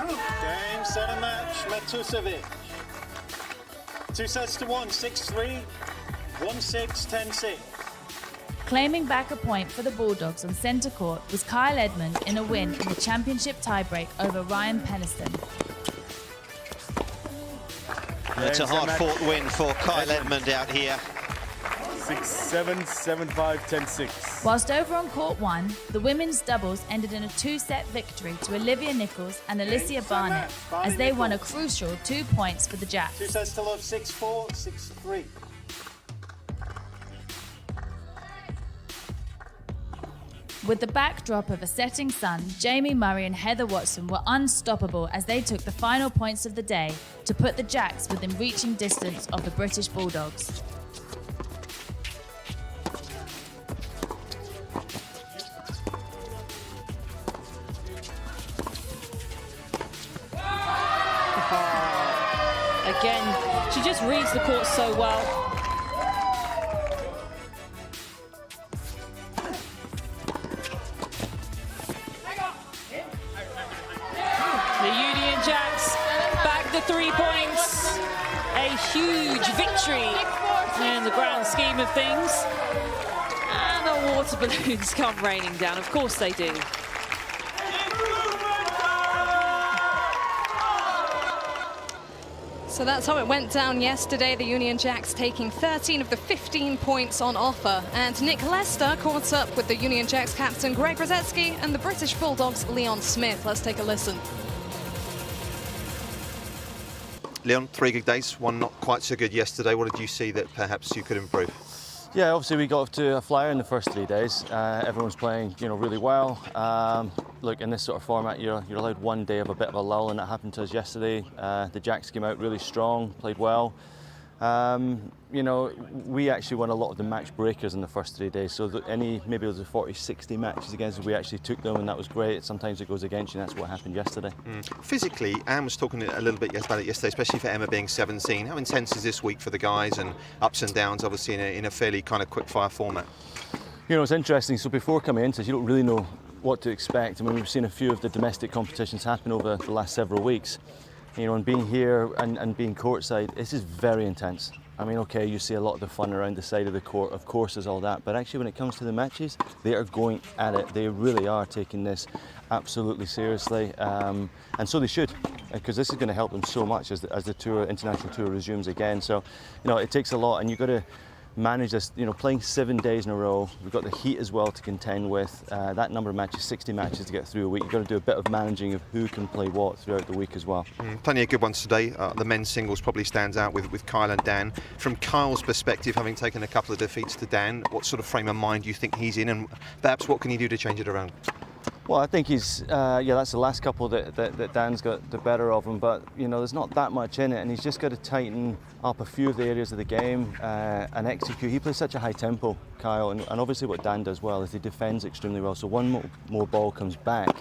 Game, set and match, Matusevic. 2 sets to 1, 6-3, 1-6, 10-6. Claiming back a point for the Bulldogs on centre court was Kyle Edmund in a win in the championship tiebreak over Ryan Peniston. It's a hard-fought win for Kyle Edmund out here. 6-7, 7-5, 10-6. Whilst over on court 1, the women's doubles ended in a 2-set victory to Olivia Nichols and Alicia Barnett as they won a crucial 2 points for the Jacks. 2 sets to love, 6-4, 6-3. With the backdrop of a setting sun, Jamie Murray and Heather Watson were unstoppable as they took the final points of the day to put the Jacks within reaching distance of the British Bulldogs. Again, she just reads the court so well. The Union Jacks back the 3 points. A huge victory in the grand scheme of things. And the water balloons come raining down. Of course they do. So that's how it went down yesterday. The Union Jacks taking 13 of the 15 points on offer. And Nick Lester caught up with the Union Jacks captain Greg Rosetsky and the British Bulldogs' Leon Smith. Let's take a listen. Leon, 3 good days, one not quite so good yesterday. What did you see that perhaps you could improve? Yeah, obviously we got off to a flyer in the first 3 days. Everyone's playing, really well. Look, in this sort of format, you're allowed 1 day of a bit of a lull, and that happened to us yesterday. The Jacks came out really strong, played well. We actually won a lot of the match breakers in the first 3 days. So maybe it was 40, 60 matches against us, we actually took them, and that was great. Sometimes it goes against you, and that's what happened yesterday. Physically, Anne was talking a little bit about it yesterday, especially for Emma being 17. How intense is this week for the guys, and ups and downs, obviously, in a fairly kind of quick-fire format? It's interesting. So before coming into this, you don't really know what to expect. I mean, we've seen a few of the domestic competitions happen over the last several weeks. And being here and being courtside, this is very intense. I mean, okay, you see a lot of the fun around the side of the court, of course, there's all that, but actually when it comes to the matches, they are going at it. They really are taking this absolutely seriously, and so they should, because this is going to help them so much as the international tour resumes again. So, it takes a lot, and you've got to manage this, playing 7 days in a row. We've got the heat as well to contend with. That number of matches, 60 matches to get through a week. You've got to do a bit of managing of who can play what throughout the week as well. Plenty of good ones today. The men's singles probably stands out with Kyle and Dan. From Kyle's perspective, having taken a couple of defeats to Dan, what sort of frame of mind do you think he's in, and perhaps what can he do to change it around? Well, I think he's, that's the last couple that Dan's got the better of him, but, there's not that much in it, and he's just got to tighten up a few of the areas of the game and execute. He plays such a high tempo, Kyle, and obviously what Dan does well is he defends extremely well, so one more ball comes back.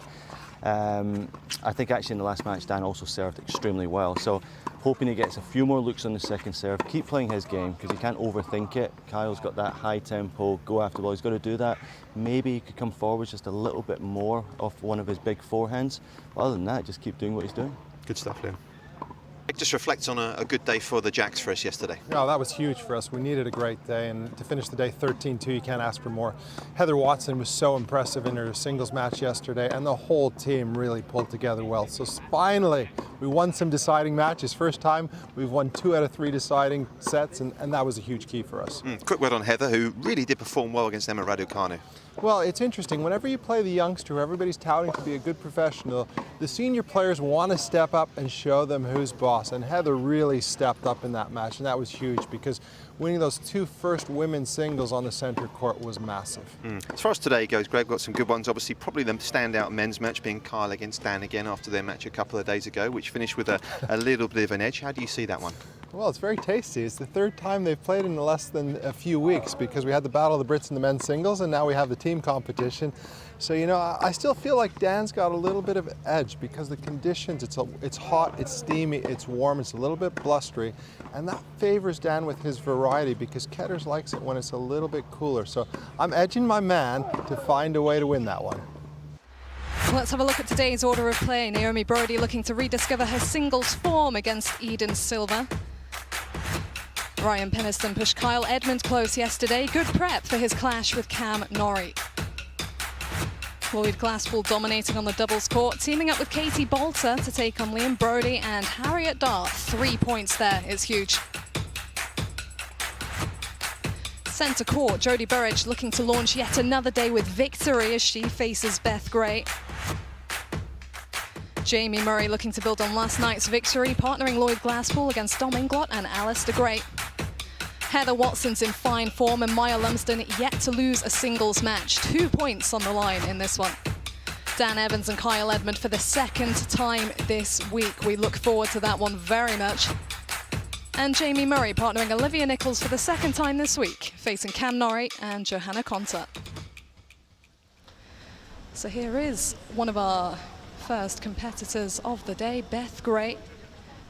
I think actually in the last match, Dan also served extremely well, so hoping he gets a few more looks on the second serve, keep playing his game, because he can't overthink it. Kyle's got that high tempo, go after the ball, he's got to do that. Maybe he could come forward just a little bit more off one of his big forehands. But other than that, just keep doing what he's doing. Good stuff, Liam. Just reflect on a good day for the Jacks for us yesterday. No, that was huge for us. We needed a great day, and to finish the day 13-2, you can't ask for more. Heather Watson was so impressive in her singles match yesterday, and the whole team really pulled together well. So finally, we won some deciding matches. First time we've won 2 out of 3 deciding sets, and that was a huge key for us. Quick word on Heather, who really did perform well against Emma Raducanu. Well, it's interesting. Whenever you play the youngster, who everybody's touting to be a good professional, the senior players want to step up and show them who's boss. And Heather really stepped up in that match, and that was huge because winning those 2 first women's singles on the center court was massive. As far as today goes, Greg, got some good ones. Obviously, probably the standout men's match being Kyle against Dan again after their match a couple of days ago, which finished with a little bit of an edge. How do you see that one? Well, it's very tasty. It's the 3rd time they've played in less than a few weeks, because we had the Battle of the Brits in the men's singles, and now we have the team competition. So, I still feel like Dan's got a little bit of edge because the conditions, it's hot, it's steamy, it's warm, it's a little bit blustery, and that favors Dan with his variety because Ketters likes it when it's a little bit cooler. So I'm edging my man to find a way to win that one. Let's have a look at today's order of play. Naomi Brody looking to rediscover her singles form against Eden Silva. Ryan Penniston pushed Kyle Edmund close yesterday. Good prep for his clash with Cam Norrie. Lloyd Glasspool dominating on the doubles court, teaming up with Katie Bolter to take on Liam Brody and Harriet Dart. 3 points there is huge. Centre court, Jodie Burridge looking to launch yet another day with victory as she faces Beth Gray. Jamie Murray looking to build on last night's victory, partnering Lloyd Glasspool against Dom Inglot and Alistair Gray. Heather Watson's in fine form and Maya Lumsden yet to lose a singles match. 2 points on the line in this one. Dan Evans and Kyle Edmund for the second time this week. We look forward to that one very much. And Jamie Murray partnering Olivia Nichols for the second time this week, facing Cam Norrie and Johanna Konta. So here is one of our first competitors of the day, Beth Gray.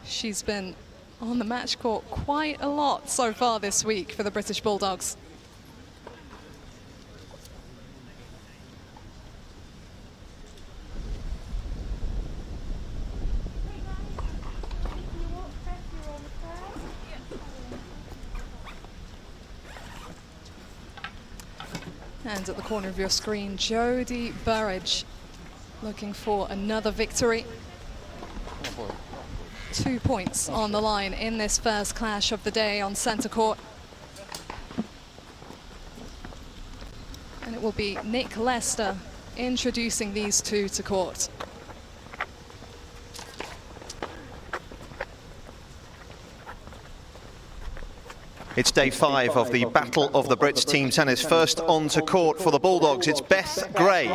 She's been on the match court quite a lot so far this week for the British Bulldogs. And at the corner of your screen, Jodie Burridge looking for another victory. 2 points on the line in this first clash of the day on centre court. And it will be Nick Lester introducing these two to court. It's day 5 of the Battle of the Brits team tennis. First on to court for the Bulldogs, it's Beth Gray.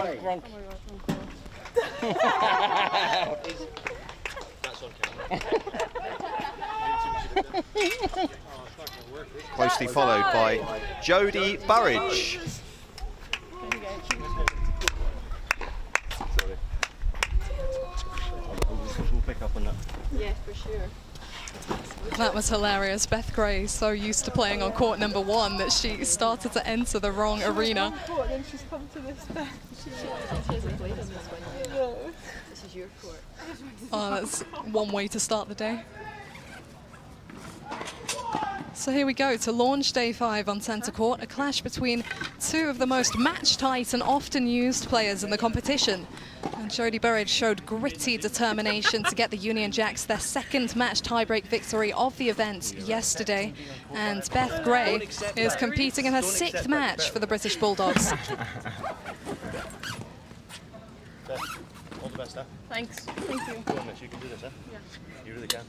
Closely followed by Jodie Burridge. We'll pick up on that. Yeah, for sure. That was hilarious. Beth Gray so used to playing on court number 1 that she started to enter the wrong arena. And then she's come to this bed. She hasn't played on this one. No. This is your court. Oh, that's one way to start the day. So here we go to launch day 5 on centre court, a clash between two of the most match-tight and often used players in the competition. And Jodie Burridge showed gritty determination to get the Union Jacks their second match tiebreak victory of the event yesterday. And Beth Gray is competing in her 6th match for the British Bulldogs. Beth, all the best, Thanks. Thank you. Go on, miss, you can do this, Yeah. You really can.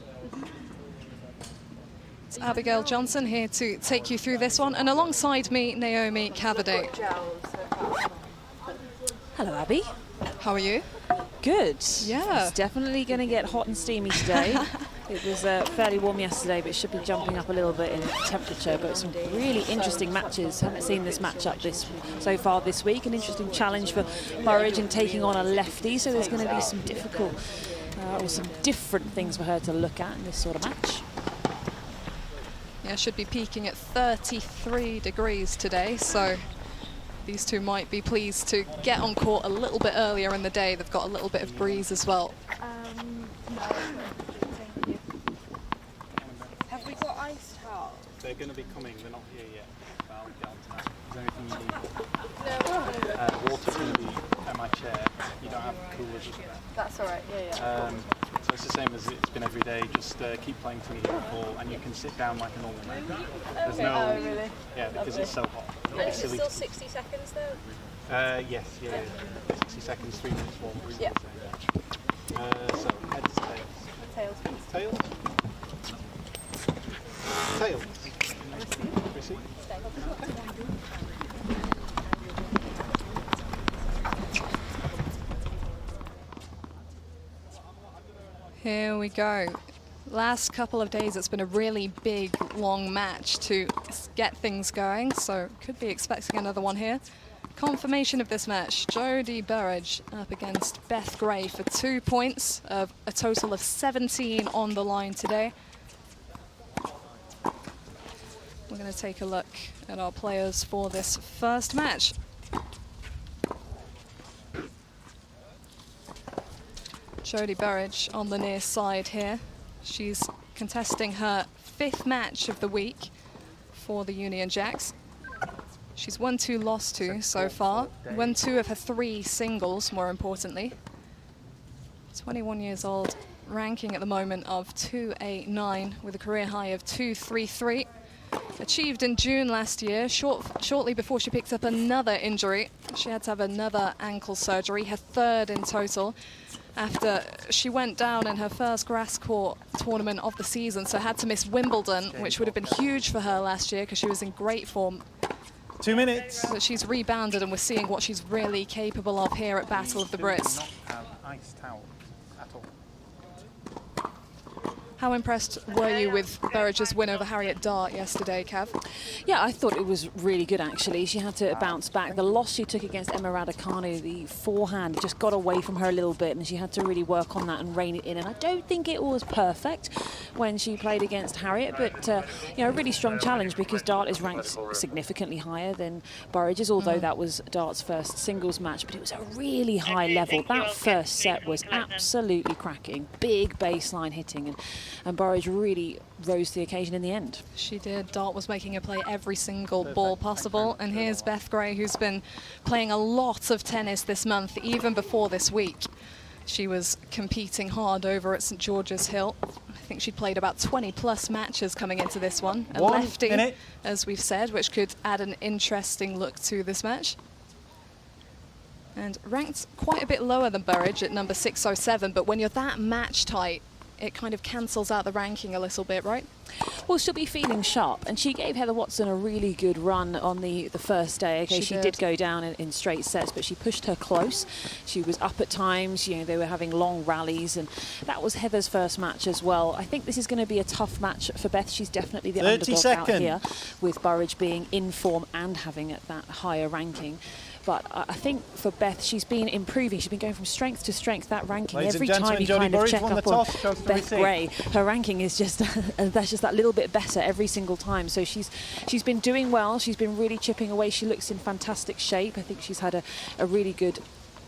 It's Abigail Johnson here to take you through this one, and alongside me, Naomi Cavaday. Hello, Abby. How are you? Good. Yeah. It's definitely going to get hot and steamy today. It was fairly warm yesterday, but it should be jumping up a little bit in temperature. But some really interesting matches. Haven't seen this matchup so far this week. An interesting challenge for Burridge in taking on a lefty. So there's going to be some difficult or some different things for her to look at in this sort of match. Yeah, should be peaking at 33 degrees today, so these two might be pleased to get on court a little bit earlier in the day. They've got a little bit of breeze as well. No, thank you. Have we got ice towels? They're going to be coming, they're not here yet. I'll get on to that. Is there anything you need? No. Water's going to be at my chair. You don't have coolers, is there? That's all right, yeah. So it's the same as it's been every day. Just keep playing till you hit the ball, and you can sit down like a normal man. There's no, Oh, really? yeah, because it's so hot. It'll And be is it silly still to- 60 seconds though? Yes, yeah. 60 seconds, 3 minutes warm. Yeah. So heads, tails. Tails, please. Tails. Tails. Receive. Here we go. Last couple of days, it's been a really big, long match to get things going, so could be expecting another one here. Confirmation of this match, Jodie Burridge up against Beth Gray for 2 points of a total of 17 on the line today. We're going to take a look at our players for this first match. Jodie Burridge on the near side here. She's contesting her 5th match of the week for the Union Jacks. She's won 2, lost 2 so far. Won 2 of her 3 singles, more importantly. 21 years old, ranking at the moment of 289 with a career high of 233. Achieved in June last year, shortly before she picked up another injury. She had to have another ankle surgery, her 3rd in total, after she went down in her first grass court tournament of the season, so had to miss Wimbledon, which would have been huge for her last year because she was in great form. 2 minutes. But she's rebounded, and we're seeing what she's really capable of here at Battle of the Brits. Not have ice towels at all. How impressed were you with Burridge's win over Harriet Dart yesterday, Cav? Yeah, I thought it was really good, actually. She had to bounce back. The loss she took against Emma Raducanu, the forehand just got away from her a little bit, and she had to really work on that and rein it in. And I don't think it was perfect when she played against Harriet, but you know, a really strong challenge because Dart is ranked significantly higher than Burridge's, although that was Dart's first singles match, but it was a really high level. That first set was absolutely cracking, big baseline hitting, and Burridge really rose to the occasion in the end. She did. Dart was making her play every single ball possible. And here's Beth Gray, who's been playing a lot of tennis this month, even before this week. She was competing hard over at St George's Hill. I think she'd played about 20+ matches coming into this one. A lefty, as we've said, which could add an interesting look to this match. And ranked quite a bit lower than Burridge at number 607, but when you're that match tight, it kind of cancels out the ranking a little bit, right? Well, she'll be feeling sharp, and she gave Heather Watson a really good run on the first day. Okay, she did go down in straight sets, but she pushed her close. She was up at times, you know, they were having long rallies, and that was Heather's first match as well. I think this is going to be a tough match for Beth. She's definitely the underdog out here, with Burridge being in form and having that higher ranking. But I think for Beth, she's been improving. She's been going from strength to strength, that ranking. Every time you kind of check up on Beth Gray, her ranking is just, that's just that little bit better every single time. So she's been doing well. She's been really chipping away. She looks in fantastic shape. I think she's had a really good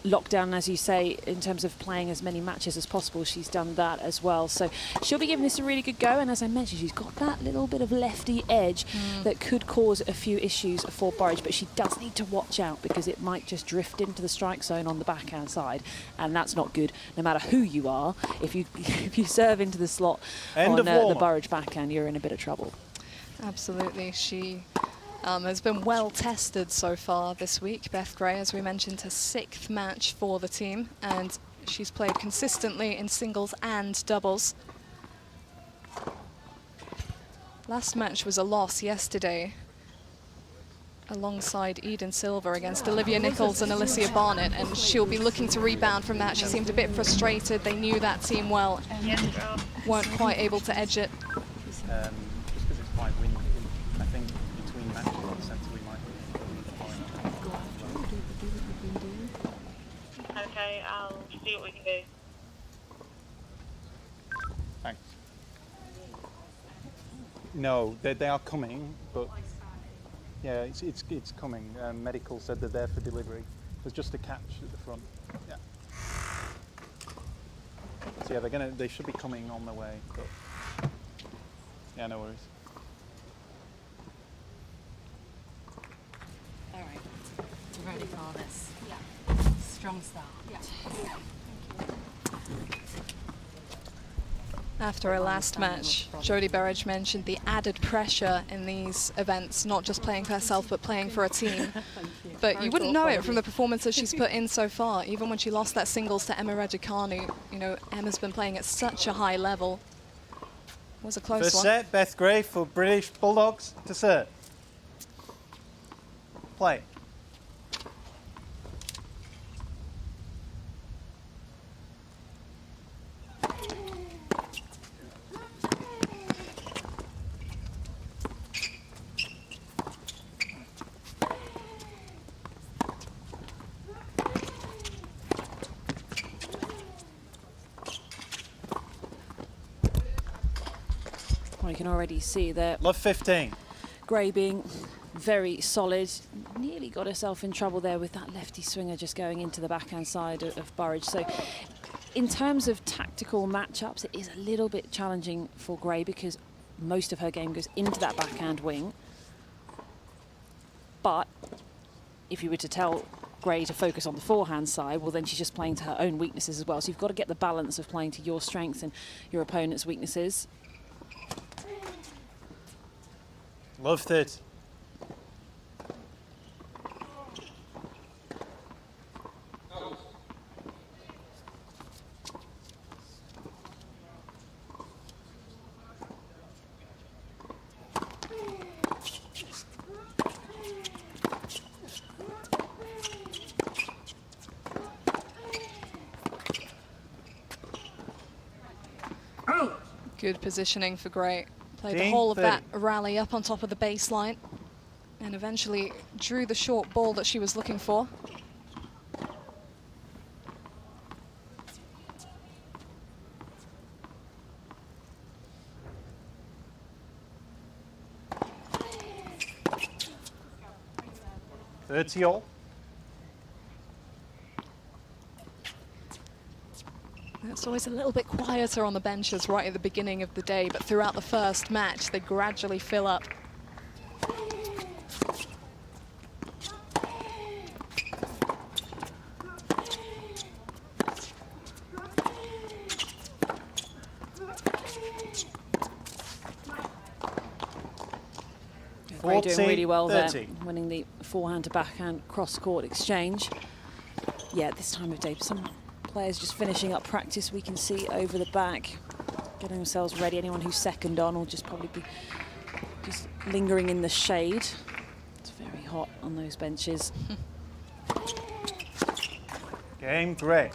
lockdown, as you say, in terms of playing as many matches as possible. She's done that as well, so she'll be giving this a really good go. And as I mentioned, she's got that little bit of lefty edge that could cause a few issues for Burridge, but she does need to watch out because it might just drift into the strike zone on the backhand side, and that's not good no matter who you are. If you serve into the slot on the Burridge backhand, you're in a bit of trouble. Absolutely. She has been well tested so far this week. Beth Gray, as we mentioned, her 6th match for the team, and she's played consistently in singles and doubles. Last match was a loss yesterday alongside Eden Silver against Olivia Nichols and Alicia Barnett, and she'll be looking to rebound from that. She seemed a bit frustrated. They knew that team well, weren't quite able to edge it. Just because it's quite windy, I think between matches on centre we might be. Okay, I'll see what we can do. Thanks. No, they are coming, but yeah, it's coming. Medical said they're there for delivery. There's just a catch at the front. Yeah. So yeah, they should be coming on their way. But yeah, no worries. All right, ready for all this? Yeah. Strong start. Yeah. After her last match, Jodie Burridge mentioned the added pressure in these events, not just playing for herself, but playing for a team. But you wouldn't know it from the performances she's put in so far. Even when she lost that singles to Emma Raducanu, you know, Emma's been playing at such a high level. It was a close First one. set, Beth Gray for British Bulldogs to serve. Play. Well, you can already see that Love 15. Gray being very solid, nearly got herself in trouble there with that lefty swinger just going into the backhand side of Burridge. So in terms of tactical matchups, it is a little bit challenging for Gray because most of her game goes into that backhand wing. But if you were to tell Gray to focus on the forehand side, well, then she's just playing to her own weaknesses as well. So you've got to get the balance of playing to your strengths and your opponent's weaknesses. Love 30. Good positioning for Gray. Played the whole of that rally up on top of the baseline and eventually drew the short ball that she was looking for. All. It's always a little bit quieter on the benches right at the beginning of the day, but throughout the first match, they gradually fill up. Gray doing really well there, winning the forehand to backhand cross-court exchange. Yeah, at this time of day, some players just finishing up practice, we can see over the back, getting themselves ready. Anyone who's second on will just probably be just lingering in the shade. It's very hot on those benches. Game Gray.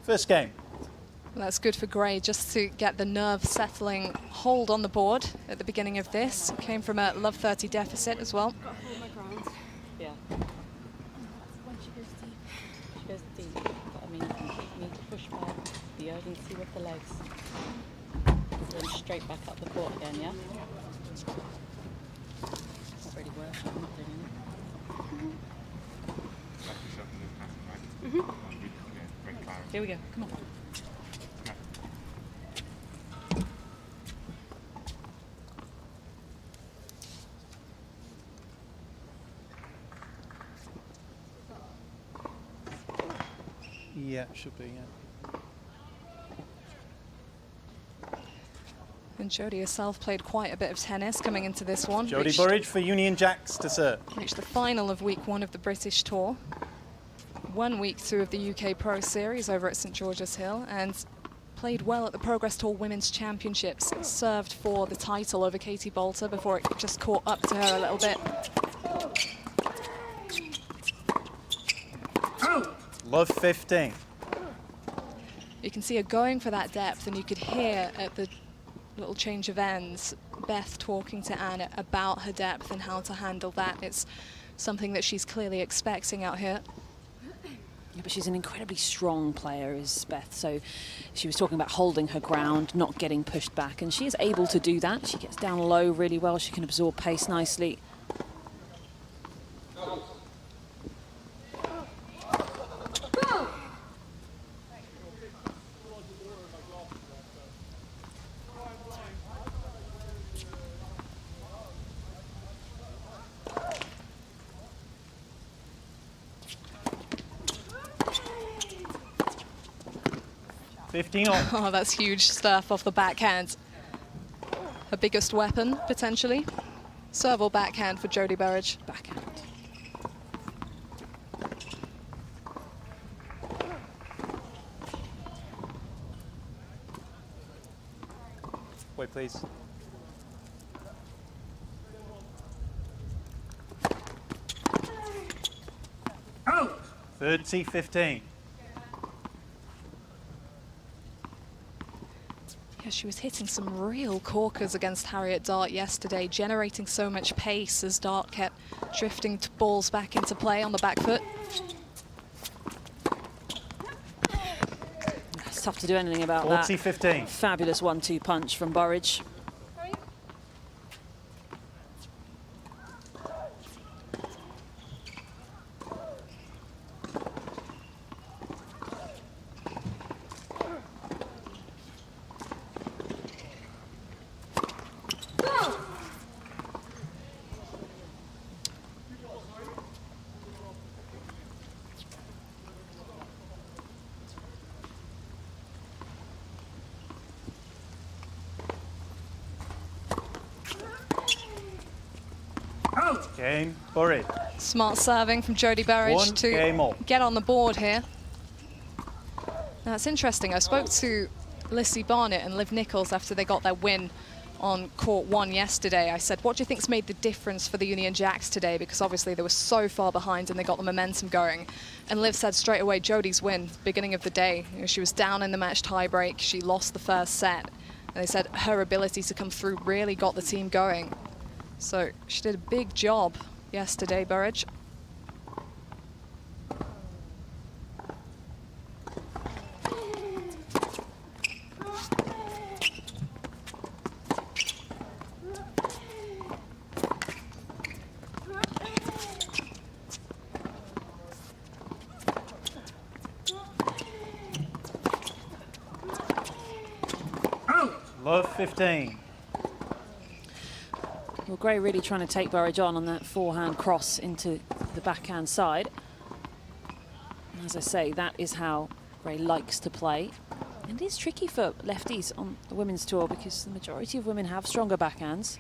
First game. Well, that's good for Gray just to get the nerve settling hold on the board at the beginning of this. Came from a love 30 deficit as well. Yeah. When she goes deep, but I mean, you need to push back the urgency with the legs. Then straight back up the court again, yeah? It's not really working, I'm not doing it. Here we go, come on. Yeah, should be, yeah. And Jodie herself played quite a bit of tennis coming into this one. Jodie Burridge for Union Jacks to serve. Reached the final of week 1 of the British Tour. Won week 2 of the UK Pro Series over at St George's Hill and played well at the Progress Tour Women's Championships. Served for the title over Katie Bolter before it just caught up to her a little bit. Love 15. You can see her going for that depth, and you could hear at the little change of ends Beth talking to Anna about her depth and how to handle that. It's something that she's clearly expecting out here. Yeah, but she's an incredibly strong player, is Beth. So she was talking about holding her ground, not getting pushed back, and she is able to do that. She gets down low really well. She can absorb pace nicely. Oh, that's huge stuff off the backhand. Her biggest weapon, potentially. Serve or backhand for Jodie Burridge. Backhand. Wait, please. Oh! 30-15. Yeah, she was hitting some real corkers against Harriet Dart yesterday, generating so much pace as Dart kept drifting balls back into play on the back foot. It's tough to do anything about that. 40-15. Fabulous 1-2 punch from Burridge. Game, Burridge. Smart serving from Jodie Burridge One game to all. get on the board here. Now, it's interesting. I spoke to Lissy Barnett and Liv Nichols after they got their win on court 1 yesterday. I said, what do you think's made the difference for the Union Jacks today? Because obviously they were so far behind and they got the momentum going. And Liv said straight away, Jodie's win, beginning of the day. You know, she was down in the match tiebreak. She lost the first set. And they said her ability to come through really got the team going. So she did a big job yesterday, Burridge. Love 15. Well, Gray really trying to take Burridge on that forehand cross into the backhand side. And as I say, that is how Gray likes to play. And it is tricky for lefties on the women's tour because the majority of women have stronger backhands.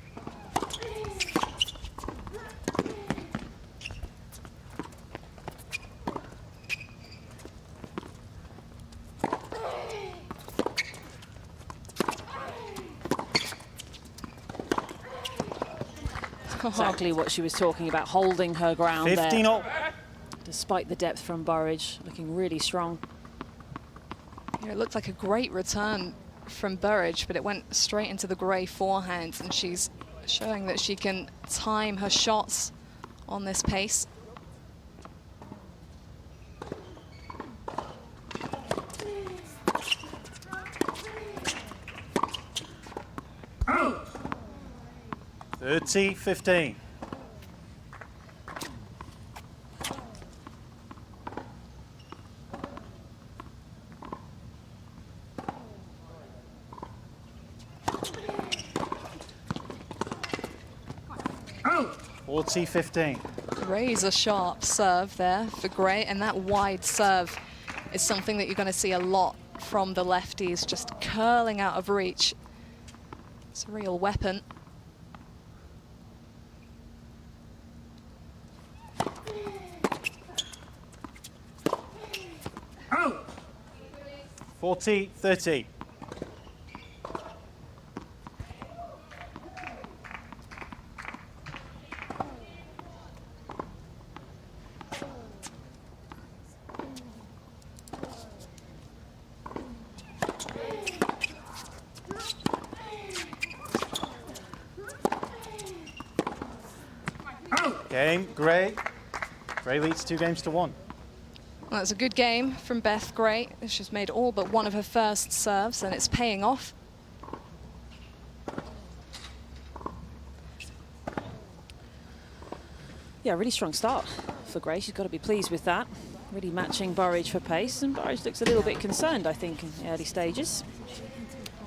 Exactly what she was talking about, holding her ground 15 there. all. Despite the depth from Burridge, looking really strong. Yeah, it looked like a great return from Burridge, but it went straight into the Gray forehand, and she's showing that she can time her shots on this pace. Out. 30-15. Out. 40-15. Razor sharp serve there for Gray, and that wide serve is something that you're going to see a lot from the lefties, just curling out of reach. It's a real weapon. Out. 40-30. Game, Gray. Gray leads 2-1. Well, that's a good game from Beth Gray. She's made all but one of her first serves, and it's paying off. Yeah, really strong start for Gray. She's got to be pleased with that. Really matching Burridge for pace, and Burridge looks a little bit concerned, I think, in the early stages.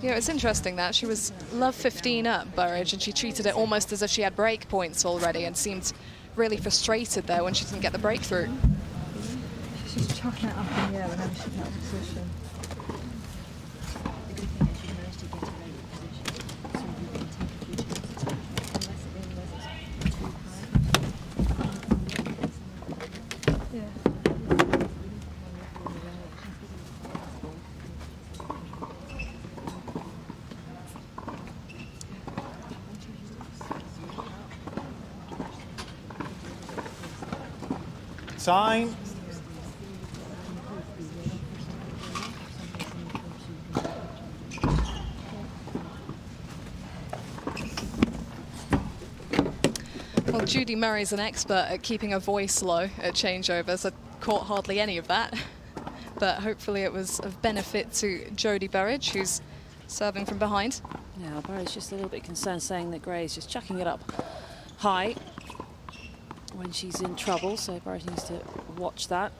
Yeah, it's interesting that she was love 15 up, Burridge, and she treated it almost as if she had break points already and seemed really frustrated there when she didn't get the breakthrough. She's just chucking it up in the air whenever she's out of position. The good thing is you managed to get her in position, so you can take a few chances, unless it's too high. Yeah. Time. Well, Judy Murray's an expert at keeping her voice low at changeovers. I caught hardly any of that, but hopefully it was of benefit to Jodie Burridge, who's serving from behind. Yeah, Burridge just a little bit concerned, saying that Gray's just chucking it up high when she's in trouble, so Burridge needs to watch that.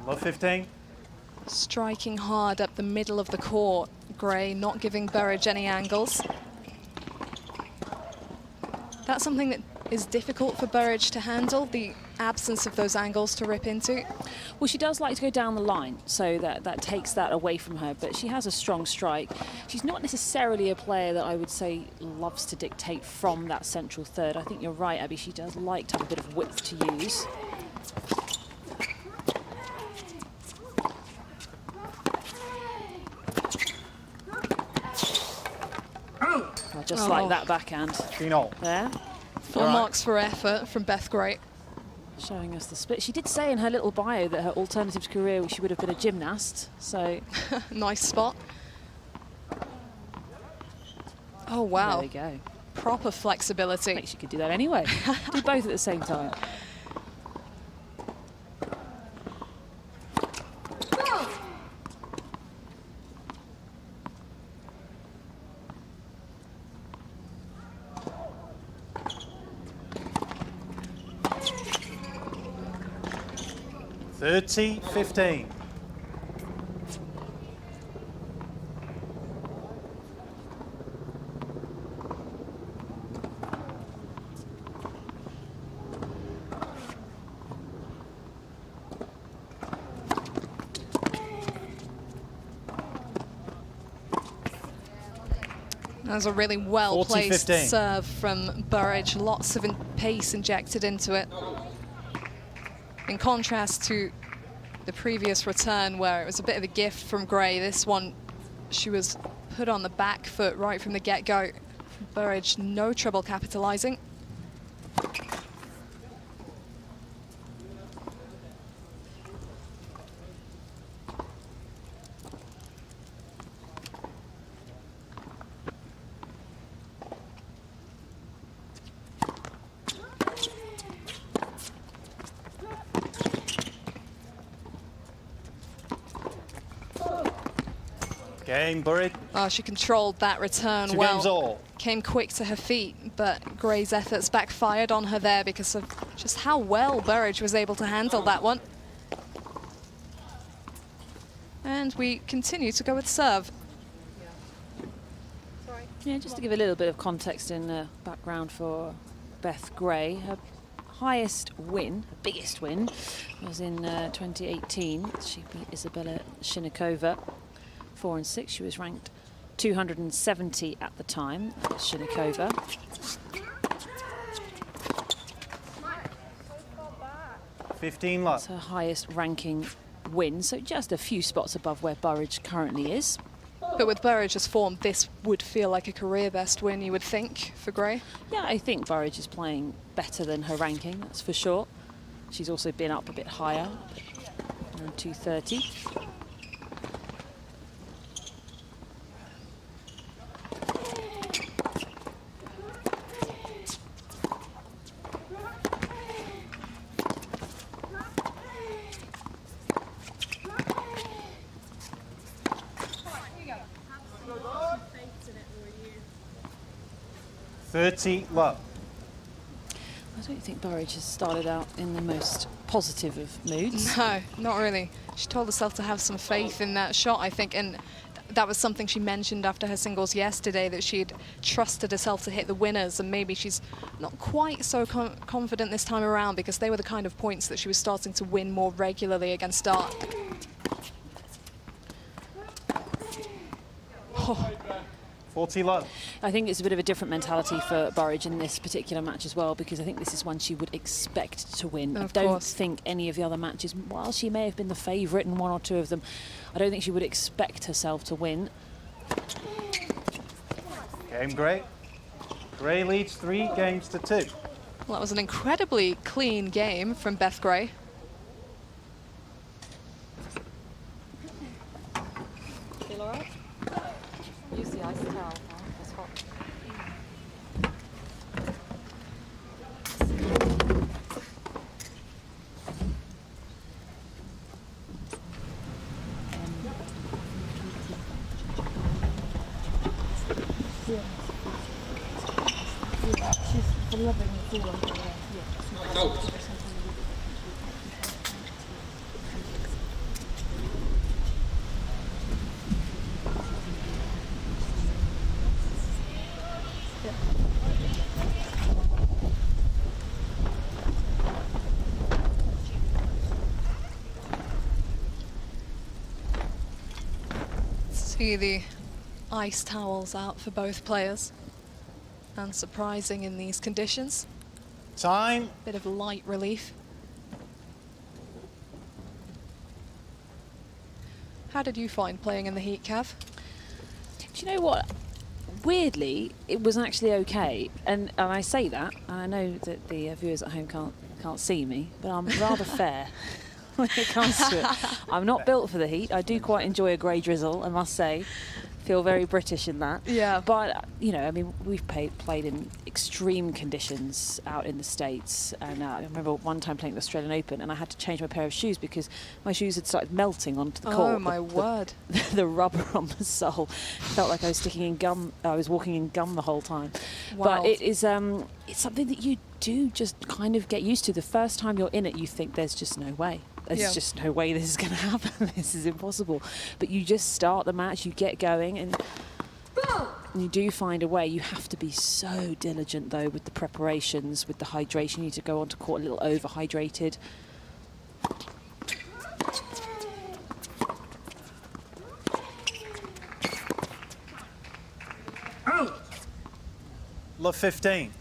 Love 15. striking hard up the middle of the court. Gray not giving Burridge any angles. That's something that is difficult for Burridge to handle, the absence of those angles to rip into. Well, she does like to go down the line, so that takes that away from her, but she has a strong strike. She's not necessarily a player that I would say loves to dictate from that central third. I think you're right, Abby, she does like to have a bit of width to use. Just like that backhand. There. 4 marks for effort from Beth Gray. Showing us the split. She did say in her little bio that her alternatives career she would have been a gymnast, so... Nice spot. Oh, wow. There we go. Proper flexibility. I think she could do that anyway. Do both at the same time. $30-15. That was a really well-placed serve from Burridge. Lots of pace injected into it. In contrast to the previous return where it was a bit of a gift from Gray, this one she was put on the back foot right from the get-go. Burridge, no trouble capitalizing. Game, Burridge. Oh, she controlled that return Two well. games all. Came quick to her feet, but Gray's efforts backfired on her there because of just how well Burridge was able to handle that one. And we continue to go with serve. Yeah, just to give a little bit of context in the background for Beth Gray, her highest win, her biggest win, was in 2018. She beat Isabella Shinikova 4-6. She was ranked 270 at the time, Shinikova. $15 left. That's her highest ranking win, so just a few spots above where Burridge currently is. But with Burridge's form, this would feel like a career best win, you would think, for Gray. Yeah, I think Burridge is playing better than her ranking, that's for sure. She's also been up a bit higher, around 230. $30 left. I don't think Burridge has started out in the most positive of moods. No, not really. She told herself to have some faith in that shot, I think, and that was something she mentioned after her singles yesterday, that she'd trusted herself to hit the winners, and maybe she's not quite so confident this time around because they were the kind of points that she was starting to win more regularly against Dart. Oh. 40 left. I think it's a bit of a different mentality for Burridge in this particular match as well, because I think this is one she would expect to win. I don't think any of the other matches, while she may have been the favourite in one or two of them, I don't think she would expect herself to win. Game Gray. Gray leads 3-2. Well, that was an incredibly clean game from Beth Gray. Feel all right? Use the ice towel. It's hot. She's loving the floor. See the ice towels out for both players. Unsurprising in these conditions. Time. Bit of light relief. How did you find playing in the heat, Cav? Do you know what? Weirdly, it was actually okay. And I say that, and I know that the viewers at home can't see me, but I'm rather fair when it comes to it. I'm not built for the heat. I do quite enjoy a grey drizzle, I must say. Feel very British in that. Yeah. But, you know, I mean, we've played in extreme conditions out in the States. And I remember one time playing the Australian Open and I had to change my pair of shoes because my shoes had started melting onto the court. Oh, my word. The rubber on the sole felt like I was sticking in gum. I was walking in gum the whole time. Wow. But it is it's something that you do just kind of get used to. The first time you're in it, you think there's just no way. There's just no way this is going to happen. This is impossible. But you just start the match, you get going, and you do find a way. You have to be so diligent, though, with the preparations, with the hydration. You need to go onto court a little over-hydrated. Love 15.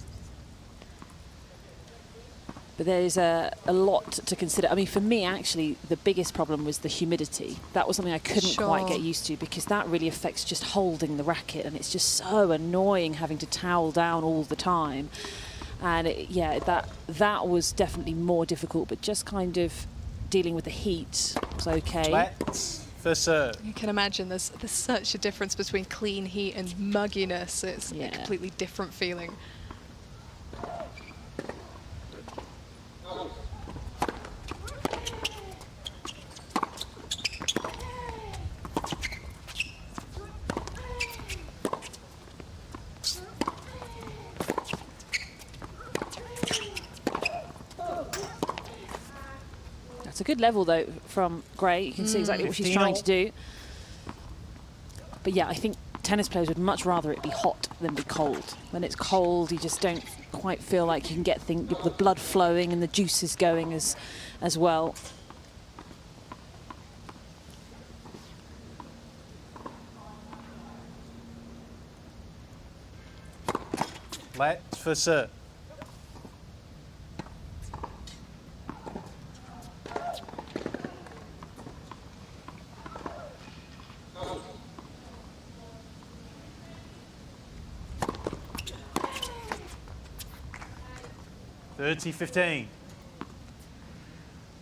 But there's a lot to consider. I mean, for me, actually, the biggest problem was the humidity. That was something I couldn't quite get used to because that really affects just holding the racket, and it's just so annoying having to towel down all the time. And that was definitely more difficult, but just kind of dealing with the heat was okay. Let's for serve. You can imagine there's such a difference between clean heat and mugginess. It's a completely different feeling. It's a good level, though, from Gray. You can see exactly what she's trying to do. But yeah, I think tennis players would much rather it be hot than be cold. When it's cold, you just don't quite feel like you can get the blood flowing and the juices going as well. Let's for serve. $30-15.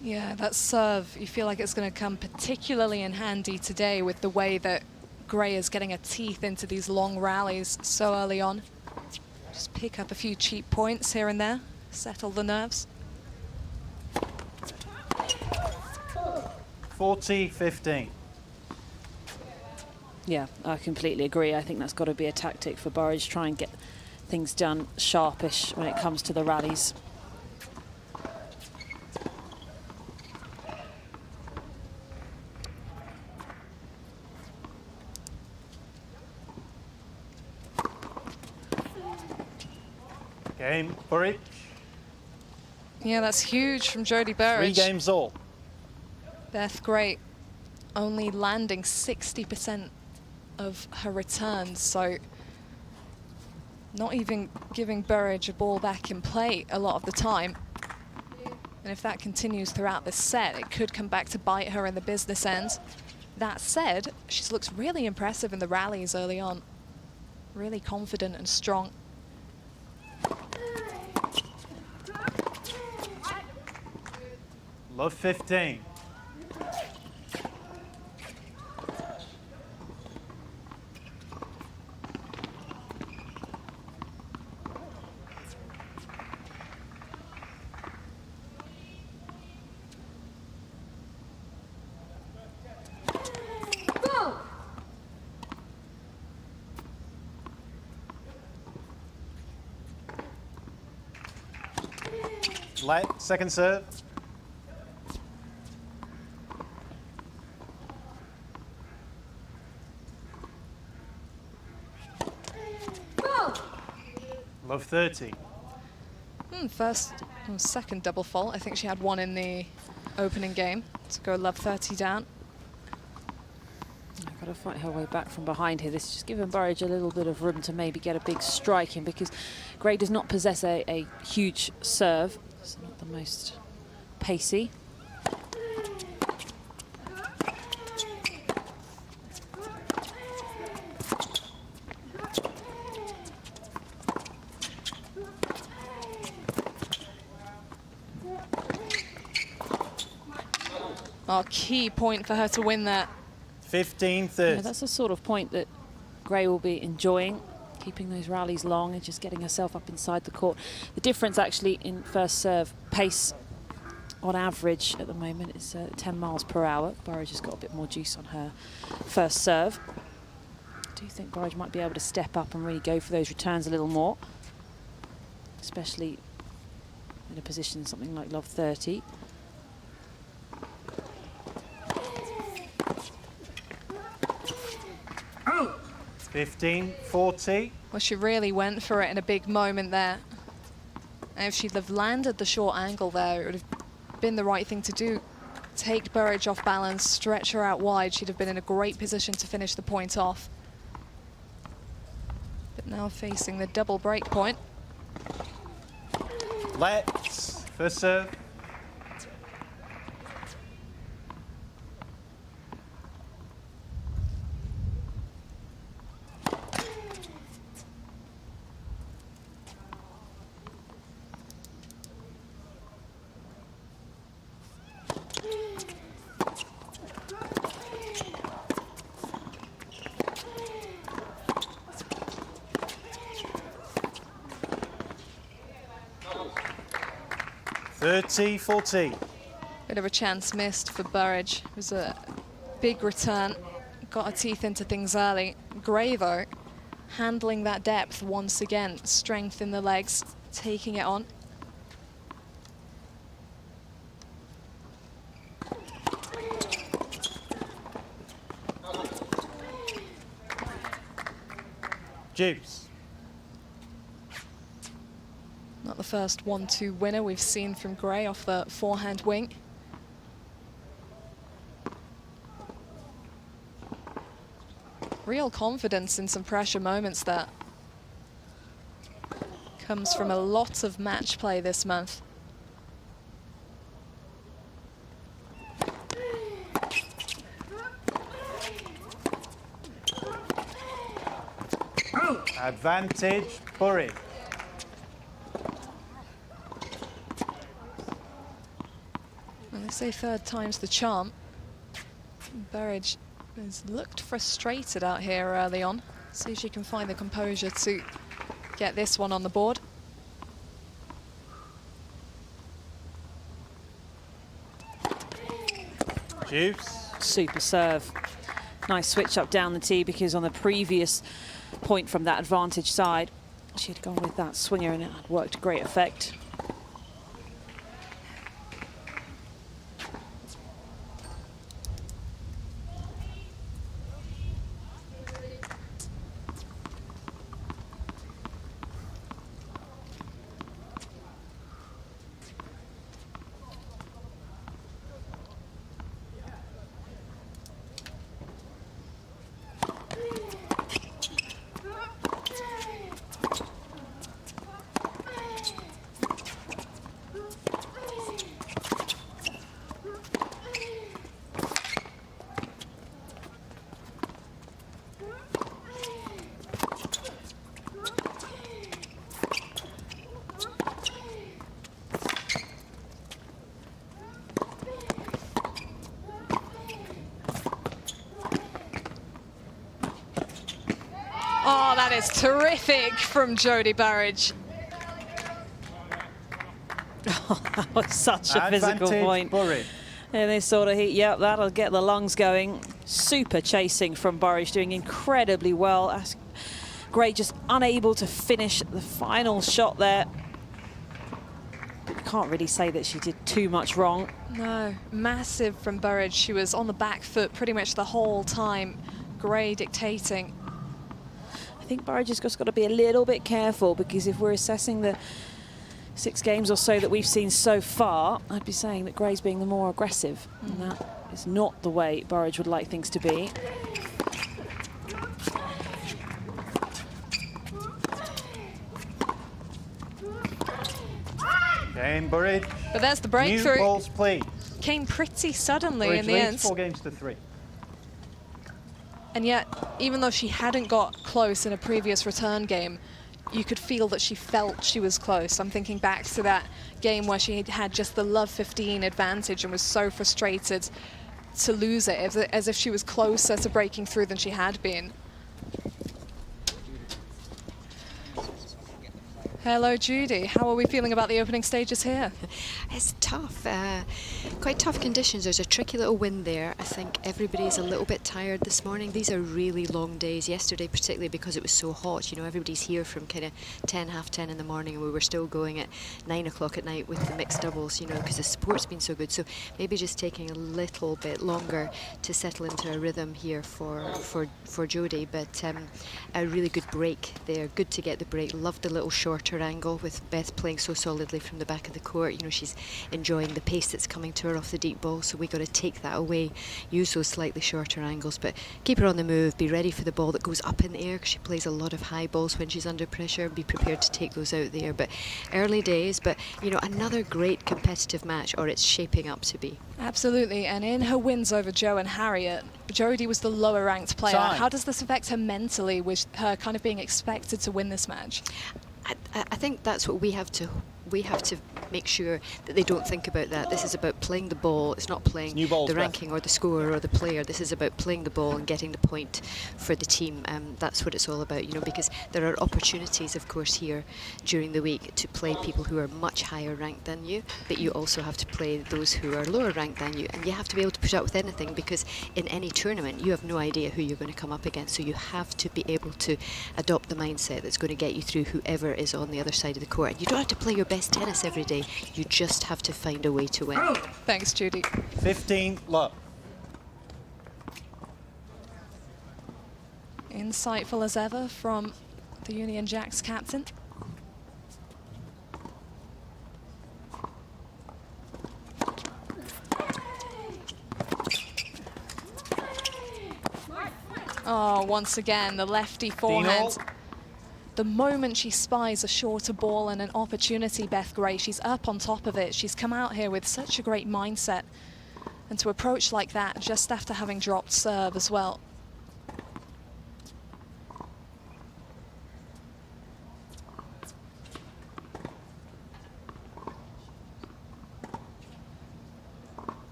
Yeah, that serve, you feel like it's going to come particularly in handy today with the way that Gray is getting her teeth into these long rallies so early on. Just pick up a few cheap points here and there, settle the nerves. 40-15. Yeah, I completely agree. I think that's got to be a tactic for Burridge, try and get things done sharpish when it comes to the rallies. Game, Burridge. Yeah, that's huge from Jodie Burridge. 3 games all. Beth Gray only landing 60% of her returns, so not even giving Burridge a ball back in play a lot of the time. And if that continues throughout this set, it could come back to bite her in the business end. That said, she looks really impressive in the rallies early on. Really confident and strong. Love 15. Let, second serve. Love 30. Second double fault. I think she had one in the opening game to go love 30 down. Got to fight her way back from behind here. This is just giving Burridge a little bit of room to maybe get a big strike in, because Gray does not possess a huge serve. It's not the most pacey. Oh, key point for her to win that. 15-30. Yeah, that's the sort of point that Gray will be enjoying, keeping those rallies long and just getting herself up inside the court. The difference actually in first serve pace on average at the moment is 10 miles per hour. Burridge has got a bit more juice on her first serve. I do think Burridge might be able to step up and really go for those returns a little more, especially in a position something like love 30. 15-40. Well, she really went for it in a big moment there. And if she'd have landed the short angle there, it would have been the right thing to do. Take Burridge off balance, stretch her out wide. She'd have been in a great position to finish the point off. But now facing the double break point. Let's. First serve. $30-40. Bit of a chance missed for Burridge. It was a big return. Got her teeth into things early. Gray, though, handling that depth once again. Strength in the legs, taking it on. Juice. Not the first 1-2 winner we've seen from Gray off the forehand wing. Real confidence in some pressure moments there. Comes from a lot of match play this month. Advantage, Burridge. And they say third time's the charm. Burridge has looked frustrated out here early on. See if she can find the composure to get this one on the board. Juice. Super serve. Nice switch up down the tee, because on the previous point from that advantage side, she had gone with that swinger and it had worked to great effect. Oh, that is terrific from Jodie Burridge. Oh, that was such a physical point. Burridge. In this sort of heat, yep, that'll get the lungs going. Super chasing from Burridge, doing incredibly well. Gray just unable to finish the final shot there. Can't really say that she did too much wrong. No, massive from Burridge. She was on the back foot pretty much the whole time. Gray dictating. I think Burridge has just got to be a little bit careful, because if we're assessing the 6 games or so that we've seen so far, I'd be saying that Gray's being the more aggressive, and that is not the way Burridge would like things to be. Game Burridge. But there's the New breakthrough. balls, please. Came pretty suddenly Burridge in the leads end. 4 games to 3. And yet, even though she hadn't got close in a previous return game, you could feel that she felt she was close. I'm thinking back to that game where she had just the love 15 advantage and was so frustrated to lose it, as if she was closer to breaking through than she had been. Hello, Jodie. How are we feeling about the opening stages here? It's tough, quite tough conditions. There's a tricky little wind there. I think everybody's a little bit tired this morning. These are really long days. Yesterday, particularly because it was so hot, you know, everybody's here from kind of 10, half 10 in the morning, and we were still going at 9 o'clock at night with the mixed doubles, you know, because the support's been so good. So maybe just taking a little bit longer to settle into a rhythm here for Jodie, but a really good break there. Good to get the break. Loved the little shorter angle with Beth playing so solidly from the back of the court. You know, she's enjoying the pace that's coming to her off the deep ball, so we got to take that away, use those slightly shorter angles, but keep her on the move, be ready for the ball that goes up in the air, because she plays a lot of high balls when she's under pressure, be prepared to take those out there. But early days, but you know, another great competitive match, or it's shaping up to be. Absolutely, and in her wins over Jo and Harriet, Jodie was the lower ranked player. Time. How does this affect her mentally, with her kind of being expected to win this match? I think that's what we have to make sure that they don't think about that. This is about playing the ball. It's not playing the ranking or the score or the player. This is about playing the ball and getting the point for the team. That's what it's all about, you know, because there are opportunities, of course, here during the week to play people who are much higher ranked than you, but you also have to play those who are lower ranked than you, and you have to be able to put up with anything, because in any tournament you have no idea who you're going to come up against, so you have to be able to adopt the mindset that's going to get you through whoever is on the other side of the court. And you don't have to play your best tennis every day, you just have to find a way to win. Thanks, Jodie. 15 love. Insightful as ever from the Union Jacks captain. Oh, once again, the lefty forehand. The moment she spies a shorter ball and an opportunity, Beth Gray, she's up on top of it. She's come out here with such a great mindset. And to approach like that just after having dropped serve as well.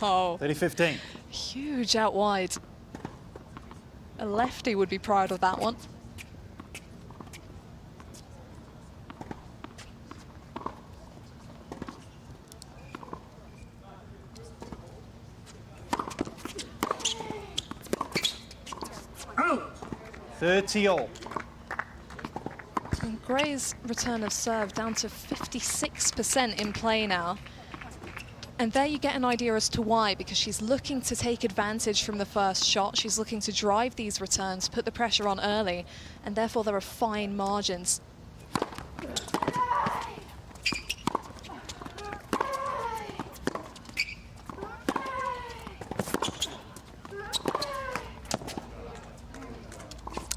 Oh, 30-15. Huge out wide. A lefty would be proud of that one. Oh. 30 all. And Gray's return of serve down to 56% in play now. And there you get an idea as to why, because she's looking to take advantage from the first shot. She's looking to drive these returns, put the pressure on early, and therefore there are fine margins.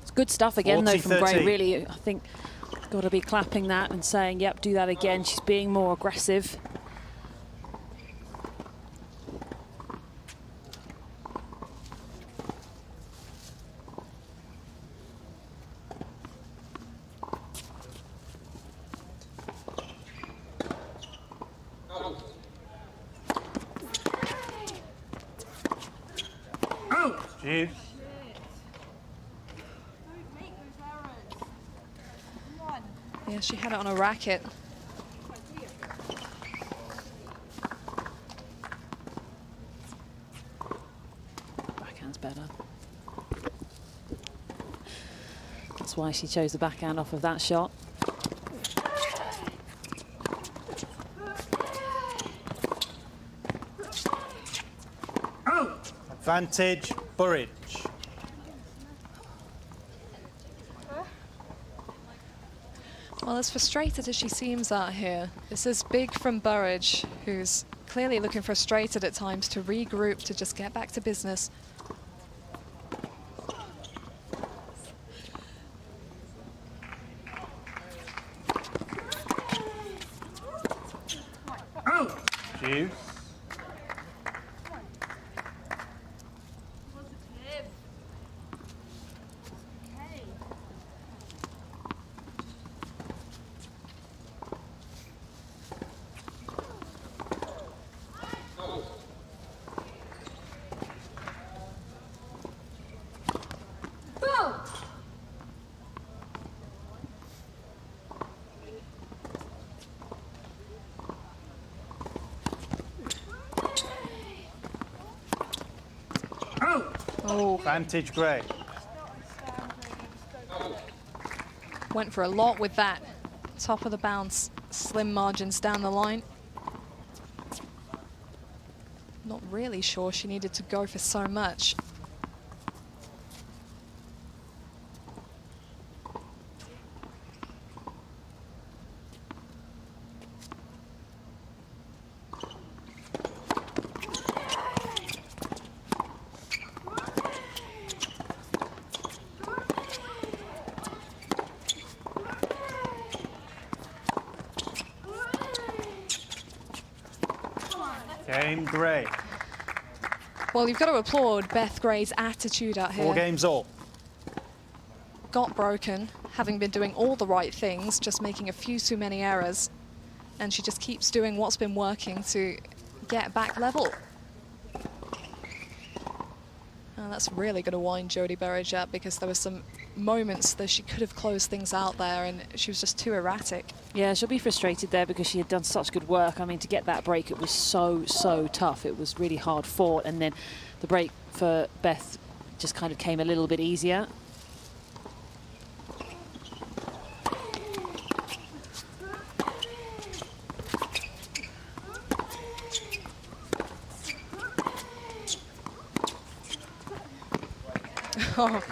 It's good stuff again, though, from Gray. 40-30. Really, I think got to be clapping that and saying, yep, do that again. She's being more aggressive. Juice. Yeah, she had it on a racket. Backhand's better. That's why she chose the backhand off of that shot. Advantage, Burridge. Well, as frustrated as she seems out here, this is big from Burridge, who's clearly looking frustrated at times, to regroup, to just get back to business. Juice. Oh, Vantage Gray. went for a lot with that. Top of the bounce, slim margins down the line. Not really sure she needed to go for so much. Game Gray. Well, you've got to applaud Beth Gray's attitude out here. 4 games all. Got broken, having been doing all the right things, just making a few too many errors. And she just keeps doing what's been working to get back level. And that's really going to wind Jodie Burridge up, because there were some moments that she could have closed things out there and she was just too erratic. Yeah, she'll be frustrated there because she had done such good work. I mean, to get that break, it was so tough. It was really hard fought, and then the break for Beth just kind of came a little bit easier.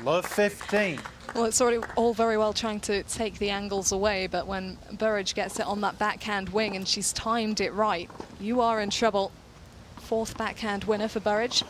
Love 15. Well, it's already all very well trying to take the angles away, but when Burridge gets it on that backhand wing and she's timed it right, you are in trouble. 4th backhand winner for Burridge.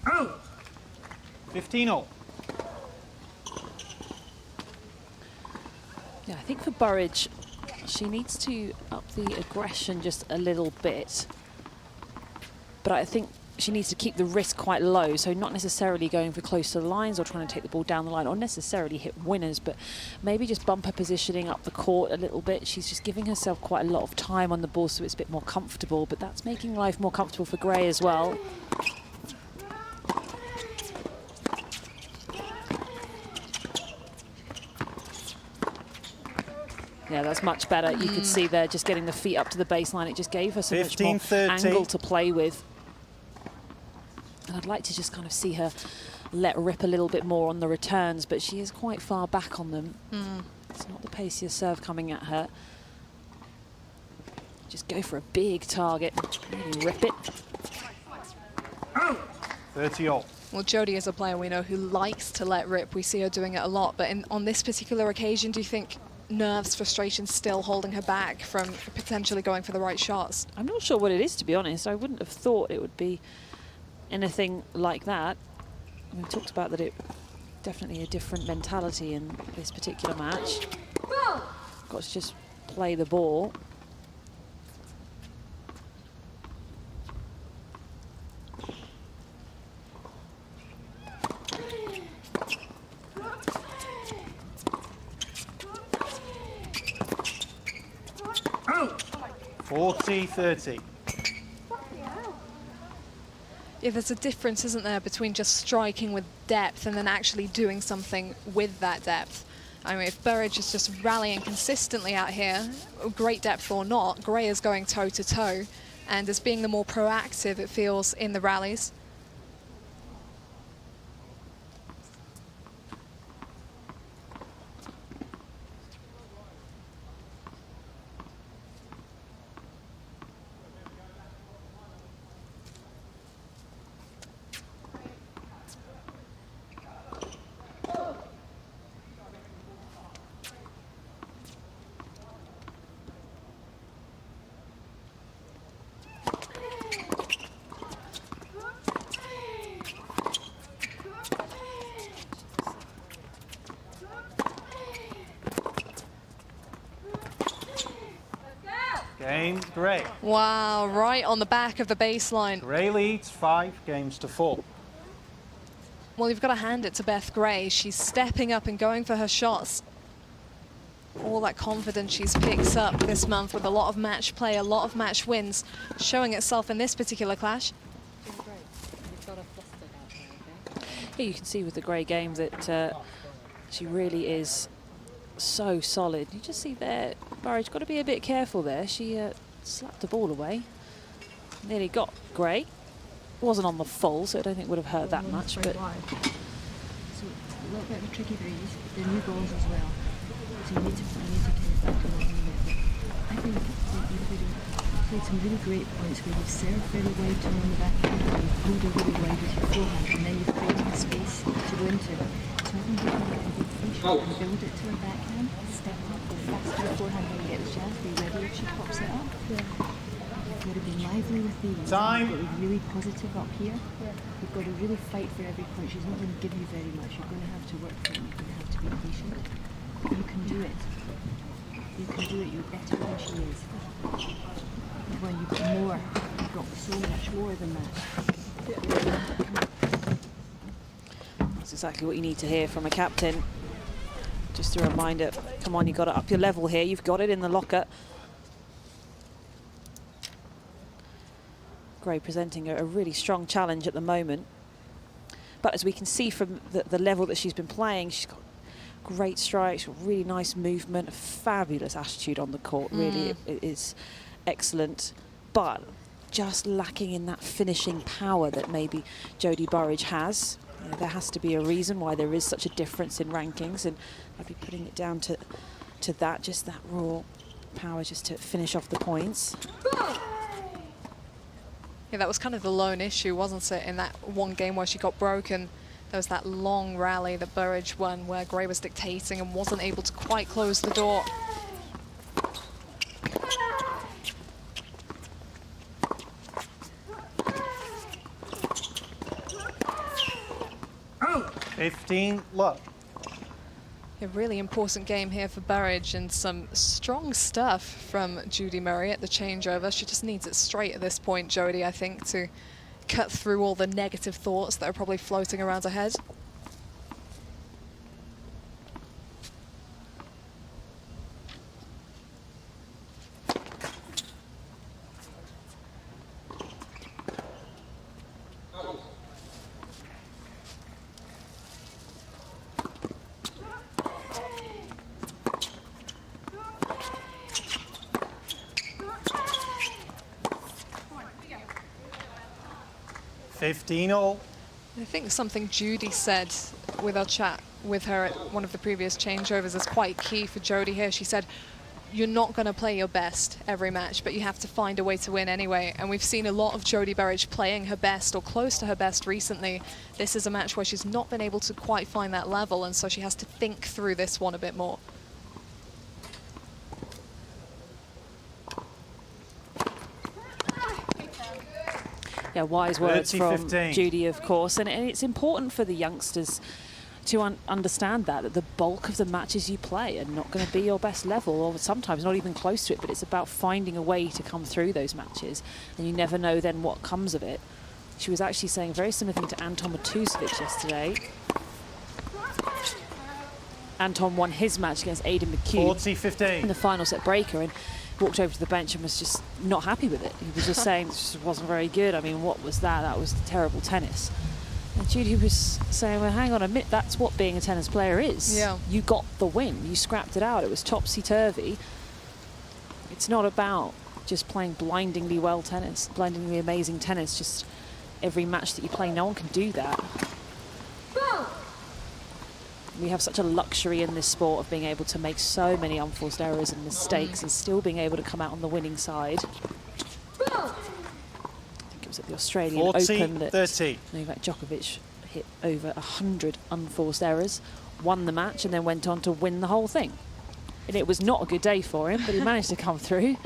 Oh! 15 all. Yeah, I think for Burridge, she needs to up the aggression just a little bit. But I think she needs to keep the risk quite low, so not necessarily going for close to the lines or trying to take the ball down the line or necessarily hit winners, but maybe just bump her positioning up the court a little bit. She's just giving herself quite a lot of time on the ball, so it's a bit more comfortable, but that's making life more comfortable for Gray as well. Yeah, that's much better. You could see there just getting the feet up to the baseline. It just gave her so much more 30. angle to play with. And I'd like to just kind of see her let rip a little bit more on the returns, but she is quite far back on them. It's not the pacier serve coming at her. Just go for a big target. Really rip it. 30 all. Well, Jodie is a player we know who likes to let rip. We see her doing it a lot, but on this particular occasion, do you think nerves, frustration still holding her back from potentially going for the right shots? I'm not sure what it is, to be honest. I wouldn't have thought it would be anything like that. We talked about that it definitely a different mentality in this particular match. Got to just play the ball. Oh! 40-30. Yeah, there's a difference, isn't there, between just striking with depth and then actually doing something with that depth. I mean, if Burridge is just rallying consistently out here, great depth or not, Gray is going toe-to-toe, and as being the more proactive, it feels, in the rallies. Gray. Wow, right on the back of the baseline. Gray leads 5-4. Well, you've got to hand it to Beth Gray. She's stepping up and going for her shots. All that confidence she's picked up this month with a lot of match play, a lot of match wins, showing itself in this particular clash. Yeah, you can see with the Gray game that she really is so solid. You just see there, Burridge got to be a bit careful there. She slapped the ball away. Nearly got Gray. Wasn't on the full, so I don't think would have hurt that much. But so a little bit of a tricky breeze. The new balls as well. So you need to kind of back a lot on the net. I think you've played some really great points where you've served very wide turn on the back end, and you've pulled a really wide with your forehand, and then you've created a space to go into. So I think you can get a good finish and build it to her backhand, step up, go faster to forehand when you get the chance, be ready if she pops it up. You've got to be lively with these. Time. You've got to be really positive up here. You've got to really fight for every point. She's not going to give you very much. You're going to have to work for it. You're going to have to be patient. You can do it. You can do it. You're better than she is. Well, you've got more. You've got so much more than that. that's exactly what you need to hear from a captain. Just a reminder, come on, you've got to up your level here. You've got it in the locker. Gray presenting a really strong challenge at the moment. But as we can see from the level that she's been playing, she's got great strikes, really nice movement, a fabulous attitude on the court. Really, it is excellent. But just lacking in that finishing power that maybe Jodie Burridge has. You know, there has to be a reason why there is such a difference in rankings, and I'd be putting it down to that, just that raw power just to finish off the points. Yeah, that was kind of the lone issue, wasn't it, in that one game where she got broken. There was that long rally that Burridge won where Gray was dictating and wasn't able to quite close the door. Oh! 15, look. A really important game here for Burridge, and some strong stuff from Jodie Murray at the changeover. She just needs it straight at this point, Jodie, I think, to cut through all the negative thoughts that are probably floating around her head. All. I think something Jodie said with our chat with her at one of the previous changeovers is quite key for Jodie here. She said, you're not going to play your best every match, but you have to find a way to win anyway. And we've seen a lot of Jodie Burridge playing her best or close to her best recently. This is a match where she's not been able to quite find that level, and so she has to think through this one a bit more. Yeah, wise words 30, from 15. Jodie, of course. And it's important for the youngsters to understand that the bulk of the matches you play are not going to be your best level, or sometimes not even close to it, but it's about finding a way to come through those matches, and you never know then what comes of it. She was actually saying a very similar thing to Anton Matusevic yesterday. Anton won his match against Aidan McHugh 40-15 in the final set breaker, and walked over to the bench and was just not happy with it. He was just saying this just wasn't very good. I mean, what was that? That was terrible tennis. And Jodie was saying, well, hang on a minute, that's what being a tennis player is. Yeah. You got the win. You scrapped it out. It was topsy-turvy. It's not about just playing blindingly well tennis, blindingly amazing tennis. Just every match that you play, no one can do that. We have such a luxury in this sport of being able to make so many unforced errors and mistakes and still being able to come out on the winning side. I think it was at the Australian Open that Novak Djokovic hit over 100 unforced errors, won the match, and then went on to win the whole thing. And it was not a good day for him, but he managed to come through.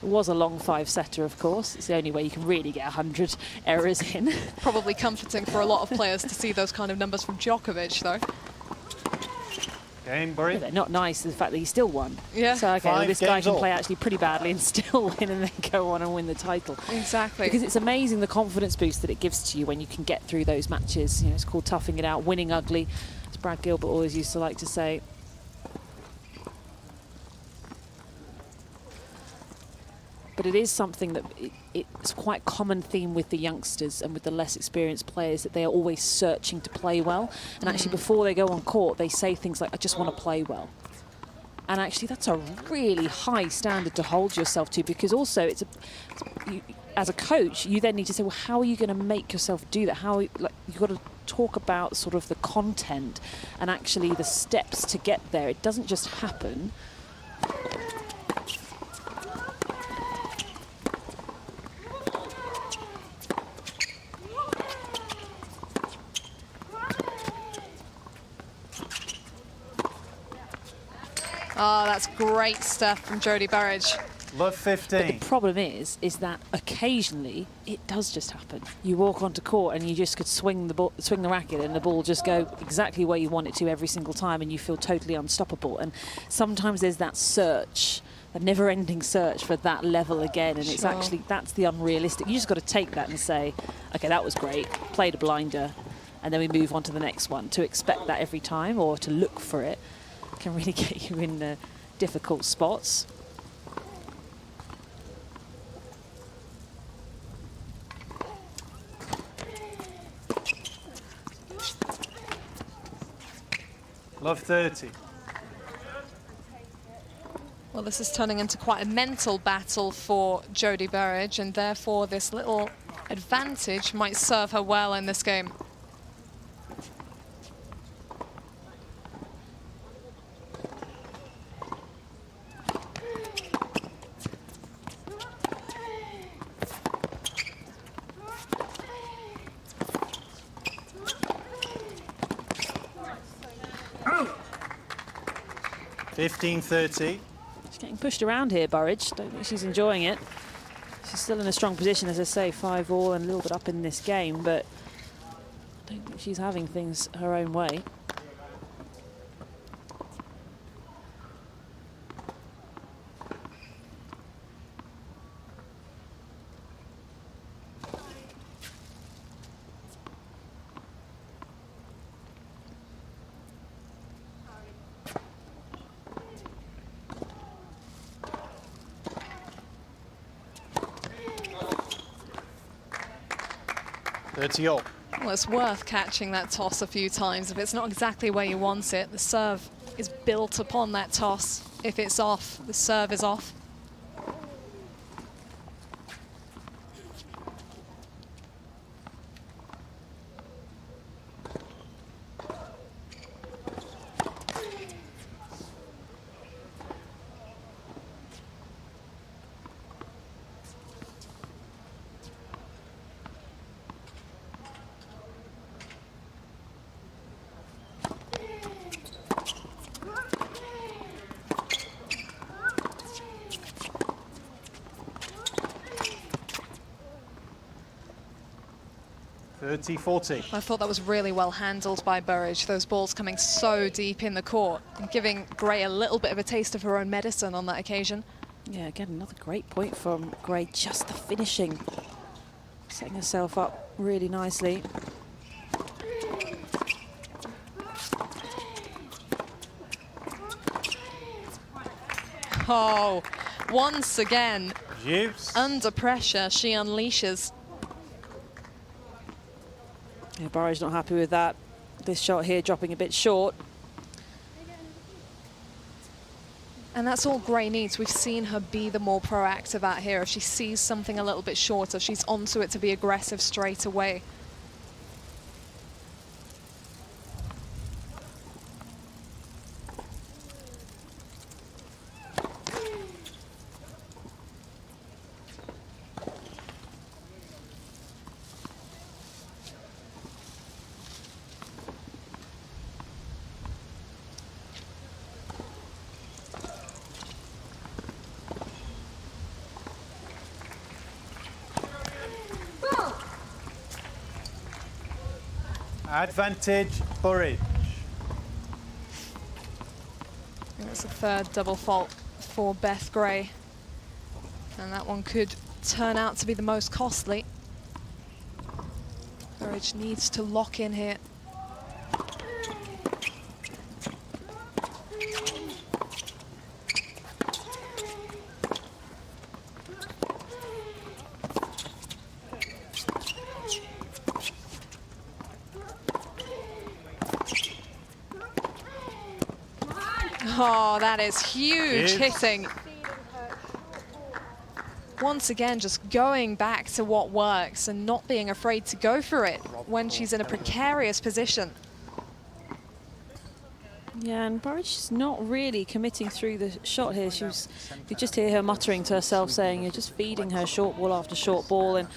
It was a long five-setter, of course. It's the only way you can really get 100 errors in. Probably comforting for a lot of players to see those kind of numbers from Djokovic, though. Game, Bury. They're not nice, the fact that he still won. Yeah. So, okay, well, 5 this guy games can all. play actually pretty badly and still win and then go on and win the title. Exactly. Because it's amazing the confidence boost that it gives to you when you can get through those matches. You know, it's called toughing it out, winning ugly, as Brad Gilbert always used to like to say. But it is something that it's quite a common theme with the youngsters and with the less experienced players, that they are always searching to play well. And actually, before they go on court, they say things like, I just want to play well. And actually, that's a really high standard to hold yourself to, because also as a coach, you then need to say, well, how are you going to make yourself do that? You've got to talk about sort of the content and actually the steps to get there. It doesn't just happen. Oh, that's great stuff from Jodie Burridge. Love 15. But the problem is that occasionally it does just happen. You walk onto court and you just could swing the racket, and the ball just go exactly where you want it to every single time, and you feel totally unstoppable. And sometimes there's that search, a never-ending search for that level again, and it's actually, that's the unrealistic. You just got to take that and say, okay, that was great, played a blinder, and then we move on to the next one. To expect that every time or to look for it can really get you in difficult spots. Love 30. Well, this is turning into quite a mental battle for Jodie Burridge, and therefore this little advantage might serve her well in this game. Oh. 15-30. She's getting pushed around here, Burridge. Don't think she's enjoying it. She's still in a strong position, as I say, 5-all and a little bit up in this game, but I don't think she's having things her own way. All. Well, it's worth catching that toss a few times. If it's not exactly where you want it, the serve is built upon that toss. If it's off, the serve is off. $30-40. I thought that was really well handled by Burridge, those balls coming so deep in the court and giving Gray a little bit of a taste of her own medicine on that occasion. Yeah, again, another great point from Gray, just the finishing. Setting herself up really nicely. Oh, once again, Juice. under pressure, she unleashes. Yeah, Burridge not happy with that. This shot here dropping a bit short. And that's all Gray needs. We've seen her be the more proactive out here. If she sees something a little bit shorter, she's onto it to be aggressive straight away. Advantage, Burridge. That's the third double fault for Beth Gray. And that one could turn out to be the most costly. Burridge needs to lock in here. Oh, that is huge hitting. Once again, just going back to what works and not being afraid to go for it when she's in a precarious position. Yeah, and Burridge is not really committing through the shot here. You just hear her muttering to herself, saying you're just feeding her short ball after short ball. And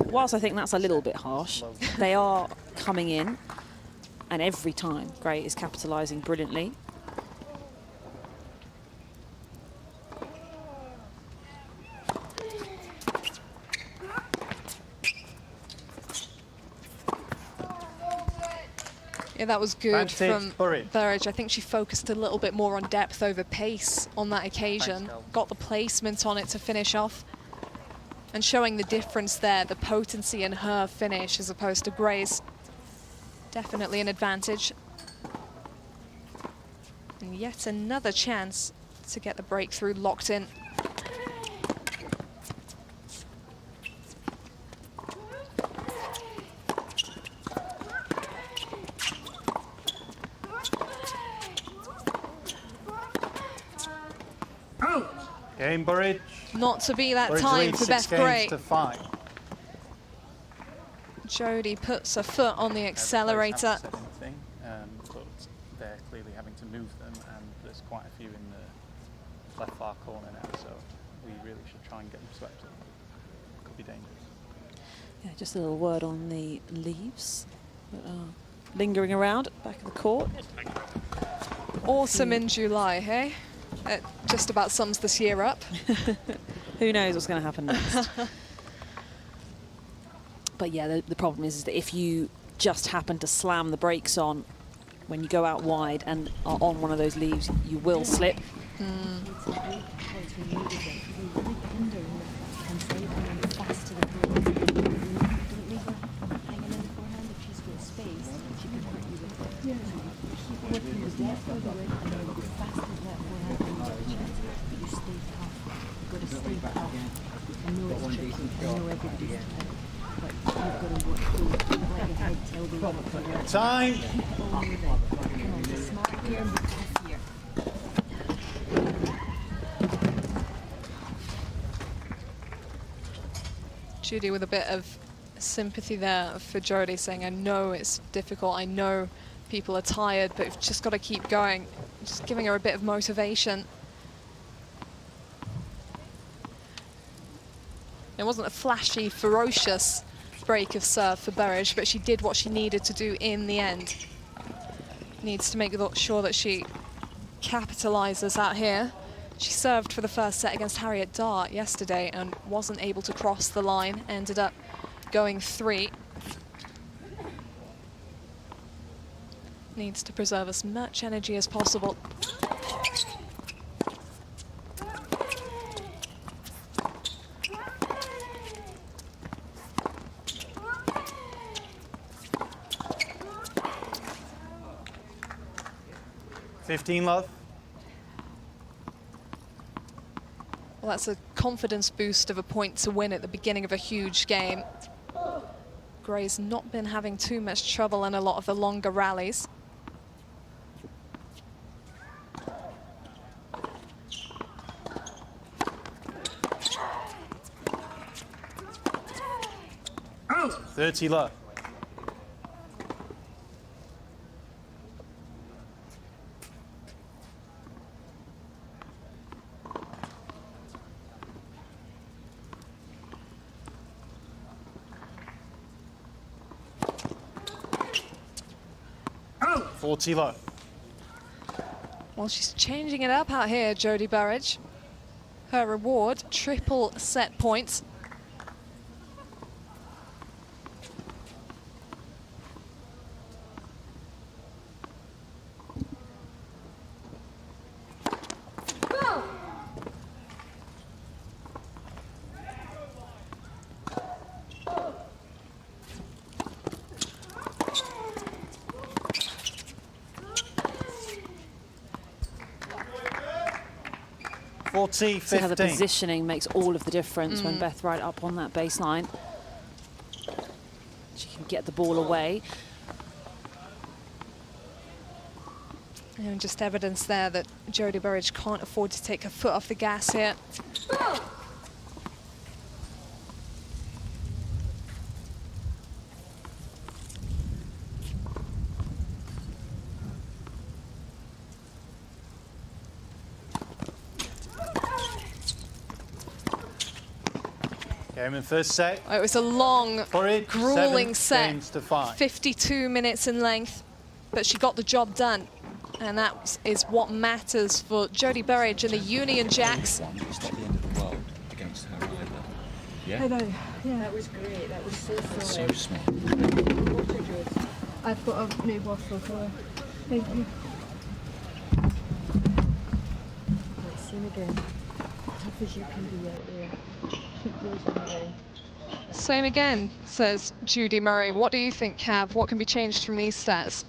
whilst I think that's a little bit harsh, they are coming in, and every time Gray is capitalising brilliantly. Yeah, that was good from Burridge. Burridge. I think she focused a little bit more on depth over pace on that occasion. Thanks, got the placement on it to finish off. And showing the difference there, the potency in her finish as opposed to Gray's. Definitely an advantage. And yet another chance to get the breakthrough locked in. Game Burridge. Not to be that Burridge time leads for 6 Beth Gray. games to 5. Jodie puts her foot on the accelerator. Haven't said anything, but they're clearly having to move them, and there's quite a few in the left far corner now, so we really should try and get them swept up. Could be dangerous. Yeah, just a little word on the leaves that are lingering around back of the court. Autumn in July, hey? It just about sums this year up. Who knows what's going to happen next? But yeah, the problem is that if you just happen to slam the brakes on when you go out wide and are on one of those leaves, you will slip. Time. Jodie with a bit of sympathy there for Jodie, saying, I know it's difficult, I know people are tired, but you've just got to keep going. Just giving her a bit of motivation. It wasn't a flashy, ferocious break of serve for Burridge, but she did what she needed to do in the end. Needs to make sure that she capitalizes out here. She served for the first set against Harriet Dart yesterday and wasn't able to cross the line, ended up going 3. Needs to preserve as much energy as possible. $15, love. Well, that's a confidence boost of a point to win at the beginning of a huge game. Gray's not been having too much trouble in a lot of the longer rallies. Oh. 30 love. Oh. 40 low. Well, she's changing it up out here, Jodie Burridge. Her reward, triple set points. 40, See how the 15. positioning makes all of the difference when Beth right up on that baseline. She can get the ball away. And just evidence there that Jodie Burridge can't afford to take her foot off the gas here. Game in first set. It was a long, Burridge, grueling 7 set, games to 5. 52 minutes in length, but she got the job done. And that is what matters for Jodie Burridge and the Union Jacks. It's not the end of the world against her either. Yeah? I know. Yeah, that was great. That was so So solid. smart. I've got a new waffle for Thank you. Let's sing again. Tough as you can be out there. Keep yours on the way. Same again, says Jodie Murray. What do you think, Cav? What can be changed from these stats?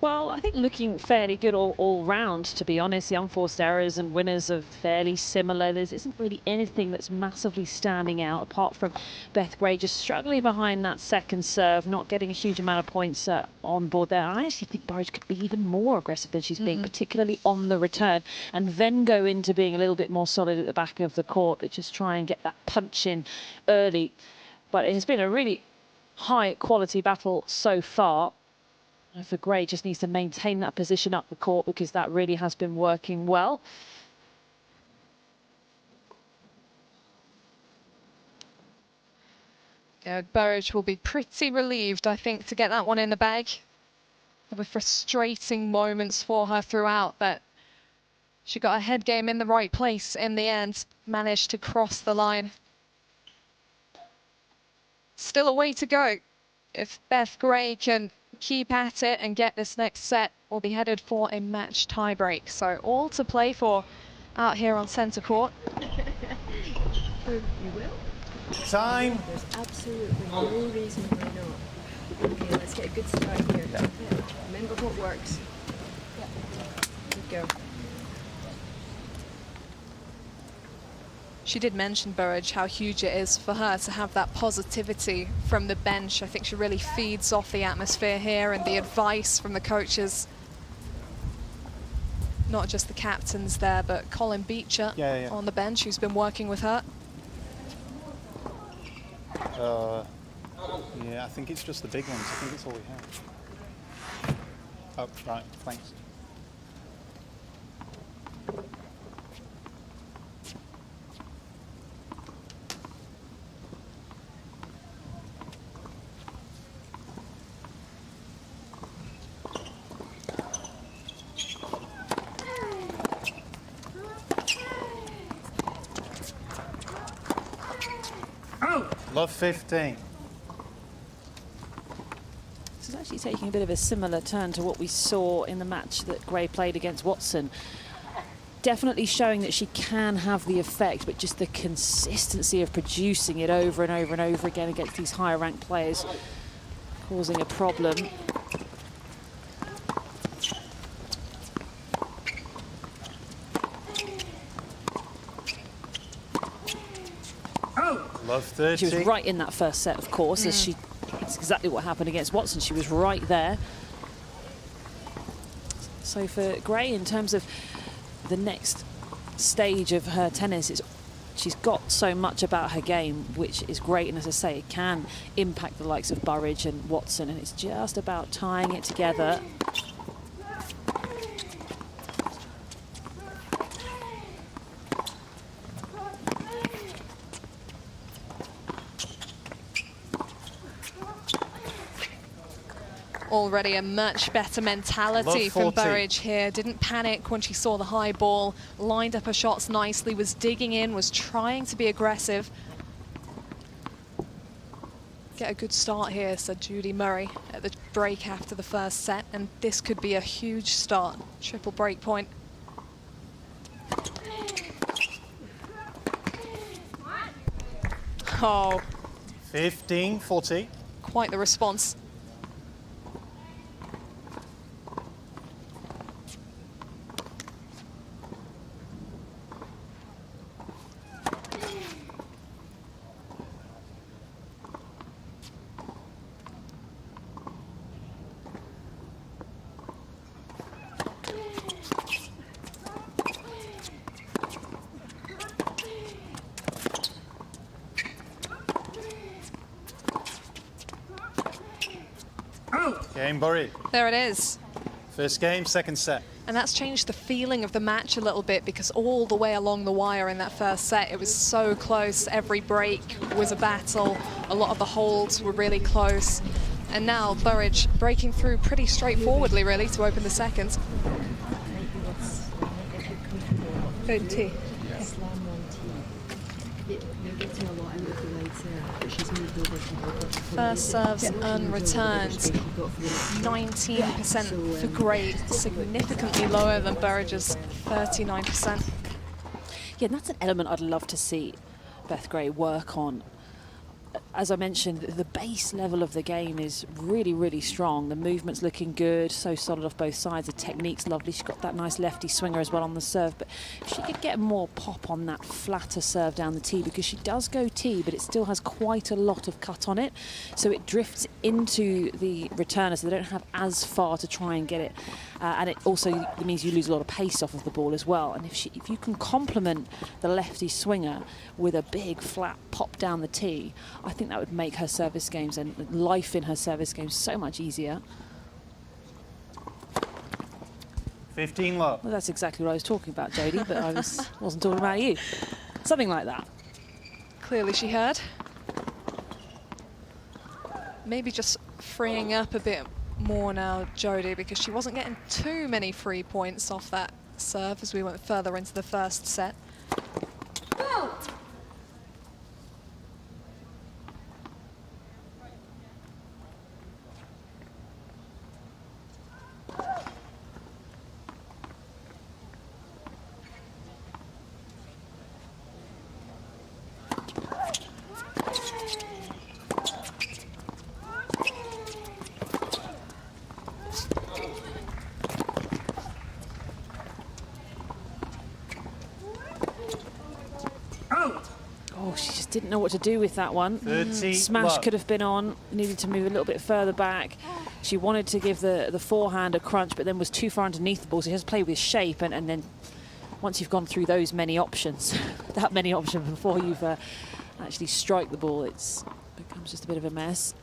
Well, I think looking fairly good all round, to be honest. The unforced errors and winners are fairly similar. There isn't really anything that's massively standing out, apart from Beth Gray just struggling behind that second serve, not getting a huge amount of points on board there. I actually think Burridge could be even more aggressive than she's being, particularly on the return, and then go into being a little bit more solid at the back of the court, but just try and get that punch in early. But it has been a really high-quality battle so far. For Gray, just needs to maintain that position up the court because that really has been working well. Yeah, Burridge will be pretty relieved, I think, to get that one in the bag. There were frustrating moments for her throughout, but she got her head game in the right place in the end, managed to cross the line. Still a way to go. If Beth Gray can keep at it and get this next set, we'll be headed for a match tiebreak. So all to play for out here on centre court. You will? Time. There's absolutely no reason why not. Okay, let's get a good start here. Remember what works. Good girl. She did mention, Burridge, how huge it is for her to have that positivity from the bench. I think she really feeds off the atmosphere here and the advice from the coaches. Not just the captains there, but Colin Beecher on the bench, who's been working with her. Yeah, I think it's just the big ones. I think that's all we have. Oh, right, thanks. Love 15. This is actually taking a bit of a similar turn to what we saw in the match that Gray played against Watson. Definitely showing that she can have the effect, but just the consistency of producing it over and over and over again against these higher ranked players causing a problem. Love 30. She was right in that first set, of course, as it's exactly what happened against Watson. She was right there. So for Gray, in terms of the next stage of her tennis, she's got so much about her game, which is great. And as I say, it can impact the likes of Burridge and Watson. And it's just about tying it together. Already a much better mentality from Burridge here. Didn't panic when she saw the high ball, lined up her shots nicely, was digging in, was trying to be aggressive. Get a good start here, said Jodie Murray at the break after the first set, and this could be a huge start. Triple break point. Oh. 15-40. Quite the response. Game buried. There it is. First game, second set. And that's changed the feeling of the match a little bit, because all the way along the wire in that first set, it was so close. Every break was a battle. A lot of the holds were really close. And now Burridge breaking through pretty straightforwardly, really, to open the second. Good tee. First serves unreturned, 19% for Gray, significantly lower than Burridge's 39%. Yeah, and that's an element I'd love to see Beth Gray work on. As I mentioned, the base level of the game is really, really strong. The movement's looking good, so solid off both sides. The technique's lovely. She's got that nice lefty swinger as well on the serve. But if she could get more pop on that flatter serve down the tee, because she does go tee, but it still has quite a lot of cut on it. So it drifts into the returner, so they don't have as far to try and get it. And it also means you lose a lot of pace off of the ball as well. And if you can complement the lefty swinger with a big flat pop down the tee, I think that would make her service games and life in her service games so much easier. 15 low. Well, that's exactly what I was talking about, Jodie, but I wasn't talking about you. Something like that. Clearly she heard. Maybe just freeing up a bit more now, Jodie, because she wasn't getting too many free points off that serve as we went further into the first set. Oh, she just didn't know what to do with that one. Smash love. could have been on, needed to move a little bit further back. She wanted to give the forehand a crunch, but then was too far underneath the ball, so she has to play with shape, and then once you've gone through those many options, that many options before you've actually strike the ball, it becomes just a bit of a mess.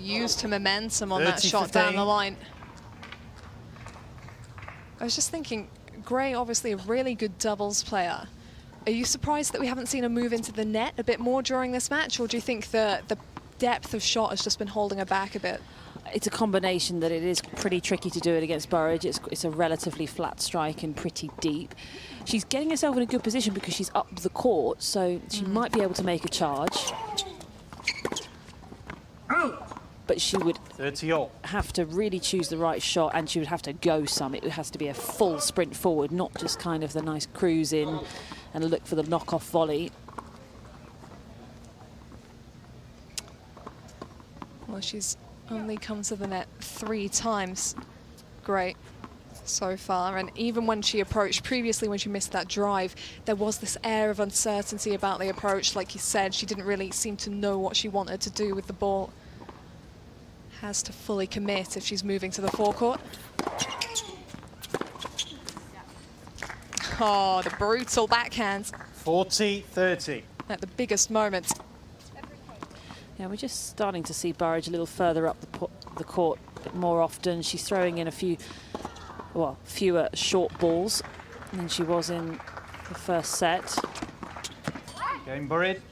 Used her momentum on that shot down the line. I was just thinking, Gray, obviously a really good doubles player. Are you surprised that we haven't seen her move into the net a bit more during this match, or do you think the depth of shot has just been holding her back a bit? It's a combination that it is pretty tricky to do it against Burridge. It's a relatively flat strike and pretty deep. She's getting herself in a good position because she's up the court, so she might be able to make a charge. But she would have to really choose the right shot, and she would have to go some. It has to be a full sprint forward, not just kind of the nice cruise in and look for the knock-off volley. Well, she's only come to the net 3 times. Great so far, and even when she approached previously, when she missed that drive, there was this air of uncertainty about the approach. Like you said, she didn't really seem to know what she wanted to do with the ball. Has to fully commit if she's moving to the forecourt. Oh, the brutal backhand. 40-30. At the biggest moment. Yeah, we're just starting to see Burridge a little further up the court more often. She's throwing in fewer short balls than she was in the first set. Game buried.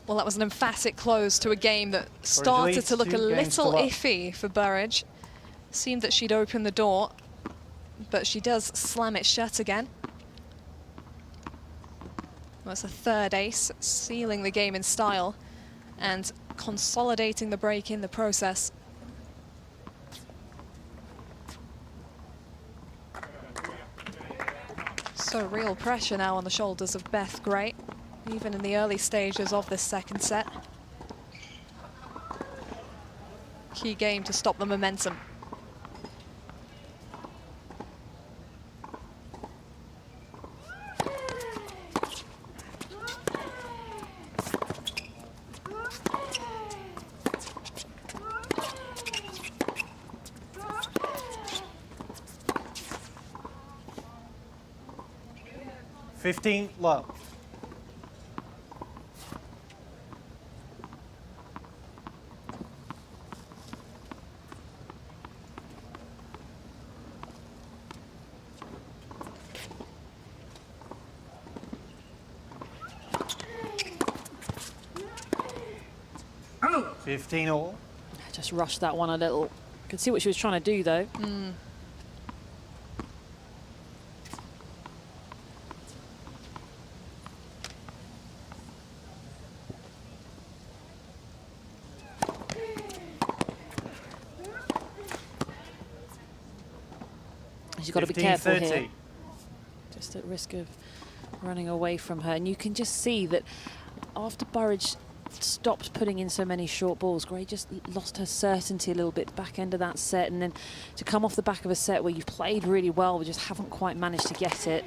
Well, that was an emphatic close to a game that started to look a little iffy for Burridge. Seemed that she'd open the door, but she does slam it shut again. That's a third ace, sealing the game in style and consolidating the break in the process. So real pressure now on the shoulders of Beth Gray, even in the early stages of this second set. Key game to stop the momentum. 15 low. Oh. 15 all. Just rushed that one a little. Could see what she was trying to do, though. She's got to be careful 15-30. here. Just at risk of running away from her. And you can just see that after Burridge stopped putting in so many short balls, Gray just lost her certainty a little bit back end of that set, and then to come off the back of a set where you've played really well but just haven't quite managed to get it,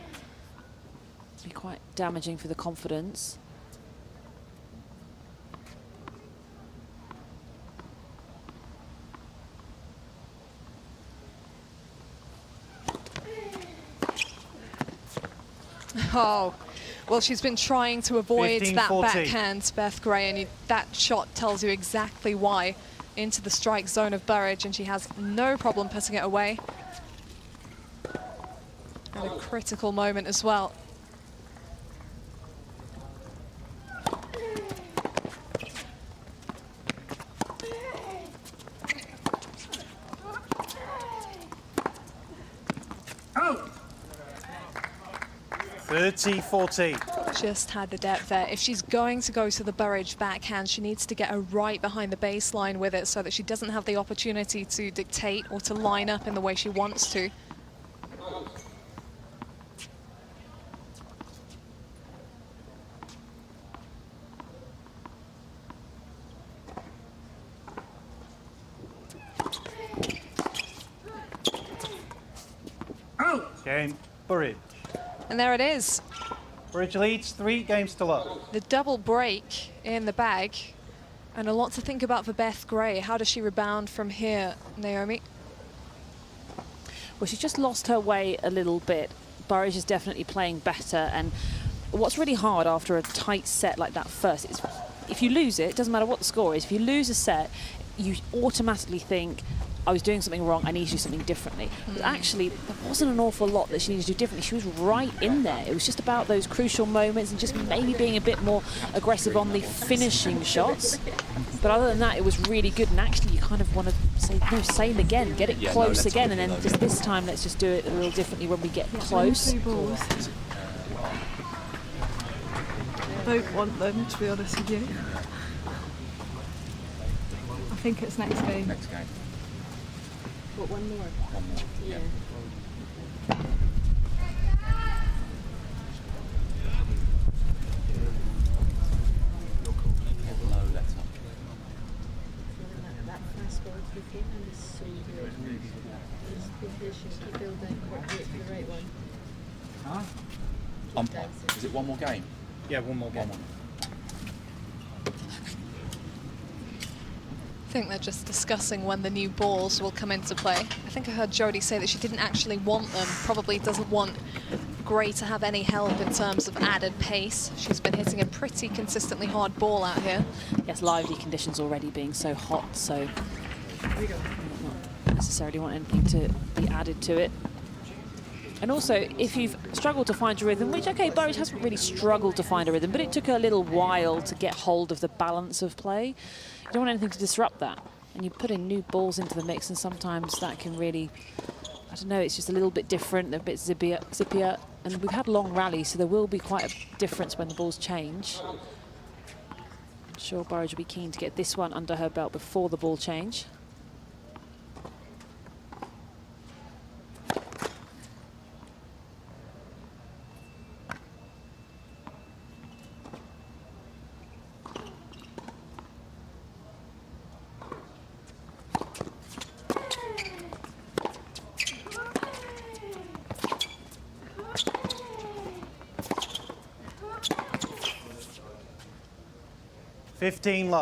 be quite damaging for the confidence. Oh, well, she's been trying to avoid 15-40. that backhand, Beth Gray, and that shot tells you exactly why. Into the strike zone of Burridge, and she has no problem putting it away. At a critical moment as well. Oh. 30-40. Just had the depth there. If she's going to go to the Burridge backhand, she needs to get her right behind the baseline with it so that she doesn't have the opportunity to dictate or to line up in the way she wants to. Oh. Game, Burridge. And there it is. Burridge leads 3 games to love. The double break in the bag, and a lot to think about for Beth Gray. How does she rebound from here, Naomi? Well, she's just lost her way a little bit. Burridge is definitely playing better, and what's really hard after a tight set like that first is if you lose it, doesn't matter what the score is, if you lose a set, you automatically think, I was doing something wrong, I need to do something differently. But actually, there wasn't an awful lot that she needed to do differently. She was right in there. It was just about those crucial moments and just maybe being a bit more aggressive on the finishing shots. But other than that, it was really good. And actually, you kind of want to say, no, same again, get it close again. And then just this time, let's just do it a little differently when we get close. I don't want them, to be honest with you. I think it's next game. Next game. What, one more? One more. Yeah. Low letter. That fast ball to the game is so good. Just be patient, keep building, wait for the right one. Umpire. Is it one more game? Yeah, one more game. One more. I think they're just discussing when the new balls will come into play. I think I heard Jodie say that she didn't actually want them, probably doesn't want Gray to have any help in terms of added pace. She's been hitting a pretty consistently hard ball out here. Yes, lively conditions already being so hot, so not necessarily want anything to be added to it. And also, if you've struggled to find your rhythm, which, okay, Burridge hasn't really struggled to find a rhythm, but it took her a little while to get hold of the balance of play. You don't want anything to disrupt that. And you put in new balls into the mix, and sometimes that can really, I don't know, it's just a little bit different, a bit zippier. And we've had long rallies, so there will be quite a difference when the balls change. I'm sure Burridge will be keen to get this one under her belt before the ball change.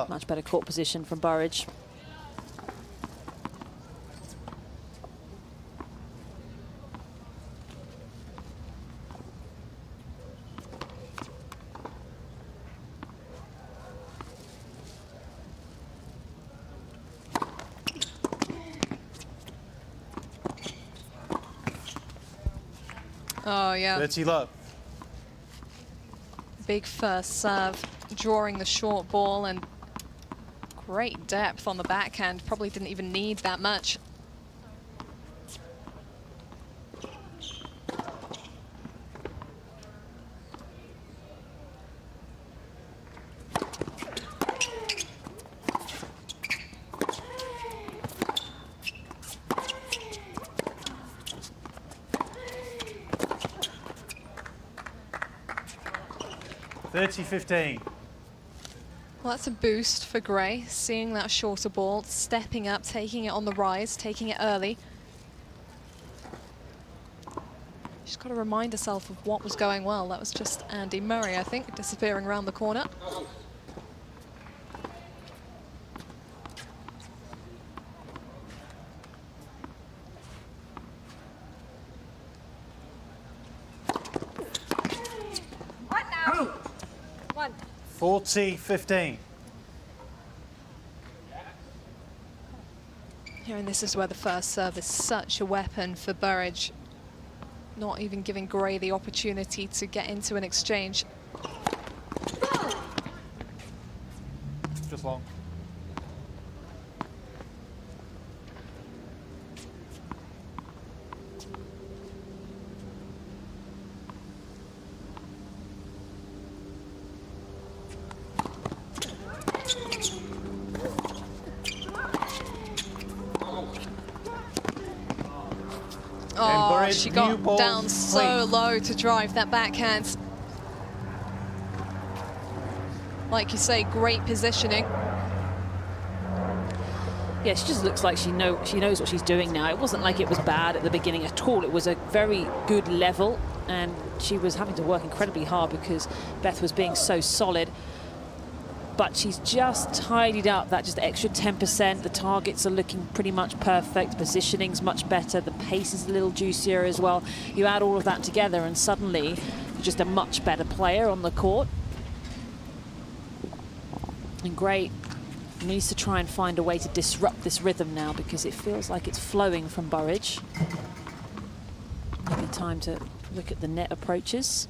Much better court position from Burridge. Oh, yeah. 30 love. Big first serve, drawing the short ball, and great depth on the backhand. Probably didn't even need that much. $30-15. Well, that's a boost for Gray, seeing that shorter ball, stepping up, taking it on the rise, taking it early. She's got to remind herself of what was going well. That was just Andy Murray, I think, disappearing around the corner. What now? 40-15. Here, and this is where the first serve is such a weapon for Burridge. Not even giving Gray the opportunity to get into an exchange. Just long. Oh, she got down so low to drive that backhand. Like you say, great positioning. Yeah, she just looks like she knows what she's doing now. It wasn't like it was bad at the beginning at all. It was a very good level, and she was having to work incredibly hard because Beth was being so solid. But she's just tidied up that just extra 10%. The targets are looking pretty much perfect. Positioning's much better. The pace is a little juicier as well. You add all of that together and suddenly you're just a much better player on the court. And Gray needs to try and find a way to disrupt this rhythm now because it feels like it's flowing from Burridge. Maybe time to look at the net approaches.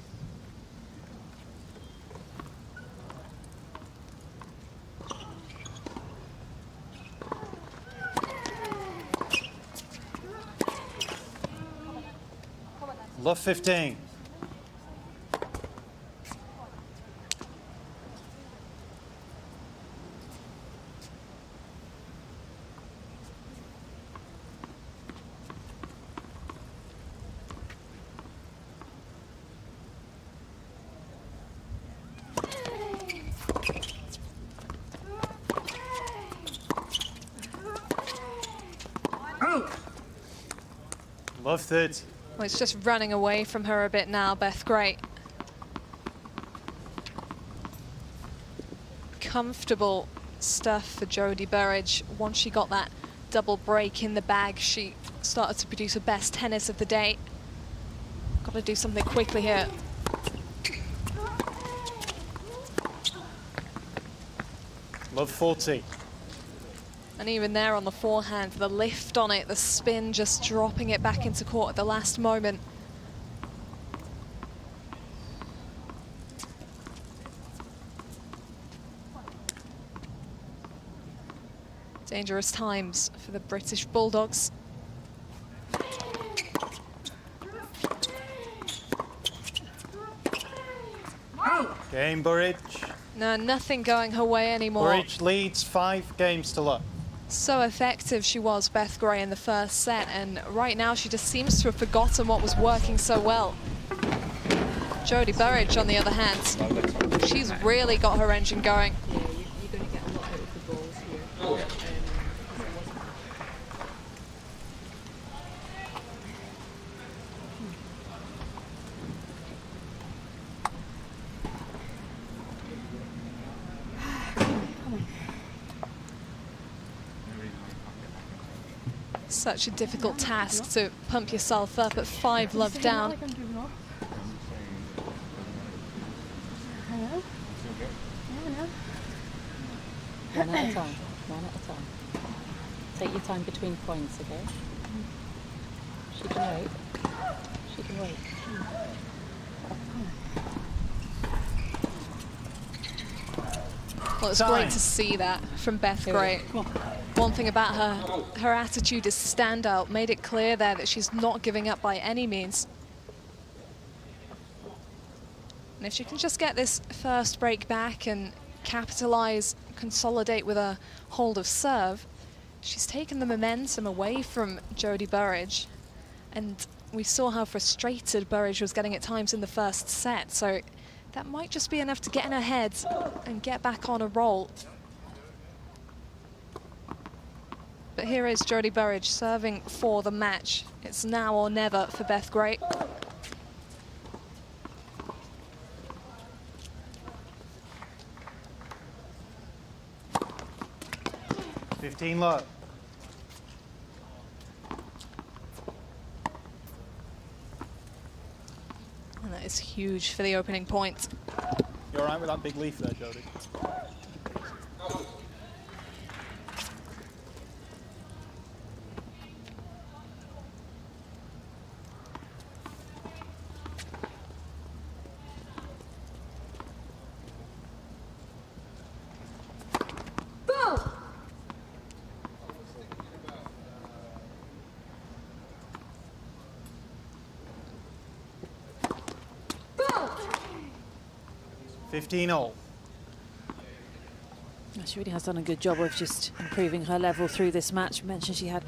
Love 15. Love 30. Well, it's just running away from her a bit now, Beth Gray. Comfortable stuff for Jodie Burridge. Once she got that double break in the bag, she started to produce her best tennis of the day. Got to do something quickly here. Love 40. And even there on the forehand, the lift on it, the spin, just dropping it back into court at the last moment. Dangerous times for the British Bulldogs. Game Burridge. No, nothing going her way anymore. Burridge leads 5 games to love. So effective she was, Beth Gray, in the first set, and right now she just seems to have forgotten what was working so well. Jodie Burridge, on the other hand, she's really got her engine going. Yeah, you're going to get a lot out of the balls here. Such a difficult task to pump yourself up at 5 love down. One at a time. One at a time. Take your time between points, okay? She can wait. She can wait. Well, it's great to see that from Beth Gray. One thing about her attitude is stand out. Made it clear there that she's not giving up by any means. And if she can just get this first break back and capitalize, consolidate with a hold of serve, she's taken the momentum away from Jodie Burridge. And we saw how frustrated Burridge was getting at times in the first set. So that might just be enough to get in her head and get back on a roll. But here is Jodie Burridge serving for the match. It's now or never for Beth Gray. $15 low. And that is huge for the opening point. You all right with that big leaf there, Jodie? $15 She really has done a good job of just improving her level through this match. I mentioned she had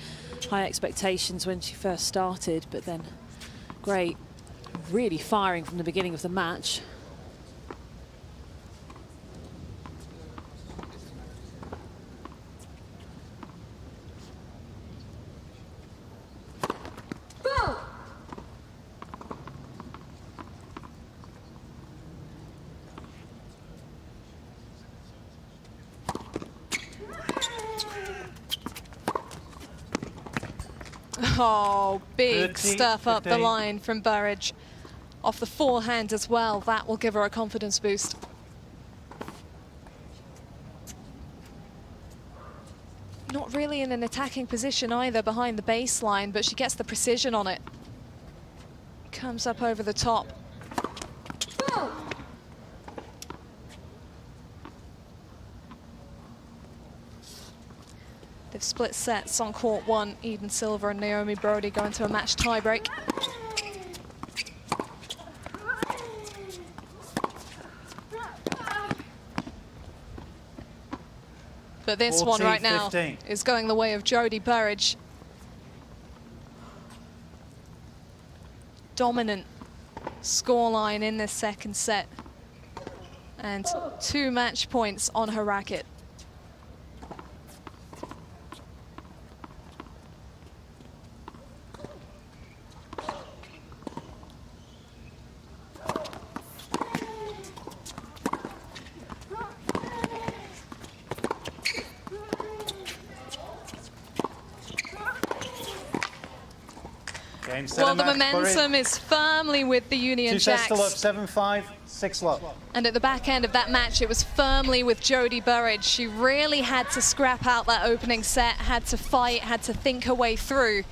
high expectations when she first started, but then great, really firing from the beginning of the match. Oh, big 30, stuff up the 15. line from Burridge. Off the forehand as well. That will give her a confidence boost. Not really in an attacking position either behind the baseline, but she gets the precision on it. Comes up over the top. They've split sets on court one. Eden Silver and Naomi Brody going to a match tiebreak. But this 14, one right now 15. is going the way of Jodie Burridge. Dominant scoreline in this second set. And 2 match points on her racket. Well, the momentum is firmly with the Union Two Jacks. sets still up, 7-5, 6 low. And at the back end of that match, it was firmly with Jodie Burridge. She really had to scrap out that opening set, had to fight, had to think her way through.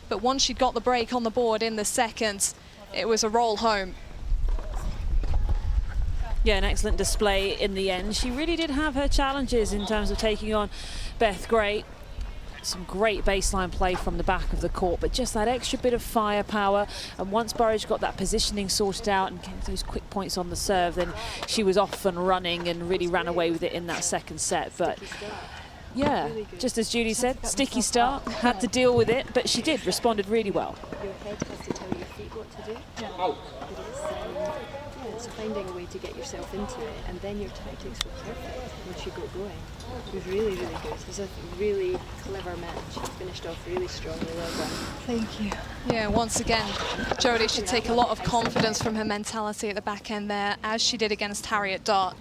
But once she'd got the break on the board in the second, it was a roll home. Yeah, an excellent display in the end. She really did have her challenges in terms of taking on Beth Gray. Some great baseline play from the back of the court, but just that extra bit of firepower. And once Burridge got that positioning sorted out and getting those quick points on the serve, then she was off and running and really ran away with it in that second set. But yeah, just as Judy said, sticky start, had to deal with it, but she did, responded really well. Your head has to tell your feet what to do. It's finding a way to get yourself into it, and then your tactics were perfect once you got going. It was really, really good. It was a really clever match. It finished off really strongly. Well done. Thank you. Yeah, once again, Jodie should take a lot of confidence from her mentality at the back end there, as she did against Harriet Dart.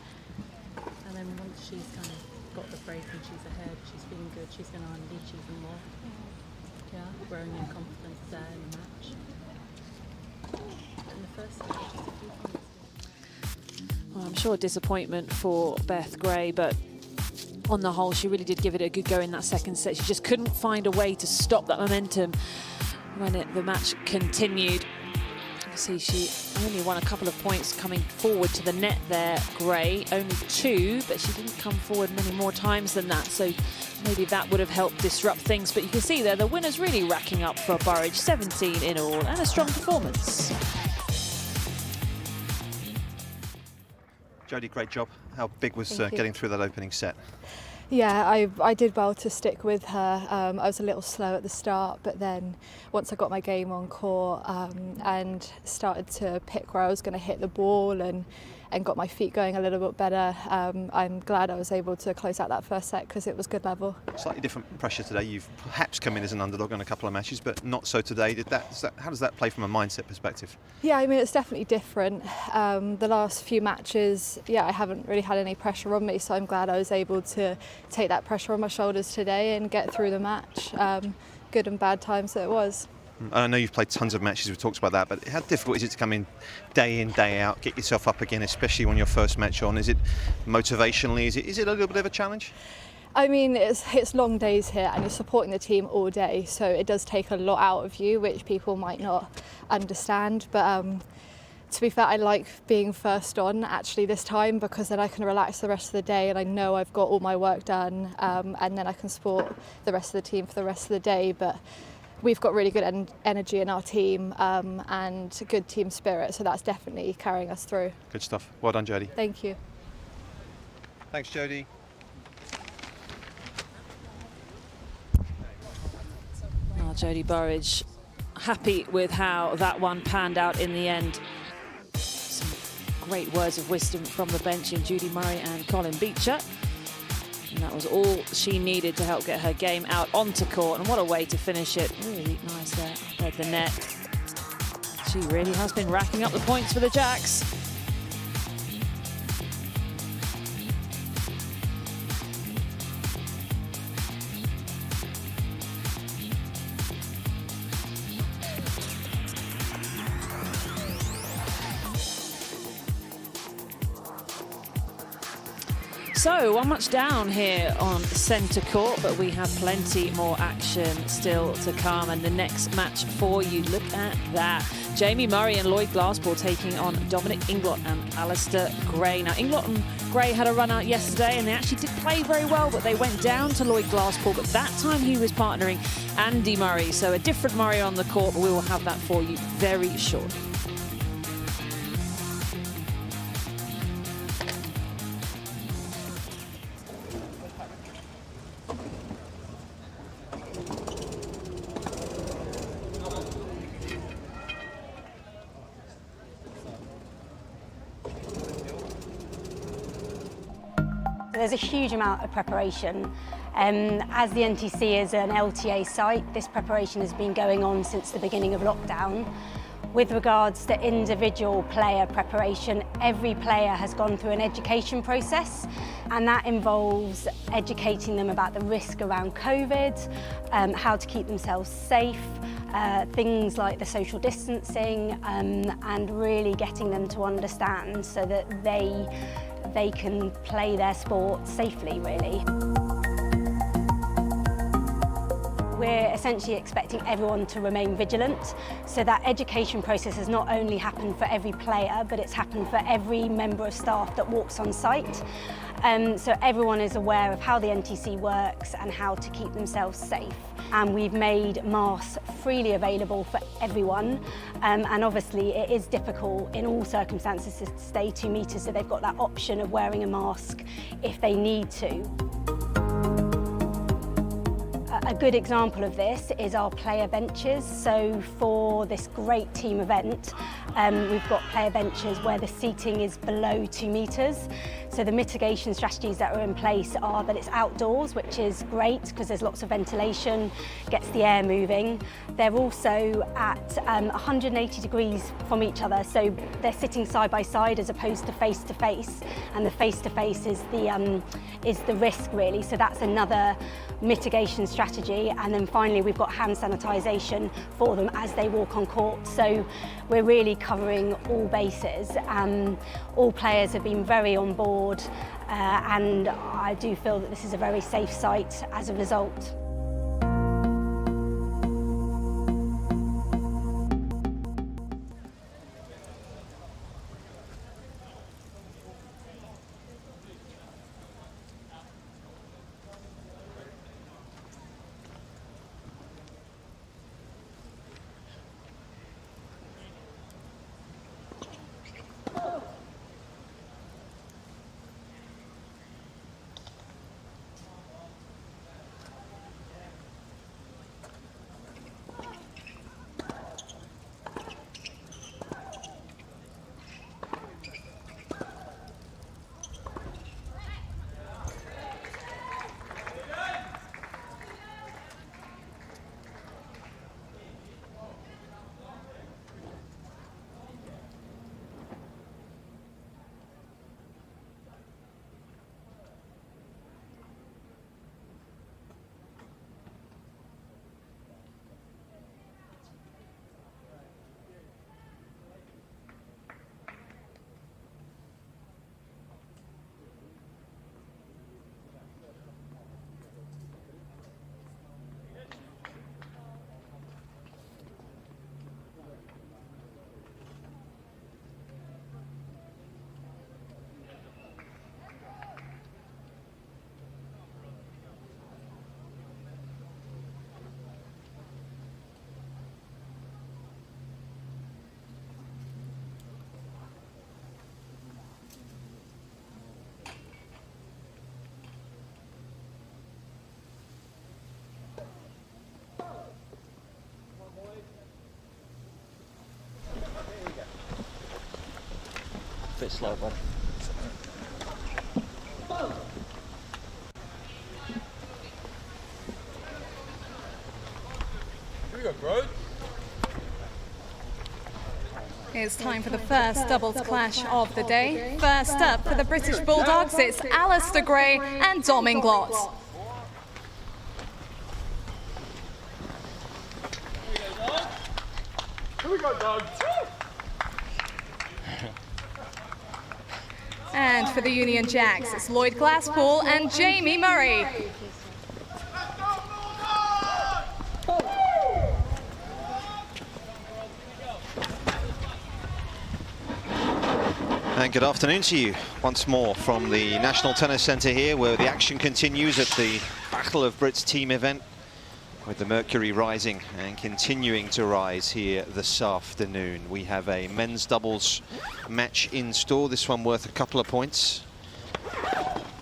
And then once she's kind of got the break and she's ahead, she's feeling good, she's going to unleash even more. Yeah, growing in confidence there in the match. In the first set, just a few points. Well, I'm sure disappointment for Beth Gray, but on the whole, she really did give it a good go in that second set. She just couldn't find a way to stop that momentum when the match continued. See, she only won a couple of points coming forward to the net there, Gray. Only 2, but she didn't come forward many more times than that. So maybe that would have helped disrupt things. But you can see there, the winners really racking up for Burridge, 17 in all, and a strong performance. Jodie, great job. How big was getting through that opening set? Yeah, I did well to stick with her. I was a little slow at the start, but then once I got my game on court and started to pick where I was going to hit the ball and got my feet going a little bit better, I'm glad I was able to close out that first set because it was good level. Slightly different pressure today. You've perhaps come in as an underdog in a couple of matches, but not so today. How does that play from a mindset perspective? Yeah, I mean, it's definitely different. The last few matches, I haven't really had any pressure on me, so I'm glad I was able to take that pressure on my shoulders today and get through the match. Good and bad times that it was. I know you've played tons of matches, we've talked about that, but how difficult is it to come in, day out, get yourself up again, especially when your first match on? Is it motivationally, is it a little bit of a challenge? I mean, it's long days here and you're supporting the team all day, so it does take a lot out of you, which people might not understand. But to be fair, I like being first on actually this time because then I can relax the rest of the day and I know I've got all my work done, and then I can support the rest of the team for the rest of the day. But we've got really good energy in our team and good team spirit, so that's definitely carrying us through. Good stuff. Well done, Jodie. Thank you. Thanks, Jodie. Well, Jodie Burridge happy with how that one panned out in the end. Some great words of wisdom from the bench in Jodie Murray and Colin Beecher. And that was all she needed to help get her game out onto court. And what a way to finish it. Really nice there at the net. She really has been racking up the points for the Jacks. So, one much down here on centre court, but we have plenty more action still to come. And the next match for you, look at that. Jamie Murray and Lloyd Glasspool taking on Dominic Inglot and Alistair Gray. Now, Inglot and Gray had a run out yesterday, and they actually did play very well, but they went down to Lloyd Glasspool. But that time he was partnering Andy Murray. So a different Murray on the court, but we will have that for you very shortly. There's a huge amount of preparation. As the NTC is an LTA site, this preparation has been going on since the beginning of lockdown. With regards to individual player preparation, every player has gone through an education process, and that involves educating them about the risk around COVID, how to keep themselves safe, things like the social distancing, and really getting them to understand so that they can play their sport safely, really. We're essentially expecting everyone to remain vigilant, so that education process has not only happened for every player, but it's happened for every member of staff that walks on site. So everyone is aware of how the NTC works and how to keep themselves safe. And we've made masks freely available for everyone. And obviously it is difficult in all circumstances to stay 2 meters, so they've got that option of wearing a mask if they need to. A good example of this is our player benches. So for this great team event, we've got player benches where the seating is below 2 meters. So the mitigation strategies that are in place are that it's outdoors, which is great because there's lots of ventilation, gets the air moving. They're also at 180 degrees from each other, so they're sitting side by side as opposed to face to face, and the face to face is the risk, really. So that's another mitigation strategy. And then finally we've got hand sanitisation for them as they walk on court. So we're really covering all bases. All players have been very on board, and I do feel that this is a very safe site as a result. bit slow, bud. Here we go, bro. It's time for the first doubles clash of the day. First up for the British Bulldogs, it's Alistair Gray and Dom Inglot. Here we go, dogs. And for the Union Jacks, it's Lloyd Glasspool and Jamie Murray. And good afternoon to you once more from the National Tennis Centre here, where the action continues at the Battle of Brits team event, with the mercury rising and continuing to rise here this afternoon. We have a men's doubles match in store, this one worth a couple of points.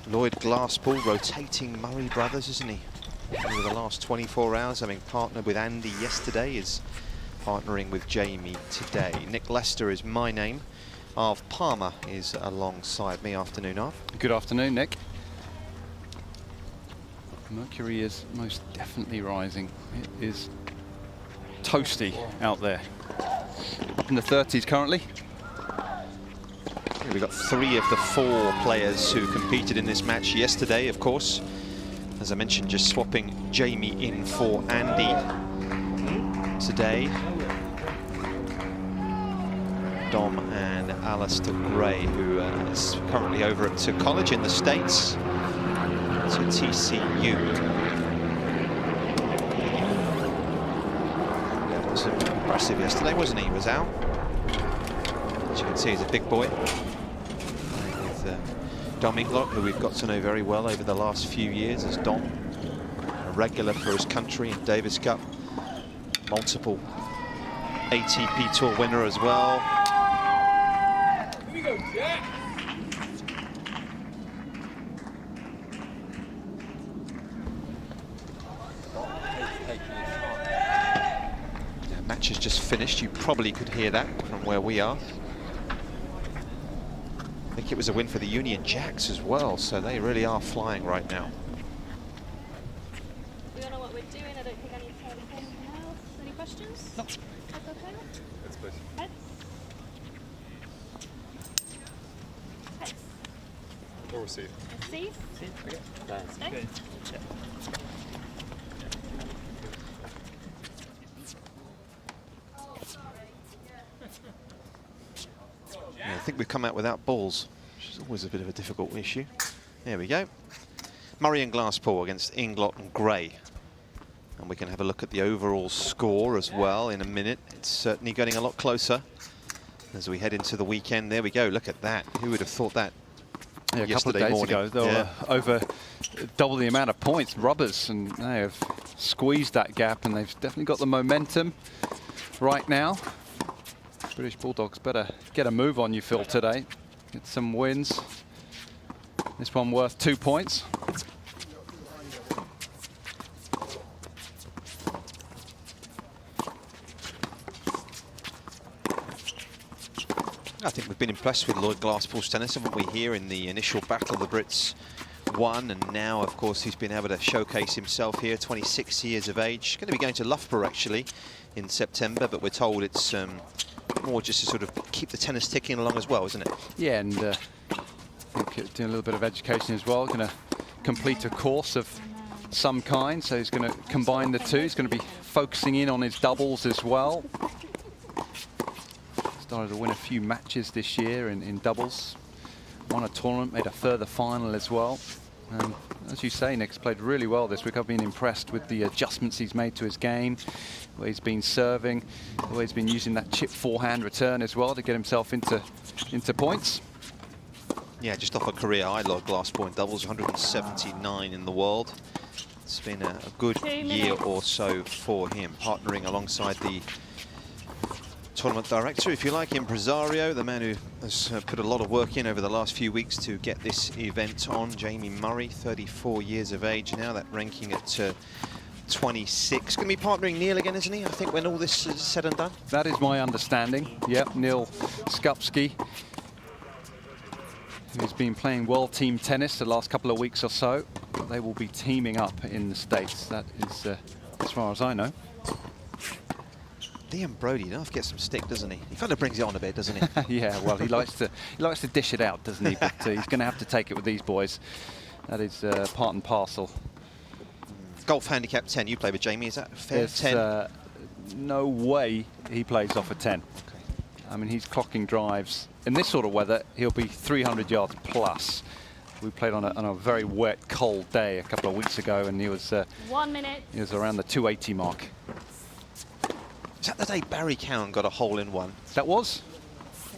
Lloyd Glasspool rotating Murray brothers, isn't he? Over the last 24 hours, having partnered with Andy yesterday, is partnering with Jamie today. Nick Lester is my name. Arv Palmer is alongside me. Afternoon, Arv. Good afternoon, Nick. Mercury is most definitely rising. It is toasty out there. In the 30s currently. We've got 3 of the 4 players who competed in this match yesterday, of course. As I mentioned, just swapping Jamie in for Andy today. Dom and Alistair Gray, who is currently over at college in the States, to TCU. That was impressive yesterday, wasn't he? He was out. As you can see, he's a big boy. With Dom Inglot, who we've got to know very well over the last few years as Dom, a regular for his country in Davis Cup, multiple ATP Tour winner as well. Match has just finished. You probably could hear that from where we are. I think it was a win for the Union Jacks as well, so they really are flying right now. We all know what we're doing. I don't think I need to tell anything else. Any questions? No. That's okay. Let's push. Heads. Heads. Or receive. Receive. Okay. That's good. Yeah, I think we've come out without balls, which is always a bit of a difficult issue. There we go. Murray and Glasspool against Inglot and Gray. And we can have a look at the overall score as well in a minute. It's certainly getting a lot closer as we head into the weekend. There we go, look at that. Who would have thought that? Yeah, a couple of days ago, they were over double the amount of points, rubbers, and they have squeezed that gap, and they've definitely got the momentum right now. British Bulldogs better get a move on, you feel, today. Get some wins. This one worth 2 points. I think we've been impressed with Lloyd Glasspool's tennis, haven't we, here in the initial battle of the Brits won, and now, of course, he's been able to showcase himself here, 26 years of age. Going to be going to Loughborough, actually, in September, but we're told it's more just to sort of keep the tennis ticking along as well, isn't it? Yeah, and I think doing a little bit of education as well. Going to complete a course of some kind, so he's going to combine the two. He's going to be focusing in on his doubles as well. Started to win a few matches this year in doubles. Won a tournament, made a further final as well. And as you say, Nick's played really well this week. I've been impressed with the adjustments he's made to his game, the way he's been serving, the way he's been using that chip forehand return as well to get himself into points. Yeah, just off a career high, Lloyd Glasspool in doubles, 179 in the world. It's been a good year or so for him, partnering alongside the tournament director, if you like, impresario, the man who has put a lot of work in over the last few weeks to get this event on. Jamie Murray, 34 years of age now, that ranking at 26. Going to be partnering Neil again, isn't he? I think when all this is said and done. That is my understanding. Yep, Neil Skupski who's been playing world team tennis the last couple of weeks or so. They will be teaming up in the States. That is, as far as I know. Liam Brody, you know, gets some stick, doesn't he? He kind of brings it on a bit, doesn't he? Yeah, well, he likes to dish it out, doesn't he? But he's going to have to take it with these boys. That is part and parcel. Golf handicap 10. You play with Jamie. Is that fair? There's 10. No way he plays off a 10. Okay. I mean, he's clocking drives. In this sort of weather, he'll be 300 yards plus. We played on a very wet, cold day a couple of weeks ago, and he was 1 minute. He was around the 280 mark. Is that the day Barry Cowan got a hole-in-one? That was.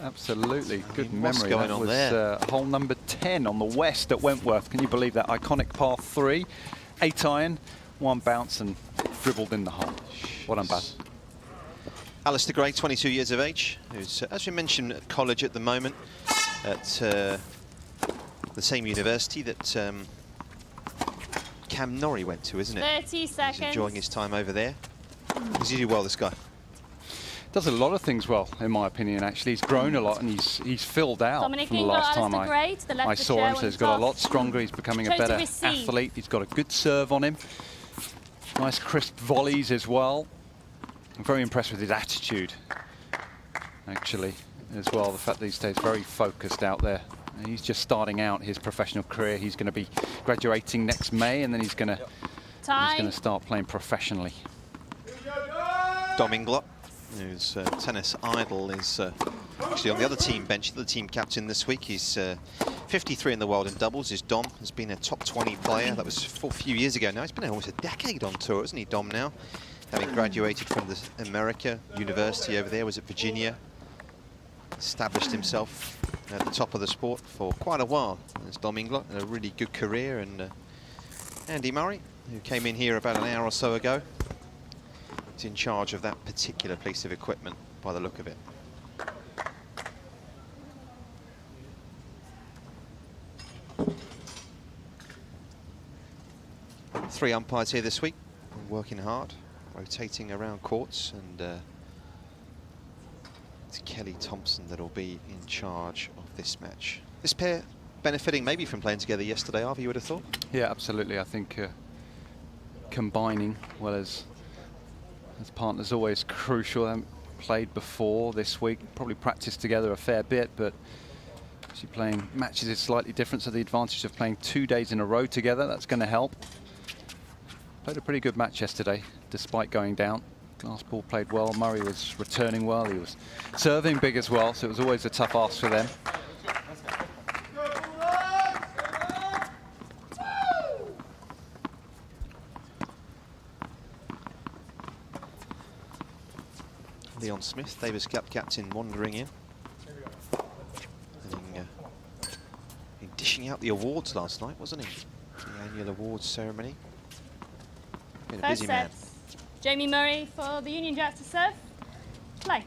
Absolutely. Good memory. What's going that on was there? Hole number 10 on the west at Wentworth. Can you believe that? Iconic par 3, 8 iron, 1 bounce and dribbled in the hole. Well done, Beth. Alistair Gray, 22 years of age, who's, as we mentioned, at college at the moment at the same university that Cam Norrie went to, isn't it? 30 seconds. He's enjoying his time over there. Does he do well, this guy? Does a lot of things well, in my opinion, actually. He's grown a lot and he's filled out Dominic from the Ingle, last time I saw him. So he's got a lot stronger. He's becoming a better receive. athlete. He's got a good serve on him. Nice crisp volleys as well. I'm very impressed with his attitude, actually, as well. The fact that he stays very focused out there. And he's just starting out his professional career. He's going to be graduating next May, and then he's going to start playing professionally. Dom Inglot, whose tennis idol, is actually on the other team bench, the team captain this week. He's 53 in the world in doubles. His Dom has been a top 20 player. That was a few years ago now. He's been almost a decade on tour, isn't he, Dom, now? Having graduated from the America University over there, was at Virginia. Established himself at the top of the sport for quite a while. There's Dom Inglot, a really good career. And Andy Murray, who came in here about an hour or so ago, is in charge of that particular piece of equipment by the look of it. Three umpires here this week, working hard, rotating around courts, and it's Kelly Thompson that'll be in charge of this match. This pair benefiting maybe from playing together yesterday, Harvey, you would have thought? Yeah, absolutely. I think combining well as partners always crucial. They haven't played before this week, probably practiced together a fair bit, but actually playing matches is slightly different, so the advantage of playing 2 days in a row together, that's going to help. Played a pretty good match yesterday, despite going down. Glassball played well, Murray was returning well, he was serving big as well, so it was always a tough ask for them. Leon Smith, Davis Cup captain, wandering in. And, dishing out the awards last night, wasn't he? The annual awards ceremony. Been a busy man. Jamie Murray for the Union Jacks to serve. Play.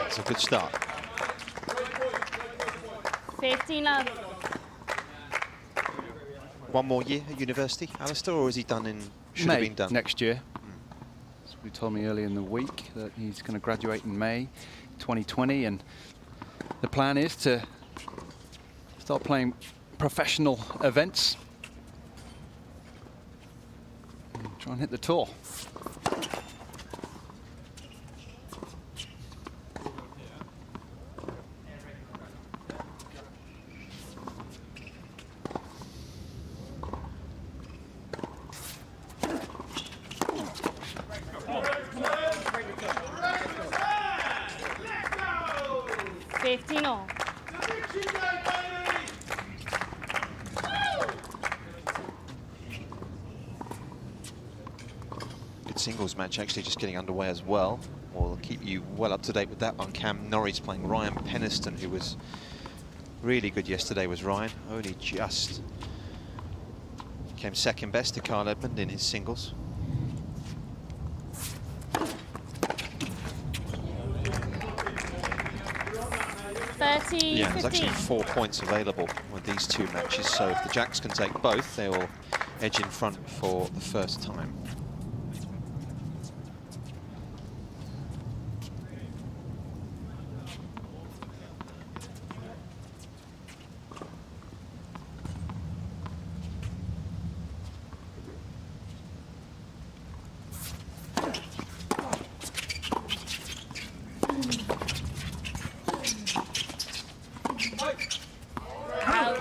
It's a good start. 15 love. One more year at university, Alistair, or is he done in? Should have been done next year. So he told me early in the week that he's going to graduate in May 2020, and the plan is to start playing professional events and try and hit the tour. Singles match actually just getting underway as well. We'll keep you well up to date with that one. Cam Norrie's playing Ryan Penniston, who was really good yesterday, was Ryan. Only just came second best to Kyle Edmund in his singles. 30, Yeah, 15. there's actually 4 points available with these two matches, so if the Jacks can take both, they will edge in front for the first time.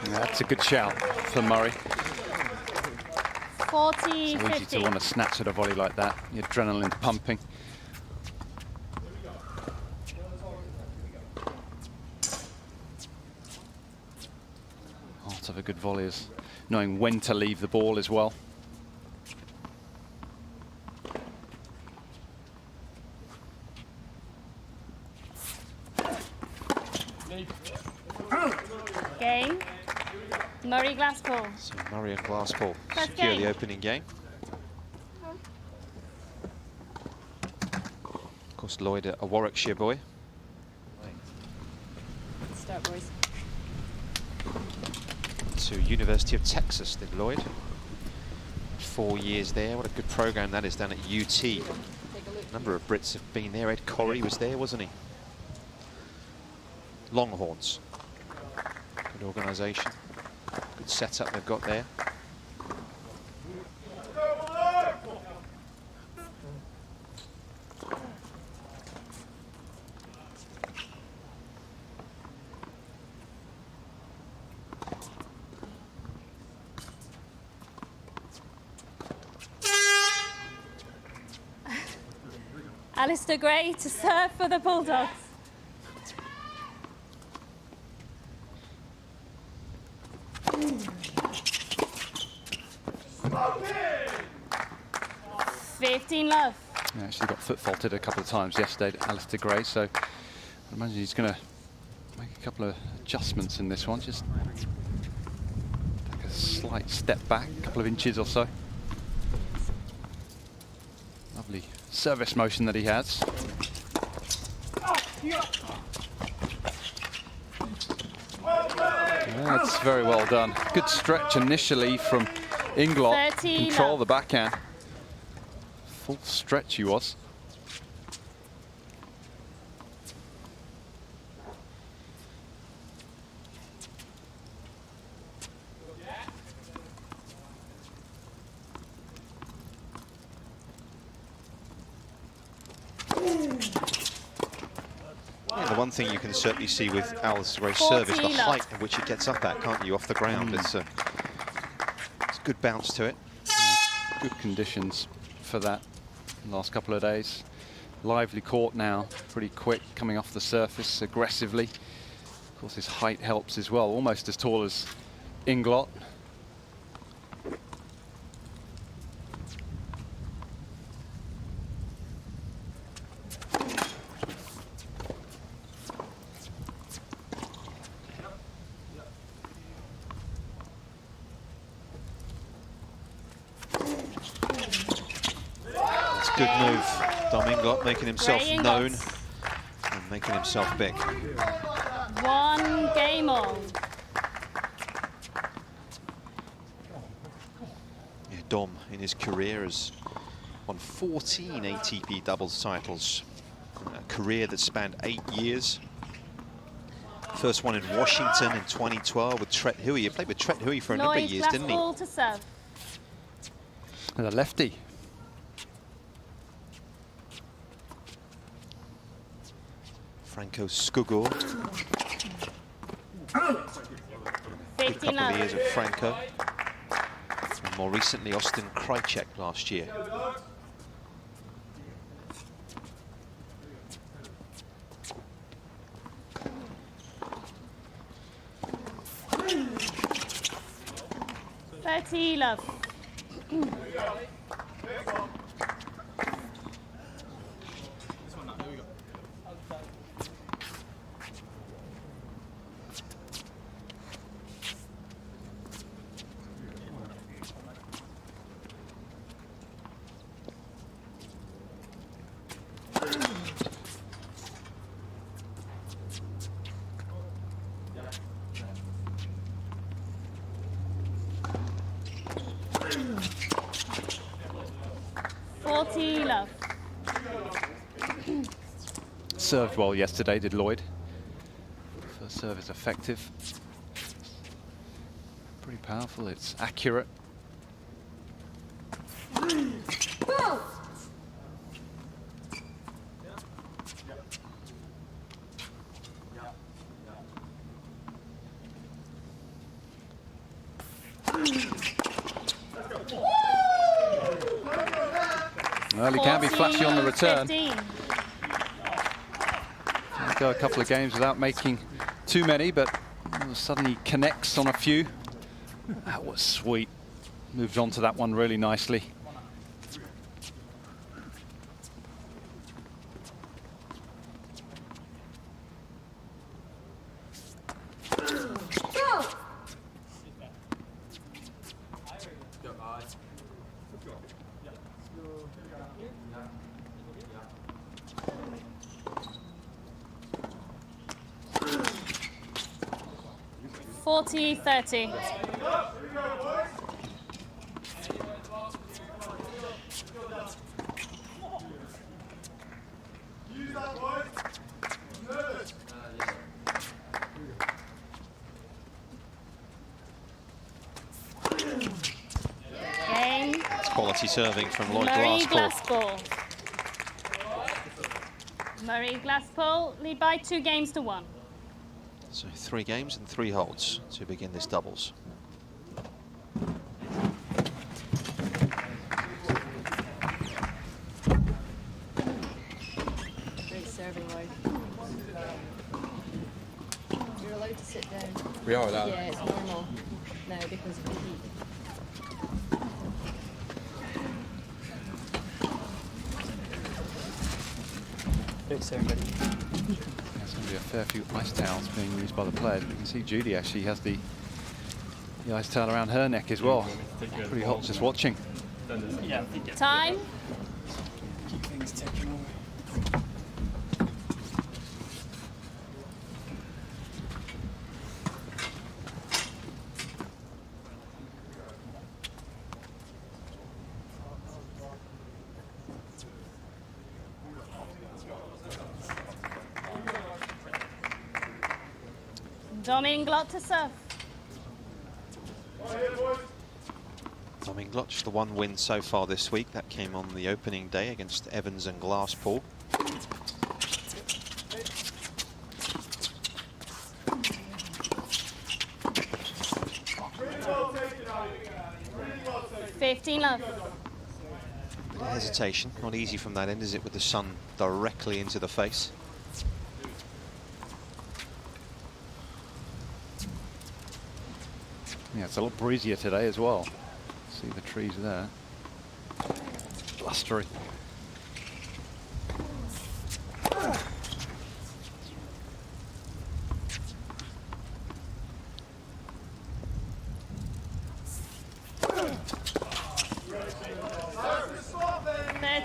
That's a good shout for Murray. 40, It's easy 50. to want to snatch at a volley like that. The adrenaline's pumping. Part of a good volley is knowing when to leave the ball as well. Game. Murray Glasspool. So Murray and Glasspool First secure game. the opening game. Of course, Lloyd, a Warwickshire boy. Start, boys. To University of Texas, did Lloyd. 4 years there. What a good program that is down at UT. A number of Brits have been there. Ed Corrie was there, wasn't he? Longhorns. Good organisation. Good setup they've got there. Alistair Gray to serve for the Bulldogs. Love. Yeah, actually got foot faulted a couple of times yesterday, Alistair Gray, so I imagine he's going to make a couple of adjustments in this one. Just take a slight step back, a couple of inches or so. Lovely service motion that he has. That's very well done. Good stretch initially from Inglot. Control the backhand. Full stretch he was. Yeah, the one thing you can certainly see with Al's Gray's service, the height at which it gets up at, can't you, off the ground? It's a good bounce to it. Good conditions for that last couple of days. Lively court now, pretty quick, coming off the surface aggressively. Of course, his height helps as well, almost as tall as Inglot. Good move. Dom Inglot making himself known and making himself big. One game on. Yeah, Dom in his career has won 14 ATP doubles titles. A career that spanned 8 years. First one in Washington in 2012 with Tret Hui. He played with Tret Hui for a number of years, didn't he? Ball to serve. And a lefty. Franco Skugor. Good couple of years of Franco. And more recently, Austin Krajicek last year. Love. 40 love. Served well yesterday, did Lloyd. First serve is effective. Pretty powerful, it's accurate. Well, he can be flashy on the return. 15. Go a couple of games without making too many, but all of a sudden he connects on a few. That was sweet. Moved on to that one really nicely. Forty, 30. Game. It's quality serving from Lloyd Murray Glasspool. Murray Glasspool lead by 2 games to 1. So 3 games and 3 holds to begin this doubles. Great serving, Lloyd. You're allowed to sit down. We are allowed. Yeah, it's normal now because of the heat. Great serving, buddy. There's going to be a fair few ice towels being used by the players. You can see Jodie actually has the ice towel around her neck as well. Pretty hot just watching. Time. Keep things ticking over. Dominglot to serve. Dominglot, just the 1 win so far this week. That came on the opening day against Evans and Glasspool. $15 love. Bit of hesitation, not easy from that end, is it, with the sun directly into the face? Yeah, it's a lot breezier today as well. See the trees there. Blustery.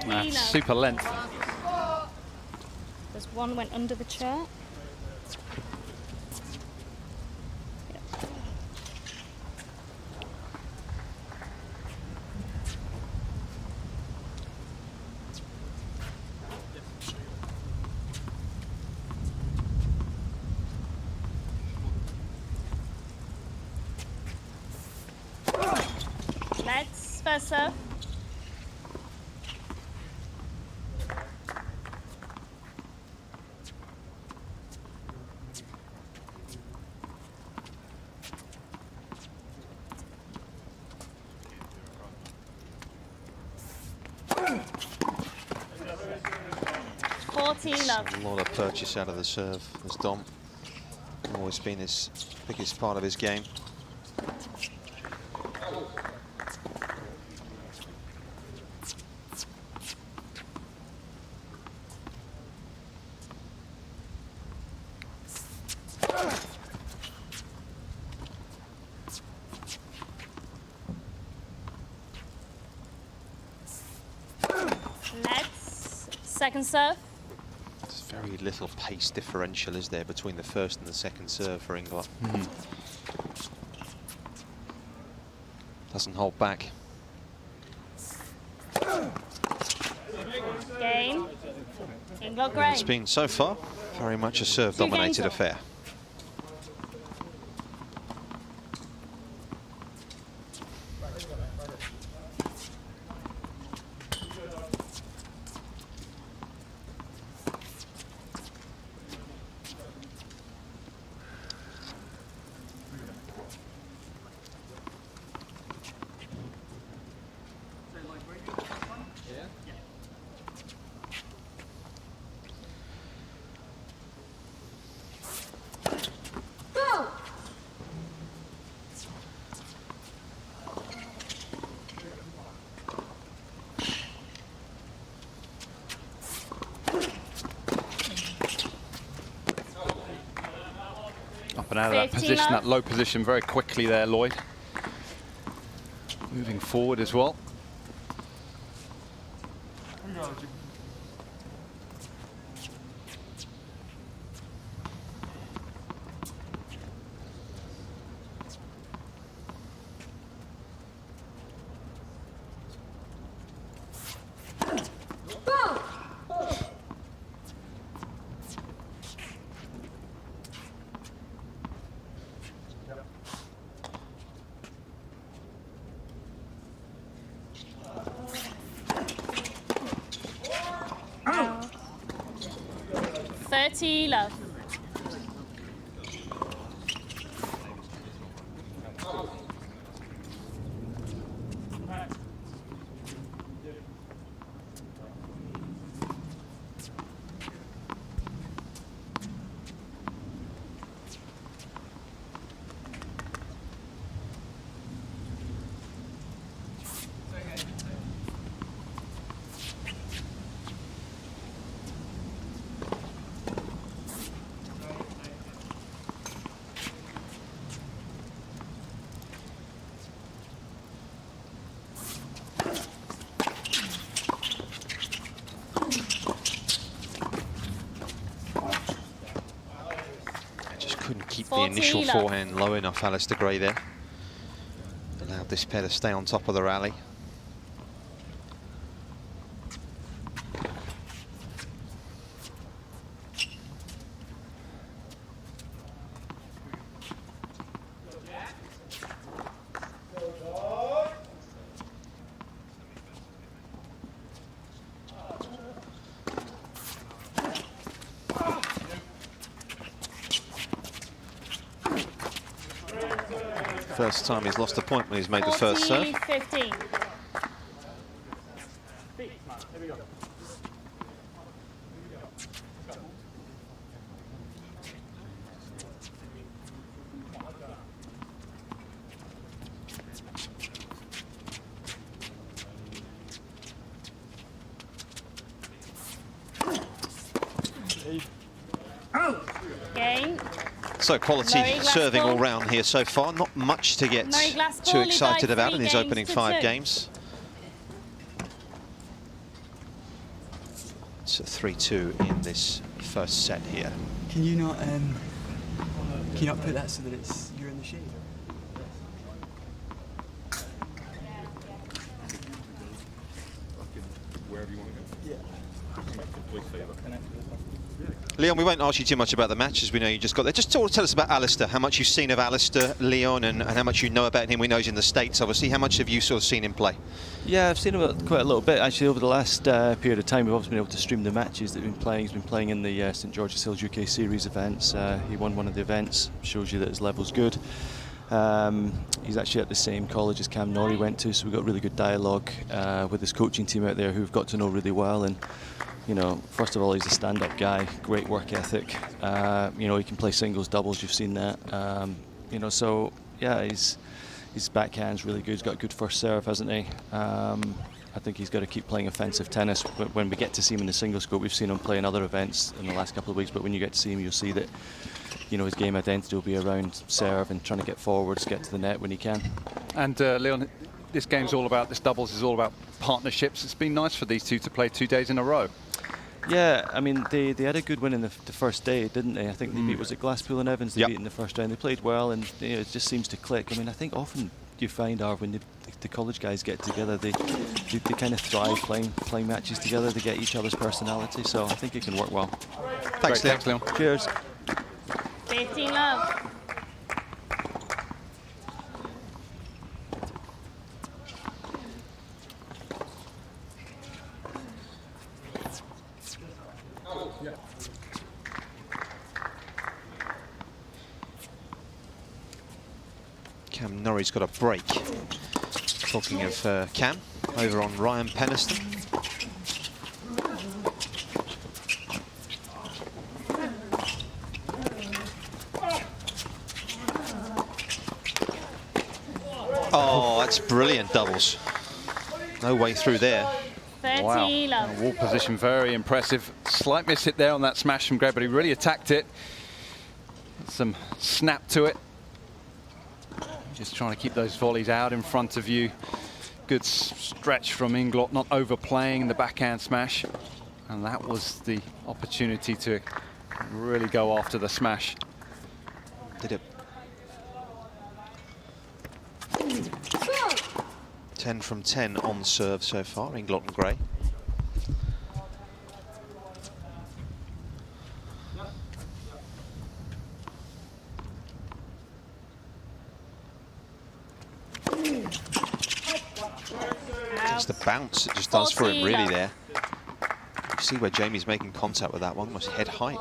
That's super length. There's one went under the chair. Let's first serve. A lot of purchase out of the serve as Dom. Always been his biggest part of his game. Let's second serve. There's very little pace differential, is there, between the first and the second serve for England. Doesn't hold back. Look great. It's been, so far, very much a serve-dominated affair. Up and out of that position, that low position very quickly there, Lloyd. Moving forward as well. Love. The initial forehand low enough, Alistair Gray there. Allowed this pair to stay on top of the rally. First time he's lost a point when he's made the first serve. 15. Game. So quality serving all round here so far. Not much to get too excited about in his opening 5 games. It's a 3-2 in this first set here. Can you not put that so that you're in the shade? Wherever you want to go. Yeah. Complete favour. Leon, we won't ask you too much about the match, as we know you just got there. Just tell us about Alistair, how much you've seen of Alistair, Leon, and how much you know about him. We know he's in the States, obviously. How much have you sort of seen him play? Yeah, I've seen him quite a little bit, actually, over the last period of time. We've obviously been able to stream the matches that he's been playing. He's been playing in the St George's Hills UK Series events. He won one of the events, shows you that his level's good. He's actually at the same college as Cam Norrie went to, so we've got really good dialogue with his coaching team out there, who we've got to know really well. And you know, first of all, he's a stand-up guy, great work ethic. You know, he can play singles, doubles, you've seen that. You know, so yeah, his backhand's really good. He's got a good first serve, hasn't he? I think he's got to keep playing offensive tennis. When we get to see him in the singles scope, we've seen him play in other events in the last couple of weeks, but when you get to see him, you'll see that, you know, his game identity will be around serve and trying to get forwards, get to the net when he can. And Leon, this game's all about, this doubles is all about partnerships. It's been nice for these two to play 2 days in a row. Yeah, I mean, they had a good win in the first day, didn't they? I think they beat, was it Glasspool and Evans they beat in the first round? They played well, and you know, it just seems to click. I mean, I think often you find, when the college guys get together, they they kind of thrive playing matches together to get each other's personality. So I think it can work well. Thanks, Great, Leon. Cheers. 15 love. Cam Norrie's got a break. Talking of Cam, over on Ryan Penniston. Oh, that's brilliant doubles. No way through there. 30 Wow, love. wall position very impressive. Slight miss hit there on that smash from Greg, but he really attacked it. Some snap to it. Just trying to keep those volleys out in front of you. Good stretch from Inglot, not overplaying the backhand smash. And that was the opportunity to really go after the smash. Did it. 10 from 10 on serve so far, Inglot and Gray. It's the bounce it just does for him really there. You see where Jamie's making contact with that one, almost head height.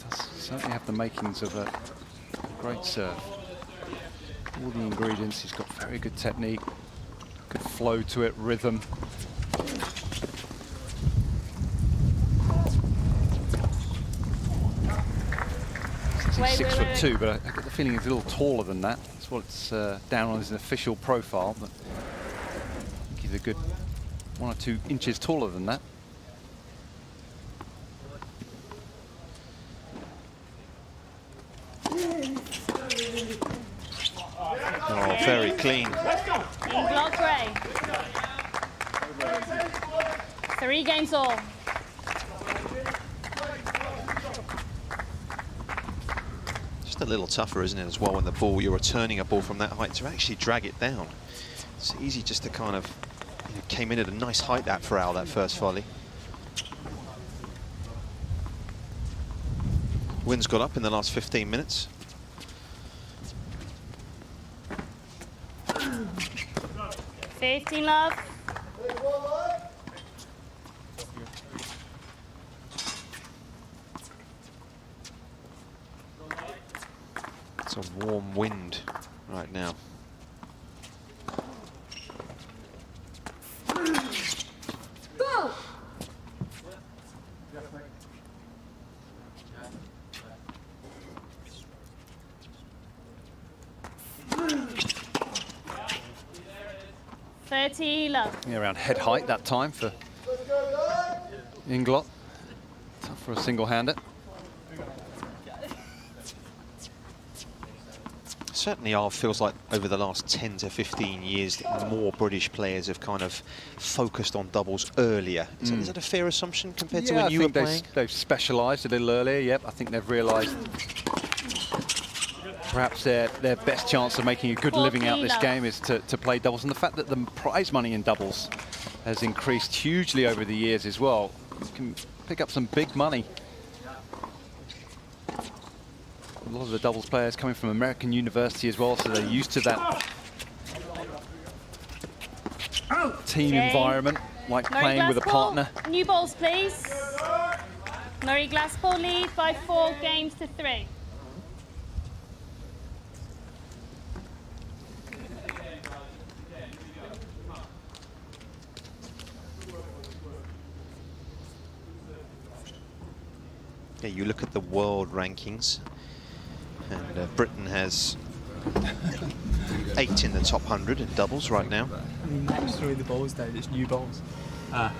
Does certainly have the makings of a great serve. All the ingredients, he's got very good technique, good flow to it, rhythm. He's 6'2", but I get the feeling he's a little taller than that. That's what it's down on his official profile, but I think he's a good 1 or 2 inches taller than that. Oh, very clean. Inglot Gray. 3 games all. Just a little tougher, isn't it, as well, when the ball, you're returning a ball from that height to actually drag it down. It's easy just to kind of, you know, came in at a nice height that for Al, that first volley. Wind's got up in the last 15 minutes. Love. It's a warm wind right now. Go! Love. Yeah, around head height that time for Inglot. Tough for a single-hander. Certainly Al feels like over the last 10 to 15 years that more British players have kind of focused on doubles earlier. Is that a fair assumption compared to when you were playing? They've specialised a little earlier, yep. I think they've realised perhaps their best chance of making a good living out this game is to play doubles. And the fact that the prize money in doubles has increased hugely over the years as well. You can pick up some big money. A lot of the doubles players coming from American University as well, so they're used to that team environment, like playing with a partner. New balls, please. Murray Glasspool lead by 4 games to 3. Yeah, you look at the world rankings, and Britain has 8 in the top 100 in doubles right now. I mean, Matt's throwing the balls down, it's new balls. Not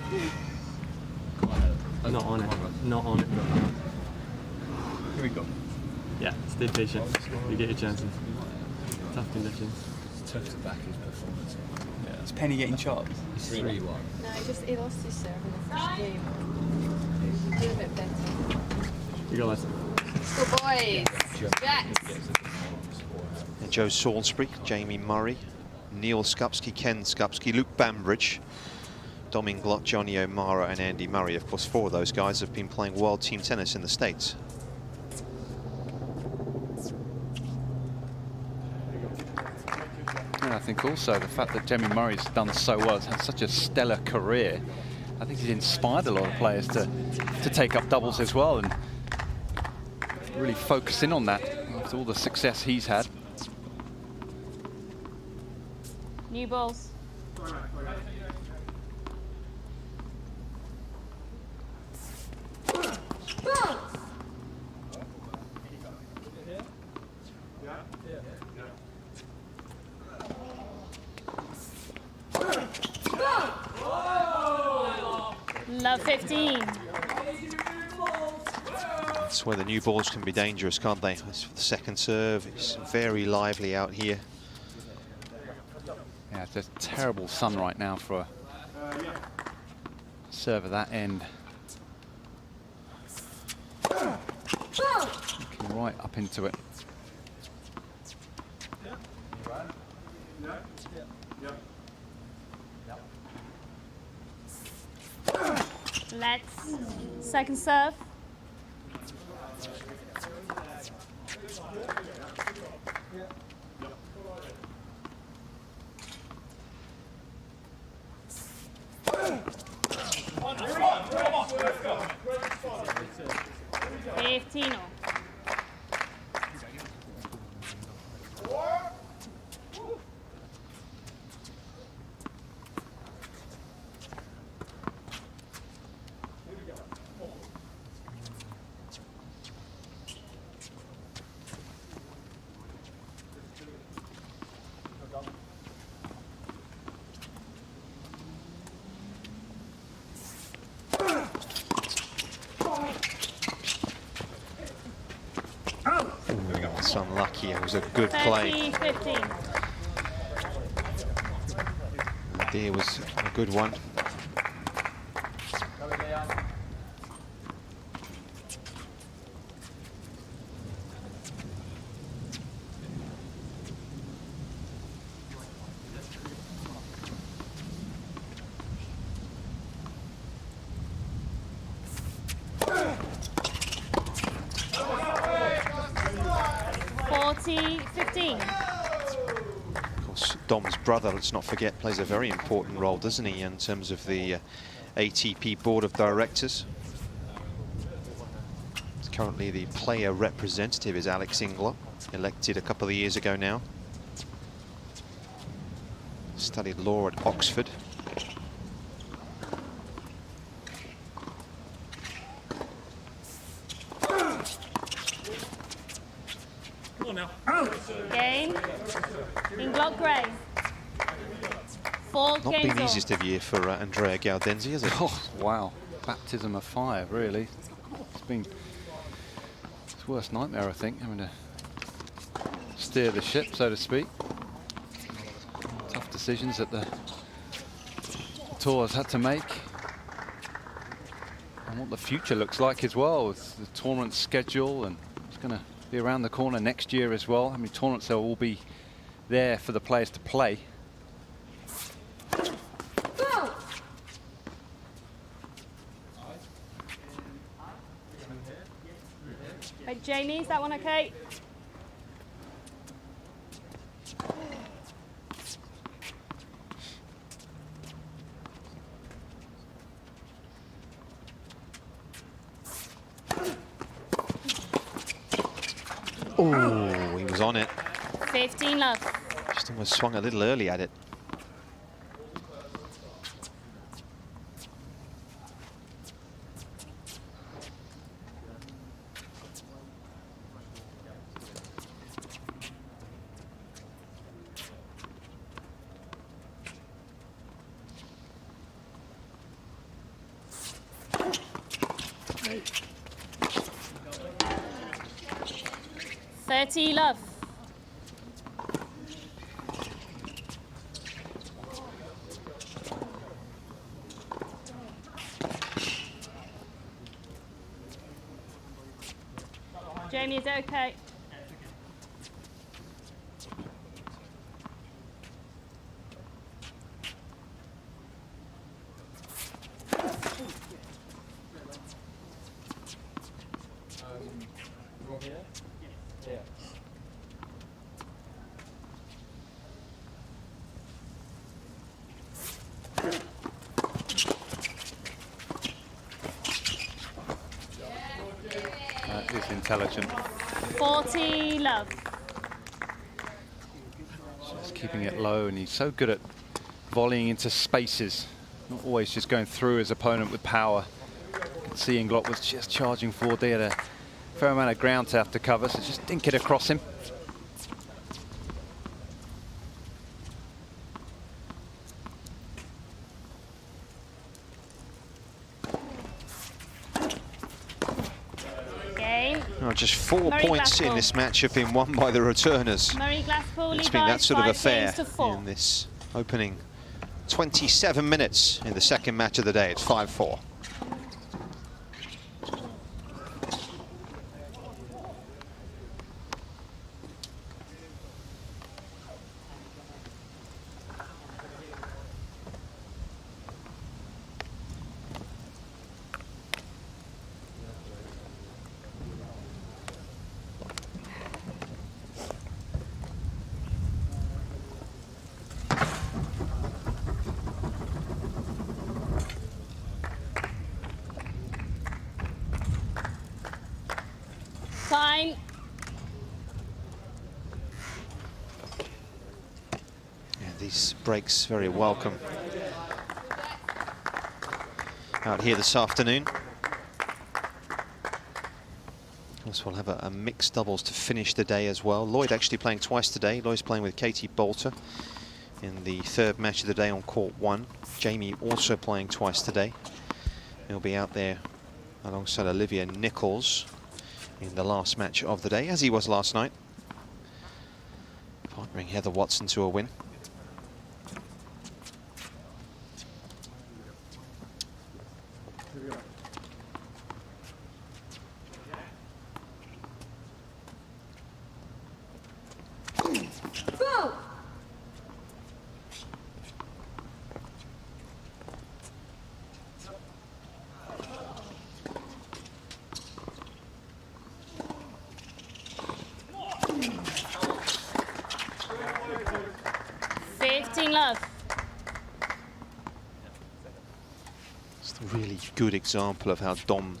on it, not on it. Here we go. Yeah, stay patient, you get your chances. Tough conditions. It's tough to back his performance. Yeah. Is Penny getting chopped? It's 3-1. No, he lost his serve in the first game. A little bit better. You go, lads. Let's go, boys. Jacks. Joe Salisbury, Jamie Murray, Neil Skupski, Ken Skupski, Luke Bambridge, Dom Inglot, Johnny O'Mara and Andy Murray. Of course, 4 of those guys have been playing World Team Tennis in the States. And I think also the fact that Jamie Murray's done so well, has had such a stellar career, I think he's inspired a lot of players to take up doubles as well and really focus in on that after all the success he's had. New balls. Love 15. That's where the new balls can be dangerous, can't they? As for the second serve, it's very lively out here. Yeah, it's a terrible sun right now for a serve at that end. Looking right up into it. Let's second serve. Fiftino. It's unlucky. It was a good play. 15. The idea was a good one. Dom's brother, let's not forget, plays a very important role, doesn't he, in terms of the ATP Board of Directors. Currently the player representative is Alex Inglot, elected a couple of years ago now. Studied law at Oxford. Come on now. Game. Inglot Gray. 4 Not games been the all. easiest of year for Andrea Gaudenzi, has it? Oh, wow. Baptism of fire, really. It's been his worst nightmare, I think, having to steer the ship, so to speak. Tough decisions that the tour has had to make. And what the future looks like as well, with the tournament schedule, and it's going to be around the corner next year as well. How many tournaments there will be there for the players to play. Right, Jamie, is that one okay? Oh, he was on it. 15 love. Just almost swung a little early at it. Love. Jamie, is it okay? He's intelligent. 40 love. Just keeping it low, and he's so good at volleying into spaces, not always just going through his opponent with power. See, Inglot was just charging forward. They had a fair amount of ground to have to cover, so just dink it across him. Oh, just 4 points in this match have been won by the returners. It's been that sort of affair in this opening 27 minutes in the second match of the day. It's 5-4. Time. Yeah, these breaks very welcome out here this afternoon. Of course, we'll have a mixed doubles to finish the day as well. Lloyd actually playing twice today. Lloyd's playing with Katie Bolter in the third match of the day on court 1. Jamie also playing twice today. He'll be out there alongside Olivia Nichols in the last match of the day, as he was last night, partnering Heather Watson to a win. Go! Love. It's a really good example of how Dom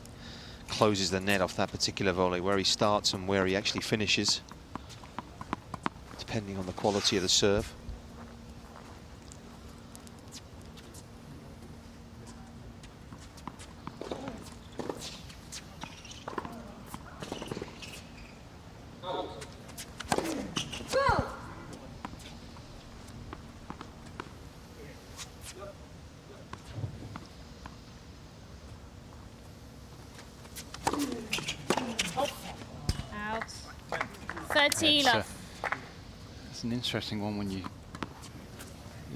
closes the net off that particular volley, where he starts and where he actually finishes, depending on the quality of the serve. It's an interesting one when you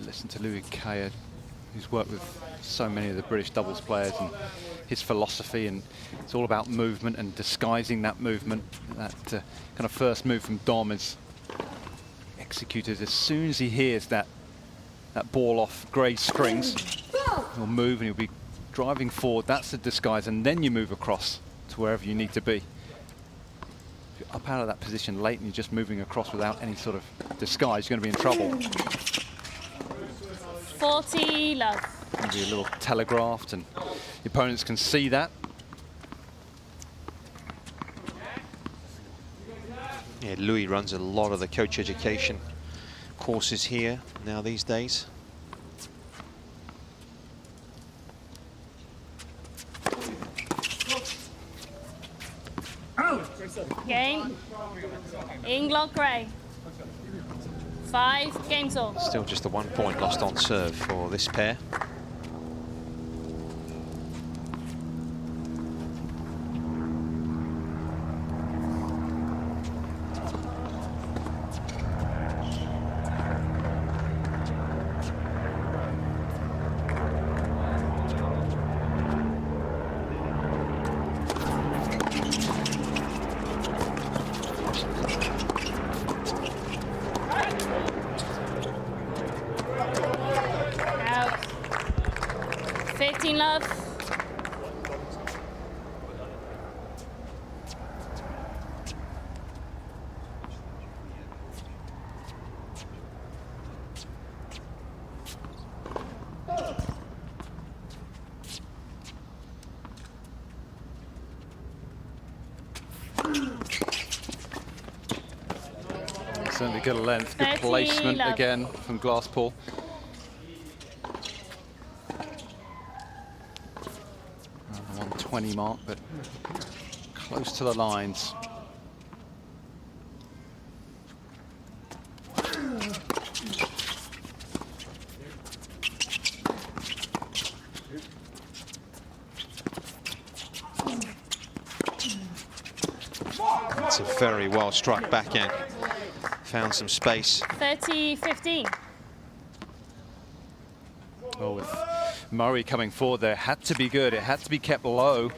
listen to Louis Kaya, who's worked with so many of the British doubles players, and his philosophy, and it's all about movement and disguising that movement. That kind of first move from Dom is executed as soon as he hears that ball off grey strings. He'll move and he'll be driving forward. That's the disguise, and then you move across to wherever you need to be. Up out of that position late and you're just moving across without any sort of disguise, you're going to be in trouble. 40 love. Maybe a little telegraphed, and the opponents can see that. Yeah, Louis runs a lot of the coach education courses here now these days. Game. Inglot Gray. 5 games all. Still just the 1 point lost on serve for this pair. Love. Certainly good length, good 30 placement love. again from Glasspool. Around the 120 mark, but close to the lines. It's a very well struck backhand. Found some space. 30-15. Well, with Murray coming forward there, had to be good. It had to be kept low.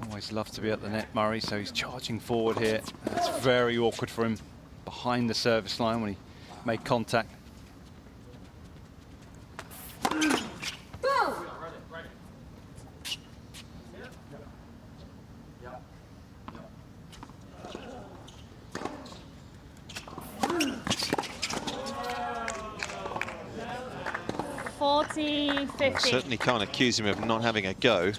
Always love to be at the net, Murray, so he's charging forward here. It's very awkward for him behind the service line when he made contact. Go! Certainly can't accuse him of not having a go.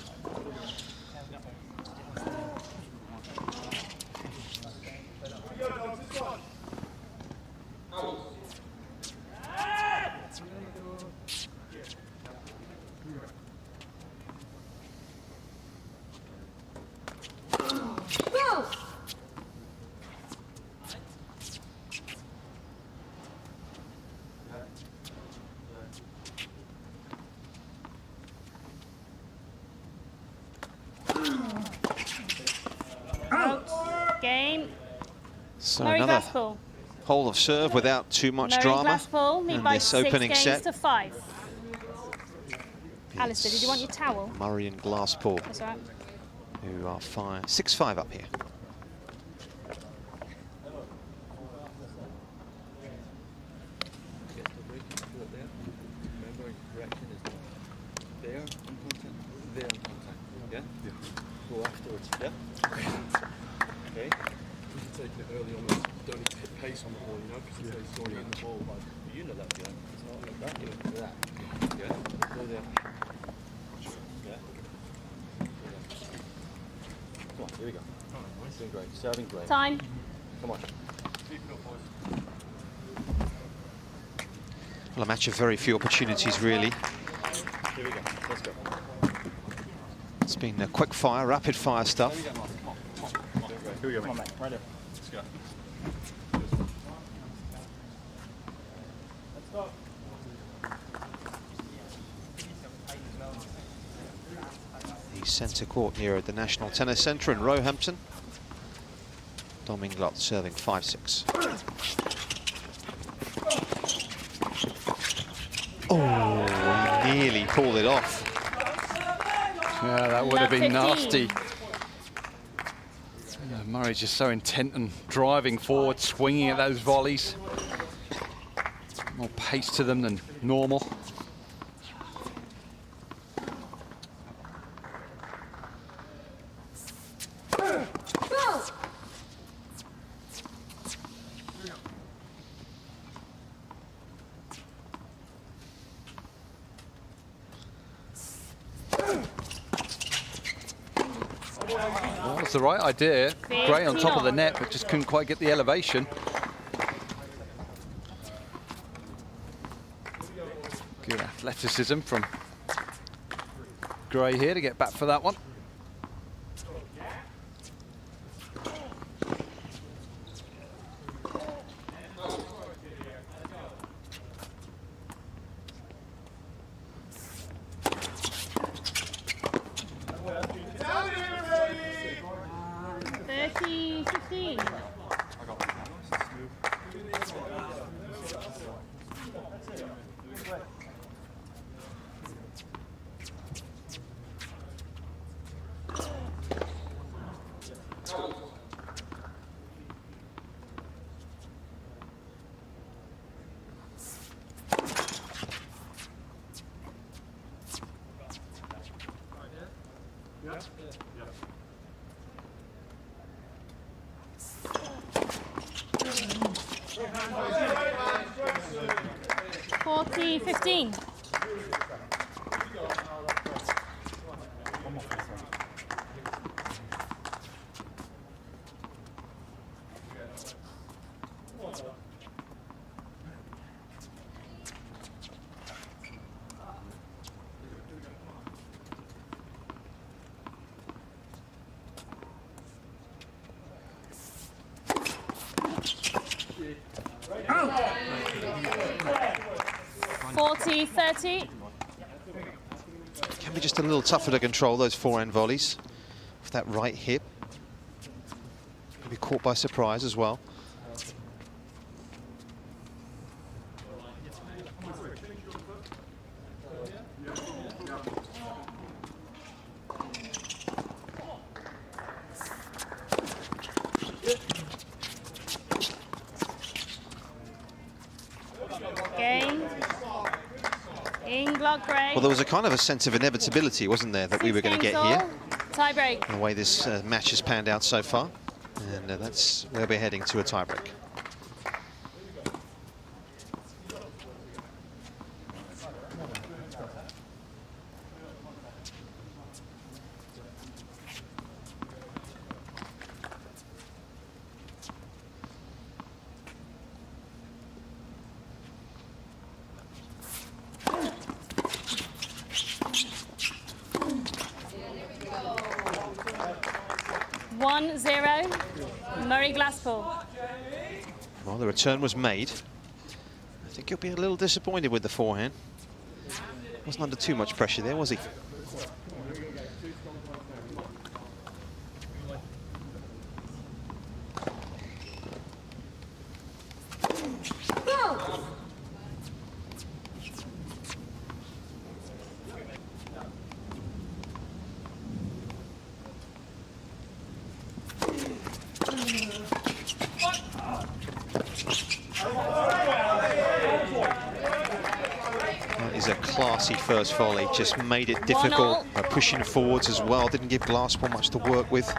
Go! Out. Game. So Murray another Glasspool. hole of serve without too much Murray drama Glasspool lead in by this 6 opening games set. to 5. Alistair, did you want your towel? Murray and Glasspool, That's all right. who are 6-5 up here. Remember, correction is not there on contact, there on contact. Yeah? Go afterwards. Yeah? Okay? You can take it early on, don't need to hit pace on the ball, you know, because it's already in the ball. But you know that, yeah? It's not like that, you know, that. Yeah? Go there. Yeah? Come on, here we go. Doing great, serving great. Time. Come on. Well, a match of very few opportunities, really. Here we go. Let's go. It's been a quick fire, rapid fire stuff. Here we go, mate. Right there. Let's go. Let's go. The centre court here at the National Tennis Centre in Roehampton. Dom Inglot serving 5-6. Oh, he nearly pulled it off. Yeah, that would have been 15. nasty. Murray's just so intent on driving forward, swinging at those volleys. More pace to them than normal. Go! Well, it's the right idea. Gray on top of the net, but just couldn't quite get the elevation. Good athleticism from Gray here to get back for that one. Forty 15. 20-30. Can be just a little tougher to control those forehand volleys with that right hip. Can be caught by surprise as well. Well, there was a kind of a sense of inevitability, wasn't there, that we were going to get here. Tie break. The way this match has panned out so far. And that's where we're heading, to a tie break. Well, the return was made. I think he'll be a little disappointed with the forehand. Wasn't under too much pressure there, was he? First volley just made it difficult, pushing forwards as well. Didn't give Glasspool much to work with.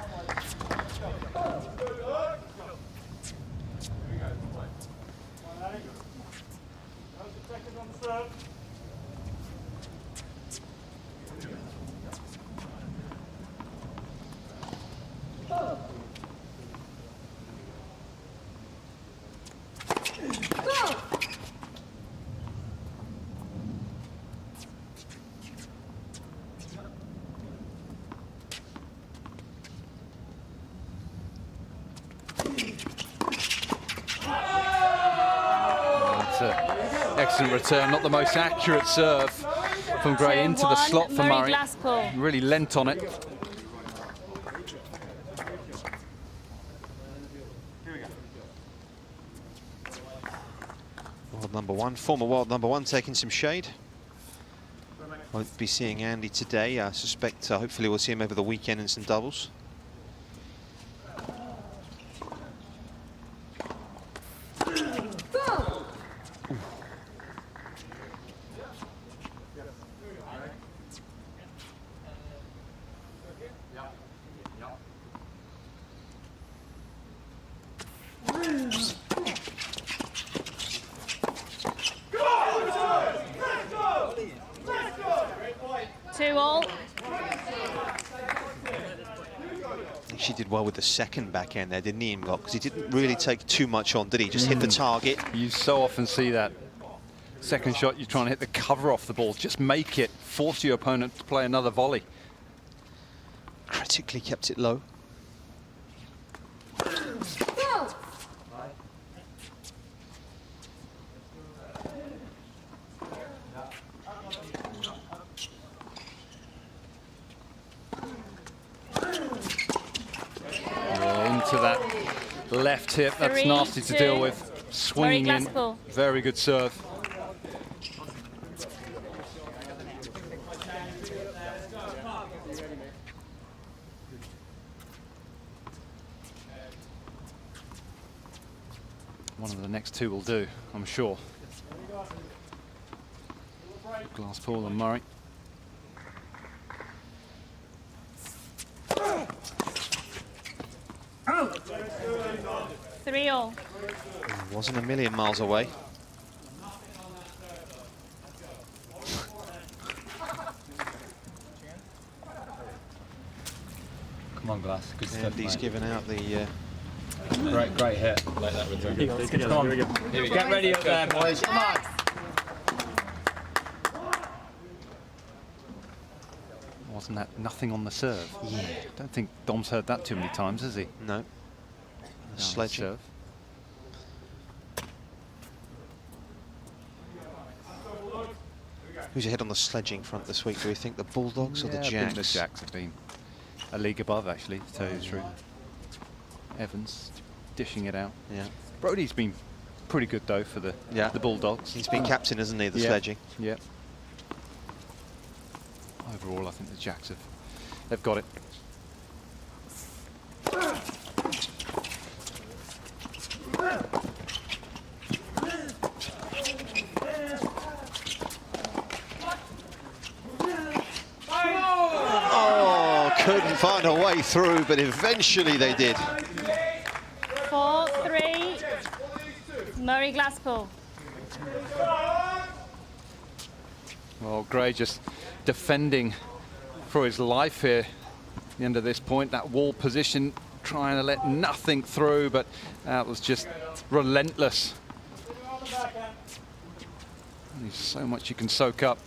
Excellent return, not the most accurate serve from Gray into the slot for Murray. Really lent on it. World number one, former world number one, taking some shade. Won't be seeing Andy today. I suspect hopefully we'll see him over the weekend in some doubles. She did well with the second backhand there, didn't he, Imgok? Because he didn't really take too much on, did he? Just hit the target. You so often see that. Second shot, you're trying to hit the cover off the ball. Just make it. Force your opponent to play another volley. Critically kept it low. Into that left hip, that's nasty to deal with. Swinging in, very good serve. One of the next two will do, I'm sure. Glasspool and Murray. Three all. Wasn't a million miles away. Come on, Glass. Good stuff, Andy's given out the... great hit. Like that return. Come on. Get ready up there, boys. Come on. Wasn't that nothing on the serve? Yeah. Don't think Dom's heard that too many times, has he? No. Sledge serve. Who's ahead on the sledging front this week? Do we think the Bulldogs or the Jacks? I think the Jacks have been a league above, actually, to tell you the truth. Evans dishing it out. Yeah. Brodie's been pretty good, though, for the Bulldogs. He's been captain, hasn't he, the sledging? Yeah. Overall, I think the Jacks they've got it. Oh, couldn't find a way through, but eventually they did. 4-3, Murray Glasspool. Well, Gray just defending for his life here at the end of this point. That wall position, trying to let nothing through, but that was just relentless. There's so much you can soak up.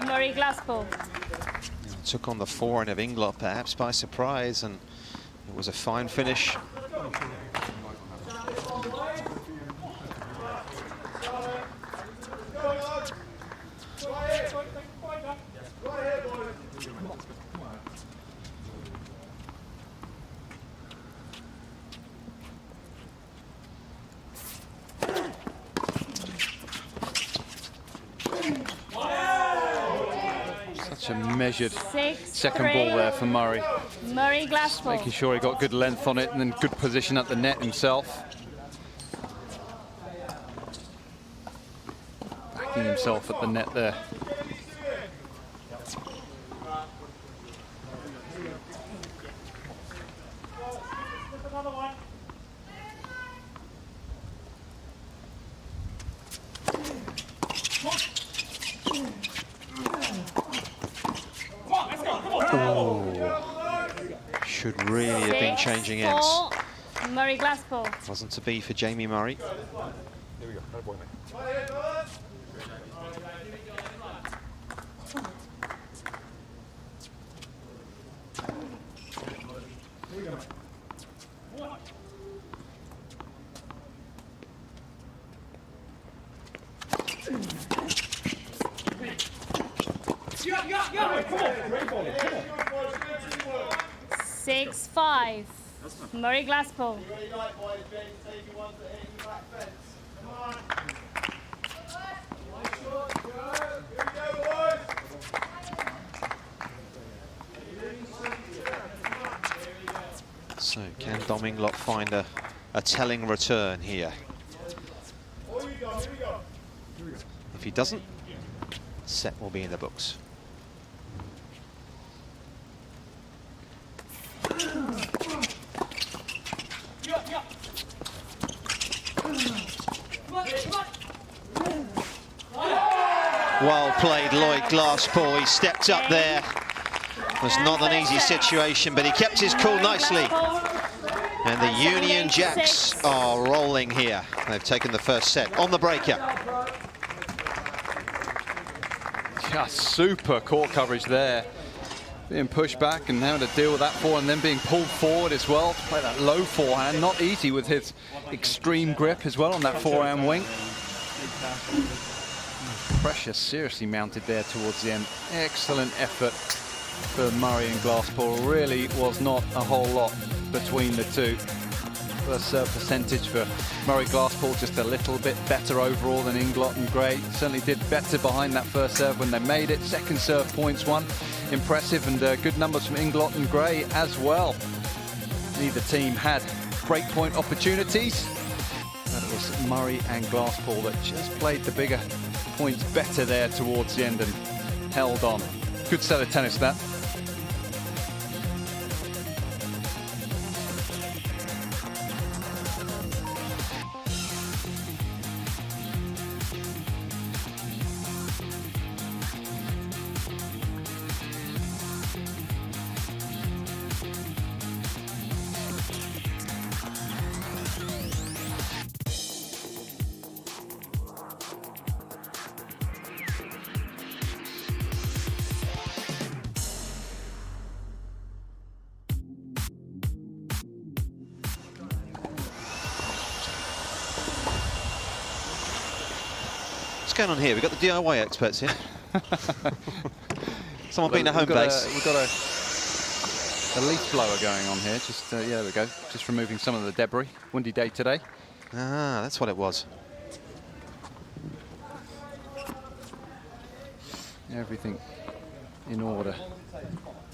Murray Glasspool. Took on the forehand of Inglot perhaps by surprise, and it was a fine finish. Such a measured second ball there for Murray. Murray Glasspool. Making sure he got good length on it and then good position at the net himself. Backing himself at the net there. Should really have been changing ends. Murray Glasspool. Wasn't to be for Jamie Murray. Here we go. Atta boy, mate. Come on. 6-5, Murray Glasspool. So can Dom Inglot find a telling return here? If he doesn't, set will be in the books. Well played, Lloyd Glasspool. He stepped up there. It was not an easy situation, but he kept his cool nicely. And the Union Jacks are rolling here. They've taken the first set on the breaker. Yeah, super court coverage there. Being pushed back and having to deal with that forehand and then being pulled forward as well to play that low forehand. Not easy with his extreme grip as well on that forehand wing. Pressure seriously mounted there towards the end. Excellent effort for Murray and Glasspool. Really was not a whole lot between the two. First serve percentage for Murray Glasspool just a little bit better overall than Inglot and Gray. Certainly did better behind that first serve when they made it. Second serve points won. Impressive, and good numbers from Inglot and Gray as well. Neither team had break point opportunities. But it was Murray and Glasspool that just played the bigger points better there towards the end and held on. Good set of tennis, that. What's going on here? We've got the DIY experts here. Someone being a home base. We've got a leaf blower going on here. Just yeah, there we go. Just removing some of the debris. Windy day today. Ah, that's what it was. Everything in order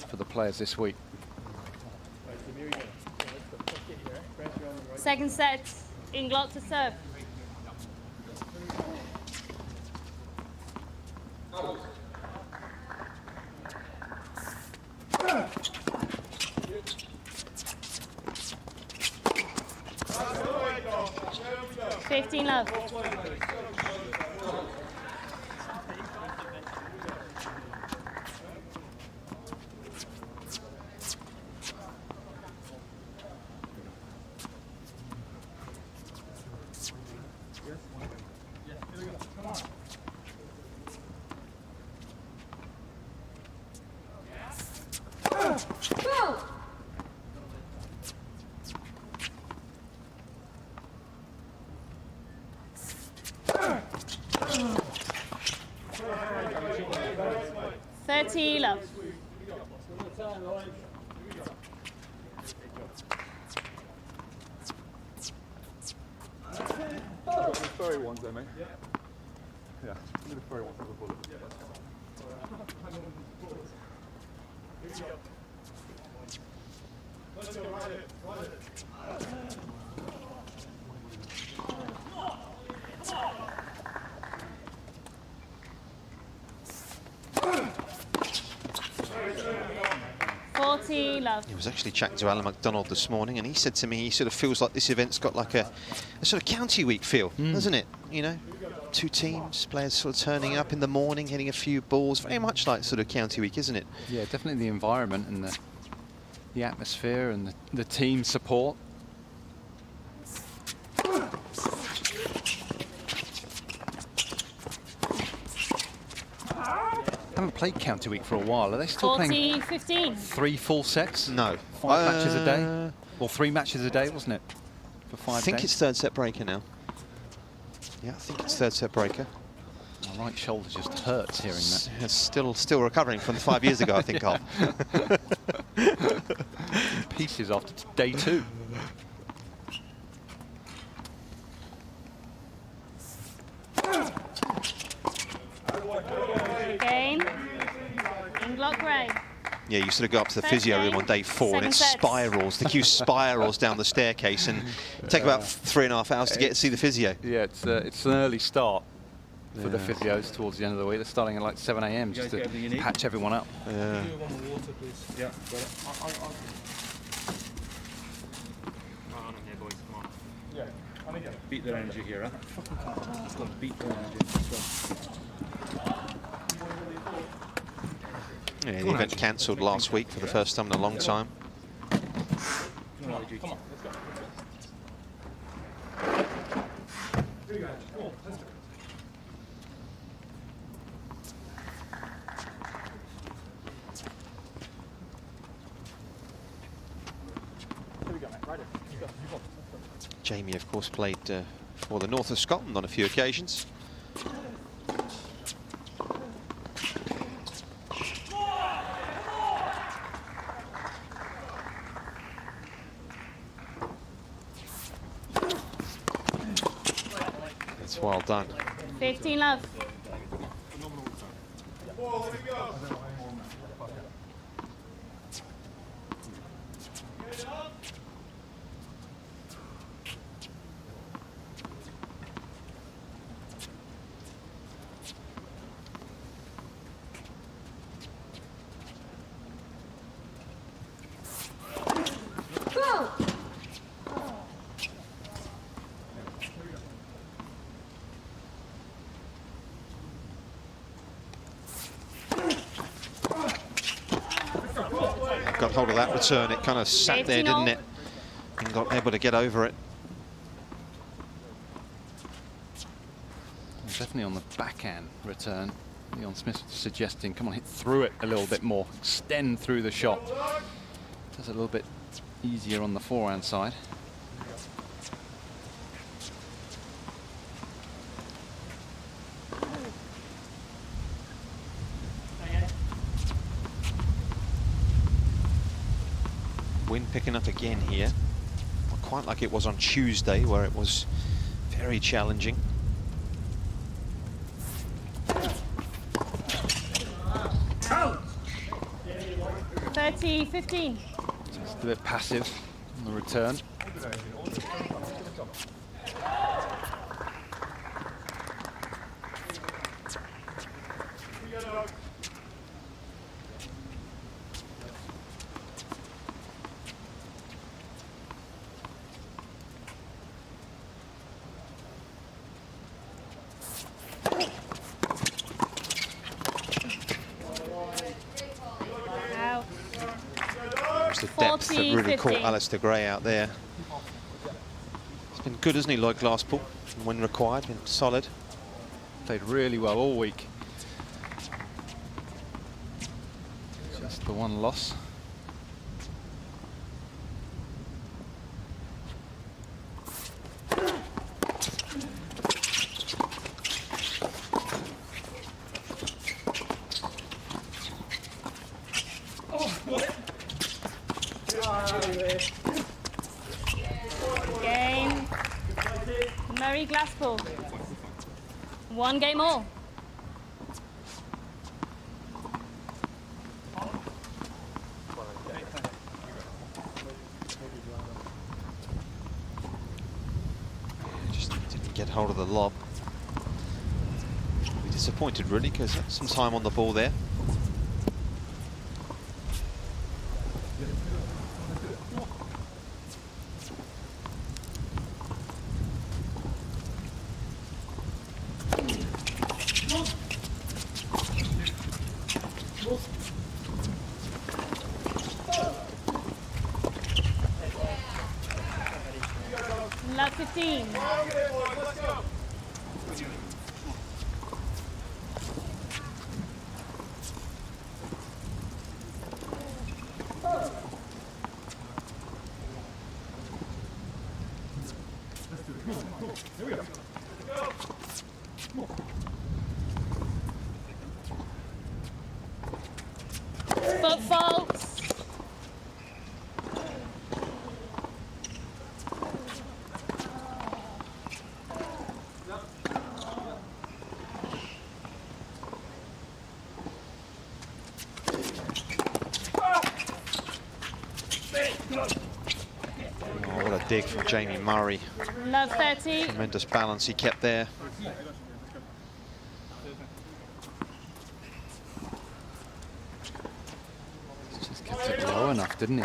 for the players this week. Second set, Inglot to serve. Fifteen love. Go! 30 love. Furry ones there, mate. Yeah, the furry ones have a bullet. Let's go, ride it, ride it. 40 love. He was actually chatting to Alan McDonald this morning, and he said to me he sort of feels like this event's got like a sort of county week feel, doesn't it? You know, two teams, players sort of turning up in the morning, hitting a few balls, very much like sort of county week, isn't it? Yeah, definitely the environment and the atmosphere and the team support. Haven't played county week for a while. Are they still 40, playing 15. 3 full sets? No. 5 matches a day? Or 3 matches a day, wasn't it? For 5 I think days? it's third set breaker now. Yeah, I think it's third set breaker. My right shoulder just hurts hearing that. It's still recovering from 5 years ago, I think, Carl. Pieces after day 2. Again. Inglot Gray. Yeah, you sort of go up to the physio room on day 4 and it spirals. The queue spirals down the staircase and take about 3.5 hours to get to see the physio. Yeah, it's an early start for the physios towards the end of the week. They're starting at like 7 AM just to patch everyone up. Yeah. Water, please. Yeah, got it. Yeah. Beat their energy here, huh? Let's go beat their energy. Yeah, the event cancelled last week for the first time in a long time. Come on, let's go. Jamie, of course, played for the north of Scotland on a few occasions. That's well done. 15 love. Go! Got hold of that return, it kind of sat there, didn't it? And got able to get over it. Definitely on the backhand return. Leon Smith suggesting, come on, hit through it a little bit more. Extend through the shot. Does it a little bit easier on the forehand side. picking up again here. Not quite like it was on Tuesday, where it was very challenging. 30-15. Just a bit passive on the return. There's the depth that really caught Alistair Gray out there. He's been good, hasn't he, Lloyd Glasspool? When required, been solid. Played really well all week. Just the one loss. Game. Murray Glasspool. 1 game all. Just didn't get hold of the lob. Be disappointed, really, because some time on the ball there. Love 15. Foot faults. Oh, what a dig from Jamie Murray. Love 30. Tremendous balance he kept there. Just kept it low enough, didn't he?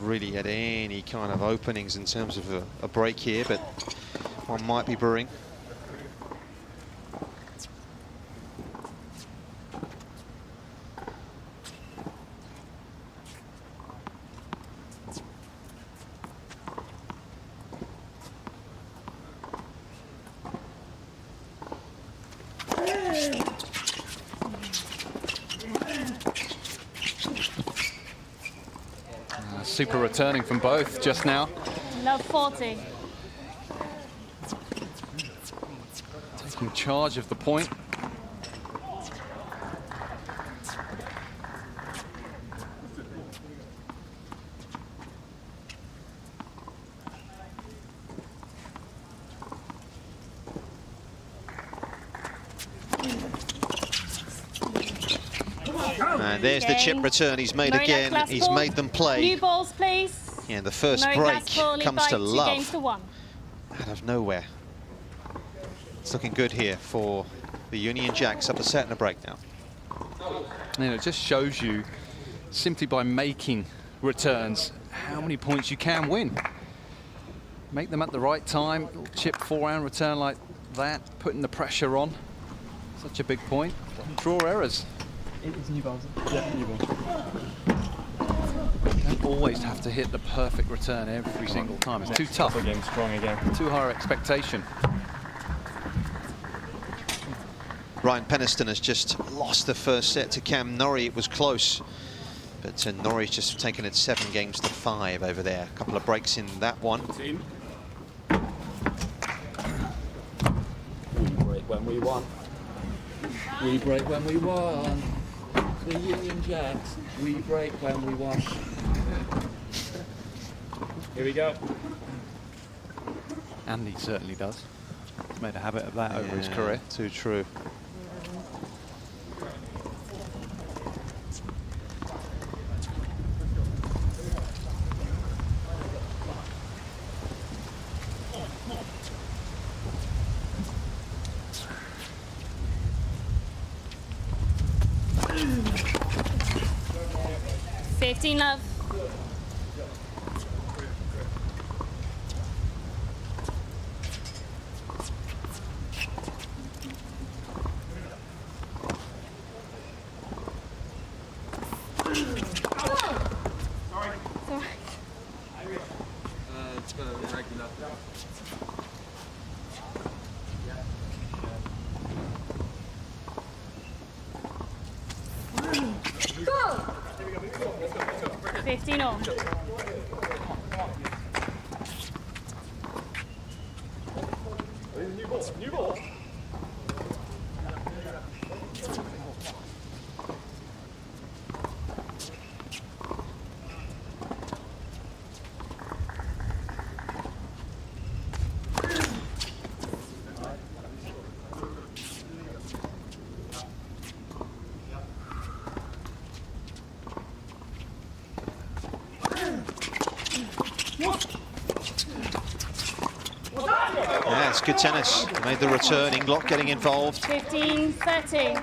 Really had any kind of openings in terms of a break here, but one might be brewing. Super returning from both just now. Love 40. Taking charge of the point. And there's the chip return he's made Murray again. Glasspool. He's made them play. New balls, please. Yeah, the first Murray break Glasspool, comes by to 2 love games to 1. out of nowhere. It's looking good here for the Union Jacks up a set and a break now. And it just shows you, simply by making returns, how many points you can win. Make them at the right time, little chip forehand return like that, putting the pressure on. Such a big point. Draw errors. It's new balls. Yeah, new balls. You don't always have to hit the perfect return every single time. It's too tough. Game strong again. Too high expectation. Ryan Peniston has just lost the first set to Cam Norrie. It was close, but Norrie's just taken it 7 games to 5 over there. A couple of breaks in that one. We break when we won. We break when we won. The Union Jacks. We break when we won. Here we go. And he certainly does. He's made a habit of that over his career. Too true. Love. Go! 15 all. New ball. Yeah, it's good tennis. Made the return. Inglot getting involved. 15-30.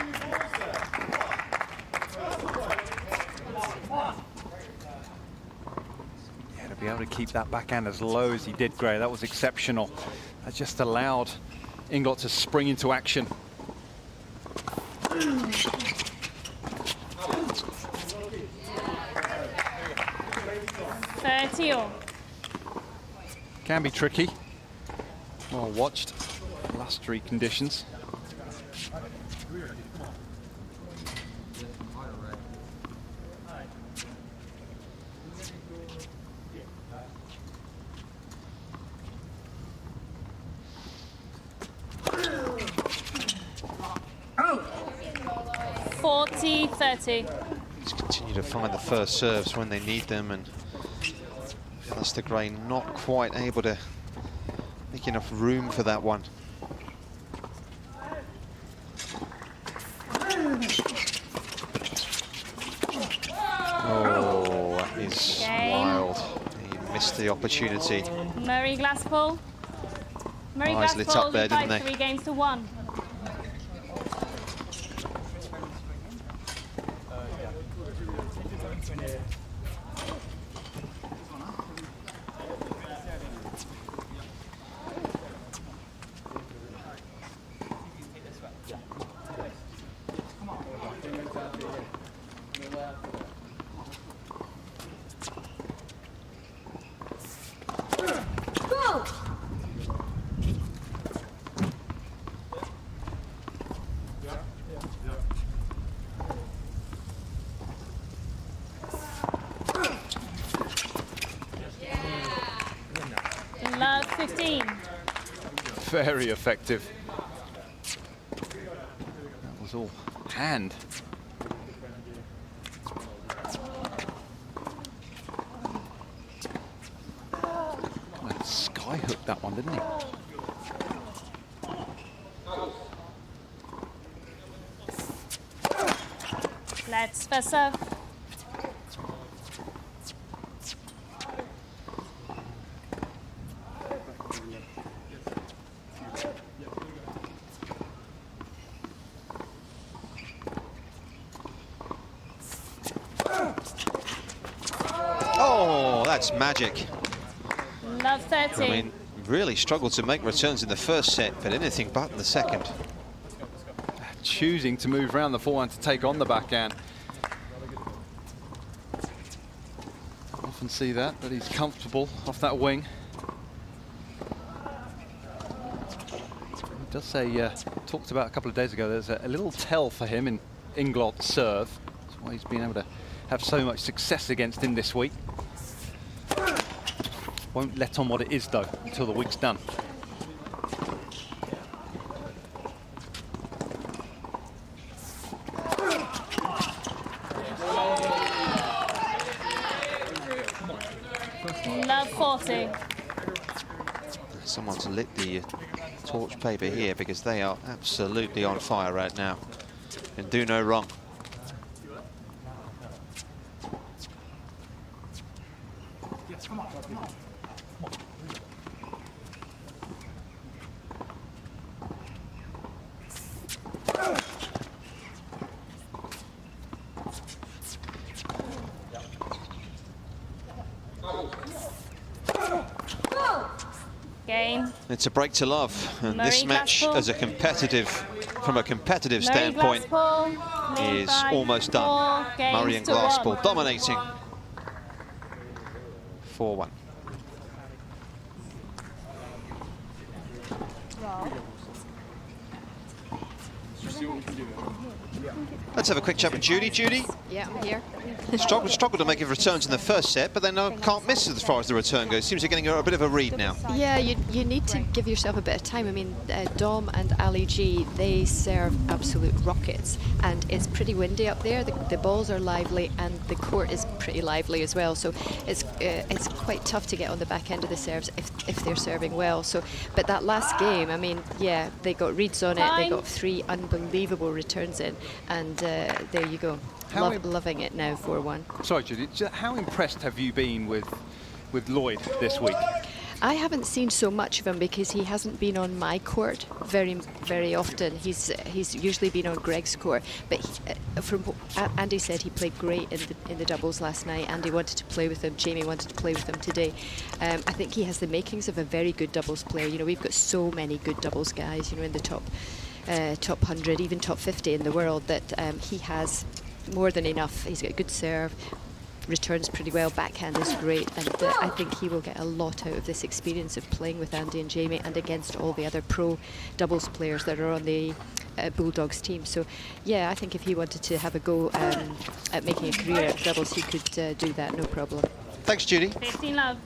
Yeah, to be able to keep that backhand as low as he did, Gray, that was exceptional. That just allowed Inglot to spring into action. Can be tricky. Well watched. Lustery conditions. Oh. 40-30. Just continue to find the first serves when they need them, and Leicester Gray not quite able to make enough room for that one. Oh, that is wild. He missed the opportunity. Murray Glasspool. Murray Eyes lit up there, didn't they? 3 games to 1. Go! Love 15. Very effective. That was all hand. Sky hooked that one, didn't he? Let's first serve. Oh, that's magic. Love 30. I mean, really struggled to make returns in the first set, but anything but in the second. Choosing to move around the forehand to take on the backhand. Often see that, but he's comfortable off that wing. He does say, talked about a couple of days ago, there's a little tell for him in Inglot's serve. That's why he's been able to have so much success against him this week. Won't let on what it is, though, until the week's done. 40. Someone's lit the torch paper here because they are absolutely on fire right now. Can do no wrong. Yes, come on, come on. Game. It's a break to love, and this match, as a competitive, from a competitive Murray standpoint, Glasspool is almost done. 4 games Murray and to 1. Glasspool dominating 4-1. Let's have a quick chat with Jodie. Jodie? Yeah, I'm here. Struggled to make his returns in the first set, but then can't miss as far as the return goes. Seems you're getting a bit of a read now. Yeah, you need to give yourself a bit of time. I mean, Dom and Ali G, they serve absolute rockets, and it's pretty windy up there. The balls are lively, and the court is pretty lively as well. So it's quite tough to get on the back end of the serves if they're serving well. So, but that last game, I mean, yeah, they got reads on it. They got 3 unbelievable returns in, and there you go. Loving it now, 4-1. Sorry, Judy, how impressed have you been with Lloyd this week? I haven't seen so much of him because he hasn't been on my court very often. He's usually been on Greg's court. But from what Andy said, he played great in the doubles last night. Andy wanted to play with him. Jamie wanted to play with him today. I think he has the makings of a very good doubles player. You know, we've got so many good doubles guys, you know, in the top 100, even top 50 in the world, that he has more than enough. He's got a good serve, returns pretty well, backhand is great, and I think he will get a lot out of this experience of playing with Andy and Jamie and against all the other pro doubles players that are on the Bulldogs team. So yeah, I think if he wanted to have a go at making a career at doubles, he could do that, no problem. Thanks, Judy. 15 love.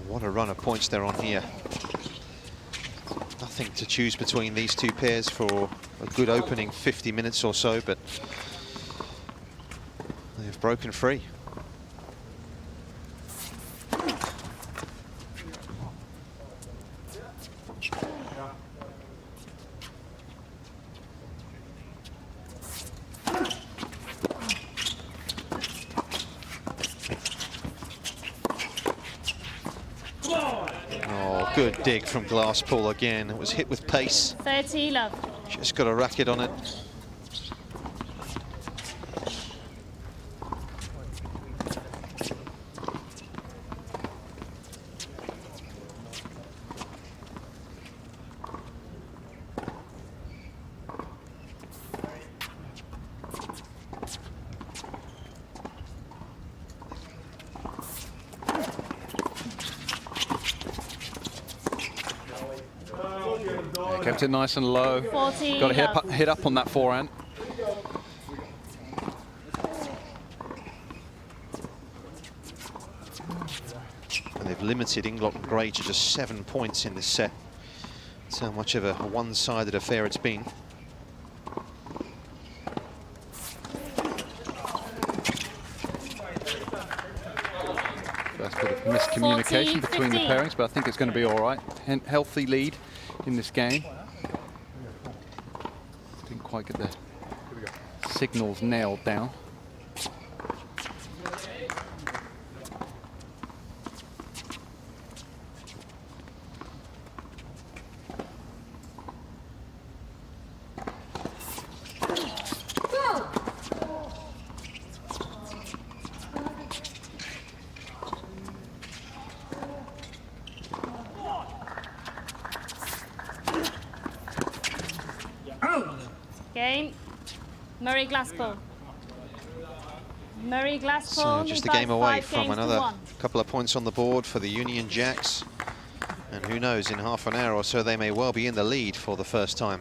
What a run of points they're on here. Nothing to choose between these two pairs for a good opening 50 minutes or so, but they have broken free. Good dig from Glasspool again. It was hit with pace. 30 love. Just got a racket on it. Kept it nice and low. 40 Got to hit up on that forehand. And they've limited Inglot and Gray to just 7 points in this set. That's how much of a one-sided affair it's been. First bit of miscommunication between the pairings, but I think it's going to be all right. Healthy lead in this game. Didn't quite get the signals nailed down. Game. Murray Glasspool. Murray Glasspool. So just a game away from another couple of points on the board for the Union Jacks. And who knows, in half an hour or so, they may well be in the lead for the first time.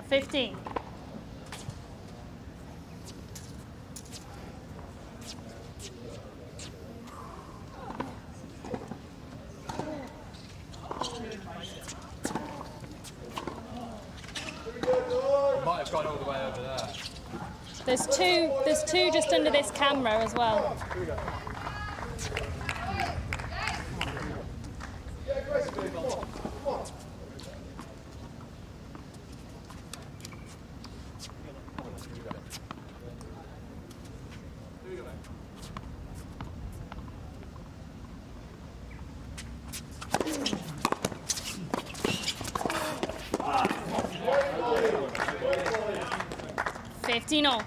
15. Might have gone all the way over there. There's two just under this camera as well. Here we go. No.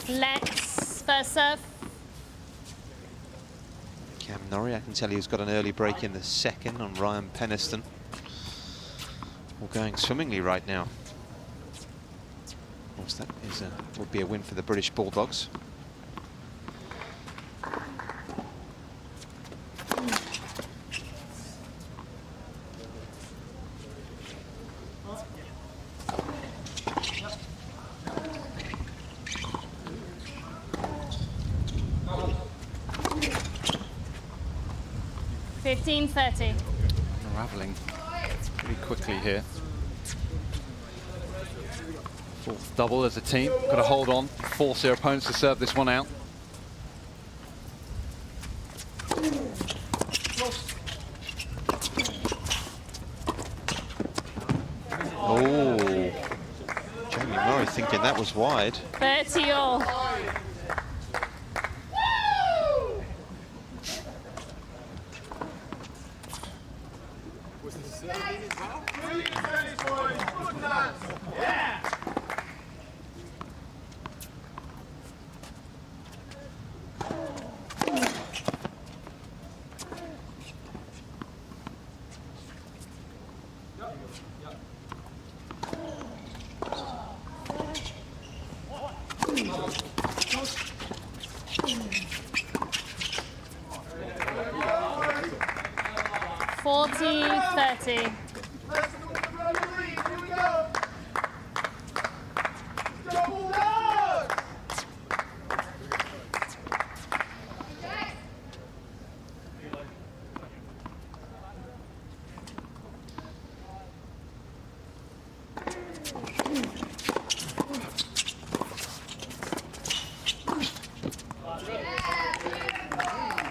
Let's first serve. Cam Norrie, I can tell you, has got an early break in the second on Ryan Penniston. All going swimmingly right now. Of course, that is would be a win for the British Bulldogs. Unraveling pretty quickly here. Fourth double as a team. Got to hold on, force their opponents to serve this one out. Oh, Jamie Murray thinking that was wide. 30 all.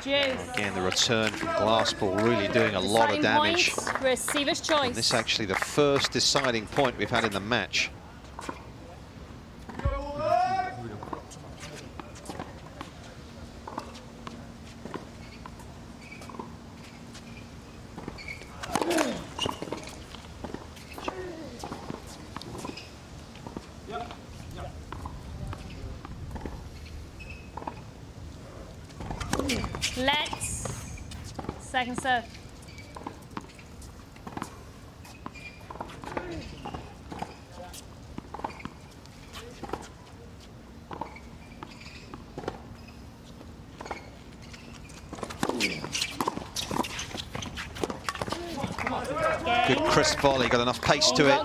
Again, the return from Glassball really doing a lot of damage. Receiver's choice. And this is actually the first deciding point we've had in the match. Second serve. Good crisp volley, got enough pace to it.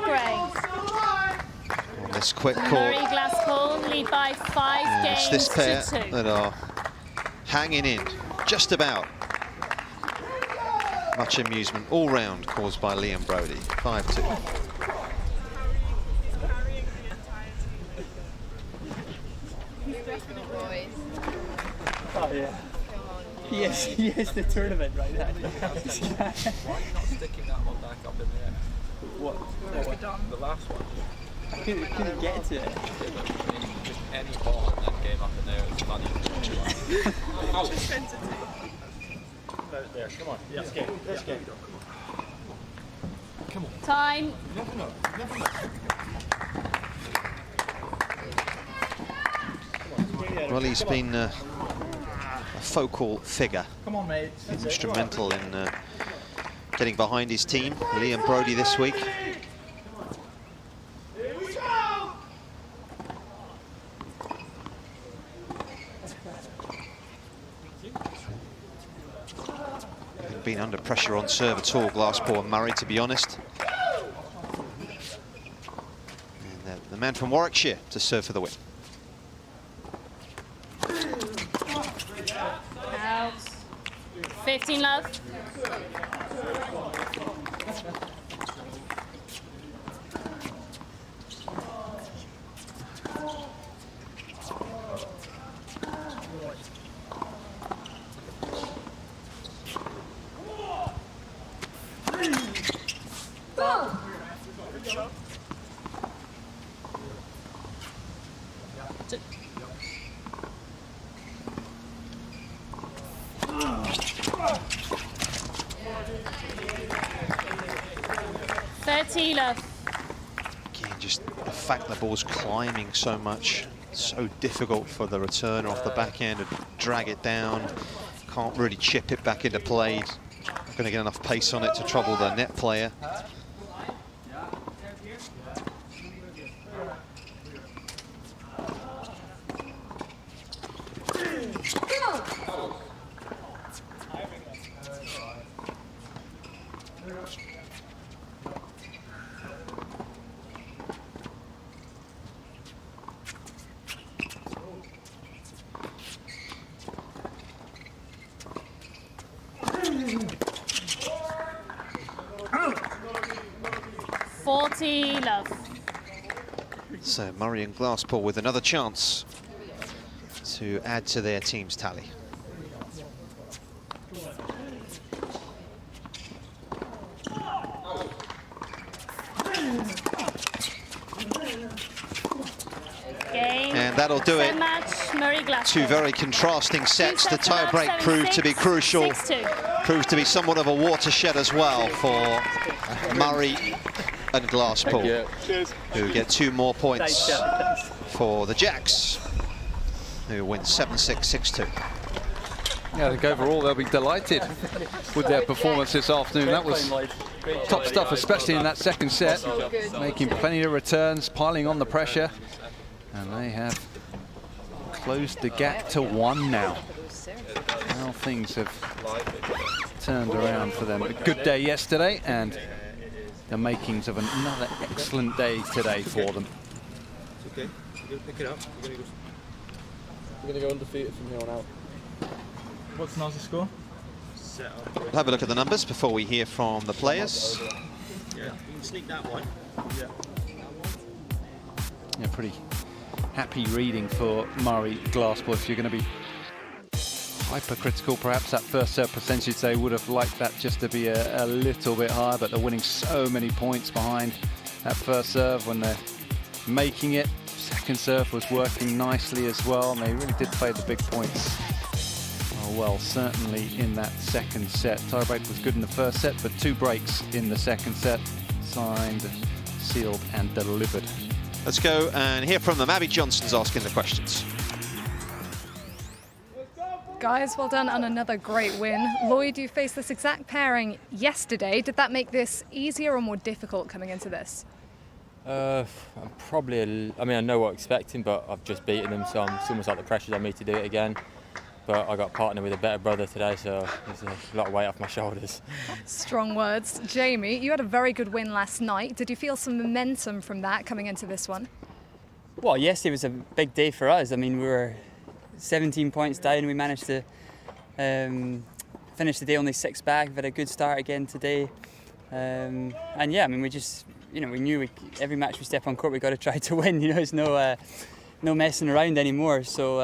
On this quick court. Murray Glassball lead by 5 games It's this pair to 2. that are hanging in, just about. Much amusement all round caused by Liam Brodie. 5-2. Oh yeah. Yes, yes, the tournament right there. Why are you not sticking that one back up in the air? What? The last one. I couldn't get to it. Just any ball in that game up in there is funny. There, come on. Let's get. Let's get. Come on. Time. Never know. Never know. Well, he's been a focal figure. Come on, mate. Instrumental in getting behind his team, Liam Brodie this week. Haven't been under pressure on serve at all, Glasspool and Murray, to be honest. And the man from Warwickshire to serve for the win. Out. 15 love. Again, just the fact the ball's climbing so much, so difficult for the returner off the backhand to drag it down. Can't really chip it back into play. Not going to get enough pace on it to trouble the net player. So Murray and Glasspool with another chance to add to their team's tally. And that'll do it. Two very contrasting sets. The tie-break proved to be crucial. Proved to be somewhat of a watershed as well for Murray and Glasspool, who get 2 more points for the Jacks, who win 7-6, 6-2. Yeah, I think overall they'll be delighted with their performance this afternoon. That was top stuff, especially in that second set, making plenty of returns, piling on the pressure, and they have closed the gap to 1 now. Now things have turned around for them. A good day yesterday, and the makings of another excellent day today for them. It's okay. You're going to pick it up. You're going to go undefeated from here on out. What's Naz's score? We'll have a look at the numbers before we hear from the players. Yeah, you can sneak that one. Yeah, pretty happy reading for Murray Glasspool. If you're going to be hypercritical, perhaps that first serve percentage, they would have liked that just to be a little bit higher, but they're winning so many points behind that first serve when they're making it. Second serve was working nicely as well, and they really did play the big points well, certainly in that second set. Tiebreak was good in the first set, but 2 breaks in the second set. Signed, sealed and delivered. Let's go and hear from them. Abby Johnson's asking the questions. Guys, well done on another great win. Lloyd, you faced this exact pairing yesterday. Did that make this easier or more difficult coming into this? I'm probably, I know what I'm expecting, but I've just beaten them, so it's almost like the pressure's on me to do it again. But I got partnered with a better brother today, so there's a lot of weight off my shoulders. Strong words. Jamie, you had a very good win last night. Did you feel some momentum from that coming into this one? Well, yes, it was a big day for us. We were 17 points down. We managed to finish the day only 6 back. We've had a good start again today. And yeah, we just, we knew every match we step on court, we got to try to win. There's no messing around anymore. So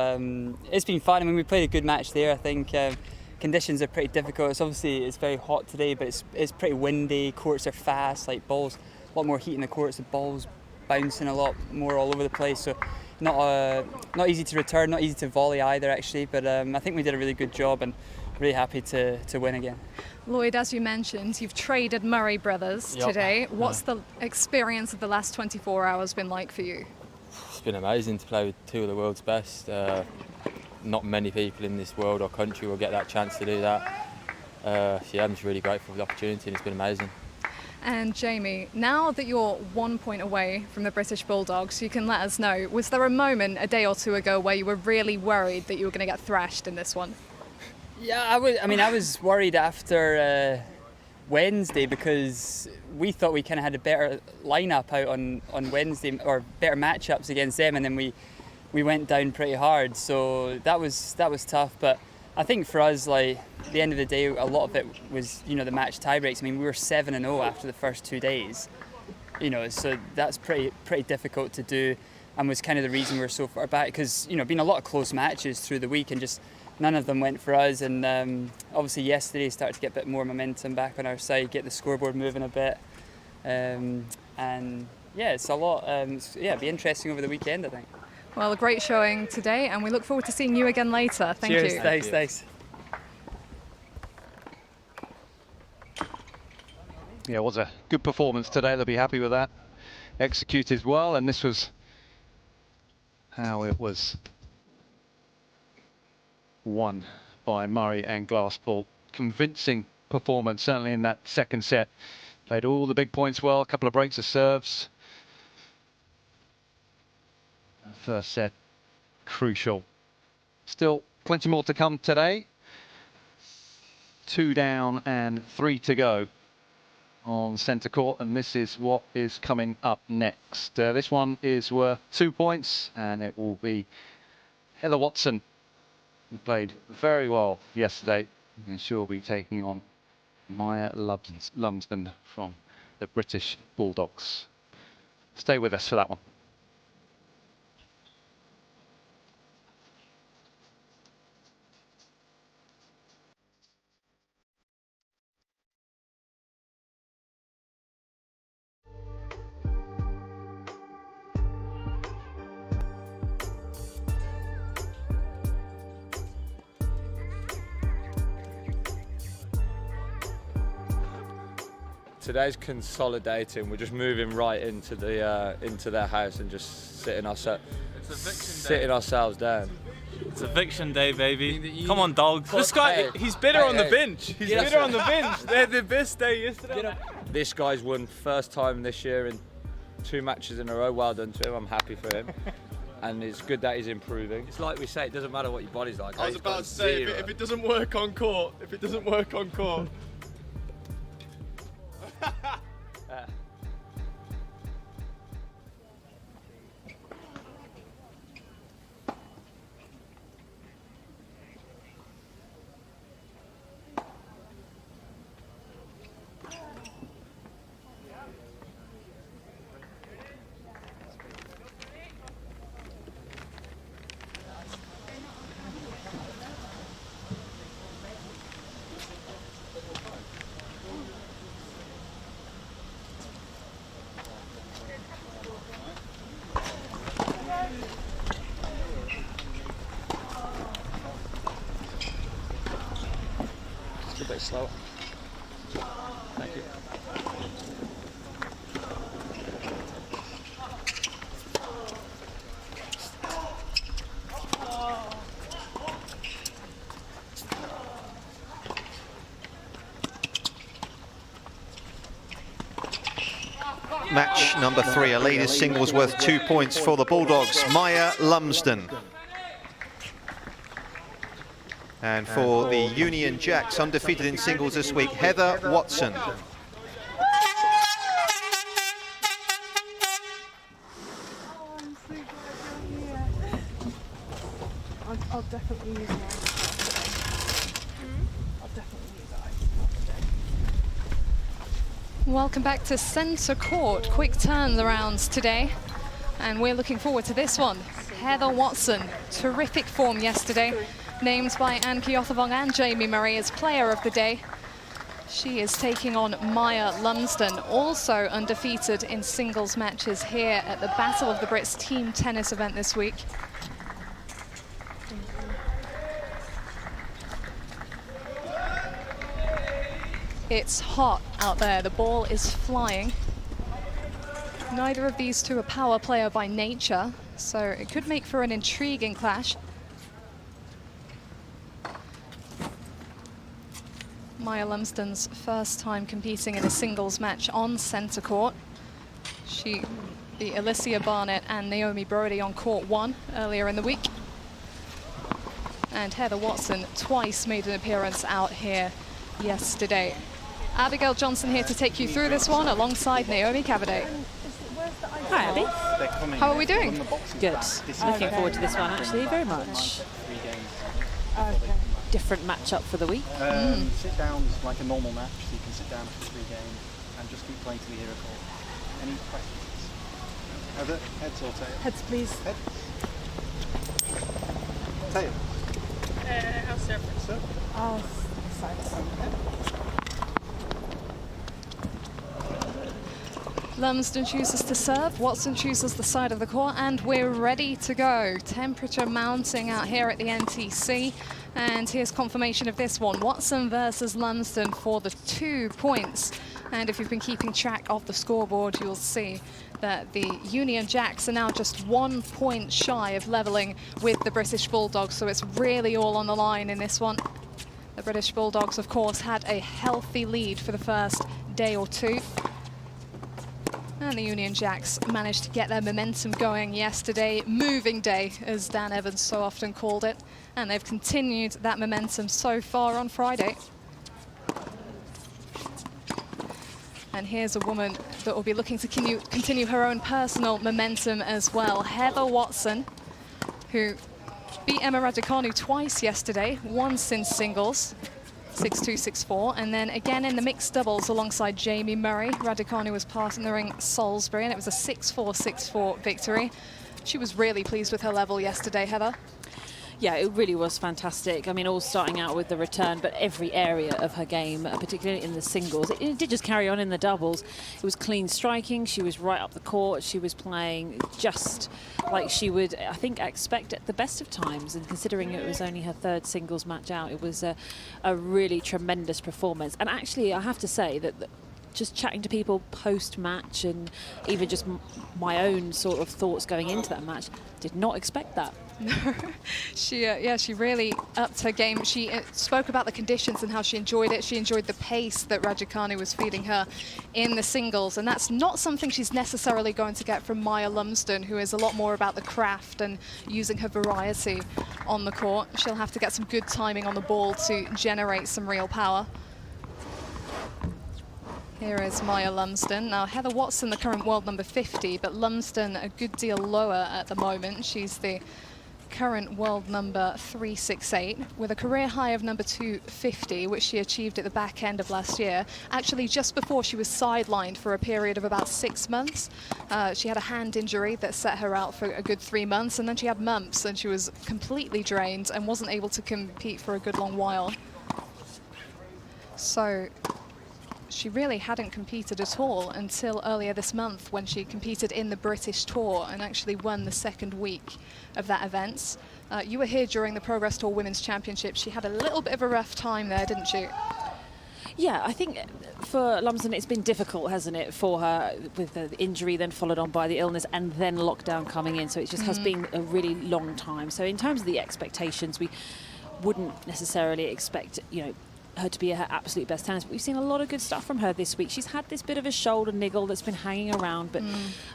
it's been fun. We played a good match there. I think conditions are pretty difficult. It's very hot today, but it's pretty windy. Courts are fast, like balls, a lot more heat in the courts. The balls bouncing a lot more all over the place. So not easy to return, not easy to volley either, actually. But I think we did a really good job, and really happy to win again. Lloyd, as you mentioned, you've traded Murray brothers today. What's the experience of the last 24 hours been like for you? It's been amazing to play with 2 of the world's best. Not many people in this world or country will get that chance to do that. Yeah, I'm just really grateful for the opportunity, and it's been amazing. And Jamie, now that you're 1 point away from the British Bulldogs, you can let us know, was there a moment a day or two ago where you were really worried that you were going to get thrashed in this one? Yeah, I was worried after Wednesday, because we thought we kind of had a better lineup out on Wednesday, or better matchups against them, and then we went down pretty hard. So that was tough. But I think for us, like, at the end of the day, a lot of it was, you know, the match tie breaks. I mean, we were 7-0 after the first 2 days, you know, so that's pretty difficult to do, and was kind of the reason we're so far back, because, you know, been a lot of close matches through the week and just none of them went for us. And obviously yesterday started to get a bit more momentum back on our side, get the scoreboard moving a bit, and yeah, it's a lot. It'll be interesting over the weekend, I think. Well, a great showing today, and we look forward to seeing you again later. Thank Cheers, you. Thanks. Yeah, it was a good performance today. They'll be happy with that. Executed well, and this was how it was won by Murray and Glasspool. Convincing performance, certainly in that second set. Played all the big points well, a couple of breaks of serves. First set, crucial. Still plenty more to come today. 2 down and 3 to go on centre court, and this is what is coming up next. This one is worth 2 points, and it will be Heather Watson, who played very well yesterday, and she'll be taking on Maya Lumsden from the British Bulldogs. Stay with us for that one. Today's consolidating. We're just moving right into their house and just sitting ourselves down. It's eviction day, baby. Come on, dogs. This guy, he's bitter on the bench. He's bitter on the bench. They had their best day yesterday. This guy's won first time this year in 2 matches in a row. Well done to him. I'm happy for him. And it's good that he's improving. It's like we say, it doesn't matter what your body's like. I was about to say, if it doesn't work on court, A bit slower. Thank you. Match number 3, a ladies singles worth 2 points for the Bulldogs, Maya Lumsden. And for the Union Jacks, undefeated in singles this week, Heather Watson. I'll definitely use that. I'll definitely use that. Welcome back to centre court. Quick turnarounds today, and we're looking forward to this one. Heather Watson, terrific form yesterday, named by Anne Kyothevong and Jamie Murray as player of the day. She is taking on Maya Lumsden, also undefeated in singles matches here at the Battle of the Brits team tennis event this week. It's hot out there, the ball is flying. Neither of these two a power player by nature, so it could make for an intriguing clash. Maya Lumsden's first time competing in a singles match on centre court. She beat Alicia Barnett and Naomi Brody on court 1 earlier in the week. And Heather Watson twice made an appearance out here yesterday. Abigail Johnson here to take you through this one alongside Naomi Cavaday. Hi, Abby. How are we doing? Good. Looking forward to this one, actually, very much. Different matchup for the week. Sit down like a normal match, so you can sit down after 3 games and just keep playing till you hear a call. Any questions? Heather, heads or tails? Heads, please. Heads. Tails. I'll serve first. Serve. Oh, sorry. Lumsden chooses to serve, Watson chooses the side of the court, and we're ready to go. Temperature mounting out here at the NTC, and here's confirmation of this one. Watson versus Lumsden for the 2 points. And if you've been keeping track of the scoreboard, you'll see that the Union Jacks are now just 1 point shy of leveling with the British Bulldogs, so it's really all on the line in this one. The British Bulldogs, of course, had a healthy lead for the first day or two. And the Union Jacks managed to get their momentum going yesterday. Moving day, as Dan Evans so often called it. And they've continued that momentum so far on Friday. And here's a woman that will be looking to continue her own personal momentum as well. Heather Watson, who beat Emma Raducanu twice yesterday, once in singles. 6-2, 6-4, and then again in the mixed doubles alongside Jamie Murray. Raducanu was partnering Salisbury, and it was a 6-4, 6-4 victory. She was really pleased with her level yesterday, Heather. Yeah, it really was fantastic. I mean, all starting out with the return, but every area of her game, particularly in the singles, it did just carry on in the doubles. It was clean striking. She was right up the court. She was playing just like she would, I think, expect at the best of times. And considering it was only her 3rd singles match out, it was a really tremendous performance. And actually, I have to say that just chatting to people post-match and even just my own sort of thoughts going into that match, did not expect that. She really upped her game. She spoke about the conditions and how she enjoyed it. She enjoyed the pace that Raducanu was feeding her in the singles, and that's not something she's necessarily going to get from Maya Lumsden, who is a lot more about the craft and using her variety on the court. She'll have to get some good timing on the ball to generate some real power. Here is Maya Lumsden. Now, Heather Watson, the current world number 50, but Lumsden a good deal lower at the moment. She's the current world number 368 with a career high of number 250, which she achieved at the back end of last year, actually just before she was sidelined for a period of about 6 months. She had a hand injury that set her out for a good 3 months, and then she had mumps and she was completely drained and wasn't able to compete for a good long while. So she really hadn't competed at all until earlier this month, when she competed in the British Tour and actually won the 2nd week of that event. You were here during the Progress Tour Women's Championship. She had a little bit of a rough time there, didn't she? Yeah, I think for Lumsden it's been difficult, hasn't it, for her, with the injury then followed on by the illness and then lockdown coming in. So it just has been a really long time. So in terms of the expectations, we wouldn't necessarily expect, her to be at her absolute best tennis, but we've seen a lot of good stuff from her this week. She's had this bit of a shoulder niggle that's been hanging around, but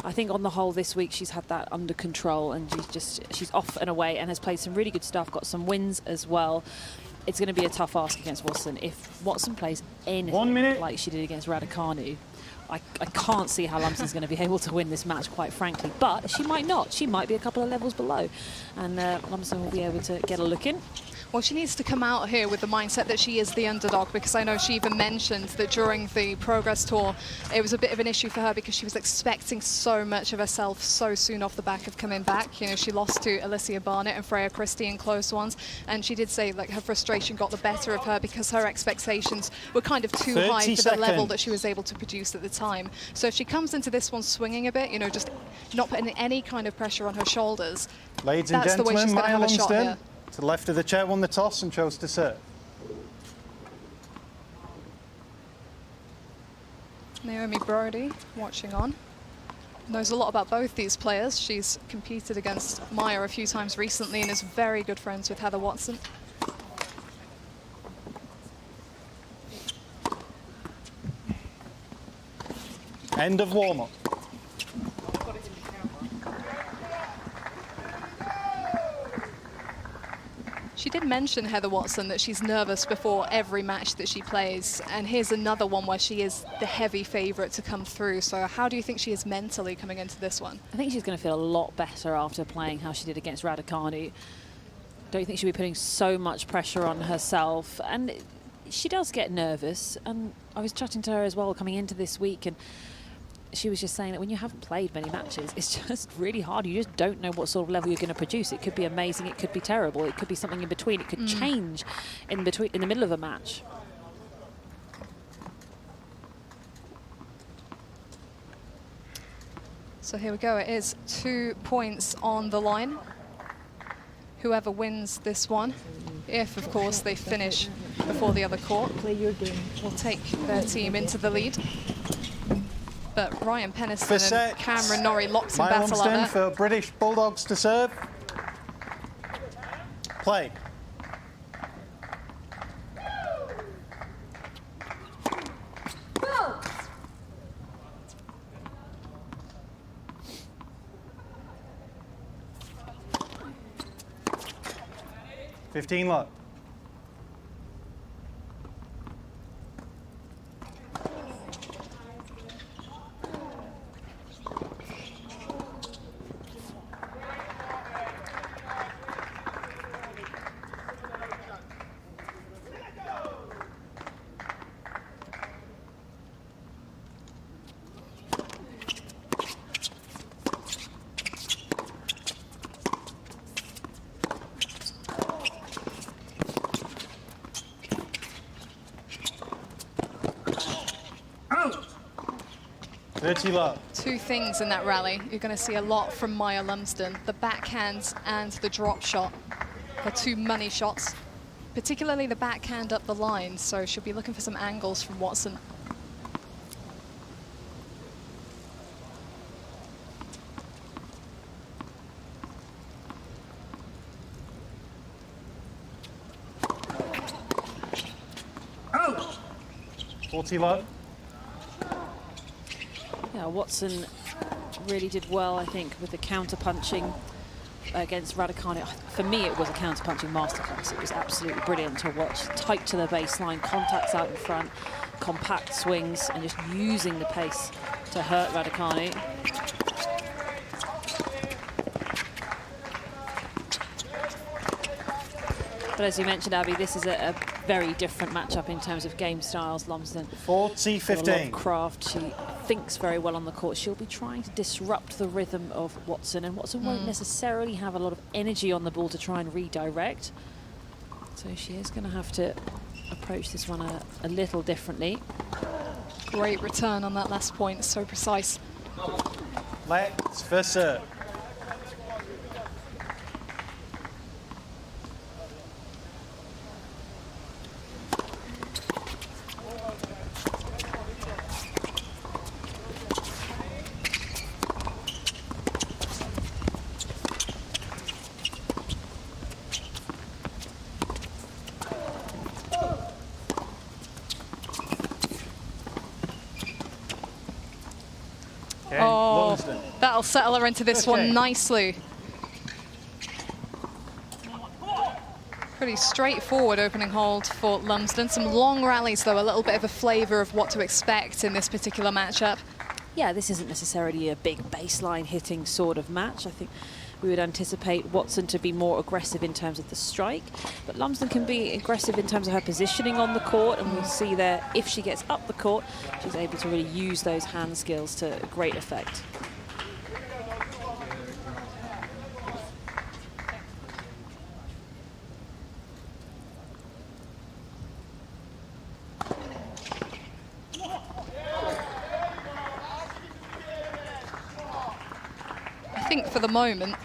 I think on the whole this week she's had that under control, and she's off and away and has played some really good stuff, got some wins as well. It's going to be a tough ask against Watson. If Watson plays anything like she did against Raducanu, I can't see how Lumsden's going to be able to win this match, quite frankly. But she might not. She might be a couple of levels below, and Lumsden will be able to get a look in. Well, she needs to come out here with the mindset that she is the underdog, because I know she even mentioned that during the Progress Tour it was a bit of an issue for her because she was expecting so much of herself so soon off the back of coming back. She lost to Alicia Barnett and Freya Christie in close ones, and she did say her frustration got the better of her because her expectations were kind of too high for the level that she was able to produce at the time. So if she comes into this one swinging a bit, just not putting any kind of pressure on her shoulders, ladies and that's the way she's going to have a shot here. To the left of the chair, won the toss and chose to serve. Naomi Brody watching on. Knows a lot about both these players. She's competed against Maya a few times recently and is very good friends with Heather Watson. End of warm-up. She did mention, Heather Watson, that she's nervous before every match that she plays. And here's another one where she is the heavy favourite to come through. So how do you think she is mentally coming into this one? I think she's going to feel a lot better after playing how she did against Raducanu. Don't think she'll be putting so much pressure on herself. And she does get nervous. And I was chatting to her as well coming into this week, and she was just saying that when you haven't played many matches, it's just really hard. You just don't know what sort of level you're going to produce. It could be amazing, it could be terrible, it could be something in between, it could change in between, in the middle of a match. So here we go. It is 2 points on the line. Whoever wins this one, if of course they finish before the other court, will take their team into the lead. But Ryan Penniston and Cameron Norrie locked in battle Lumsden up there. for British Bulldogs to serve. Play. Go! 15 low. Two things in that rally. You're going to see a lot from Maya Lumsden. The backhand and the drop shot. Her two money shots, particularly the backhand up the line. So she'll be looking for some angles from Watson. Out. 40 low. Yeah, Watson really did well, I think, with the counter-punching against Raducanu. For me, it was a counter-punching masterclass. It was absolutely brilliant to watch. Tight to the baseline, contacts out in front, compact swings, and just using the pace to hurt Raducanu. But as you mentioned, Abby, this is a very different matchup in terms of game styles. Lumsden 40-15. Craft. She thinks very well on the court. She'll be trying to disrupt the rhythm of Watson, and Watson won't necessarily have a lot of energy on the ball to try and redirect. So she is going to have to approach this one a little differently. Great return on that last point, so precise. Let's first serve. Oh, that'll settle her into this one nicely. Pretty straightforward opening hold for Lumsden. Some long rallies, though, a little bit of a flavour of what to expect in this particular matchup. Yeah, this isn't necessarily a big baseline hitting sort of match. I think we would anticipate Watson to be more aggressive in terms of the strike, but Lumsden can be aggressive in terms of her positioning on the court, and we'll see there, if she gets up the court, she's able to really use those hand skills to great effect. I think for the moment,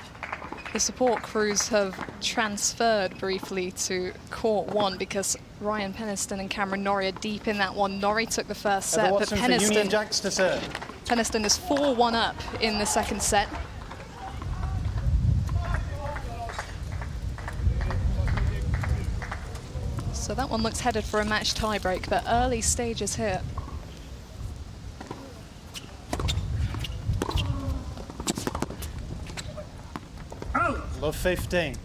the support crews have transferred briefly to court one because Ryan Penniston and Cameron Norrie are deep in that one. Norrie took the first set, but Penniston is 4-1 up in the second set. So that one looks headed for a match tiebreak, but early stages here. Love 15.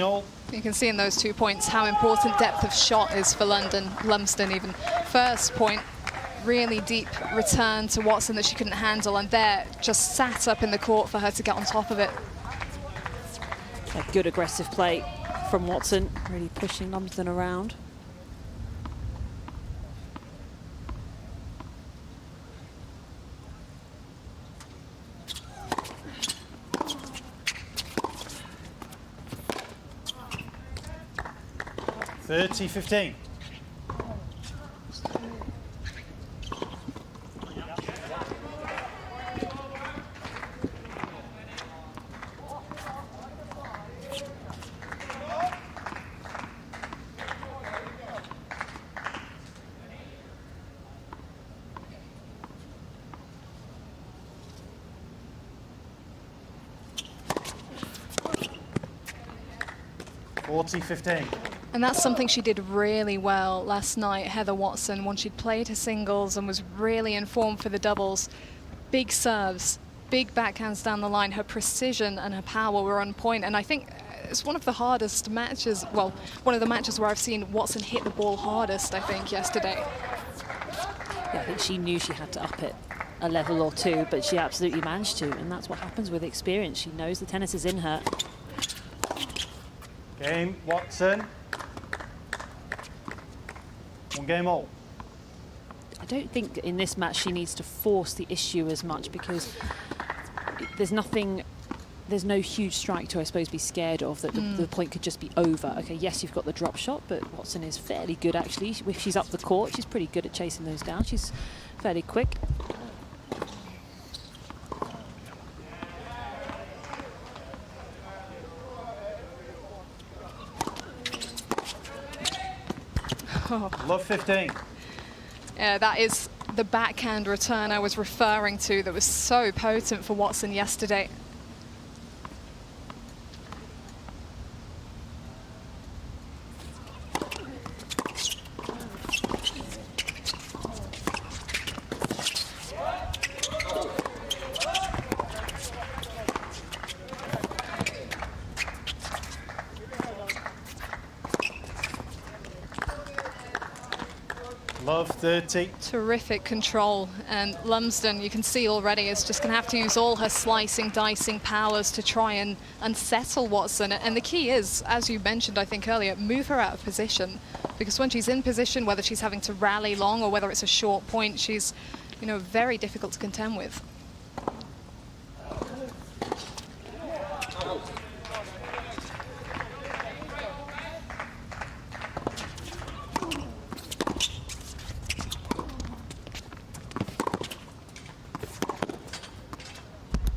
All. You can see in those 2 points how important depth of shot is for Lumsden. Even first point, really deep return to Watson that she couldn't handle, and there just sat up in the court for her to get on top of it. A good aggressive play from Watson, really pushing Lumsden around. $30-15. $40-15. And that's something she did really well last night, Heather Watson, when she'd played her singles and was really in form for the doubles. Big serves, big backhands down the line. Her precision and her power were on point, and I think it's one of the hardest matches, well, one of the matches where I've seen Watson hit the ball hardest, I think, yesterday. Yeah, I think she knew she had to up it a level or two, but she absolutely managed to, and that's what happens with experience. She knows the tennis is in her. Game, Watson. 1 game all. I don't think in this match she needs to force the issue as much, because there's no huge strike to, I suppose, be scared of, that the point could just be over. Okay, yes, you've got the drop shot, but Watson is fairly good, actually. If she's up the court, she's pretty good at chasing those down. She's fairly quick. Love 15. That is the backhand return I was referring to that was so potent for Watson yesterday. Love 30. Terrific control, and Lumsden, you can see already, is just going to have to use all her slicing, dicing powers to try and unsettle Watson. And the key is, as you mentioned, I think earlier, move her out of position, because when she's in position, whether she's having to rally long or whether it's a short point, she's, you know, very difficult to contend with.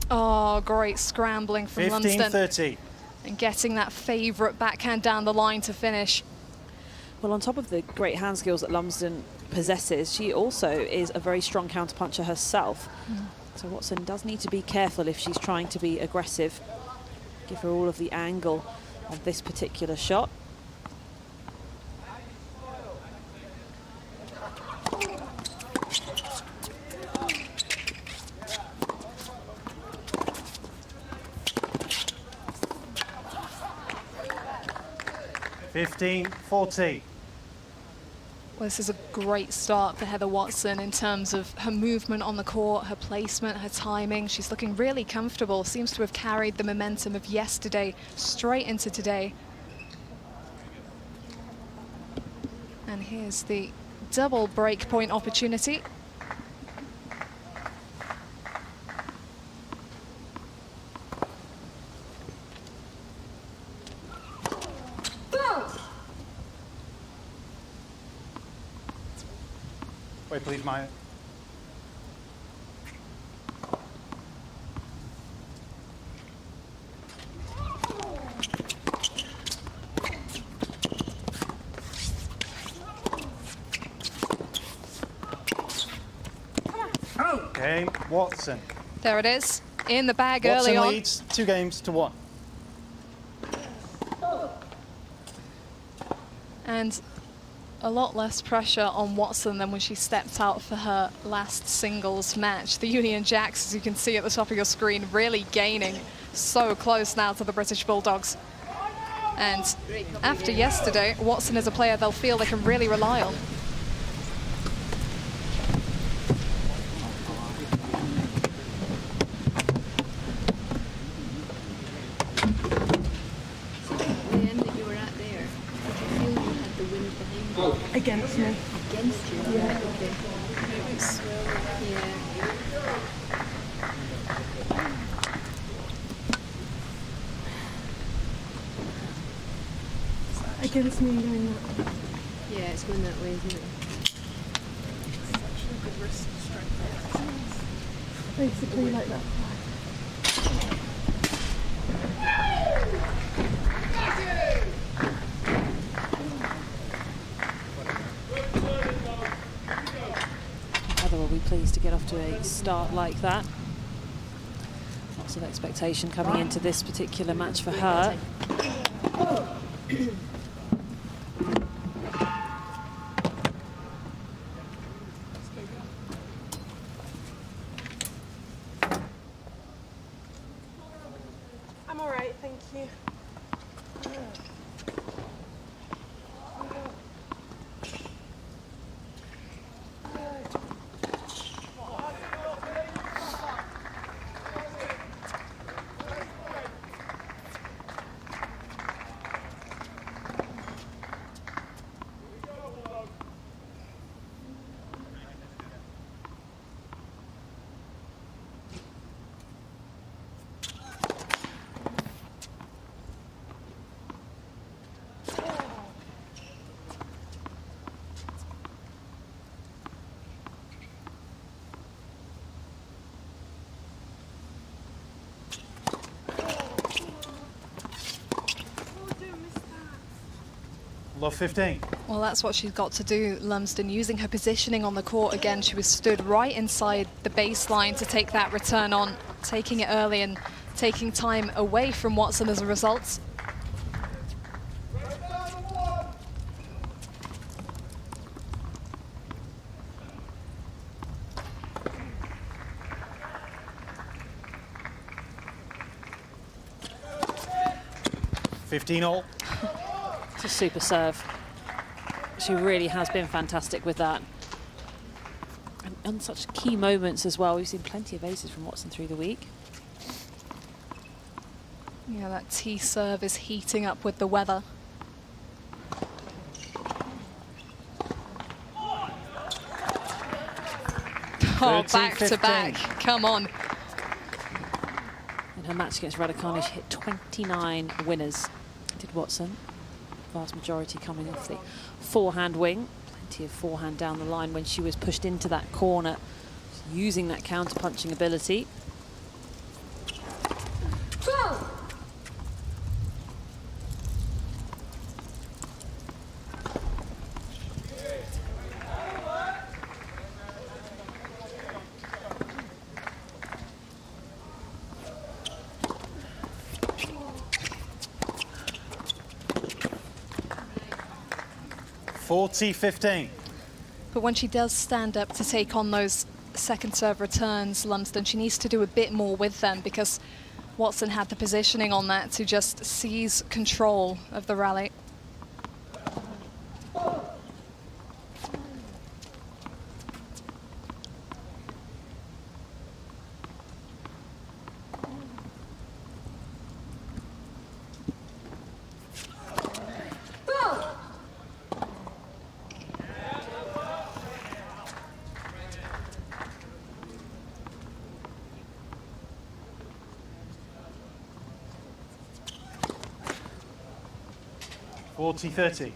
Oh, great scrambling from Lumsden. 15-30. And getting that favourite backhand down the line to finish. Well, on top of the great hand skills that Lumsden possesses, she also is a very strong counterpuncher herself. So Watson does need to be careful if she's trying to be aggressive. Give her all of the angle of this particular shot. $15-40. Well, this is a great start for Heather Watson in terms of her movement on the court, her placement, her timing. She's looking really comfortable, seems to have carried the momentum of yesterday straight into today. And here's the double break point opportunity. Wait, please, Maya. Game, Watson. There it is, in the bag Watson early on. leads 2-1. And a lot less pressure on Watson than when she stepped out for her last singles match. The Union Jacks, as you can see at the top of your screen, really gaining so close now to the British Bulldogs. And after yesterday, Watson is a player they'll feel they can really rely on. Against me. Against you? Yeah. Okay. Yeah. Against me going that way. Yeah, it's going that way, isn't it? Basically like that. Heather will be pleased to get off to a start like that. Lots of expectation coming into this particular match for her. I'm all right, thank you. Love 15. Well, that's what she's got to do, Lumsden, using her positioning on the court again. She was stood right inside the baseline to take that return on, taking it early and taking time away from Watson as a result. All. It's a super serve. She really has been fantastic with that. And on such key moments as well. We've seen plenty of aces from Watson through the week. Yeah, that tee serve is heating up with the weather. Oh, back to back. Come on. In her match against Raducanu, she hit 29 winners. Did Watson. Vast majority coming off the forehand wing. Plenty of forehand down the line when she was pushed into that corner, using that counter-punching ability. $40-15. But when she does stand up to take on those second serve returns, Lumsden, she needs to do a bit more with them because Watson had the positioning on that to just seize control of the rally. $40-30.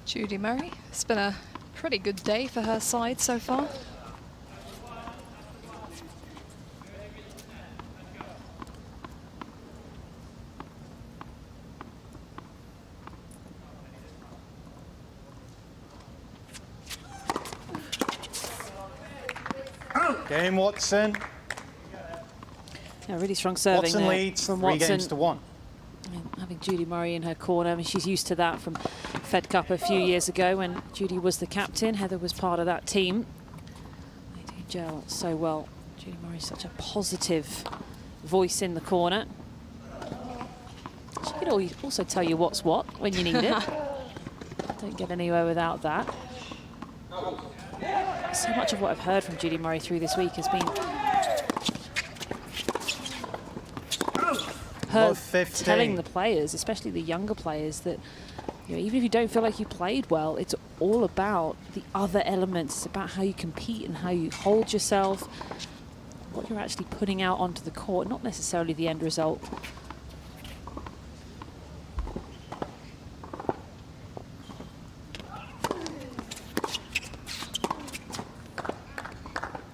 Jodie Murray, it's been a pretty good day for her side so far. Game, Watson. Yeah, really strong serving Watson there leads from 3 Watson. games to 1. Having Jodie Murray in her corner, I mean, she's used to that from Fed Cup a few years ago when Jodie was the captain. Heather was part of that team. They do gel so well. Jodie Murray's such a positive voice in the corner. She could also tell you what's what when you need it. Don't get anywhere without that. So much of what I've heard from Jodie Murray through this week has been her telling the players, especially the younger players, that even if you don't feel like you played well, it's all about the other elements. It's about how you compete and how you hold yourself, what you're actually putting out onto the court, not necessarily the end result.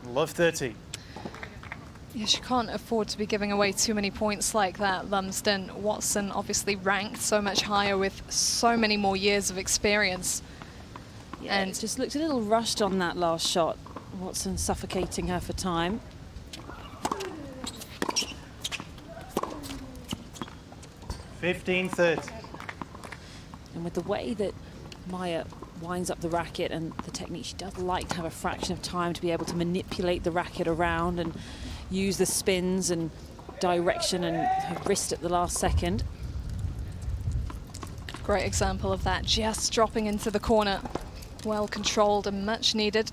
Love 30. Yeah, she can't afford to be giving away too many points like that, Lumsden. Watson obviously ranked so much higher with so many more years of experience. Yeah, and it just looked a little rushed on that last shot. Watson suffocating her for time. (15-30). And with the way that Maya winds up the racket and the technique, she does like to have a fraction of time to be able to manipulate the racket around and use the spins and direction and her wrist at the last second. Great example of that, just dropping into the corner. Well controlled and much needed.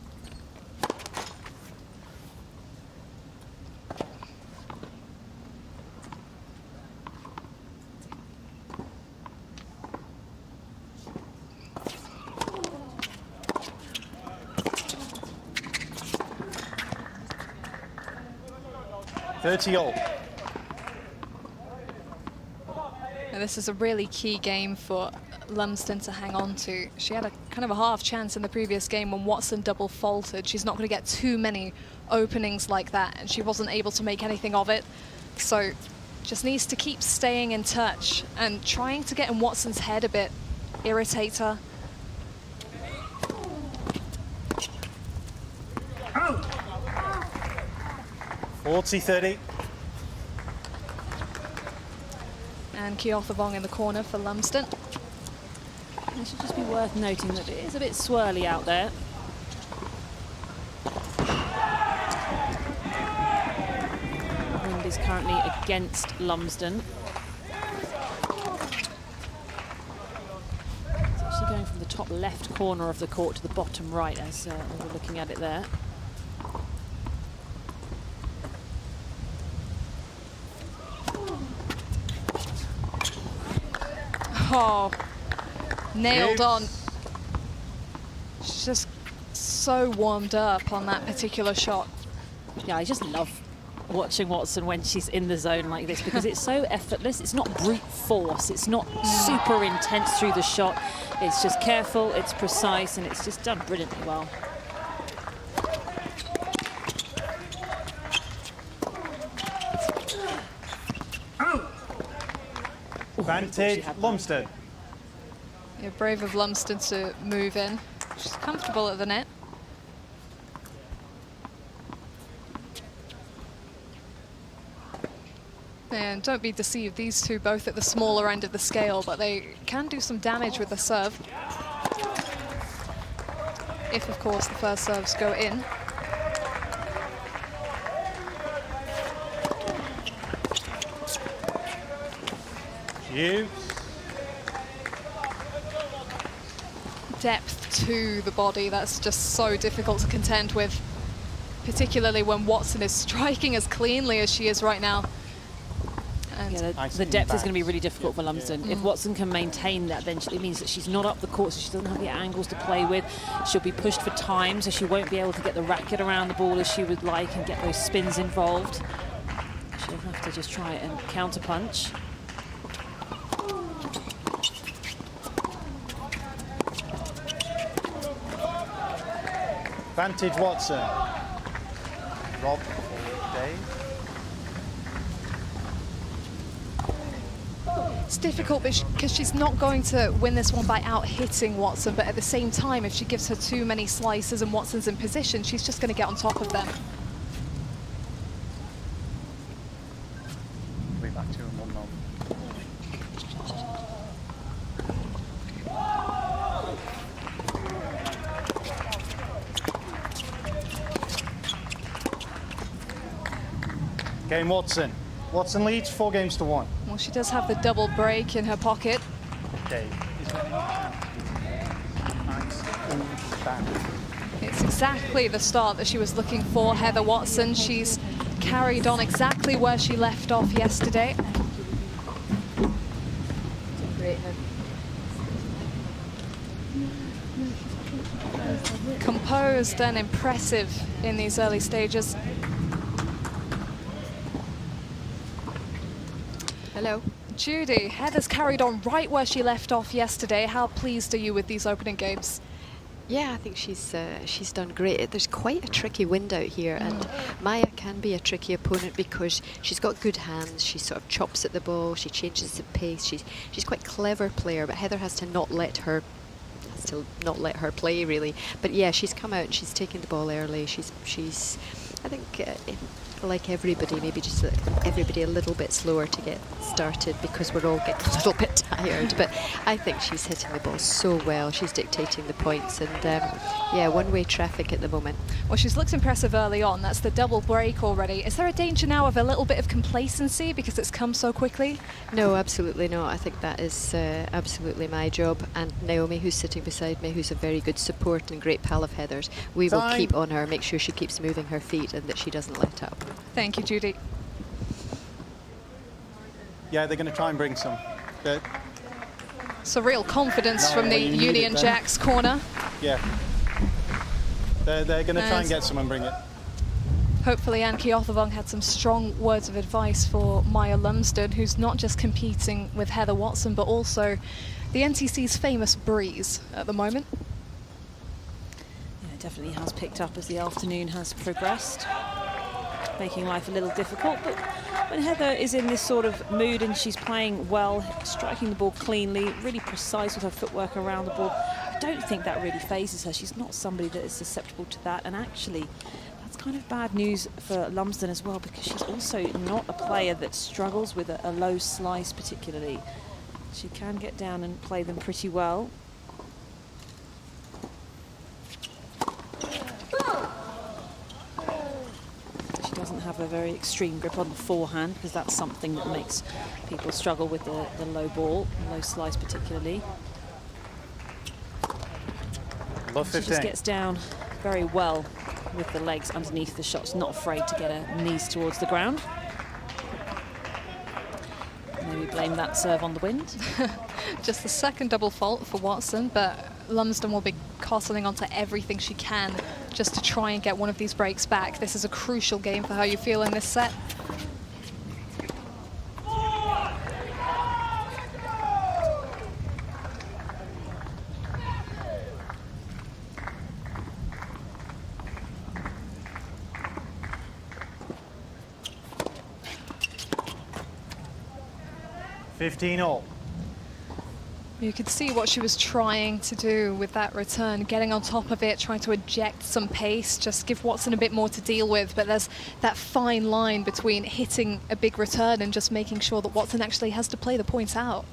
(30-all). Now, this is a really key game for Lumsden to hang on to. She had a kind of a half chance in the previous game when Watson double faulted. She's not going to get too many openings like that, and she wasn't able to make anything of it. So just needs to keep staying in touch and trying to get in Watson's head a bit, irritate her. 40-30. And Kyothawong in the corner for Lumsden. It should just be worth noting that it is a bit swirly out there. Wind is currently against Lumsden. It's actually going from the top left corner of the court to the bottom right as we're looking at it there. Oh, nailed on. She's just so warmed up on that particular shot. Yeah, I just love watching Watson when she's in the zone like this because it's so effortless. It's not brute force. It's not super intense through the shot. It's just careful, it's precise, and it's just done brilliantly well. Advantage, Lumsden. Yeah, brave of Lumsden to move in. She's comfortable at the net. And don't be deceived, these two both at the smaller end of the scale, but they can do some damage with the serve. If, of course, the first serves go in. Depth to the body, that's just so difficult to contend with, particularly when Watson is striking as cleanly as she is right now. And yeah, the depth is going to be really difficult for Lumsden. If Watson can maintain that, then it means that she's not up the court, so she doesn't have the angles to play with. She'll be pushed for time, so she won't be able to get the racket around the ball as she would like and get those spins involved. She'll have to just try and counter-punch. Advantage, Watson. Rob for Dave. It's difficult because she's not going to win this one by out-hitting Watson, but at the same time, if she gives her too many slices and Watson's in position, she's just going to get on top of them. Game Watson. Watson leads 4-1. Well, she does have the double break in her pocket. Okay. Nice. Back. It's exactly the start that she was looking for, Heather Watson. She's carried on exactly where she left off yesterday. Great. Composed and impressive in these early stages. Hello. Jodie, Heather's carried on right where she left off yesterday. How pleased are you with these opening games? Yeah, I think she's done great. There's quite a tricky wind out here, and Maya can be a tricky opponent because she's got good hands. She sort of chops at the ball. She changes the pace. She's quite a clever player, but Heather has to not let her play really. But yeah, she's come out and she's taken the ball early. She's I think like everybody, maybe just everybody a little bit slower to get started because we're all getting a little bit tired. But I think she's hitting the ball so well. She's dictating the points, and yeah, one-way traffic at the moment. Well, she's looked impressive early on. That's the double break already. Is there a danger now of a little bit of complacency because it's come so quickly? No, absolutely not. I think that is absolutely my job. And Naomi, who's sitting beside me, who's a very good support and great pal of Heather's, we will keep on her, make sure she keeps moving her feet and that she doesn't let up. Thank you, Jodie. Yeah, they're going to try and bring some. So real confidence from the Union Jacks corner. Yeah. They're going to try and get some and bring it. Hopefully Anki Ottervong had some strong words of advice for Maya Lumsden, who's not just competing with Heather Watson, but also the NTC's famous breeze at the moment. Yeah, it definitely has picked up as the afternoon has progressed, making life a little difficult. But when Heather is in this sort of mood and she's playing well, striking the ball cleanly, really precise with her footwork around the ball, I don't think that really phases her. She's not somebody that is susceptible to that, and actually that's kind of bad news for Lumsden as well, because she's also not a player that struggles with a low slice particularly. She can get down and play them pretty well. Doesn't have a very extreme grip on the forehand, because that's something that makes people struggle with the low ball, low slice particularly. She just gets down very well with the legs underneath the shots, not afraid to get her knees towards the ground. Maybe blame that serve on the wind. Just the second double fault for Watson, but Lumsden will be castling onto everything she can just to try and get one of these breaks back. This is a crucial game for how you feel in this set. $15-all. You could see what she was trying to do with that return, getting on top of it, trying to eject some pace, just give Watson a bit more to deal with. But there's that fine line between hitting a big return and just making sure that Watson actually has to play the points out.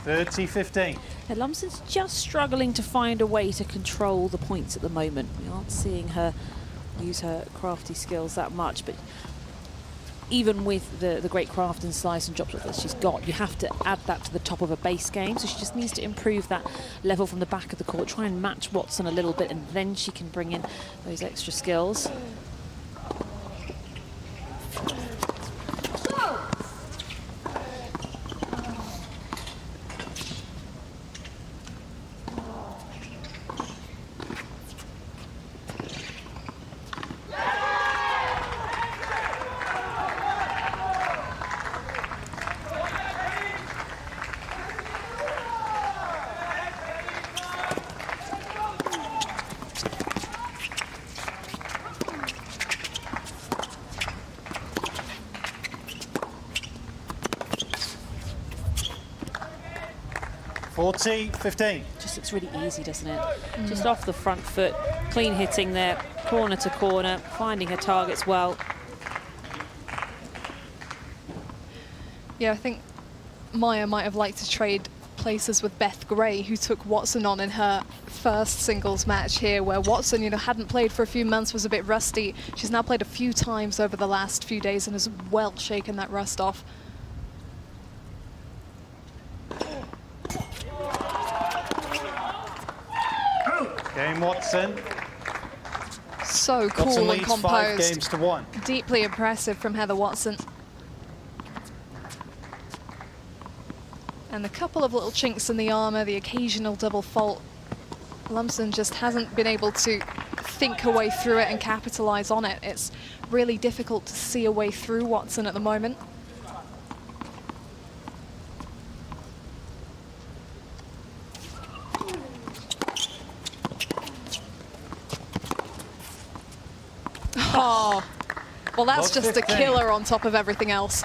$30-15. Lumsden's just struggling to find a way to control the points at the moment. We aren't seeing her use her crafty skills that much, but even with the great craft and slice and drop shot that she's got, you have to add that to the top of a base game. So she just needs to improve that level from the back of the court, try and match Watson a little bit, and then she can bring in those extra skills. 40-15. Just looks really easy, doesn't it? Just off the front foot, clean hitting there, corner to corner, finding her targets well. Yeah, I think Maya might have liked to trade places with Beth Gray, who took Watson on in her first singles match here, where Watson, you know, hadn't played for a few months, was a bit rusty. She's now played a few times over the last few days and has well shaken that rust off. Game Watson. So cool Watson and leads composed. 5-1. Deeply impressive from Heather Watson. And a couple of little chinks in the armour, the occasional double fault. Lumsden just hasn't been able to think her way through it and capitalise on it. It's really difficult to see a way through Watson at the moment. Oh, well, that's just a killer on top of everything else.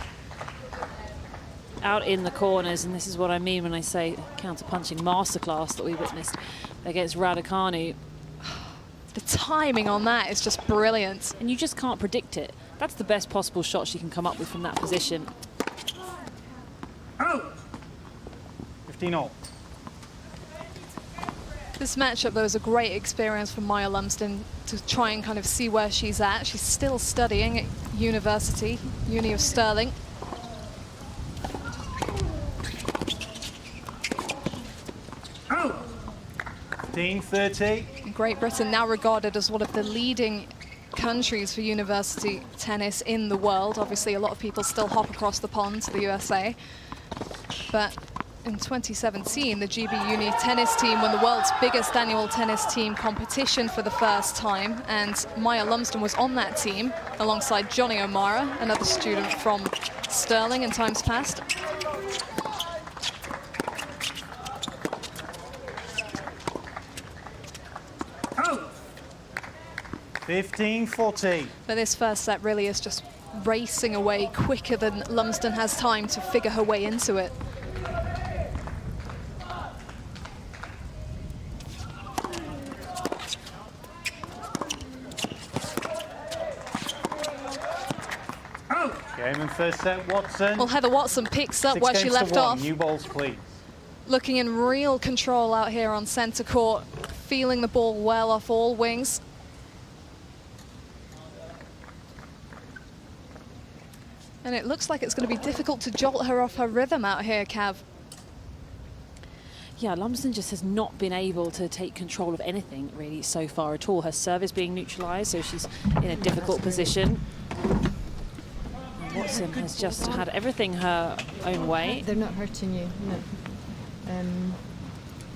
Out in the corners, and this is what I mean when I say counter-punching masterclass that we witnessed against Raducanu. The timing on that is just brilliant. And you just can't predict it. That's the best possible shot she can come up with from that position. 15-all. This matchup, though, is a great experience for Maya Lumsden to try and kind of see where she's at. She's still studying at university, Uni of Stirling. Oh! 15-30. Great Britain now regarded as one of the leading countries for university tennis in the world. Obviously, a lot of people still hop across the pond to the USA. But in 2017, the GB Uni tennis team won the world's biggest annual tennis team competition for the first time, and Maya Lumsden was on that team alongside Johnny O'Mara, another student from Stirling in times past. Oh! 15-14. But this first set really is just racing away quicker than Lumsden has time to figure her way into it. Game and first set, Watson. Well, Heather Watson picks up where she left off. New balls, please. Looking in real control out here on centre court, feeling the ball well off all wings. And it looks like it's going to be difficult to jolt her off her rhythm out here, Cav. Yeah, Lumsden just has not been able to take control of anything really so far at all. Her serve is being neutralised, so she's in a difficult position. Watson has just had everything her own way. They're not hurting you, no.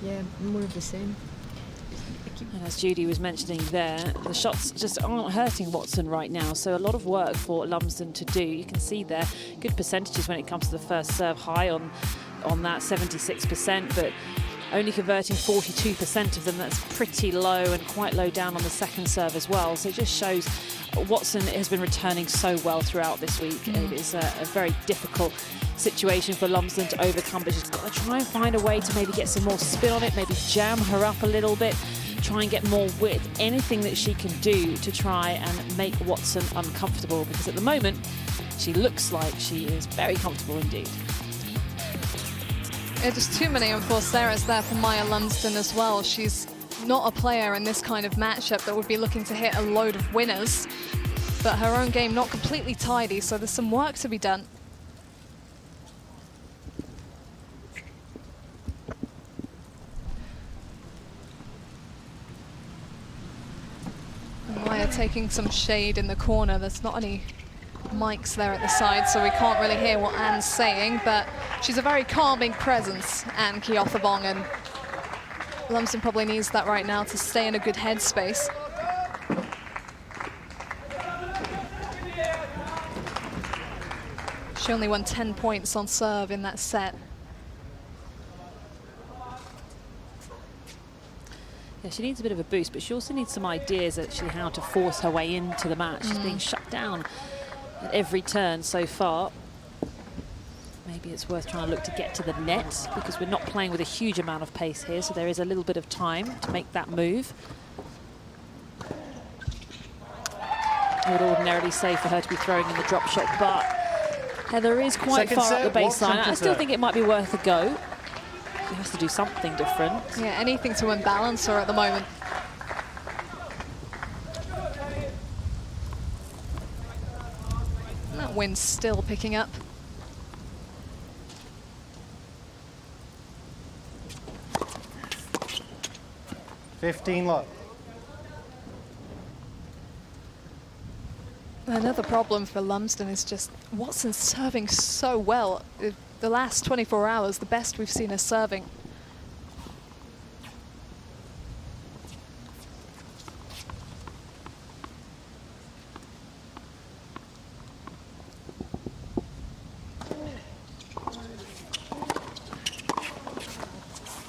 Yeah, more of the same. And as Jodie was mentioning there, the shots just aren't hurting Watson right now, so a lot of work for Lumsden to do. You can see there good percentages when it comes to the first serve, high on that 76%, but only converting 42% of them. That's pretty low, and quite low down on the second serve as well. So it just shows Watson has been returning so well throughout this week. It is a very difficult situation for Lumsden to overcome, but she's got to try and find a way to maybe get some more spin on it, maybe jam her up a little bit, try and get more width, anything that she can do to try and make Watson uncomfortable, because at the moment she looks like she is very comfortable indeed. Just too many unforced errors there for Maya Lumsden as well. She's not a player in this kind of matchup that would be looking to hit a load of winners, but her own game not completely tidy, so there's some work to be done. And Maya taking some shade in the corner. There's not any mics there at the side, so we can't really hear what Anne's saying, but she's a very calming presence, Anne Keothabong, and Lumsden probably needs that right now to stay in a good headspace. She only won 10 points on serve in that set. Yeah, she needs a bit of a boost, but she also needs some ideas actually how to force her way into the match. She's being shut down at every turn so far. Maybe it's worth trying to look to get to the net because we're not playing with a huge amount of pace here, so there is a little bit of time to make that move. I would ordinarily say for her to be throwing in the drop shot, but Heather is quite far up the baseline. I still think it might be worth a go. She has to do something different. Yeah, anything to unbalance her at the moment. And that wind's still picking up. Love. Another problem for Lumsden is just Watson's serving so well. The last 24 hours, the best we've seen her serving.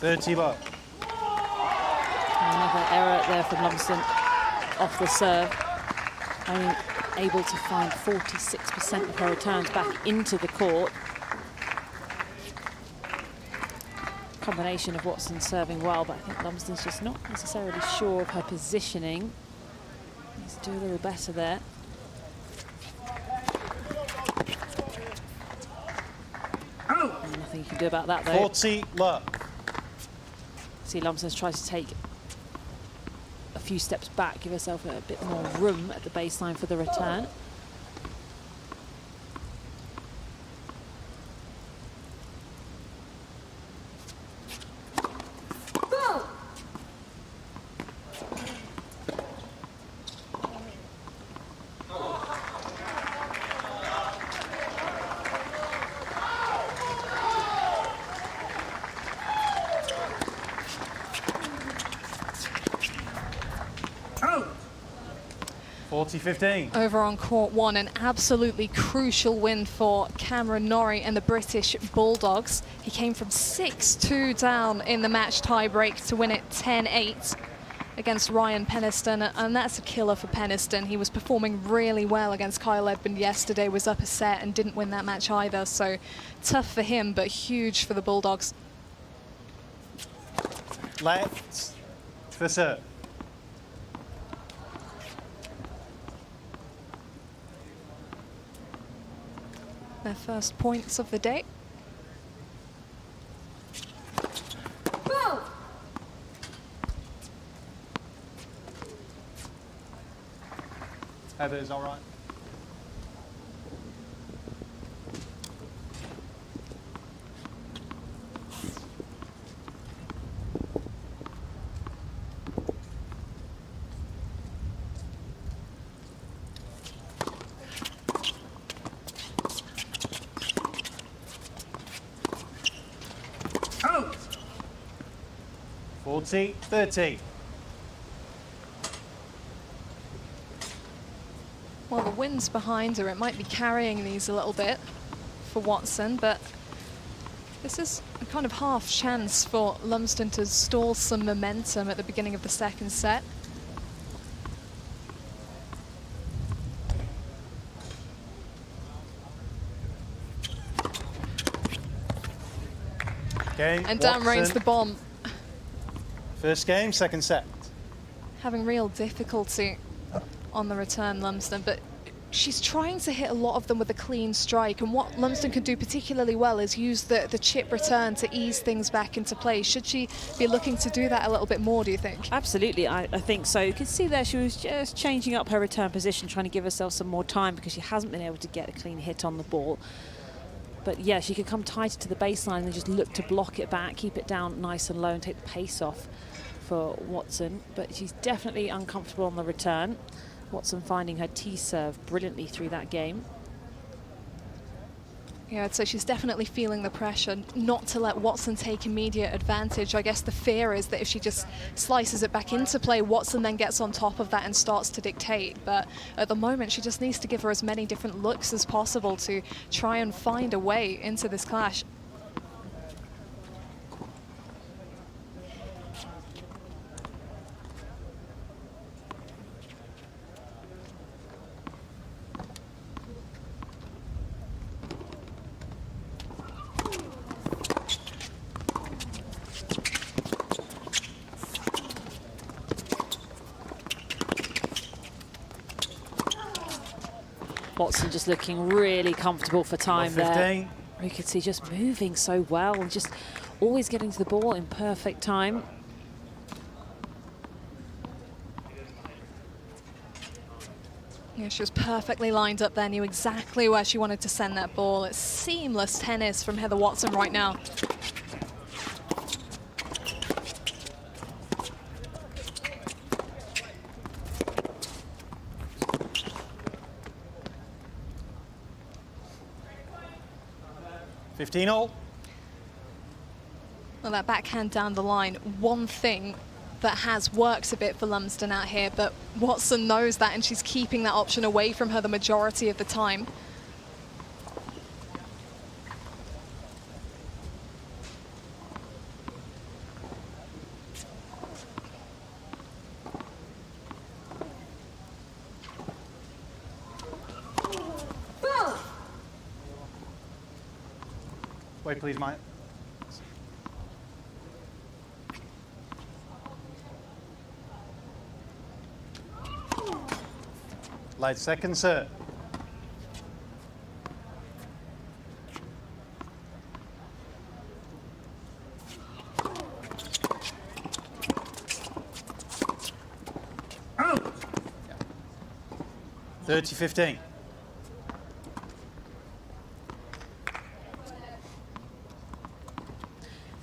Love. Another error there from Lumsden off the serve. Only able to find 46% of her returns back into the court. Combination of Watson serving well, but I think Lumsden's just not necessarily sure of her positioning. Needs to do a little better there. Nothing you can do about that though. 40 love. See Lumsden's tries to take a few steps back, give herself a bit more room at the baseline for the return. Oh. 40-15. Over on court one, an absolutely crucial win for Cameron Norrie and the British Bulldogs. He came from 6-2 down in the match tiebreak to win it 10-8 against Ryan Peniston, and that's a killer for Peniston. He was performing really well against Kyle Edmund yesterday, was up a set and didn't win that match either, so tough for him, but huge for the Bulldogs. Left for serve. Their first points of the day. Heather is all right. Out. 40-30. Well, the wind's behind her. It might be carrying these a little bit for Watson, but this is a kind of half chance for Lumsden to stall some momentum at the beginning of the second set. Okay, And down rains Watson. the bomb. First game, second set. Having real difficulty on the return, Lumsden, but she's trying to hit a lot of them with a clean strike, and what Lumsden can do particularly well is use the chip return to ease things back into play. Should she be looking to do that a little bit more, do you think? Absolutely, I think so. You can see there she was just changing up her return position, trying to give herself some more time because she hasn't been able to get a clean hit on the ball. But yeah, she could come tighter to the baseline and just look to block it back, keep it down nice and low and take the pace off for Watson. But she's definitely uncomfortable on the return. Watson finding her T-serve brilliantly through that game. Yeah, I'd say she's definitely feeling the pressure not to let Watson take immediate advantage. I guess the fear is that if she just slices it back into play, Watson then gets on top of that and starts to dictate. But at the moment, she just needs to give her as many different looks as possible to try and find a way into this clash. Watson just looking really comfortable for time there. 15. You could see just moving so well and just always getting to the ball in perfect time. Yeah, she was perfectly lined up there, knew exactly where she wanted to send that ball. It's seamless tennis from Heather Watson right now. all. Well, that backhand down the line, one thing that has worked a bit for Lumsden out here, but Watson knows that, and she's keeping that option away from her the majority of the time. Wait, please, Mike. Late second set. Out. 30-15.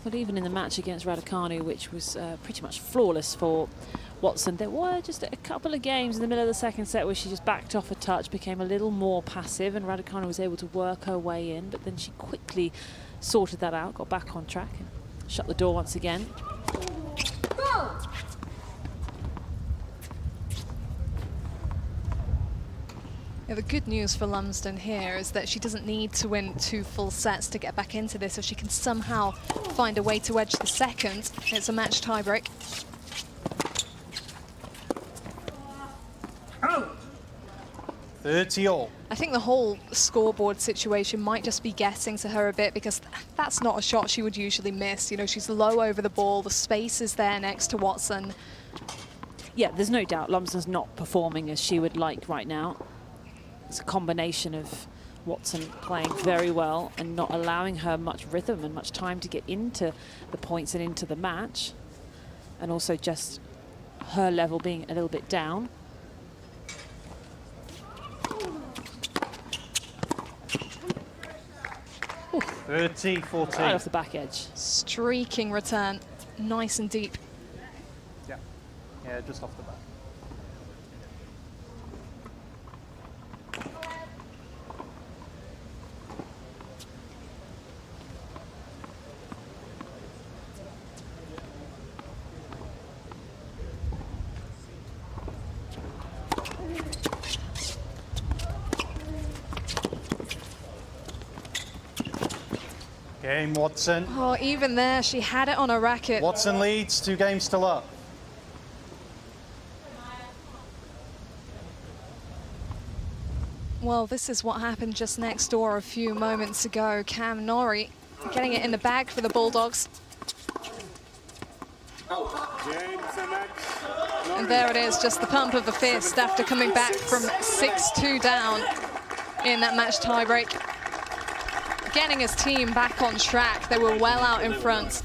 But even in the match against Raducanu, which was pretty much flawless for Watson, there were just a couple of games in the middle of the second set where she just backed off a touch, became a little more passive, and Raducanu was able to work her way in, but then she quickly sorted that out, got back on track and shut the door once again. Yeah, the good news for Lumsden here is that she doesn't need to win 2 full sets to get back into this. If she can somehow find a way to edge the second, it's a match tiebreak. Out. 30-all. I think the whole scoreboard situation might just be getting to her a bit, because that's not a shot she would usually miss. You know, she's low over the ball, the space is there next to Watson. Yeah, there's no doubt Lumsden's not performing as she would like right now. It's a combination of Watson playing very well and not allowing her much rhythm and much time to get into the points and into the match, and also just her level being a little bit down. Ooh. 30-14. Right off the back edge. Streaking return, nice and deep. Yeah, just off the bat. Game, Watson. Oh, even there, she had it on a racket. Watson leads, 2 games still up. Well, this is what happened just next door a few moments ago. Cam Norrie getting it in the bag for the Bulldogs. And there it is, just the pump of the fist after coming back from 6-2 down in that match tiebreak. Getting his team back on track. They were well out in front.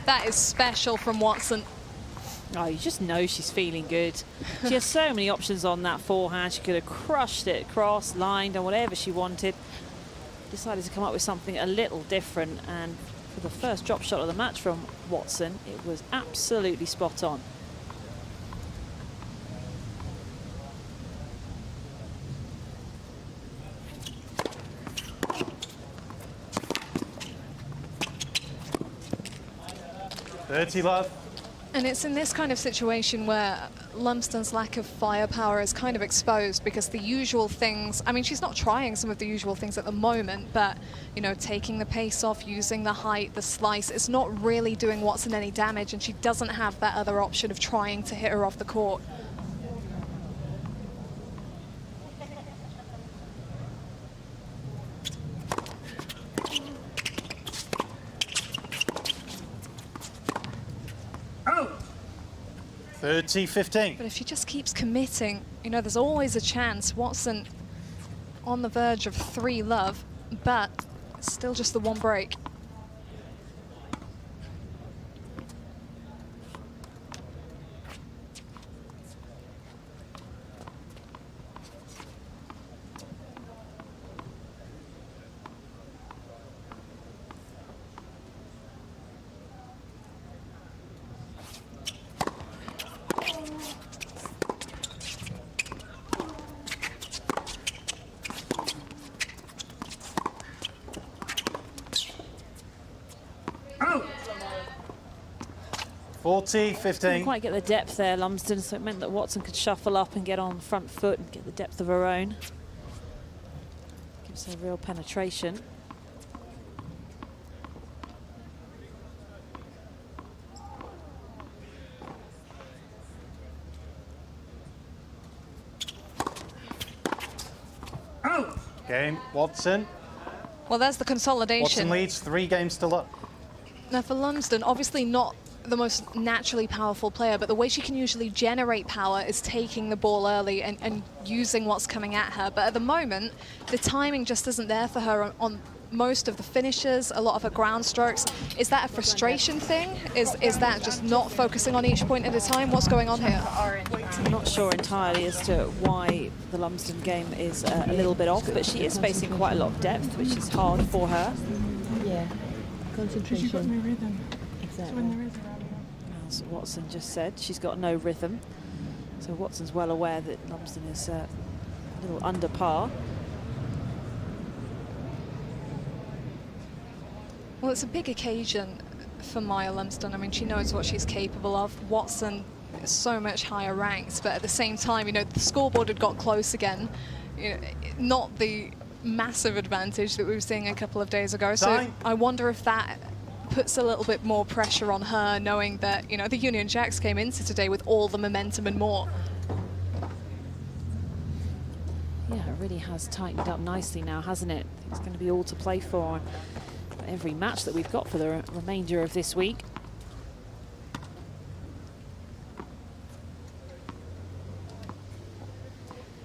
That is special from Watson. Oh, you just know she's feeling good. She has so many options on that forehand. She could have crushed it across, lined, or whatever she wanted. Decided to come up with something a little different, and for the first drop shot of the match from Watson, it was absolutely spot on. Love. And it's in this kind of situation where Lumsden's lack of firepower is kind of exposed, because the usual things, I mean, she's not trying some of the usual things at the moment, but, you know, taking the pace off, using the height, the slice, it's not really doing Watson any damage, and she doesn't have that other option of trying to hit her off the court. 30-15. But if she just keeps committing, you know, there's always a chance. Watson on the verge of 3-love, but still just the one break. Didn't quite get the depth there, Lumsden, so it meant that Watson could shuffle up and get on the front foot and get the depth of her own. Gives her real penetration. Game, Watson. Well, there's the consolidation. Watson leads 3 games to love. Now for Lumsden, obviously not the most naturally powerful player, but the way she can usually generate power is taking the ball early and using what's coming at her. But at the moment, the timing just isn't there for her on most of the finishes, a lot of her ground strokes. Is that a frustration thing? Is that just not focusing on each point at a time? What's going on here? I'm not sure entirely as to why the Lumsden game is a little bit off, but she is facing quite a lot of depth, which is hard for her. Yeah, concentration. She's got no rhythm. Exactly. As Watson just said, she's got no rhythm. So Watson's well aware that Lumsden is a little under par. Well, it's a big occasion for Maya Lumsden. I mean, she knows what she's capable of. Watson is so much higher ranked, but at the same time, you know, the scoreboard had got close again. You know, not the massive advantage that we were seeing a couple of days ago. So I wonder if that puts a little bit more pressure on her, knowing that, you know, the Union Jacks came into today with all the momentum and more. Yeah, it really has tightened up nicely now, hasn't it? It's going to be all to play for every match that we've got for the remainder of this week.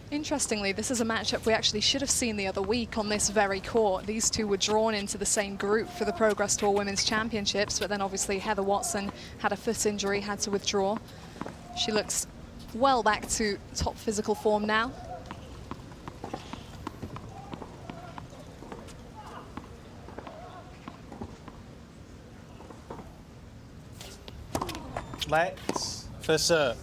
Interestingly, this is a matchup we actually should have seen the other week on this very court. These two were drawn into the same group for the Progress Tour Women's Championships, but then obviously Heather Watson had a foot injury, had to withdraw. She looks well back to top physical form now. Let's for serve.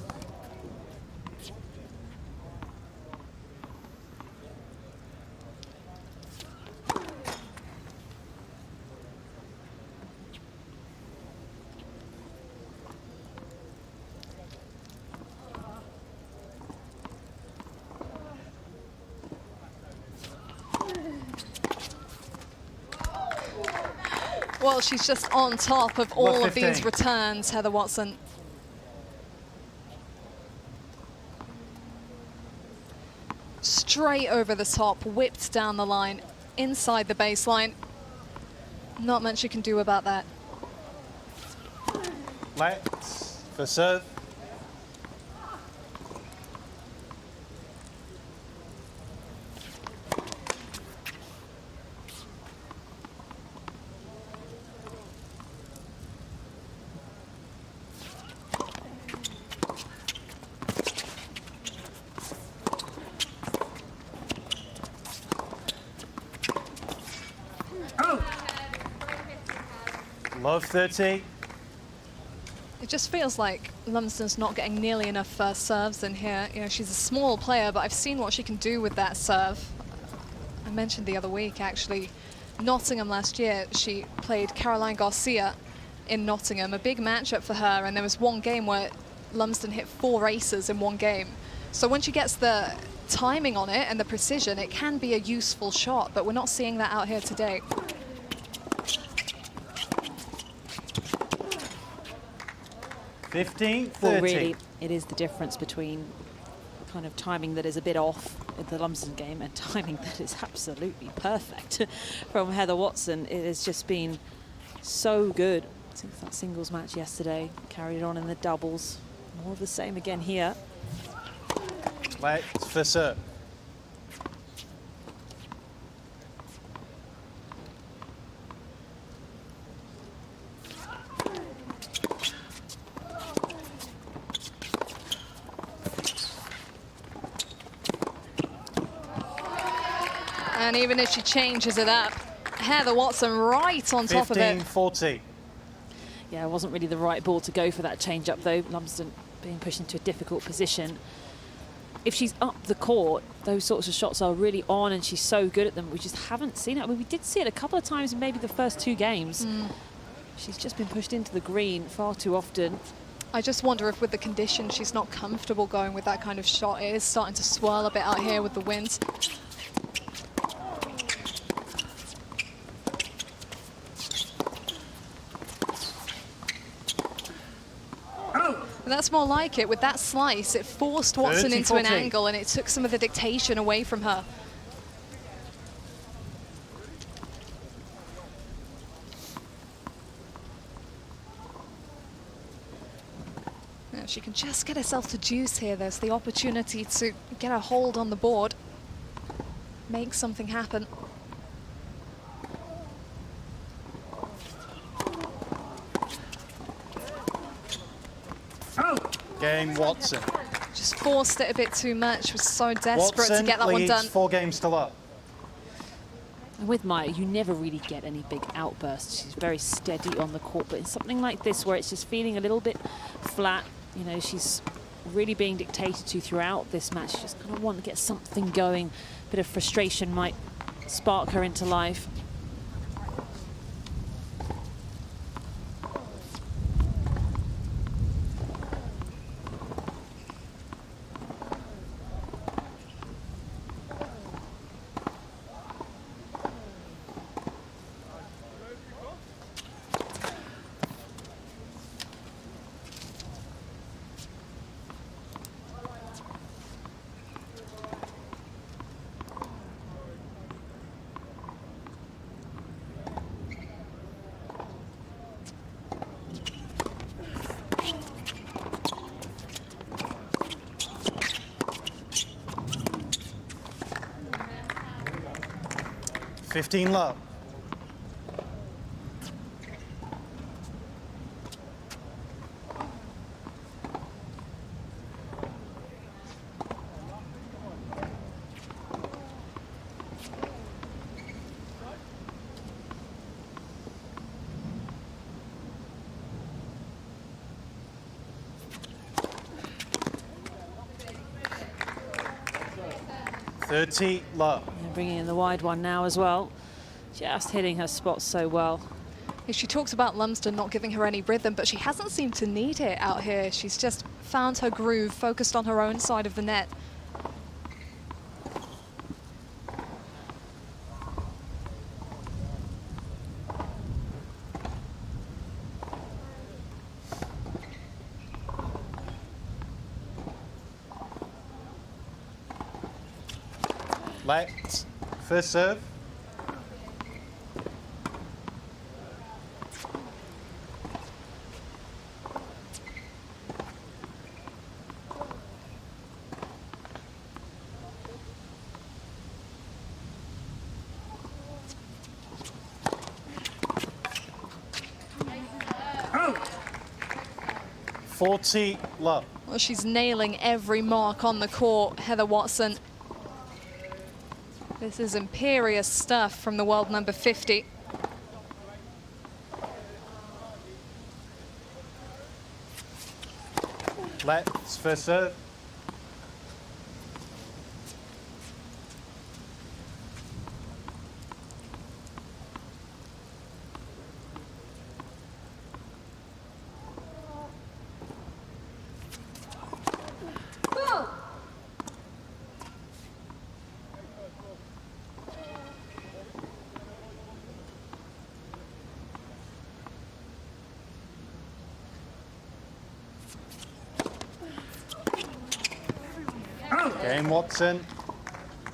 Well, she's just on top of all of these returns, Heather Watson. Straight over the top, whipped down the line, inside the baseline. Not much you can do about that. Let's for serve. Love 30. It just feels like Lumsden's not getting nearly enough first serves in here. You know, she's a small player, but I've seen what she can do with that serve. I mentioned the other week, actually, Nottingham last year, she played Caroline Garcia in Nottingham, a big matchup for her, and there was one game where Lumsden hit 4 aces in one game. So when she gets the timing on it and the precision, it can be a useful shot, but we're not seeing that out here today. Well, really, it is the difference between kind of timing that is a bit off in the Lumsden game and timing that is absolutely perfect from Heather Watson. It has just been so good since that singles match yesterday. Carried it on in the doubles. More of the same again here. Let's for serve. And even if she changes it up, Heather Watson right on top of it. 15-40. Yeah, it wasn't really the right ball to go for that change-up, though. Lumsden being pushed into a difficult position. If she's up the court, those sorts of shots are really on, and she's so good at them. We just haven't seen it. I mean, we did see it a couple of times in maybe the first 2 games. She's just been pushed into the green far too often. I just wonder if with the conditions she's not comfortable going with that kind of shot. It is starting to swirl a bit out here with the winds. But that's more like it. With that slice, it forced Watson into an angle and it took some of the dictation away from her. Now, if she can just get herself to juice here, there's the opportunity to get a hold on the board, make something happen. Game Watson. Just forced it a bit too much, was so desperate Watson to get that one done. 4 games to love. And with Maya, you never really get any big outbursts. She's very steady on the court, but in something like this where it's just feeling a little bit flat, you know, she's really being dictated to throughout this match. She just kind of want to get something going. A bit of frustration might spark her into life. $15 love. $30 love. And bringing in the wide one now as well. Just hitting her spots so well. She talks about Lumsden not giving her any rhythm, but she hasn't seemed to need it out here. She's just found her groove, focused on her own side of the net. Let's first serve. $40 love. Well, she's nailing every mark on the court, Heather Watson. This is imperious stuff from the world number 50. Let's first serve. Game Watson.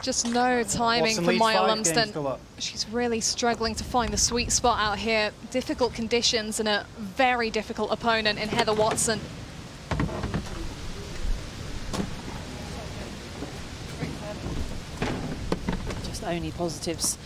Just no timing Watson for leads Maya 5 Lumsden. games to love. She's really struggling to find the sweet spot out here. Difficult conditions and a very difficult opponent in Heather Watson. only positives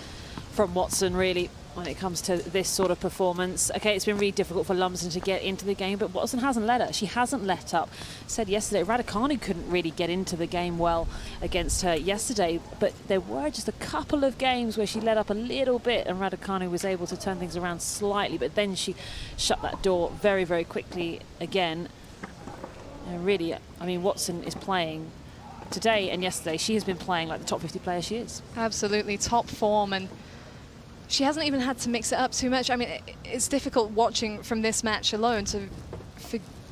from Watson, really, when it comes to this sort of performance. Okay, it's been really difficult for Lumsden to get into the game, but Watson hasn't let her. She hasn't let up. Said yesterday, Raducanu couldn't really get into the game well against her yesterday, but there were just a couple of games where she let up a little bit and Raducanu was able to turn things around slightly, but then she shut that door very, very quickly again. And really, I mean, Watson is playing today and yesterday. She has been playing like the top 50 player she is. Absolutely, top form, and she hasn't even had to mix it up too much. I mean, it's difficult watching from this match alone to,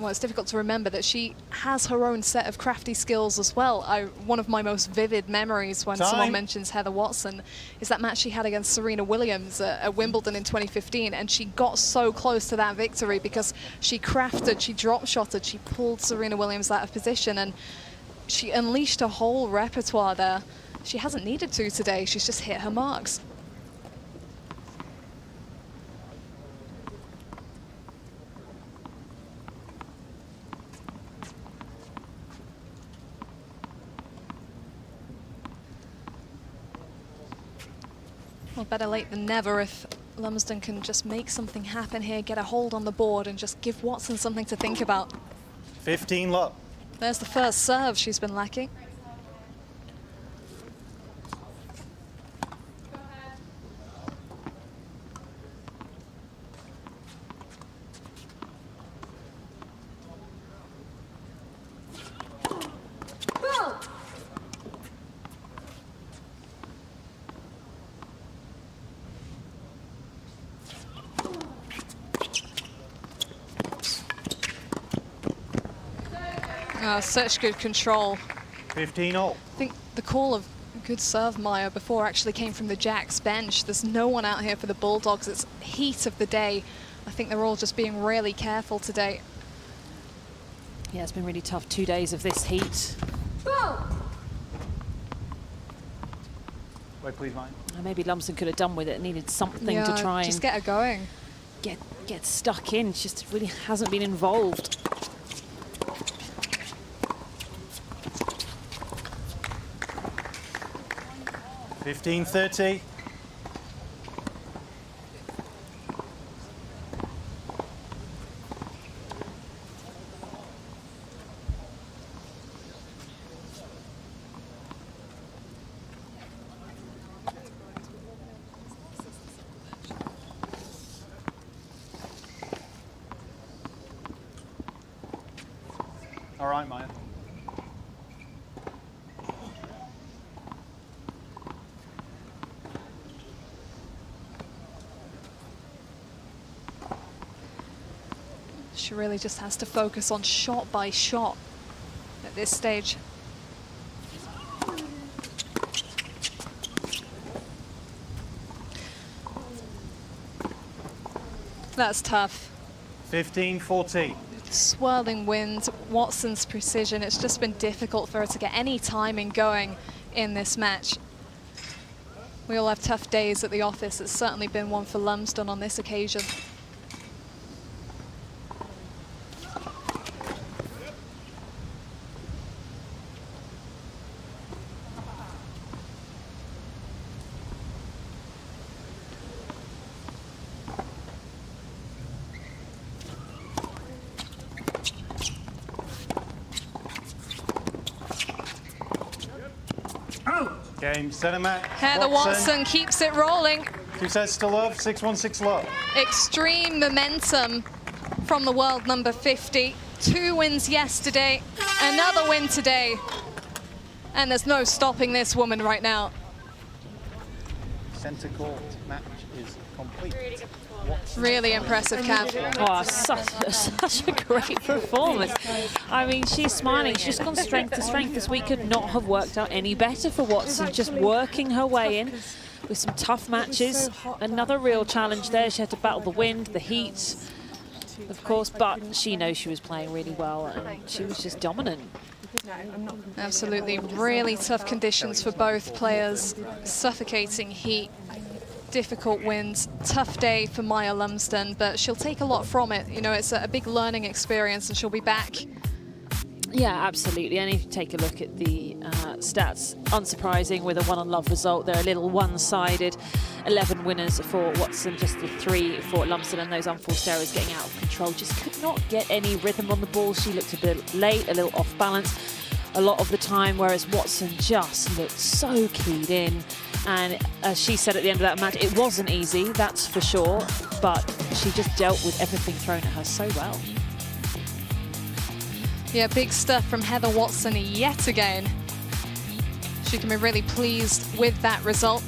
well, it's difficult to remember that she has her own set of crafty skills as well. One of my most vivid memories when someone mentions Heather Watson is that match she had against Serena Williams at Wimbledon in 2015, and she got so close to that victory because she crafted, she drop-shotted, she pulled Serena Williams out of position, and she unleashed a whole repertoire there. She hasn't needed to today, she's just hit her marks. Well, better late than never if Lumsden can just make something happen here, get a hold on the board and just give Watson something to think about. 15 love. There's the first serve she's been lacking. Such good control. 15 all. I think the call of good serve, Maya, before actually came from the Jacks bench. There's no one out here for the Bulldogs. It's heat of the day. I think they're all just being really careful today. Yeah, it's been really tough 2 days of this heat. Wait, please, Maya. Maybe Lumsden could have done with it. Needed something to try just and get her going. Get stuck in. She just really hasn't been involved. 15-30. All right, Maya. She really just has to focus on shot by shot at this stage. That's tough. 15-14. Swirling winds, Watson's precision. It's just been difficult for her to get any timing going in this match. We all have tough days at the office. It's certainly been one for Lumsden on this occasion. Game, centre match. Heather Watson keeps it rolling. 2 sets to love, 6-1, 6-love. Extreme momentum from the world number 50. 2 wins yesterday, another win today. And there's no stopping this woman right now. Centre court match is complete. Really impressive, Cav. Oh, such a great performance. I mean, she's smiling. She's gone strength to strength. This week could not have worked out any better for Watson. Just working her way in with some tough matches. Another real challenge there. She had to battle the wind, the heat, of course, but she knows she was playing really well and she was just dominant. Absolutely, really tough conditions for both players. Suffocating heat, difficult winds, tough day for Maya Lumsden, but she'll take a lot from it. You know, it's a big learning experience and she'll be back Yeah, absolutely. And if you take a look at the stats, unsurprising with a 1-on-love result. They're a little one-sided. 11 winners for Watson, just the 3 for Lumsden, and those unforced errors getting out of control. Just could not get any rhythm on the ball. She looked a bit late, a little off balance a lot of the time, whereas Watson just looked so keyed in. And as she said at the end of that match, it wasn't easy, that's for sure, but she just dealt with everything thrown at her so well. Yeah, big stuff from Heather Watson yet again. She can be really pleased with that result.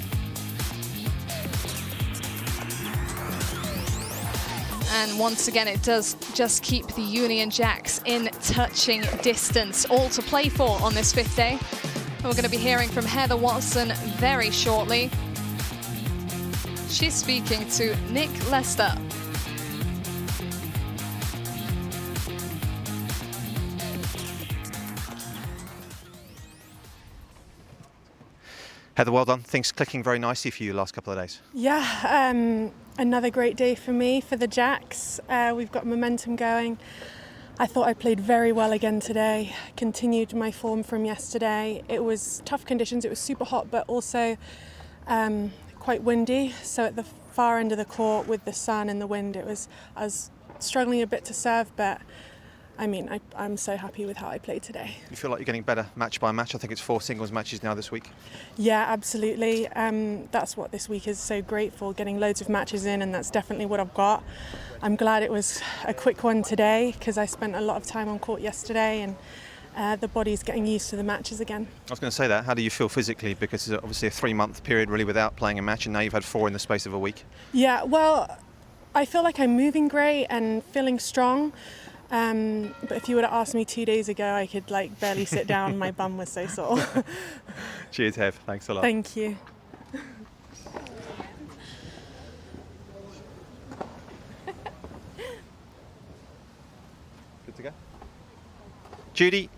And once again, it does just keep the Union Jacks in touching distance. All to play for on this 5th day. And we're going to be hearing from Heather Watson very shortly. She's speaking to Nick Lester. Heather, well done. Things clicking very nicely for you the last couple of days. Yeah, another great day for me, for the Jacks. We've got momentum going. I thought I played very well again today, continued my form from yesterday. It was tough conditions, it was super hot, but also quite windy. So at the far end of the court with the sun and the wind, I was struggling a bit to serve, but I mean, I'm so happy with how I played today. You feel like you're getting better match by match? I think it's 4 singles matches now this week. Yeah, absolutely. That's what this week is so great for, getting loads of matches in, and that's definitely what I've got. I'm glad it was a quick one today because I spent a lot of time on court yesterday, and the body's getting used to the matches again. I was going to say that. How do you feel physically? Because it's obviously a 3-month period really without playing a match, and now you've had 4 in the space of a week. Yeah, well, I feel like I'm moving great and feeling strong. But if you would have asked me 2 days ago, I could barely sit down. My bum was so sore. Cheers, Hev. Thanks a lot. Thank you. Good to go. Jodie,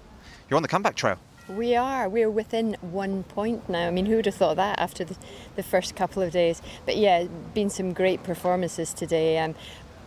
you're on the comeback trail. We are. We're within 1 point now. I mean, who would have thought that after the first couple of days? But yeah, been some great performances today.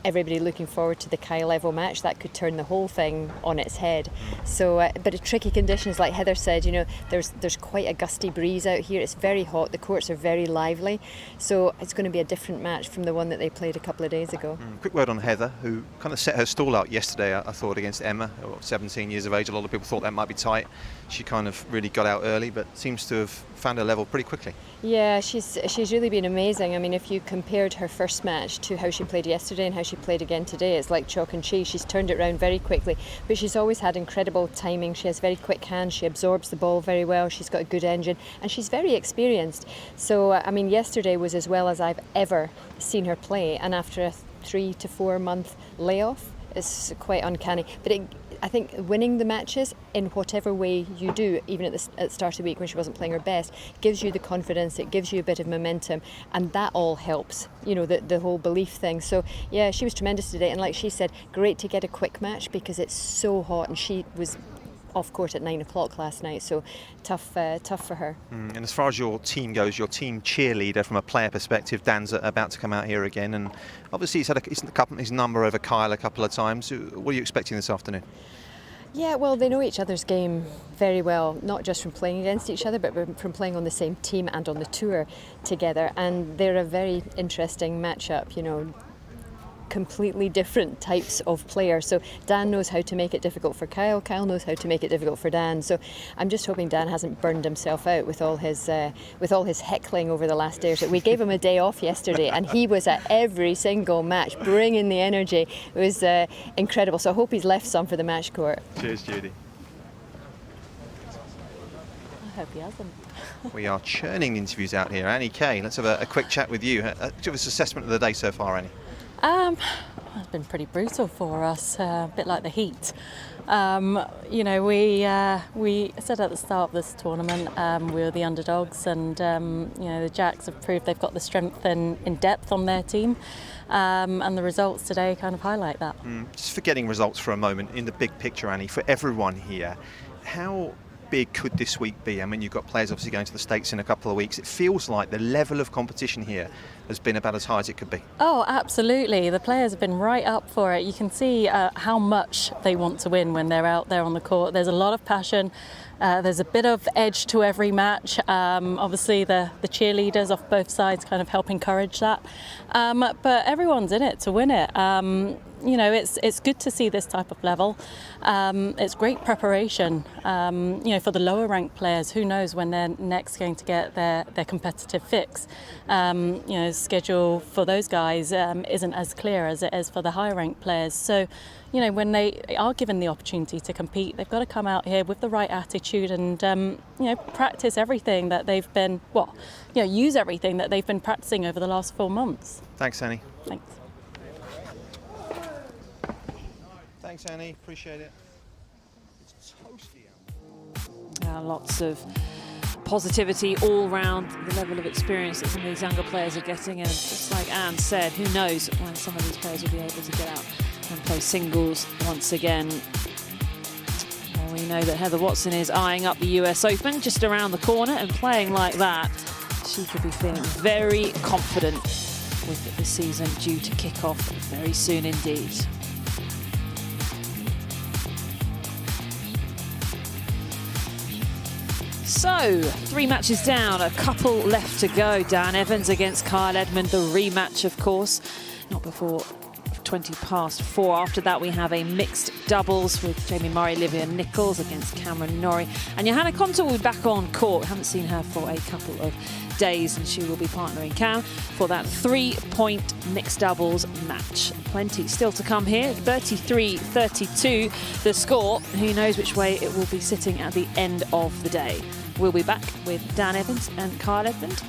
Everybody looking forward to the Kai level match. That could turn the whole thing on its head. So, but tricky conditions, like Heather said, you know, there's quite a gusty breeze out here. It's very hot. The courts are very lively. So it's going to be a different match from the one that they played a couple of days ago. Quick word on Heather, who kind of set her stall out yesterday, I thought, against Emma, 17 years of age. A lot of people thought that might be tight. She kind of really got out early, but seems to have found her level pretty quickly. Yeah, she's really been amazing. I mean, if you compared her first match to how she played yesterday and how she played again today, it's like chalk and cheese. She's turned it around very quickly, but she's always had incredible timing. She has very quick hands. She absorbs the ball very well. She's got a good engine, and she's very experienced. So, I mean, yesterday was as well as I've ever seen her play, and after a 3 to 4 month layoff, it's quite uncanny. But I think winning the matches in whatever way you do, even at the start of the week when she wasn't playing her best, gives you the confidence, it gives you a bit of momentum, and that all helps, you know, the whole belief thing. So yeah, she was tremendous today, and like she said, great to get a quick match because it's so hot, and she was off court at 9 o'clock last night, so tough for her. And as far as your team goes, your team cheerleader from a player perspective, Dan's about to come out here again, and obviously he's had his number over Kyle a couple of times. What are you expecting this afternoon? Yeah, well, they know each other's game very well, not just from playing against each other, but from playing on the same team and on the tour together, and they're a very interesting matchup, you know, completely different types of players. So Dan knows how to make it difficult for Kyle. Kyle knows how to make it difficult for Dan. So I'm just hoping Dan hasn't burned himself out with all his heckling over the last day or so. We gave him a day off yesterday, and he was at every single match, bringing the energy. It was incredible. So I hope he's left some for the match court. Cheers, Jodie. I hope he hasn't. We are churning interviews out here. Annie Kay, let's have a quick chat with you. Give us an assessment of the day so far, Annie. It's been pretty brutal for us, a bit like the heat. You know, we said at the start of this tournament we were the underdogs, and you know, the Jacks have proved they've got the strength in depth on their team, and the results today kind of highlight that. Just forgetting results for a moment, in the big picture, Annie, for everyone here, how big could this week be? I mean, you've got players obviously going to the States in a couple of weeks. It feels like the level of competition here has been about as high as it could be. Oh, absolutely. The players have been right up for it. You can see how much they want to win when they're out there on the court. There's a lot of passion. There's a bit of edge to every match. Obviously, the cheerleaders off both sides kind of help encourage that. But everyone's in it to win it. You know, it's good to see this type of level. It's great preparation. You know, for the lower ranked players, who knows when they're next going to get their competitive fix. You know, schedule for those guys isn't as clear as it is for the higher ranked players. So, you know, when they are given the opportunity to compete, they've got to come out here with the right attitude and, you know, practice everything that they've been, use everything that they've been practicing over the last 4 months. Thanks, Annie. Thanks. Thanks, Annie. Appreciate it. It's toasty out. Lots of positivity all round the level of experience that some of these younger players are getting, and just like Anne said, who knows when some of these players will be able to get out and play singles once again. Well, we know that Heather Watson is eyeing up the US Open just around the corner, and playing like that, she could be feeling very confident with the season due to kick off very soon indeed. So, 3 matches down, a couple left to go. Dan Evans against Kyle Edmund, the rematch, of course, not before 20 past 4. After that, we have a mixed doubles with Jamie Murray, Olivia Nichols against Cameron Norrie. And Johanna Konta will be back on court. Haven't seen her for a couple of days, and she will be partnering Cam for that 3-point mixed doubles match. Plenty still to come here. 33-32 the score. Who knows which way it will be sitting at the end of the day. We'll be back with Dan Evans and Kyle Edmund.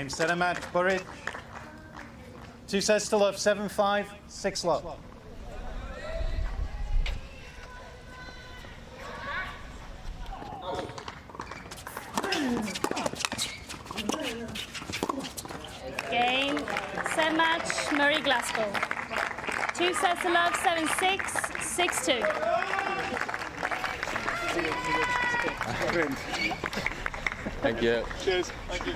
Game, set and match, buried. 2 sets to love, 7-5, 6 love. Game, set match, Murray Glasgow. 2 sets to love, 7-6, 6-2. Thank you. Cheers. Thank you.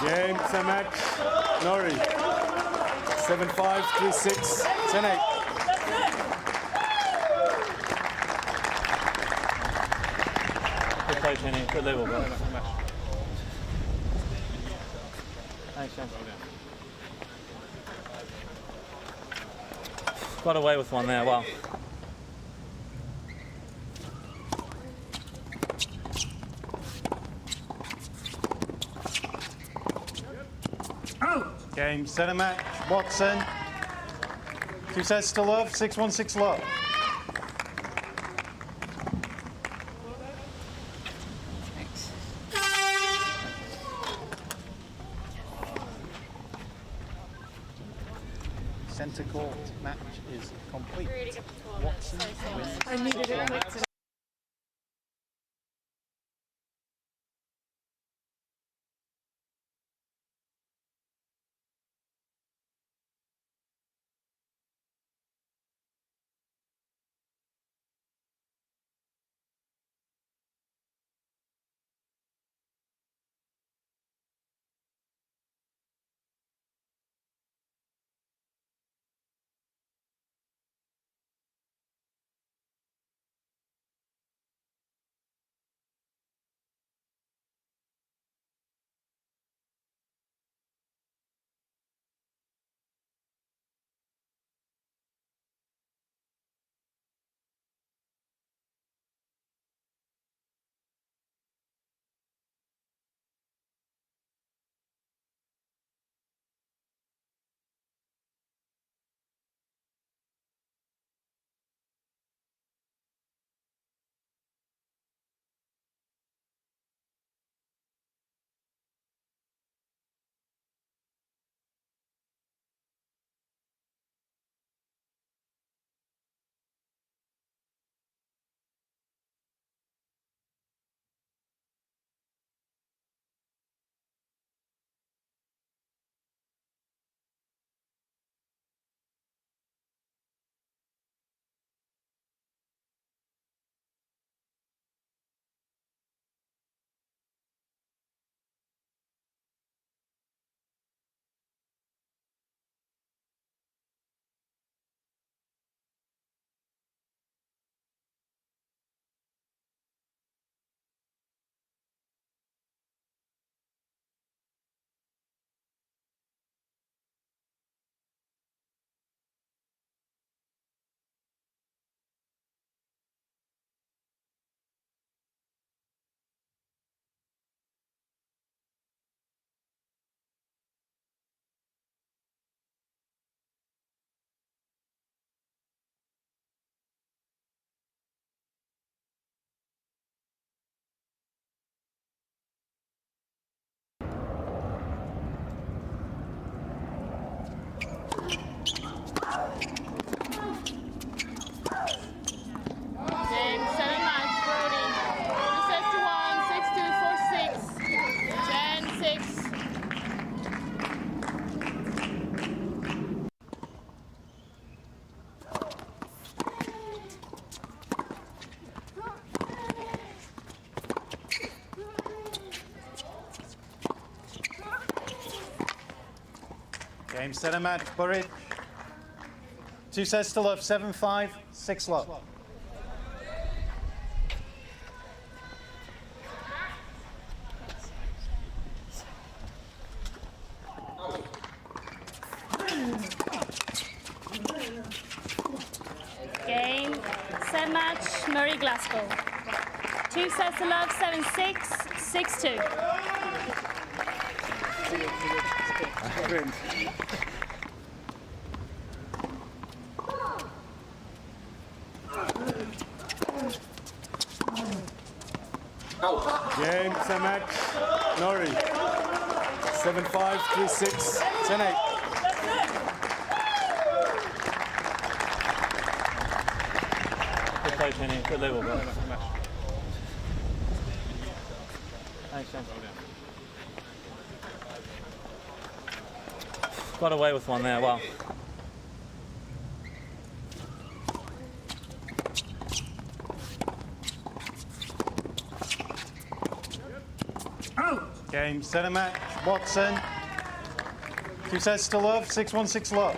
Game, set match, Norrie. 7-5, 3-6, 10-8. Good play, Kenny. Good level, bro. Thanks, Sean. Got away with one there, wow. Game, set and match, Watson. 2 sets to love, 6-1, 6 love. Centre court match is complete. Watson wins. I needed it quick today. Game, set and match, Brody. 2 sets to 10-6. Game, set and match, buried. 2 sets to love, 7-5, 6 love. Game, set match, Murray Glasgow. 2 sets to love, 7-6, 6-2. Game, set match. Nori. 7-5, 3-6, 10-8. Good play, Kenny. Good level, bro. Thanks, James. Got away with one there. Wow. Game, set and match. Watson. 2 sets to love, 6-1-6 love.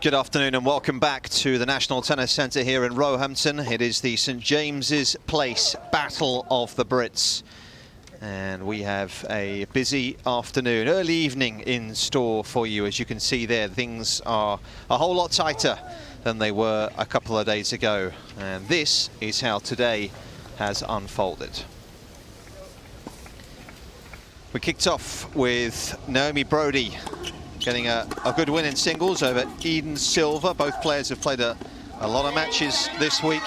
Good afternoon and welcome back to the National Tennis Centre here in Roehampton. It is the St James's Place Battle of the Brits. And we have a busy afternoon, early evening in store for you. As you can see there, things are a whole lot tighter than they were a couple of days ago. And this is how today has unfolded. We kicked off with Naomi Brodie getting a good win in singles over Eden Silva. Both players have played a lot of matches this week.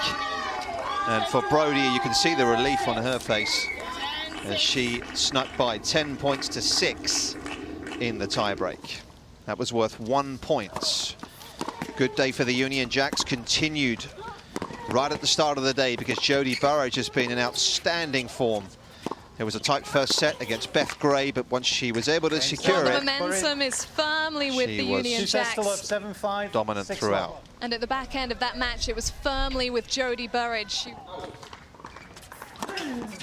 And for Brodie, you can see the relief on her face as she snuck by 10 points to 6 in the tiebreak. That was worth 1 point. Good day for the Union Jacks, continued right at the start of the day because Jodie Burrage has been in outstanding form. There was a tight first set against Beth Gray, but once she was able to secure the it, momentum is firmly with the Union Jacks. Dominant throughout. And at the back end of that match, it was firmly with Jodie Burrage.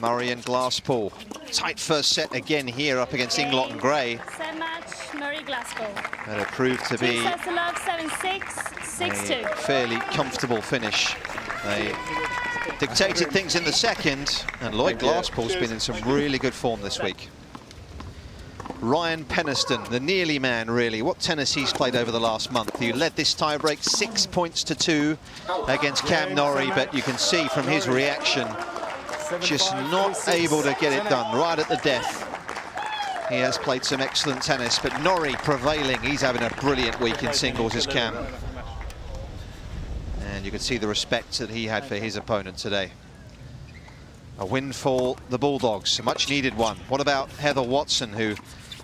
Murray and Glasspool. Tight first set again here up against Inglot and Gray. Set match, Murray Glasgow. And it proved to be 2 sets to love, 7-6, 6-2. a fairly comfortable finish. They dictated things in the second, and Lloyd Glasspool's been in some really good form this week. Ryan Penniston, the nearly man, really. What tennis he's played over the last month. He led this tiebreak 6 points to 2 against Cam Norrie, but you can see from his reaction, just not able to get it done right at the death. He has played some excellent tennis, but Norrie prevailing. He's having a brilliant week in singles as Cam. And you can see the respect that he had for his opponent today. A win for the Bulldogs, a much needed one. What about Heather Watson, who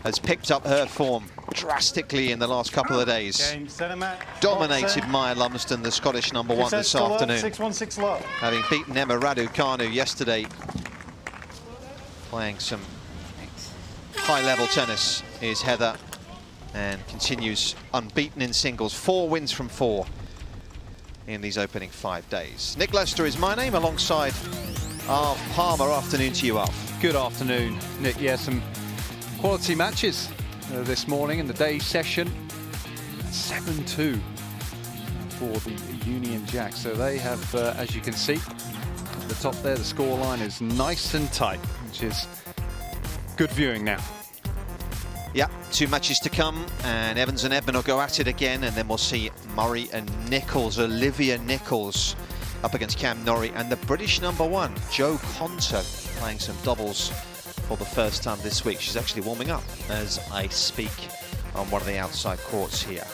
has picked up her form drastically in the last couple of days? Dominated Maya Lumsden, the Scottish #1 this afternoon. 6-1-6 love. Having beaten Emma Raducanu yesterday. Playing some high-level tennis is Heather, and continues unbeaten in singles. 4 wins from 4 in these opening 5 days. Nick Lester is my name, alongside Arv Palmer. Afternoon to you, Arv. Good afternoon, Nick. Yeah, some quality matches this morning in the day session. 7-2 for the Union Jacks. So they have, as you can see, at the top there, the scoreline is nice and tight, which is good viewing now. Yeah, 2 matches to come, and Evans and Edmund will go at it again, and then we'll see Murray and Nichols, Olivia Nichols, up against Cam Norrie, and the British #1, Jo Konta, playing some doubles for the first time this week. She's actually warming up as I speak on one of the outside courts here.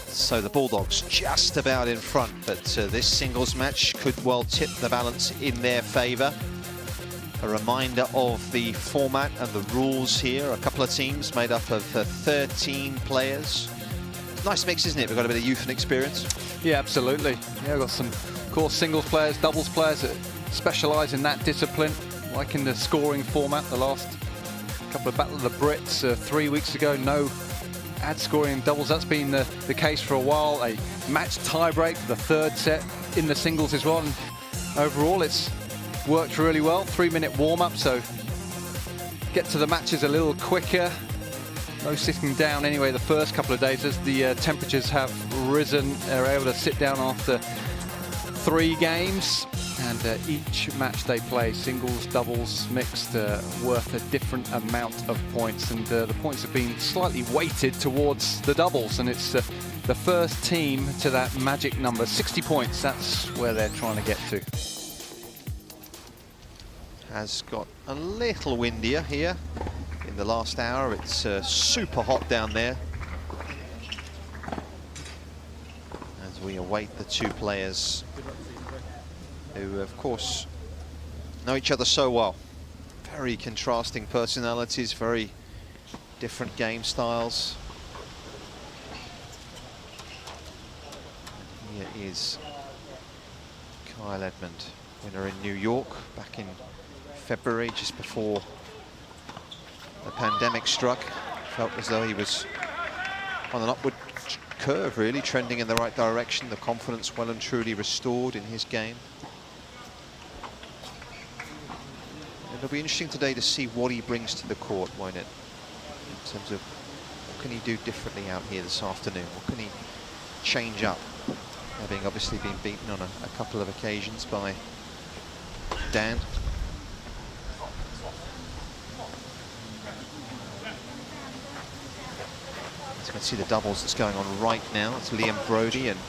So the Bulldogs just about in front, but this singles match could well tip the balance in their favour. A reminder of the format and the rules here. A couple of teams made up of 13 players. Nice mix, isn't it? We've got a bit of youth and experience. Yeah, absolutely. Yeah, we've got some, of course, singles players, doubles players that specialise in that discipline, like in the scoring format. The last couple of Battle of the Brits 3 weeks ago, no ad scoring in doubles. That's been the case for a while. A match tiebreak for the 3rd set in the singles as well. And overall, it's worked really well. 3-minute warm-up, so get to the matches a little quicker. No sitting down anyway the first couple of days as the temperatures have risen. They're able to sit down after 3 games, and each match they play, singles, doubles, mixed, worth a different amount of points, and the points have been slightly weighted towards the doubles, and it's the first team to that magic number, 60 points. That's where they're trying to get to. Has got a little windier here in the last hour. It's super hot down there as we await the 2 players who, of course, know each other so well. Very contrasting personalities, very different game styles. Here is Kyle Edmund, winner in New York back in February, just before the pandemic struck. Felt as though he was on an upward curve, really, trending in the right direction. The confidence well and truly restored in his game. It'll be interesting today to see what he brings to the court, won't it? In terms of What can he do differently out here this afternoon? What can he change up? Having obviously been beaten on a couple of occasions by Dan. You can see the doubles that's going on right now. It's Liam Brodie and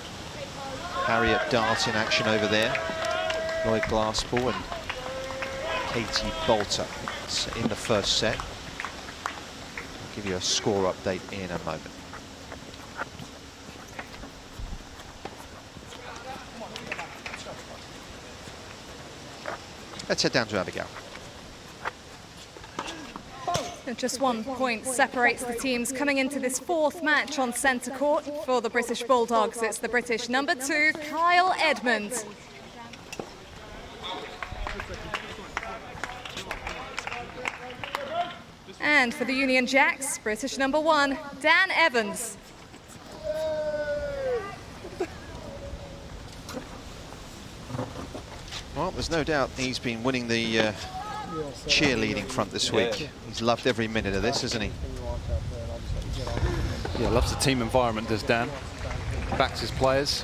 Harriet Dart in action over there. Lloyd Glassball and Katie Bolter in the first set. I'll give you a score update in a moment. Let's head down to Abigail. Just 1 point separates the teams coming into this fourth match on centre court for the British Bulldogs. It's the British number 2, Kyle Edmund. And for the Union Jacks, British number 1, Dan Evans. Well, there's no doubt he's been winning the cheerleading front this week. He's loved every minute of this, hasn't he? Yeah, loves the team environment, does Dan. Backs his players.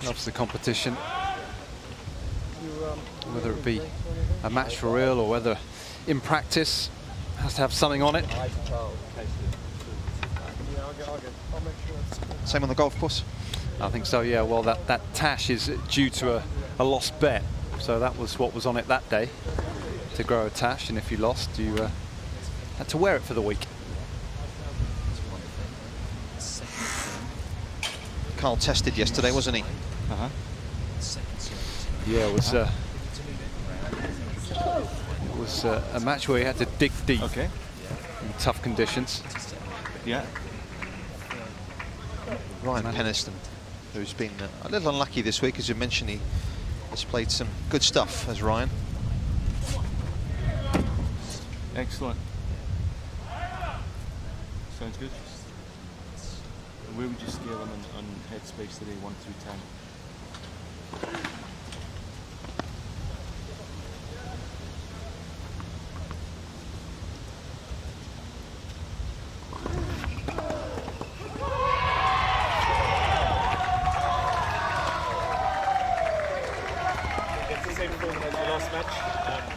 Loves the competition. Whether it be a match for real or whether in practice, has to have something on it. Same on the golf course? I think so, yeah. Well, that tash is due to a lost bet. So that was what was on it that day, to grow a tash. And if you lost, you had to wear it for the week. Carl tested yesterday, wasn't he? Uh-huh. Yeah, it was a match where he had to dig deep in tough conditions. Yeah. Ryan Penniston, who's been a little unlucky this week, as you mentioned. He has played some good stuff as Ryan. Excellent. Sounds good. Where would you scale him on headspace today, 1 through 10?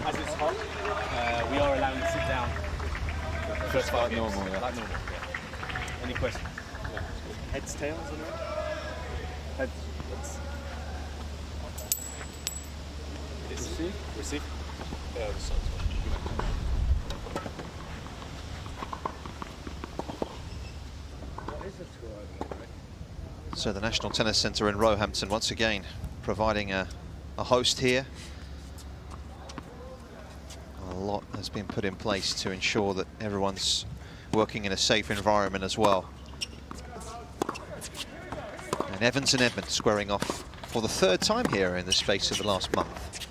As it's hot, we are allowing to sit down. Just like normal, yeah. Like normal. Any questions? Yeah. Heads, tails, on it? Heads. Receive? Receive? Yeah, this sounds So the National Tennis Centre in Roehampton once again providing a host here. A lot has been put in place to ensure that everyone's working in a safe environment as well. And Evans and Edmund squaring off for the third time here in the space of the last month.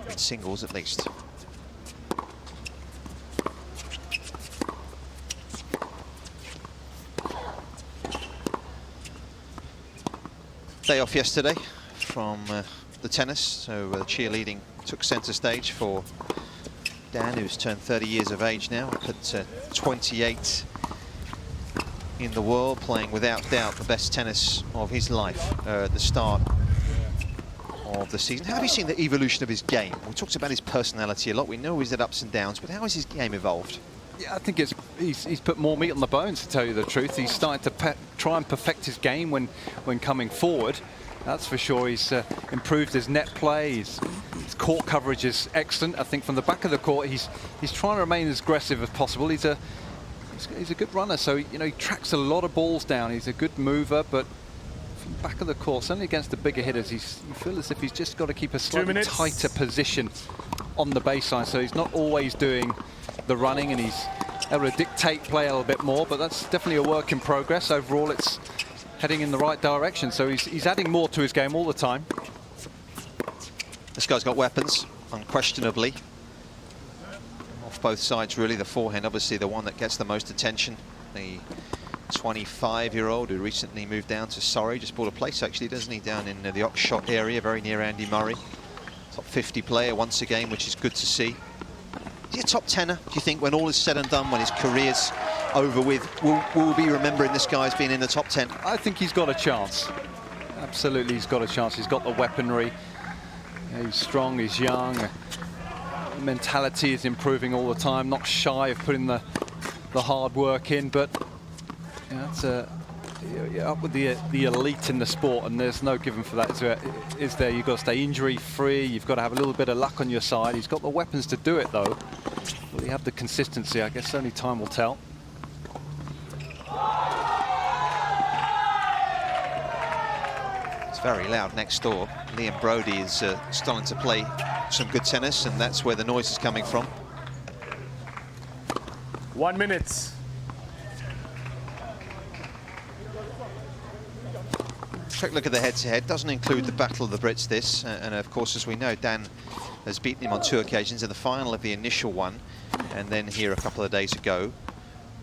In singles at least. Day off yesterday from the tennis, so the cheerleading took centre stage for Dan, who's turned 30 years of age now, at 28 in the world, playing without doubt the best tennis of his life at the start of the season. How have you seen the evolution of his game? We talked about his personality a lot. We know he's had ups and downs, but how has his game evolved? Yeah, I think he's put more meat on the bones, to tell you the truth. He's starting to try and perfect his game when coming forward. That's for sure. He's improved his net play. His court coverage is excellent. I think from the back of the court, he's trying to remain as aggressive as possible. He's a good runner, so you know he tracks a lot of balls down. He's a good mover, but from the back of the court, certainly against the bigger hitters, you feel as if he's just got to keep a slightly tighter position on the baseline. So he's not always doing the running, and he's able to dictate play a little bit more, but that's definitely a work in progress. Overall, it's heading in the right direction, so he's adding more to his game all the time. This guy's got weapons, unquestionably. Off both sides, really. The forehand, obviously, the one that gets the most attention. The 25-year-old who recently moved down to Surrey, just bought a place, actually, doesn't he, down in the Oxshott area, very near Andy Murray. Top 50 player once again, which is good to see. Is he a top 10er, do you think, when all is said and done, when his career's over with? Will we be remembering this guy as being in the top 10? I think he's got a chance. Absolutely, he's got a chance. He's got the weaponry. He's strong, he's young. Mentality is improving all the time. Not shy of putting the hard work in, but it's up with the elite in the sport, and there's no given for that, is there? You've got to stay injury-free. You've got to have a little bit of luck on your side. He's got the weapons to do it, though. Will he have the consistency? I guess only time will tell. It's very loud next door. Liam Brodie is starting to play some good tennis, and that's where the noise is coming from. 1 minute. Quick look at the head-to-head. Doesn't include the Battle of the Brits, this. And of course, as we know, Dan has beaten him on 2 occasions in the final of the initial one, and then here a couple of days ago.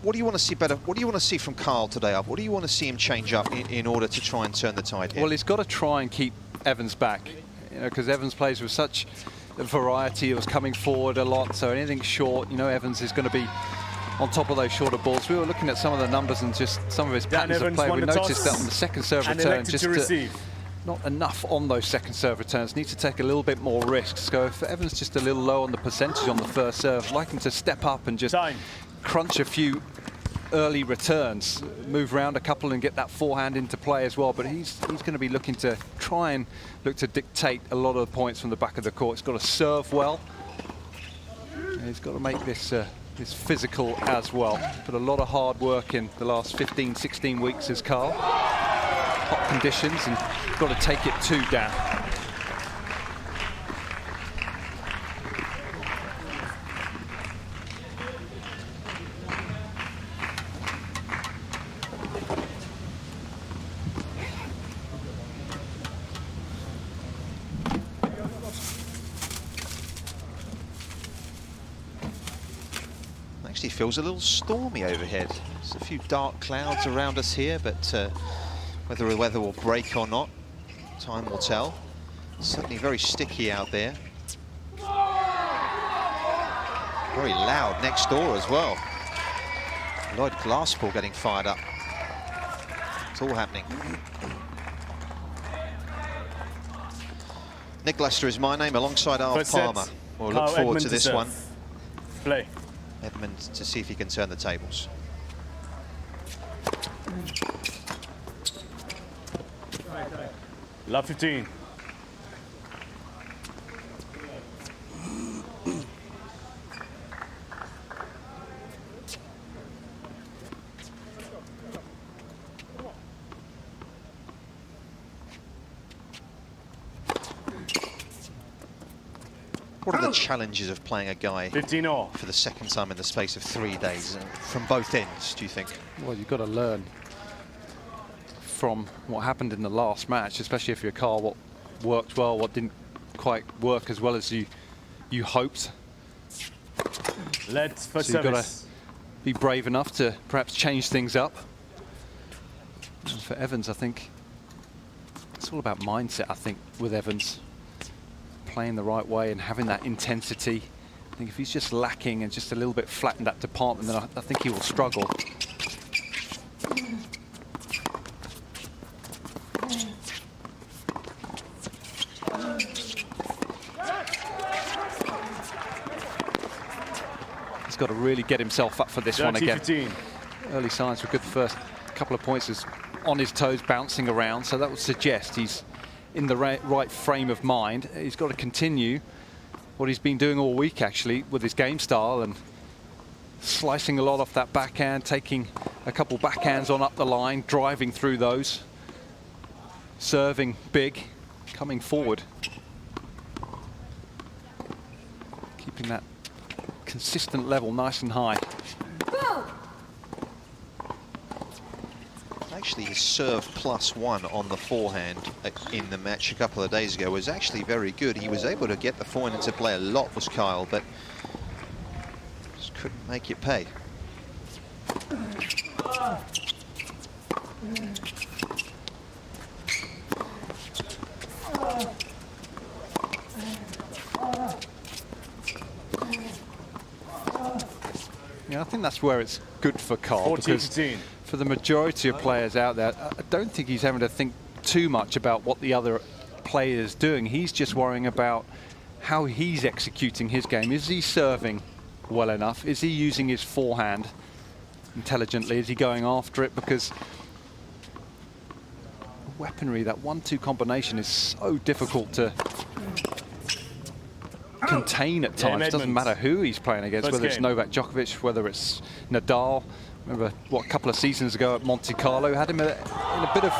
What do you want to see better? What do you want to see from Carl today? What do you want to see him change up in order to try and turn the tide here? Well, he's got to try and keep Evans back, because Evans plays with such a variety. He was coming forward a lot, so anything short, Evans is going to be on top of those shorter balls. We were looking at some of the numbers and just some of his patterns of play. We noticed that on the second serve return, just not enough on those second serve returns. Needs to take a little bit more risks. So if Evans just a little low on the percentage on the first serve, I'd like him to step up and just crunch a few early returns, move around a couple and get that forehand into play as well. But he's going to be looking to try and look to dictate a lot of the points from the back of the court. He's got to serve well. And he's got to make this physical as well. Put a lot of hard work in the last 15, 16 weeks as Carl. Hot conditions, and got to take it to Dan. Actually feels a little stormy overhead. There's a few dark clouds around us here, but whether the weather will break or not, time will tell. It's certainly very sticky out there. Very loud next door as well. Lloyd Glasspool getting fired up. It's all happening. Nick Lester is my name, alongside Al Palmer. We'll look forward to this one. Play. Edmund to see if he can turn the tables. Love 15. What are the challenges of playing a guy 15-all for the second time in the space of 3 days, from both ends, do you think? Well, you've got to learn from what happened in the last match, especially if you're Carl, what worked well, what didn't quite work as well as you hoped. Let's for so you've got to be brave enough to perhaps change things up. And for Evans, I think it's all about mindset, I think, with Evans. Playing the right way and having that intensity. I think if he's just lacking and just a little bit flat in that department, then I think he will struggle. He's got to really get himself up for this one again. 15. Early signs were good. The first couple of points is on his toes, bouncing around, so that would suggest he's in the right frame of mind. He's got to continue what he's been doing all week, actually, with his game style and slicing a lot off that backhand, taking a couple backhands on up the line, driving through those, serving big, coming forward. Keeping that consistent level nice and high. Actually, his serve +1 on the forehand in the match a couple of days ago was actually very good. He was able to get the forehand into play a lot, was Kyle, but just couldn't make it pay. I think that's where it's good for Carl, because 14-15. for the majority of players out there, I don't think he's having to think too much about what the other player is doing. He's just worrying about how he's executing his game. Is he serving well enough? Is he using his forehand intelligently? Is he going after it? Because weaponry, that 1-2 combination is so difficult to contain at times. It doesn't matter who he's playing against, whether it's Novak Djokovic, whether it's Nadal. Remember, what, a couple of seasons ago at Monte Carlo, had him in a bit of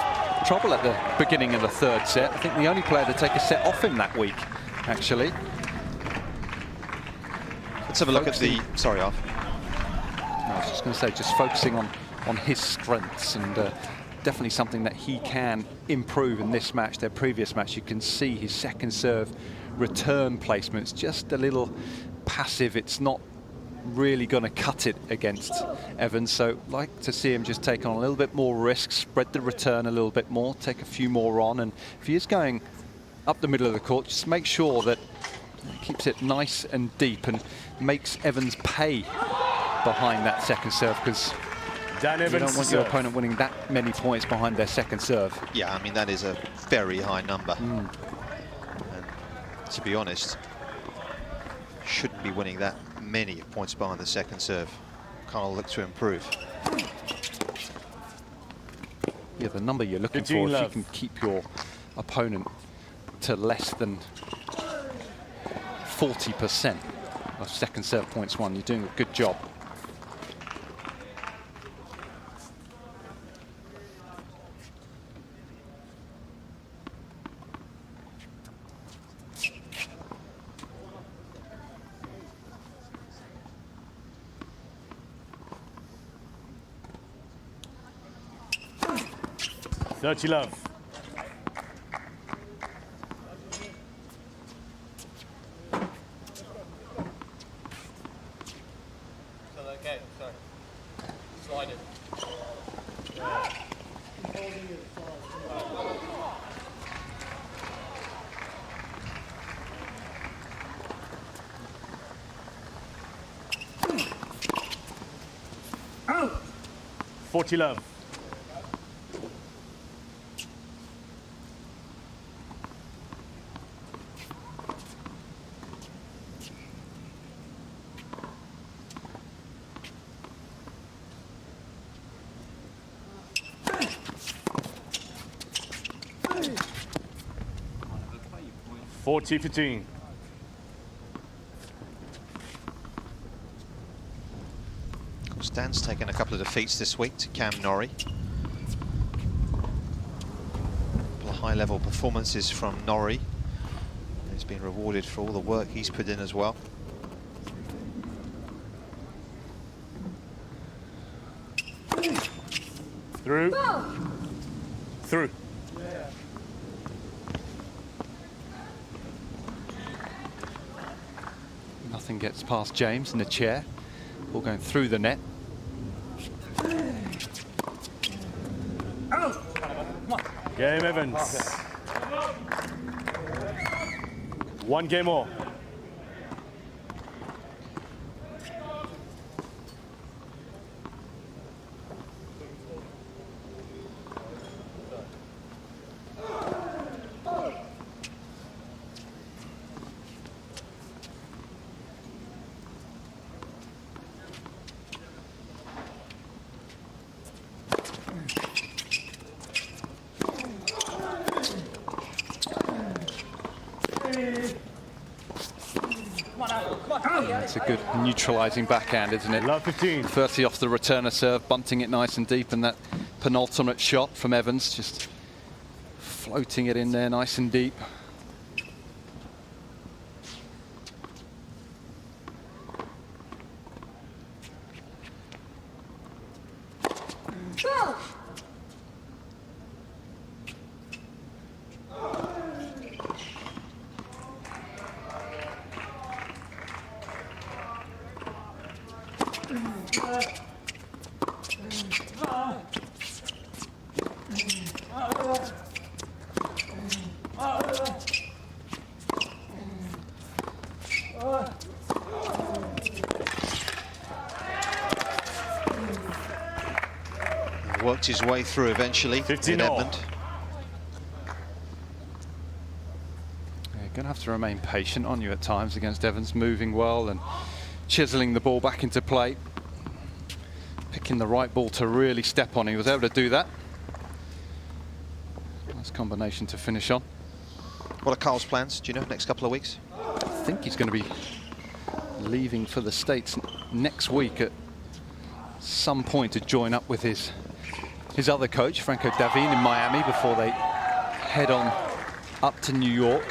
trouble at the beginning of the third set. I think the only player to take a set off him that week, actually. Let's have a look at the... Sorry, Arf. I was just going to say, just focusing on his strengths, and definitely something that he can improve in this match. Their previous match, you can see his second serve return placement's just a little passive. It's not really going to cut it against Evans, so like to see him just take on a little bit more risk, spread the return a little bit more, take a few more on, and if he is going up the middle of the court, just make sure that he keeps it nice and deep and makes Evans pay behind that second serve, because you don't want your opponent winning that many points behind their second serve. Yeah, I mean, that is a very high number. And to be honest, shouldn't be winning that many points behind the second serve. Can't look to improve. Yeah, the number you're looking for, if you can keep your opponent to less than 40% of second serve points won, you're doing a good job. Dirty love. Okay, sorry. Slide it. Oh. 40 love. $40-15. Stan's taken a couple of defeats this week to Cam Norrie. A couple of high-level performances from Norrie. He's been rewarded for all the work he's put in as well. Through. Through. Nothing gets past James in the chair. Ball going through the net. Game Evans. One game more. It's a good neutralising backhand, isn't it? Love 15. 30 off the returner serve, bunting it nice and deep, and that penultimate shot from Evans, just floating it in there nice and deep. worked his way through eventually in 15-all. Edmund. You're going to have to remain patient, aren't you, at times against Evans, moving well and chiseling the ball back into play. Picking the right ball to really step on. He was able to do that. Nice combination to finish on. What are Carl's plans, do you know, next couple of weeks? I think he's going to be leaving for the States next week at some point to join up with his other coach, Franco Davin, in Miami before they head on up to New York.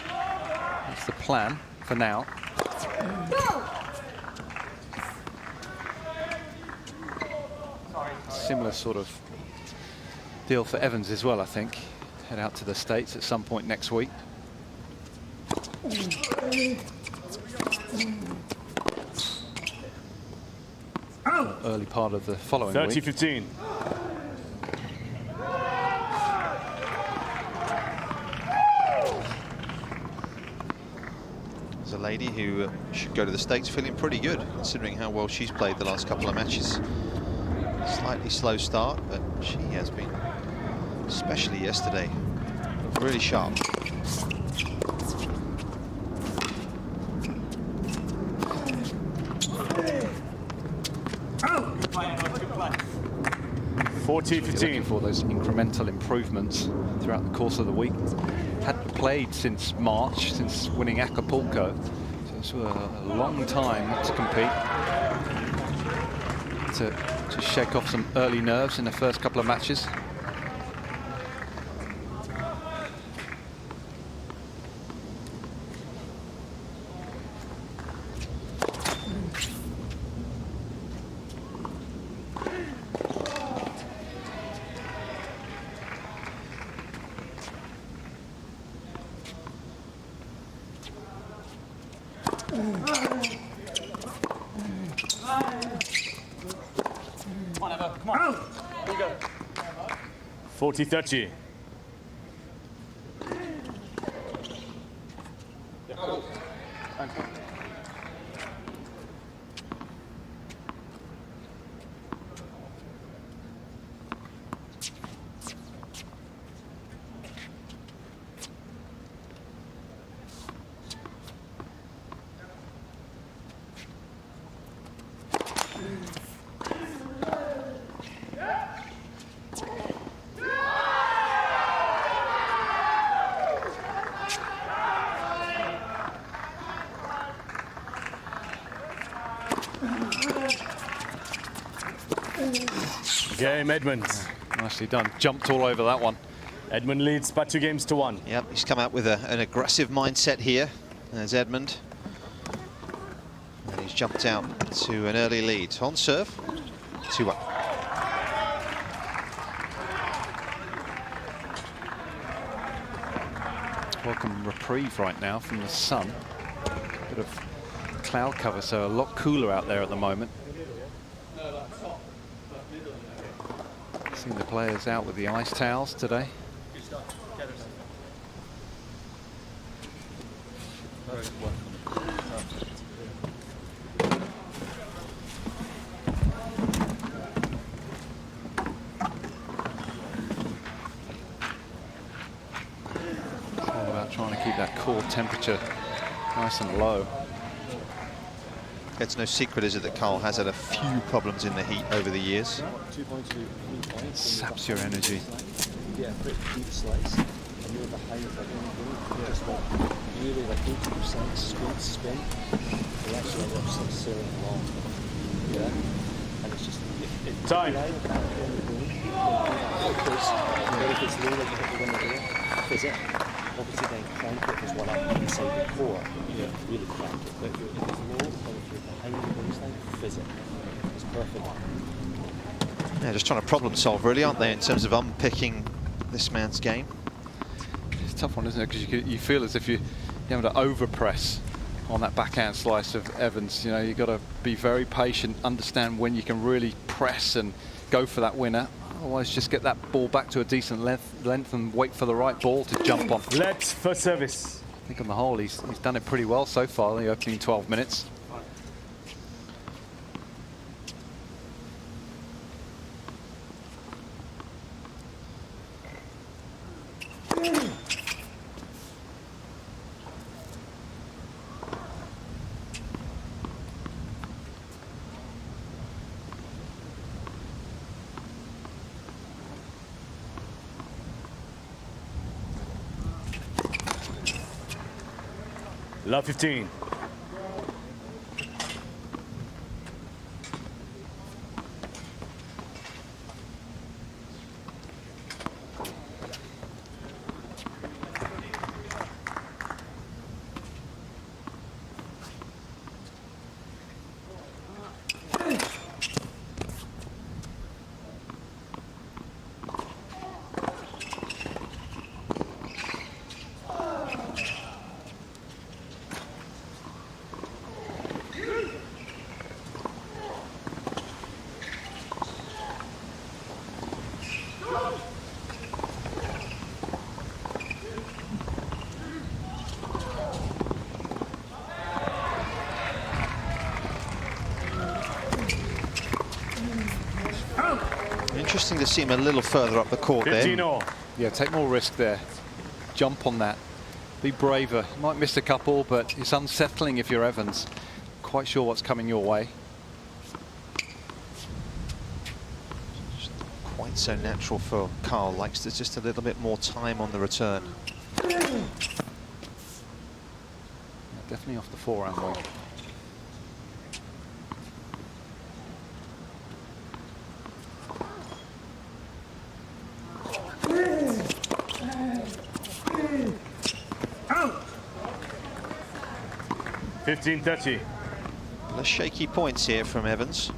That's the plan for now. Similar sort of deal for Evans as well, I think. Head out to the States at some point next week. Early part of the following 30-15. There's a lady who should go to the States feeling pretty good, considering how well she's played the last couple of matches. Slightly slow start, but she has been, especially yesterday, really sharp. Looking for those incremental improvements throughout the course of the week. Hadn't played since March, since winning Acapulco. So it's a long time to compete. To shake off some early nerves in the first couple of matches. Come on. Here we go. 40-30. Game Edmund. Nicely done. Jumped all over that one. Edmund leads by 2-1. Yep, he's come out with an aggressive mindset here. There's Edmund. And he's jumped out to an early lead. On serve, 2-1. Welcome reprieve right now from the sun. Bit of cloud cover, so a lot cooler out there at the moment. Seeing the players out with the ice towels today. It's all about trying to keep that core temperature nice and low. It's no secret, is it, that Carl has had a few problems in the heat over the years. It saps your energy. Yeah, pretty deep slice. And you're behind it, just like nearly like 80% squint spin. They actually end up like sailing along. Yeah. And it's just time. If it's low, like you hit the window there, fizz it. Obviously then crank it as well up inside the core. Yeah. Really crank it. But if it's low, and if you're behind the baseline, fizz it. It's perfect. Yeah, just trying to problem solve, really, aren't they, in terms of unpicking this man's game? It's a tough one, isn't it? Because you feel as if you're having to overpress on that backhand slice of Evans. You know, you've got to be very patient, understand when you can really press and go for that winner. Otherwise, just get that ball back to a decent length and wait for the right ball to jump on. Let's for service. I think on the whole, he's done it pretty well so far in the opening 12 minutes. Love 15. Interesting to see him a little further up the court there. Yeah, take more risk there. Jump on that. Be braver. You might miss a couple, but it's unsettling if you're Evans. Quite sure what's coming your way. Quite so natural for Carl. Likes to just a little bit more time on the return. Definitely off the forehand wing. Oh. 15-30. The shaky points here from Evans.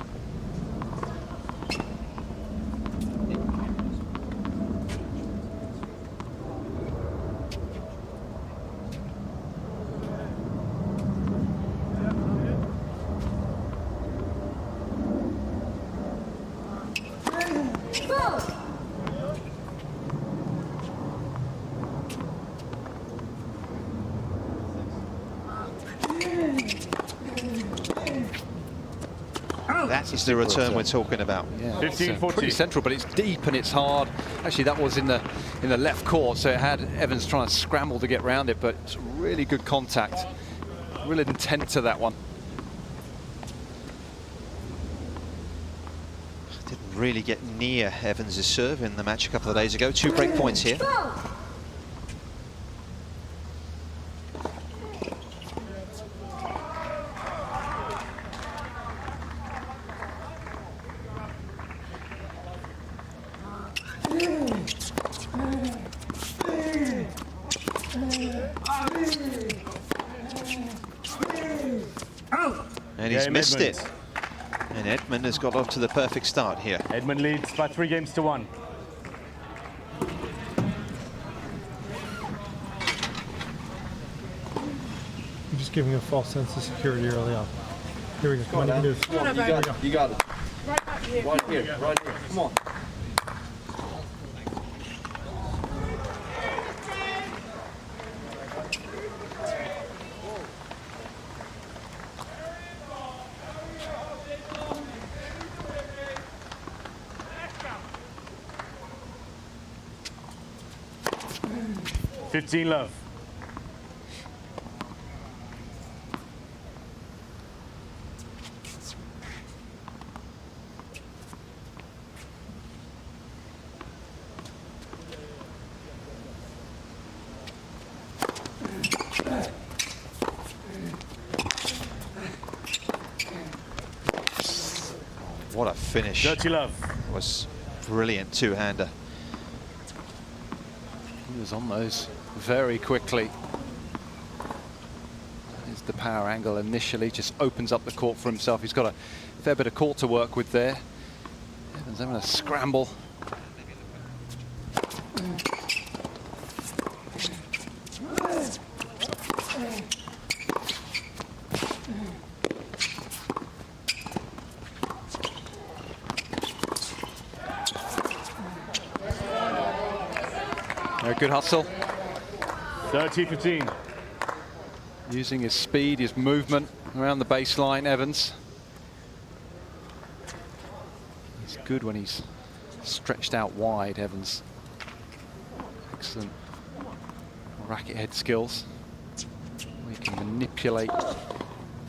That is the return we're talking about. Yeah, 15-40. Pretty central, but it's deep and it's hard. Actually, that was in the left court, so it had Evans trying to scramble to get around it, but it's really good contact. Real intent to that one. Didn't really get near Evans' serve in the match a couple of days ago. 2 break points here. And he's missed it. And Edmund has got off to the perfect start here. Edmund leads by 3 games to 1. You're just giving a false sense of security early on. Here we go. Come on, you can do this. Come on, you got it. Right back here. Right here, right here. Come on. Love. What a finish. Dirty Love. Was brilliant two-hander. He was on those very quickly. There's the power angle initially, just opens up the court for himself. He's got a fair bit of court to work with there. Evans having a scramble. Good hustle. 30-15. Using his speed, his movement around the baseline, Evans. He's good when he's stretched out wide, Evans. Excellent racket head skills. We can manipulate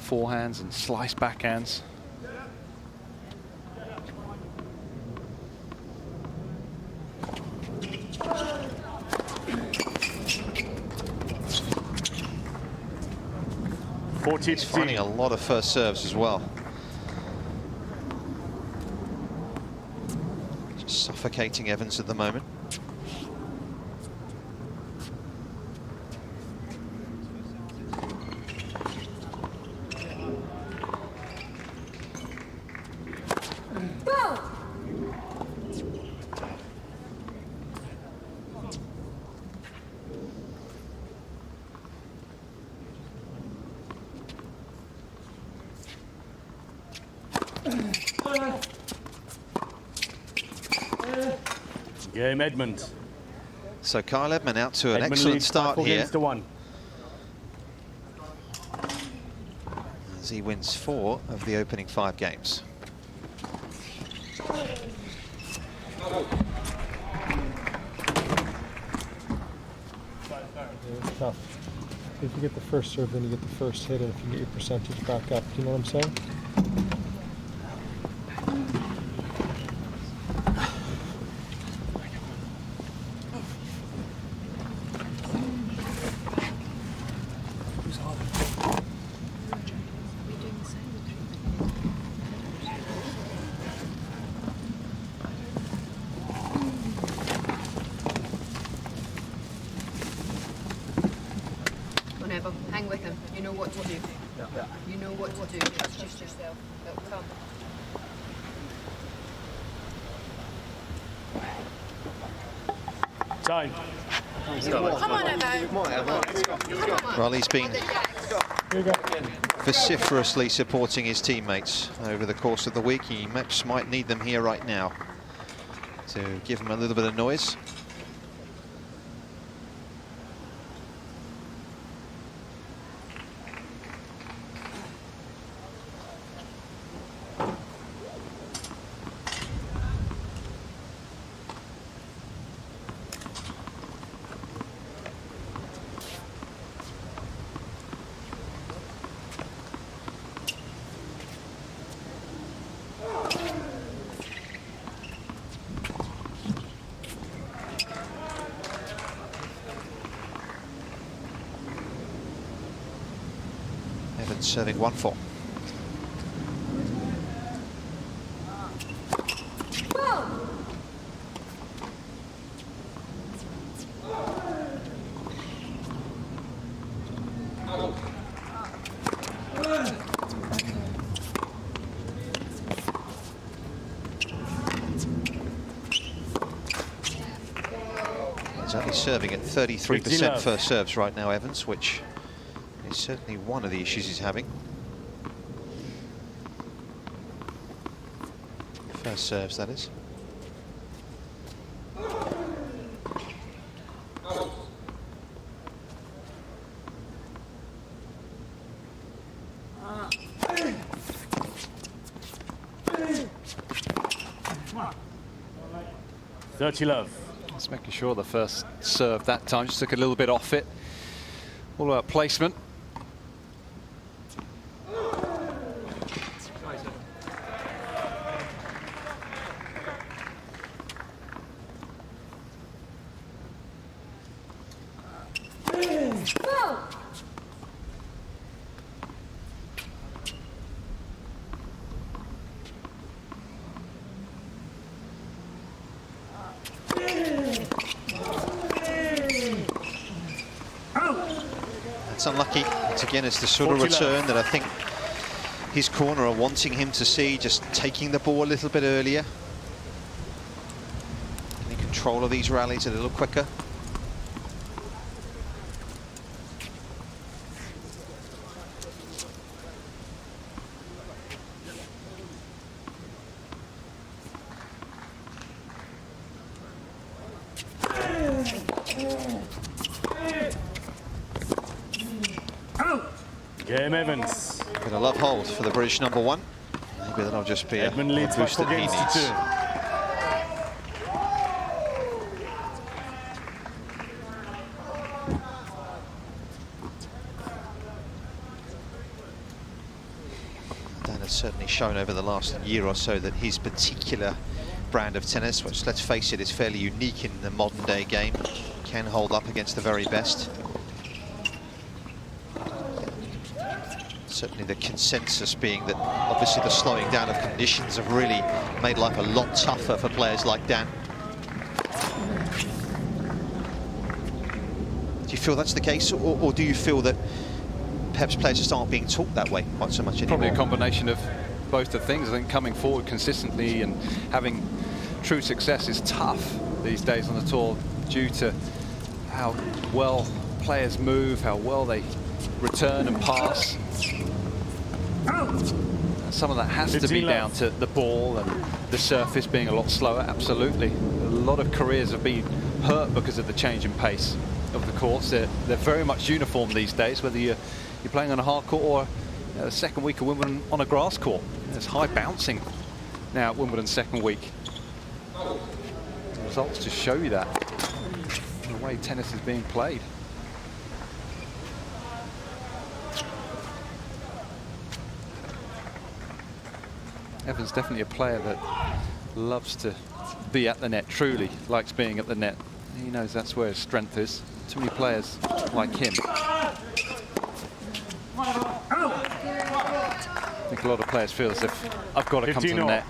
forehands and slice backhands. He's finding a lot of first serves as well. Just suffocating Evans at the moment. Game Edmund. So Kyle Edmund out to an Edmund excellent leads start 4 here. games to 1. As he wins 4 of the opening 5 games. It's tough. If you get the first serve, then you get the first hit, and if you get your percentage back up, you know what I'm saying? Whenever, hang with him. You know what to do. Yeah. You know what to do. Trust yourself. It'll come. Time. Come on, Evo. Well, he's been vociferously supporting his teammates over the course of the week. He might need them here right now to give him a little bit of noise. Evans serving 1-4. He's only serving at 33% first serves right now, Evans, which is certainly one of the issues he's having. First serves, that is. Love. Just making sure the first serve that time just took a little bit off it. All about placement. It's unlucky. Once again, it's the sort of return that I think his corner are wanting him to see, just taking the ball a little bit earlier. Getting control of these rallies a little quicker. Game Evans. Bit of love hold for the British number 1. Maybe that'll just be a boost that he needs. He's certainly shown over the last year or so that his particular brand of tennis, which, let's face it, is fairly unique in the modern day game, can hold up against the very best. Certainly the consensus being that obviously the slowing down of conditions have really made life a lot tougher for players like Dan. Do you feel that's the case, or do you feel that perhaps players just aren't being taught that way quite so much anymore? Probably a combination of both the things. I think coming forward consistently and having true success is tough these days on the tour due to how well players move, how well they return and pass. Some of that has to be down to the ball and the surface being a lot slower, absolutely. A lot of careers have been hurt because of the change in pace of the courts. They're very much uniform these days, whether you're playing on a hard court or the second week of Wimbledon on a grass court. There's high bouncing now at Wimbledon's second week. The results just show you that, the way tennis is being played. Evan's definitely a player that loves to be at the net, truly likes being at the net. He knows that's where his strength is. Too many players like him. I think a lot of players feel as if I've got to come to the net.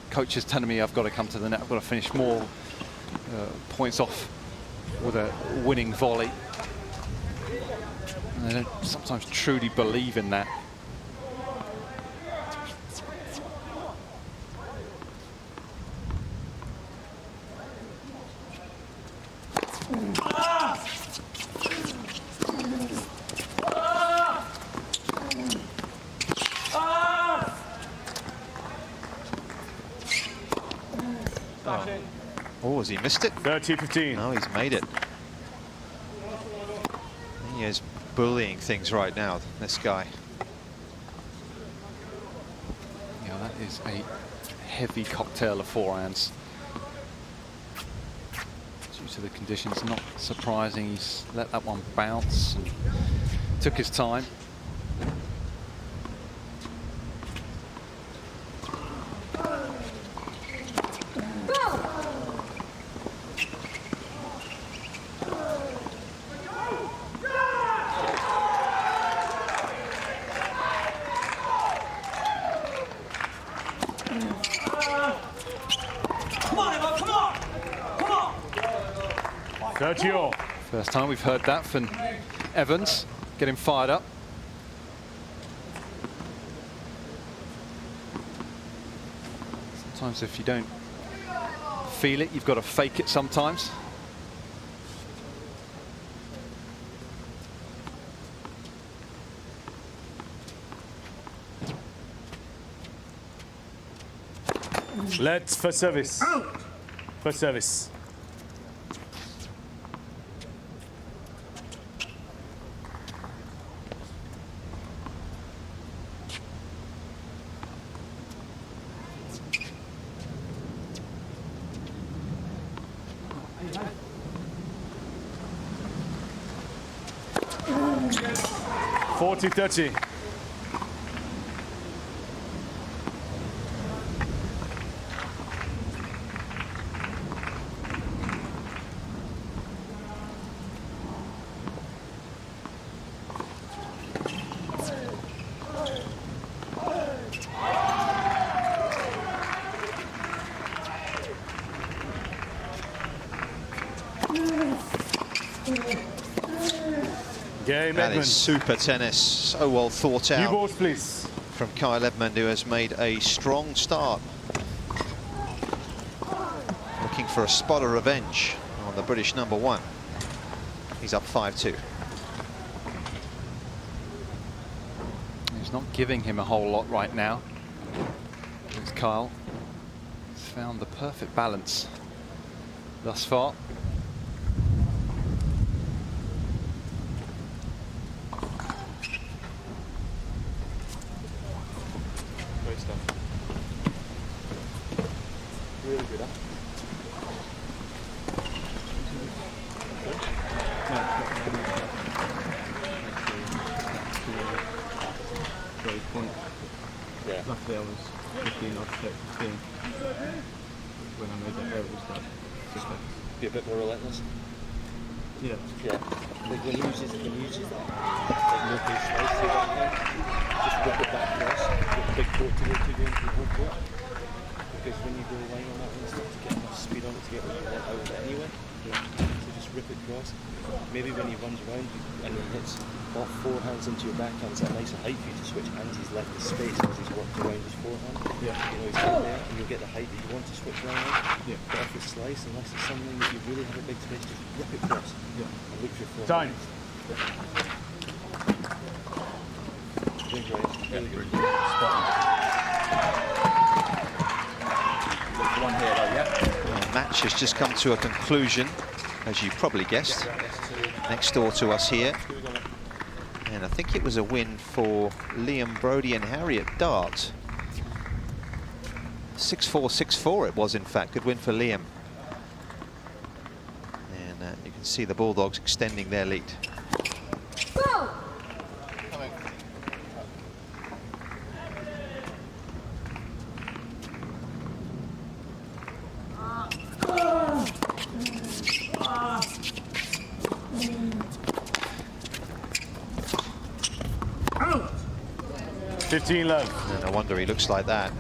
Coach is telling me I've got to come to the net. I've got to finish more points off with a winning volley. And they don't sometimes truly believe in that. Oh, has he missed it? 30-15. No, he's made it. He is bullying things right now, this guy. Yeah, that is a heavy cocktail of forehands. Due to the conditions, not surprising. He's let that one bounce and took his time. First time we've heard that from Evans, getting fired up. Sometimes if you don't feel it, you've got to fake it sometimes. Let's first service. First service. $40-30. That is super tennis, so well thought out. New balls, please. From Kyle Edmund, who has made a strong start. Looking for a spot of revenge on the British #1. He's up 5-2. He's not giving him a whole lot right now. It's Kyle. He's found the perfect balance thus far. Really good, huh? Great point. Yeah. Luckily I was 15 off 15. When I made that error, it was like suspect. Be a bit more relentless. Yeah. Yeah. Like when he uses that, like no pace slice, just whip it back across, with the big court to go to going to the whole court. Because when you go line on that one, it's not to get enough speed on it to get what you want out of it anyway. Yeah. So just rip it across. Maybe when he runs around and he hits all forehands into your backhand, it's a nicer height for you to switch hands. He's left the space because he's worked around his forehand. Yeah. You know, he's got there and you'll get the height that you want to switch around on. Yeah. But if it's slice, unless it's something that you really have a big space, just rip it across. Yeah. And look for your forehand. Time. Doing great. Really good. One here though, yeah. The match has just come to a conclusion, as you probably guessed, next door to us here. And I think it was a win for Liam Brodie and Harry at dart. 6-4, 6-4 it was, in fact. Good win for Liam. And you can see the Bulldogs extending their lead. Go! Out. 15 love. No wonder he looks like that.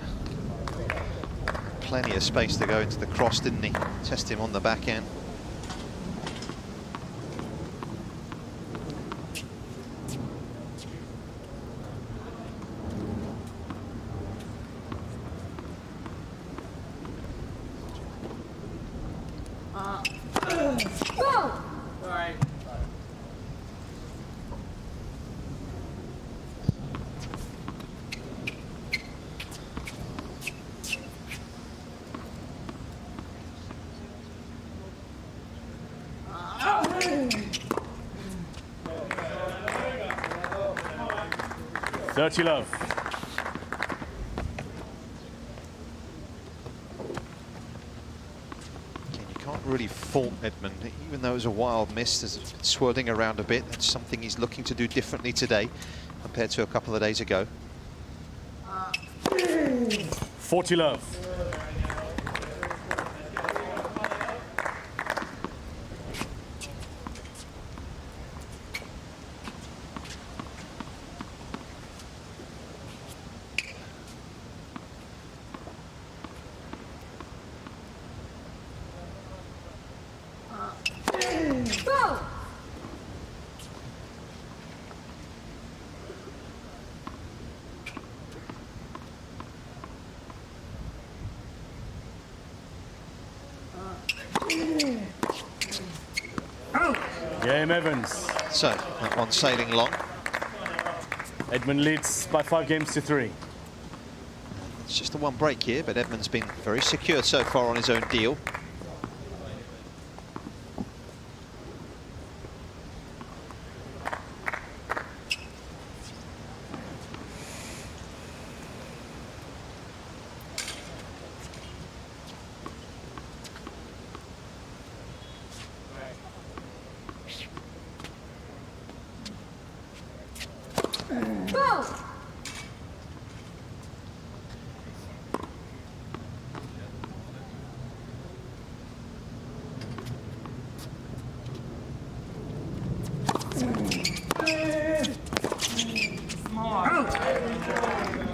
Plenty of space to go into the cross, didn't he? Test him on the back end. Go! Alright. Dirty love. Can't really fault Edmund, even though it was a wild miss. There's swirling around a bit. That's something he's looking to do differently today compared to a couple of days ago. 40 love. Go! Game Evans. So, that one sailing long. Edmund leads by 5 games to 3. It's just the one break here, but Edmund's been very secure so far on his own deal. Go!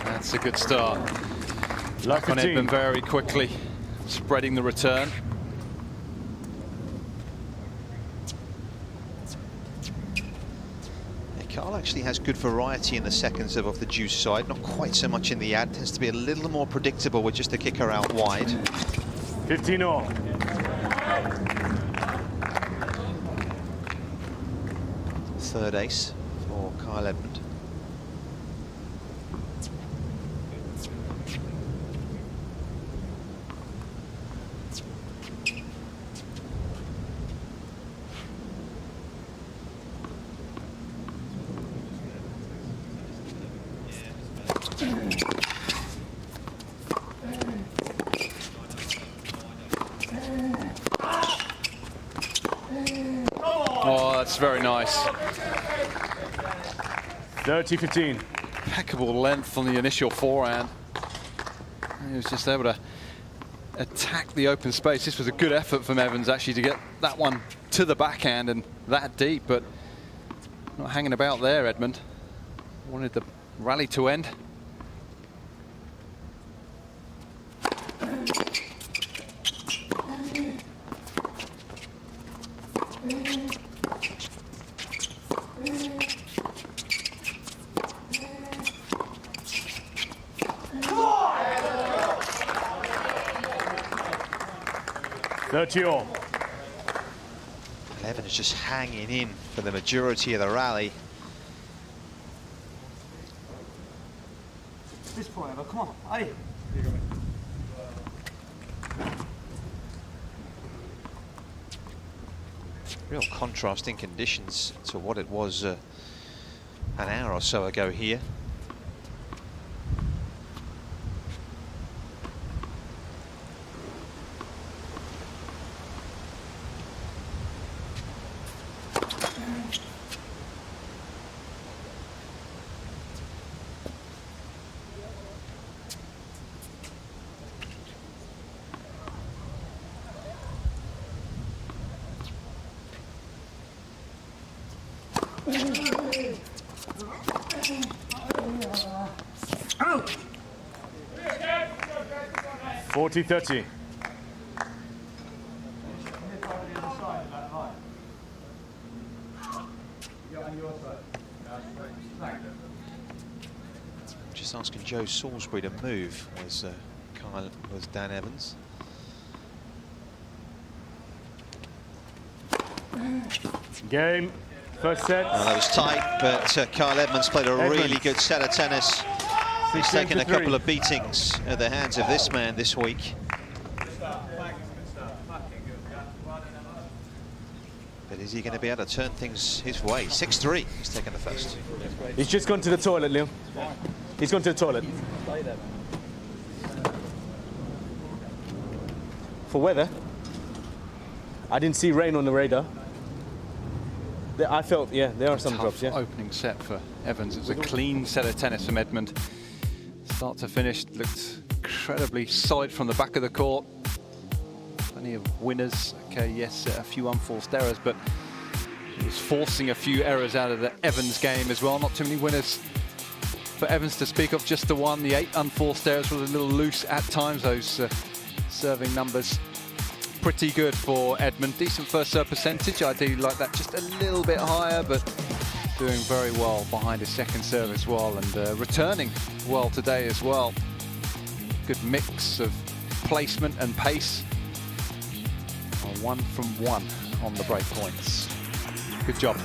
That's a good start. Back on Edmund very quickly, spreading the return. Carl actually has good variety in the seconds of the deuce side, not quite so much in the ad. Tends to be a little more predictable with just a kicker out wide. 15 all. Third ace for Kyle Edmund. Oh, that's very nice. 30-15. impeccable length on the initial forehand. He was just able to attack the open space. This was a good effort from Evans actually to get that one to the backhand and that deep, but not hanging about there, Edmund. Wanted the rally to end. All. Evans is just hanging in for the majority of the rally. This forever, come on, aye. Real contrasting conditions to what it was an hour or so ago here. Out. 40-30. Just asking Joe Salisbury to move was Dan Evans. Game. First set. Well, that was tight, but Kyle Edmonds played a really good set of tennis. He's taken a couple of beatings at the hands of this man this week. But is he going to be able to turn things his way? 6-3, he's taken the first. He's just gone to the toilet, Liam. He's gone to the toilet. For weather? I didn't see rain on the radar. I felt, yeah, there are some drops, yeah. Opening set for Evans. It was a clean set of tennis from Edmund. Start to finish, looked incredibly solid from the back of the court. Plenty of winners. Okay, yes, a few unforced errors, but he was forcing a few errors out of the Evans game as well. Not too many winners for Evans to speak of, just the one. The 8 unforced errors were a little loose at times, those serving numbers. Pretty good for Edmund. Decent first serve percentage. I do like that just a little bit higher, but doing very well behind his second serve as well, and returning well today as well. Good mix of placement and pace. 1 from 1 on the break points. Good job.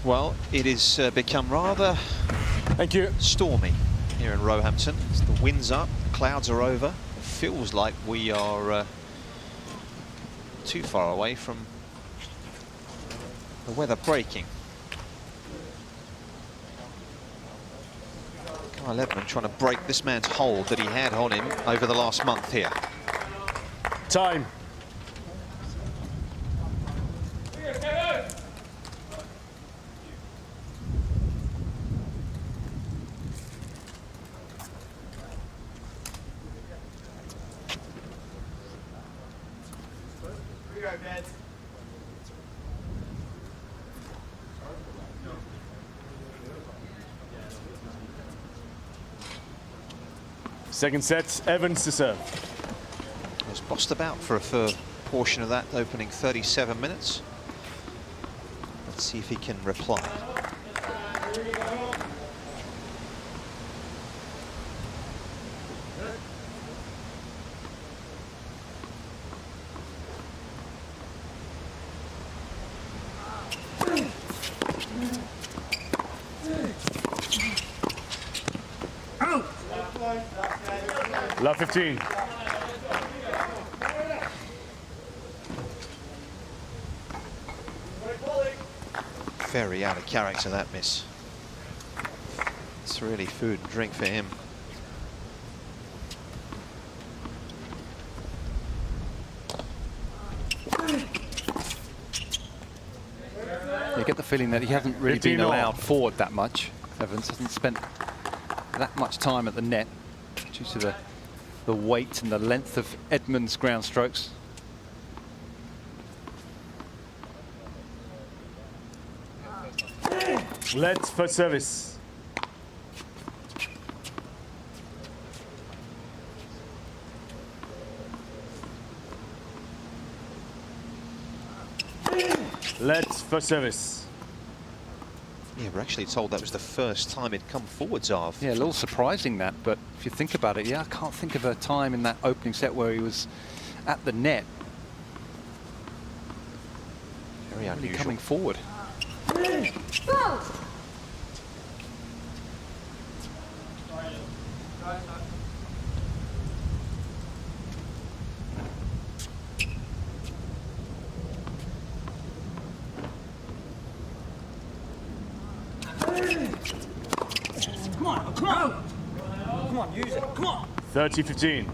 Well, it has become rather stormy here in Roehampton. As the wind's up, the clouds are over. It feels like we are too far away from the weather breaking. Kyle Edmund trying to break this man's hold that he had on him over the last month here. Time. Second set, Evans to serve. Was bossed about for a portion of that opening 37 minutes. Let's see if he can reply. Love 15. Very out of character, that miss. It's really food and drink for him. You get the feeling that he hasn't really been allowed forward that much. Evans hasn't spent that much time at the net due to the weight and the length of Edmund's ground strokes. Let's first service. Let's first service. Yeah, we're actually told that was the first time he'd come forwards of. Yeah, a little surprising that, but if you think about it, yeah, I can't think of a time in that opening set where he was at the net. Very really unusual. coming forward. Come on, come on! Come on, use it, come on! 30-15.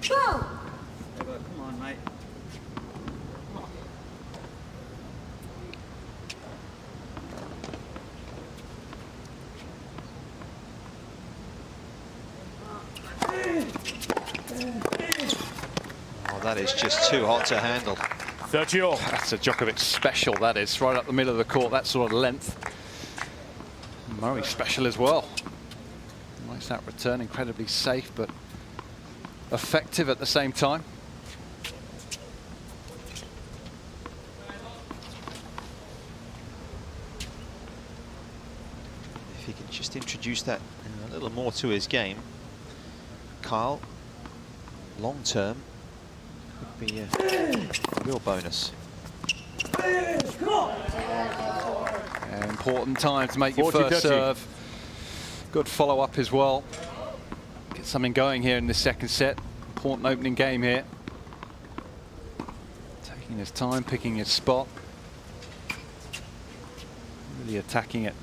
Come on, mate. Oh, that is just too hot to handle. 30-all. That's a Djokovic special, that is. Right up the middle of the court, that sort of length. Murray special as well. Nice that return, incredibly safe, but effective at the same time. If he can just introduce that a little more to his game, Kyle, long term, could be a real bonus. Yeah, important time to make your 40-30. first serve. Good follow-up as well. Get something going here in this second set. Important opening game here. Taking his time, picking his spot. Really attacking it.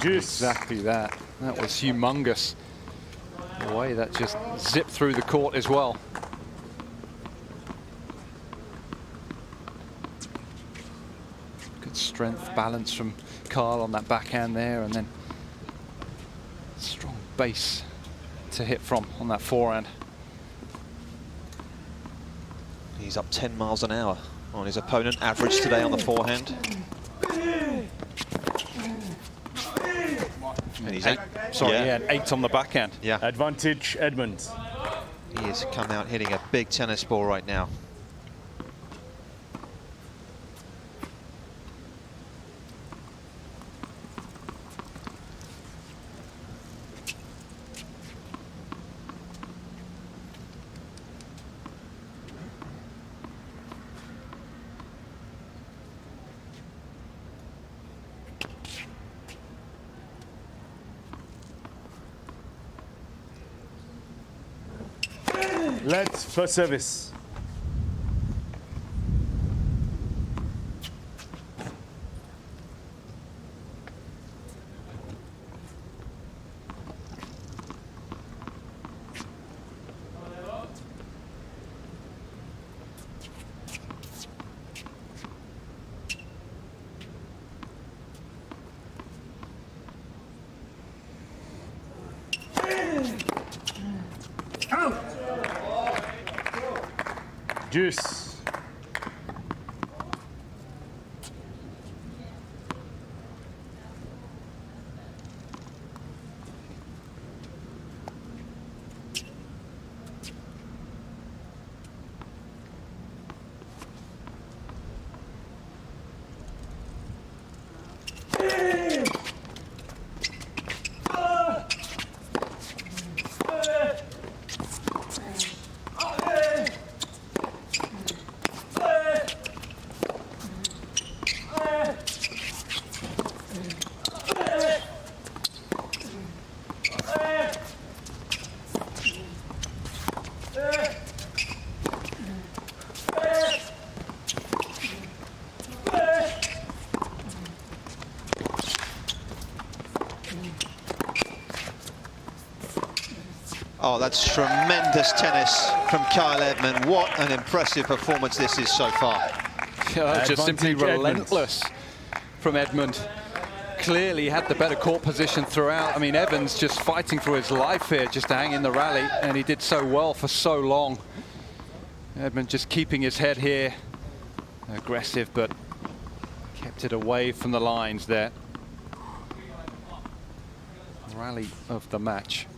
Exactly that. That was humongous. The way that just zipped through the court as well. Good strength, balance from Carl on that backhand there, and then strong base to hit from on that forehand. He's up 10 miles an hour on his opponent. Average today on the forehand. And he's eight. Sorry, yeah, 8 on the backhand. Yeah. Advantage, Edmund. He has come out hitting a big tennis ball right now. Let's first service. Juice. Oh, that's tremendous tennis from Kyle Edmund. What an impressive performance this is so far. Yeah, just simply relentless from Edmund. Clearly had the better court position throughout. I mean, Evans just fighting for his life here, just to hang in the rally, and he did so well for so long. Edmund just keeping his head here. Aggressive, but kept it away from the lines there. Rally of the match.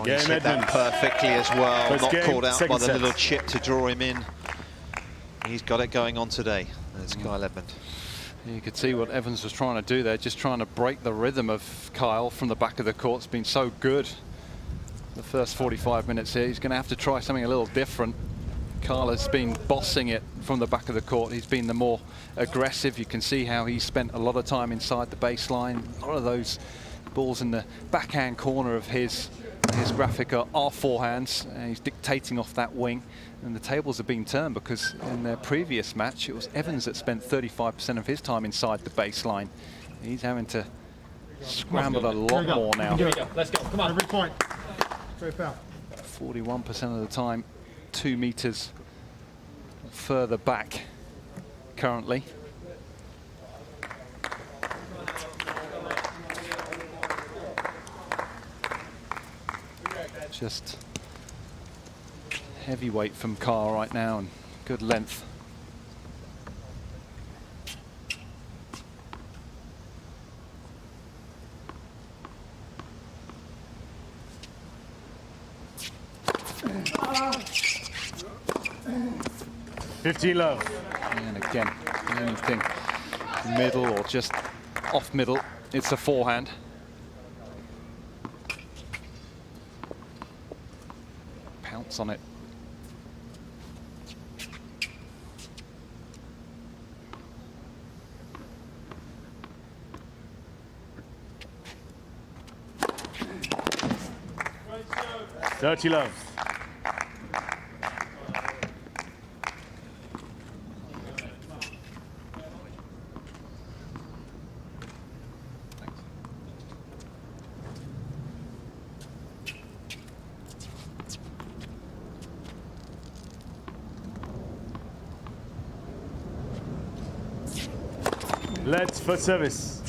He's hit that perfectly as well, First not game, called out by second the set. little chip to draw him in. He's got it going on today. There's Kyle Edmund. You could see what Evans was trying to do there, just trying to break the rhythm of Kyle from the back of the court. It's been so good the first 45 minutes here. He's going to have to try something a little different. Kyle has been bossing it from the back of the court. He's been the more aggressive. You can see how he's spent a lot of time inside the baseline. A lot of those balls in the backhand corner of his graphic are forehands. He's dictating off that wing, and the tables have been turned because in their previous match it was Evans that spent 35% of his time inside the baseline. He's having to scramble a lot more now. Here we go. Let's go. Come on. Every point. Straight foul. 41% of the time, 2 meters further back currently. Just heavyweight from Carr right now, and good length. Love. And again, anything middle or just off middle, it's a forehand. Pounce on it. Dirty Love. Let's for service.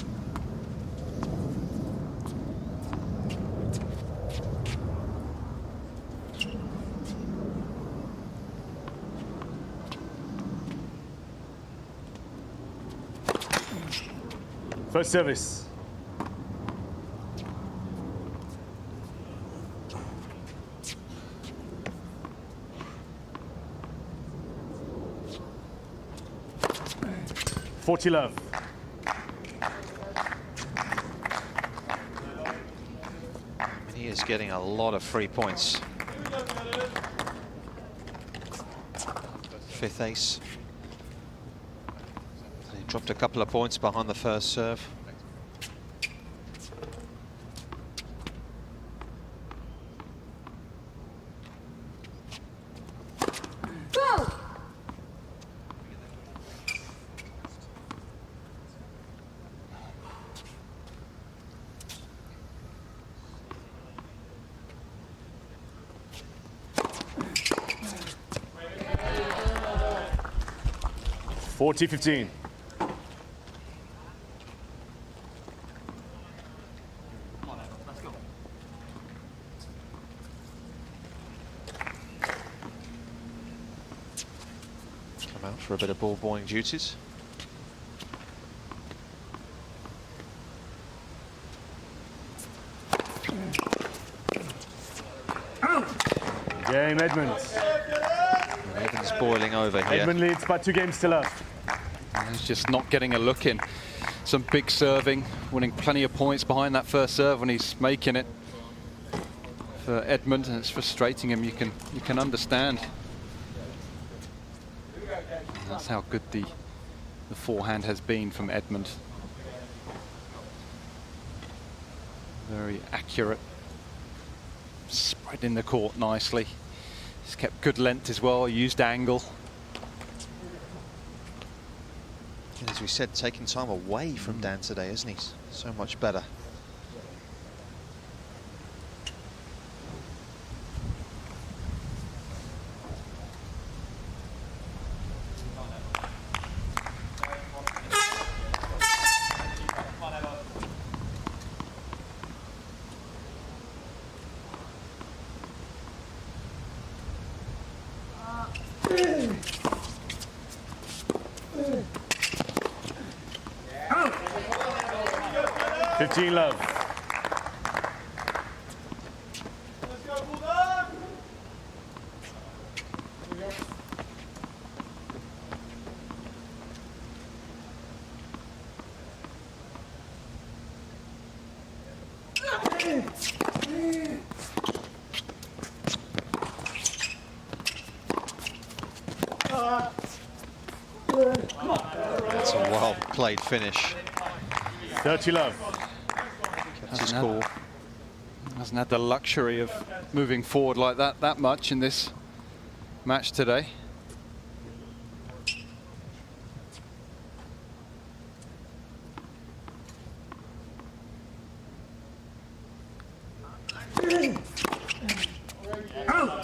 First service. Love. He is getting a lot of free points. Fifth ace. He dropped a couple of points behind the first serve. 40-15. Come out for a bit of ball boying duties. Game Edmonds. Edmonds boiling over here. Edmond leads by 2 games to love. He's just not getting a look in. Some big serving, winning plenty of points behind that first serve when he's making it for Edmund, and it's frustrating him. You can understand. And that's how good the forehand has been from Edmund. Very accurate. Spread in the court nicely. He's kept good length as well, used angle. And as we said, taking time away from Dan today, isn't he? So much better. Love. That's a well played finish. 30 love. His call. Hasn't had the luxury of moving forward like that much in this match today. Oh.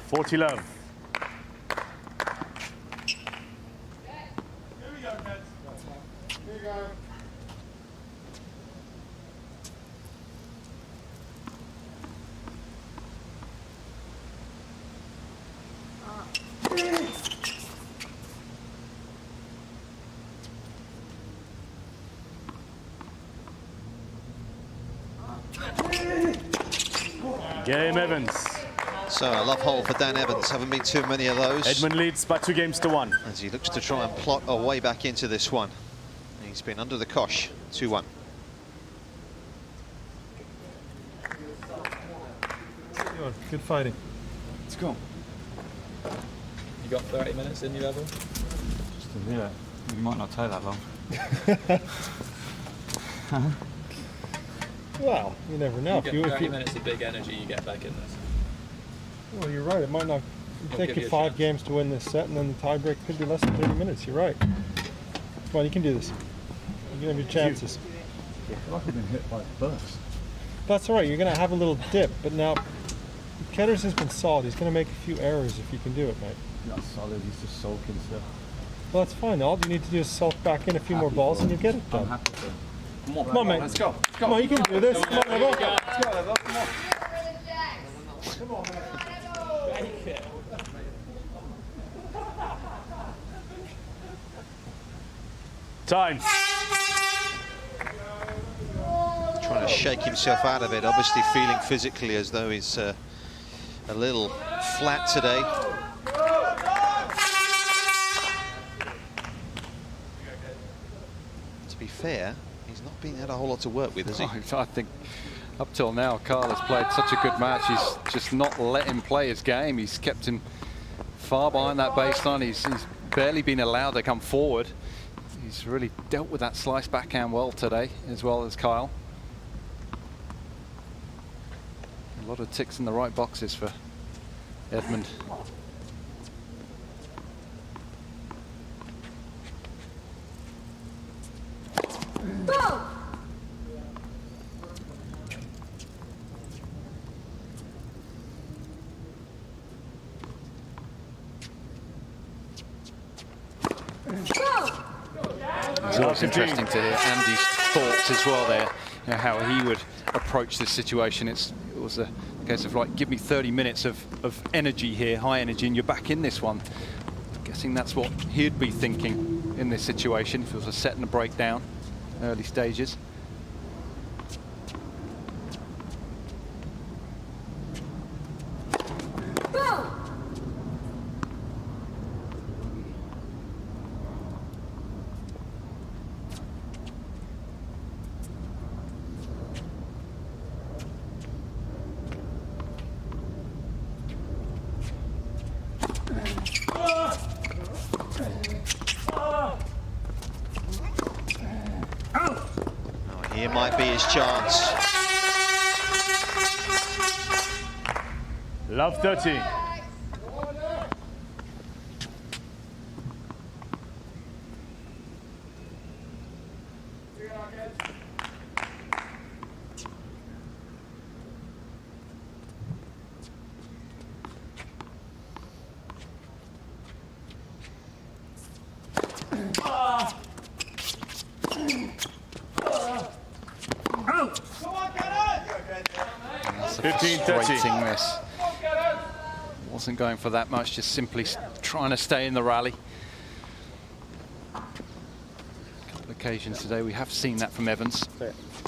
40 love. Game Evans. So a love hole for Dan Evans. Haven't been too many of those. Edmund leads by 2 games to 1. As he looks to try and plot a way back into this one. He's been under the cosh. 2-1. Good fighting. Let's go. You got 30 minutes in you, Evan? Just a minute. You might not take that long. Well, you never know. You get 30 minutes of big energy, you get back in this. Well, you're right. It might not It'll take give you you a 5 chance. games to win this set, and then the tiebreak could be less than 30 minutes. You're right. Come on, you can do this. You can have your chances. I feel like I've been hit by a bus. That's all right. You're going to have a little dip, but now Ketters has been solid. He's going to make a few errors if he can do it, mate. Not solid, he's just sulking stuff. Well, that's fine. All you need to do is sulk back in a few more balls, and you get it done. I'm happy for him. Come on, mate. Let's go. Let's go. Come on, you can do this. Come on, Evo. Let's go, Evo. Come on. Come on, man. Time. Trying to shake himself out of it. Obviously feeling physically as though he's a little flat today. To be fair, he's not been had a whole lot to work with, has he? I think up till now, Carl has played such a good match. He's just not let him play his game. He's kept him far behind that baseline. He's barely been allowed to come forward. He's really dealt with that slice backhand well today, as well as Kyle. A lot of ticks in the right boxes for Edmund. Go! It's always interesting to hear Andy's thoughts as well there, you know, how he would approach this situation. It was a case of like, give me 30 minutes of energy here, high energy, and you're back in this one. I'm guessing that's what he'd be thinking in this situation if it was a set and a breakdown, early stages. Here might be his chance. Love 13. That's a 15, frustrating miss. Wasn't going for that much, just simply trying to stay in the rally. A couple of occasions today we have seen that from Evans.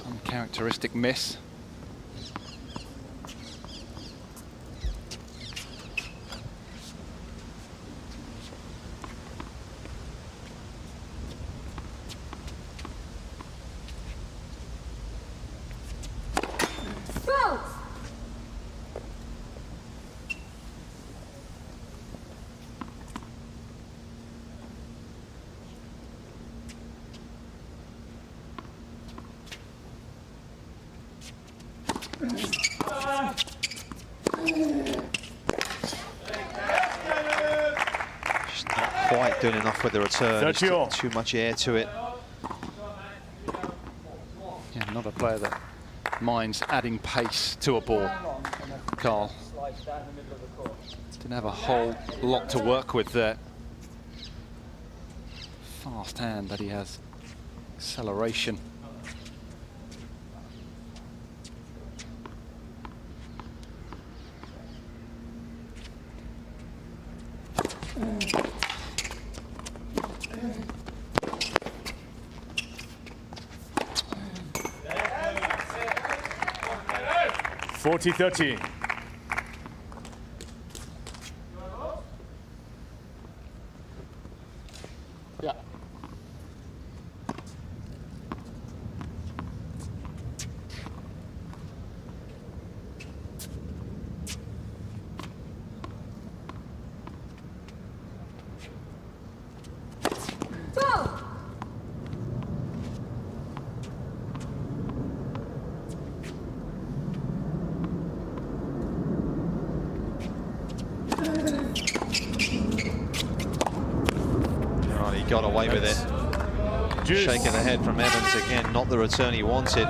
Uncharacteristic miss. Just not quite doing enough with the return. It's too much air to it. Yeah, not a player that minds adding pace to a ball. Carl didn't have a whole lot to work with there. Fast hand, but he has acceleration. $40-13. Yeah. Oh, he got away with it. Shaking the head from Evans again, not the return he wanted.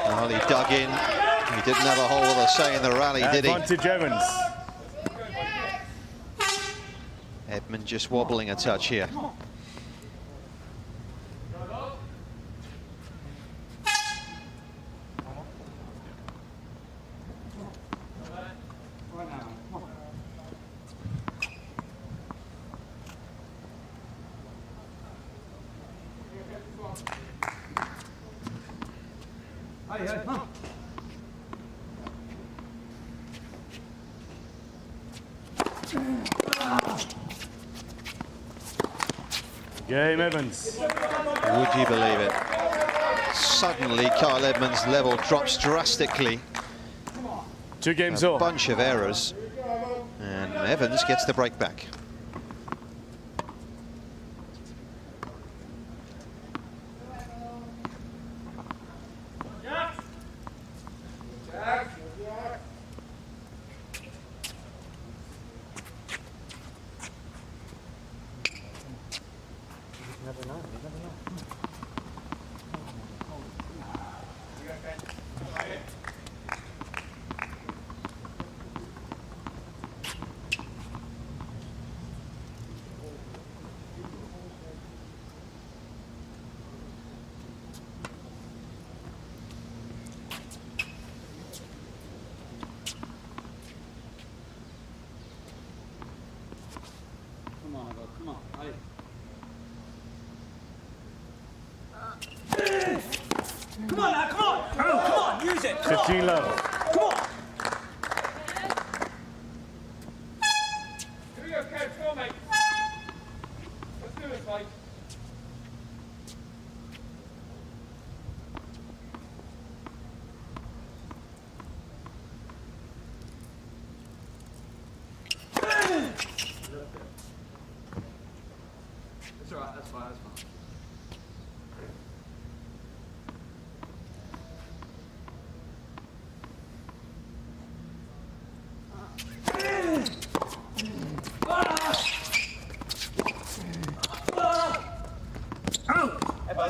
Well, he dug in. He didn't have a whole lot of say in the rally, did he? Advantage Evans. Edmund just wobbling a touch here. Game Evans. Would you believe it? Suddenly, Kyle Edmonds' level drops drastically. 2 games A off. bunch of errors. And Evans gets the break back. Never know, you never know. Come on, Evo, come on. Hey. Come on now, come on! Oh, come on, use it! Come 15 on. love. Come on! Here we go, Kev, come on, mate. Let's do this, mate. It's alright, that's fine, that's fine.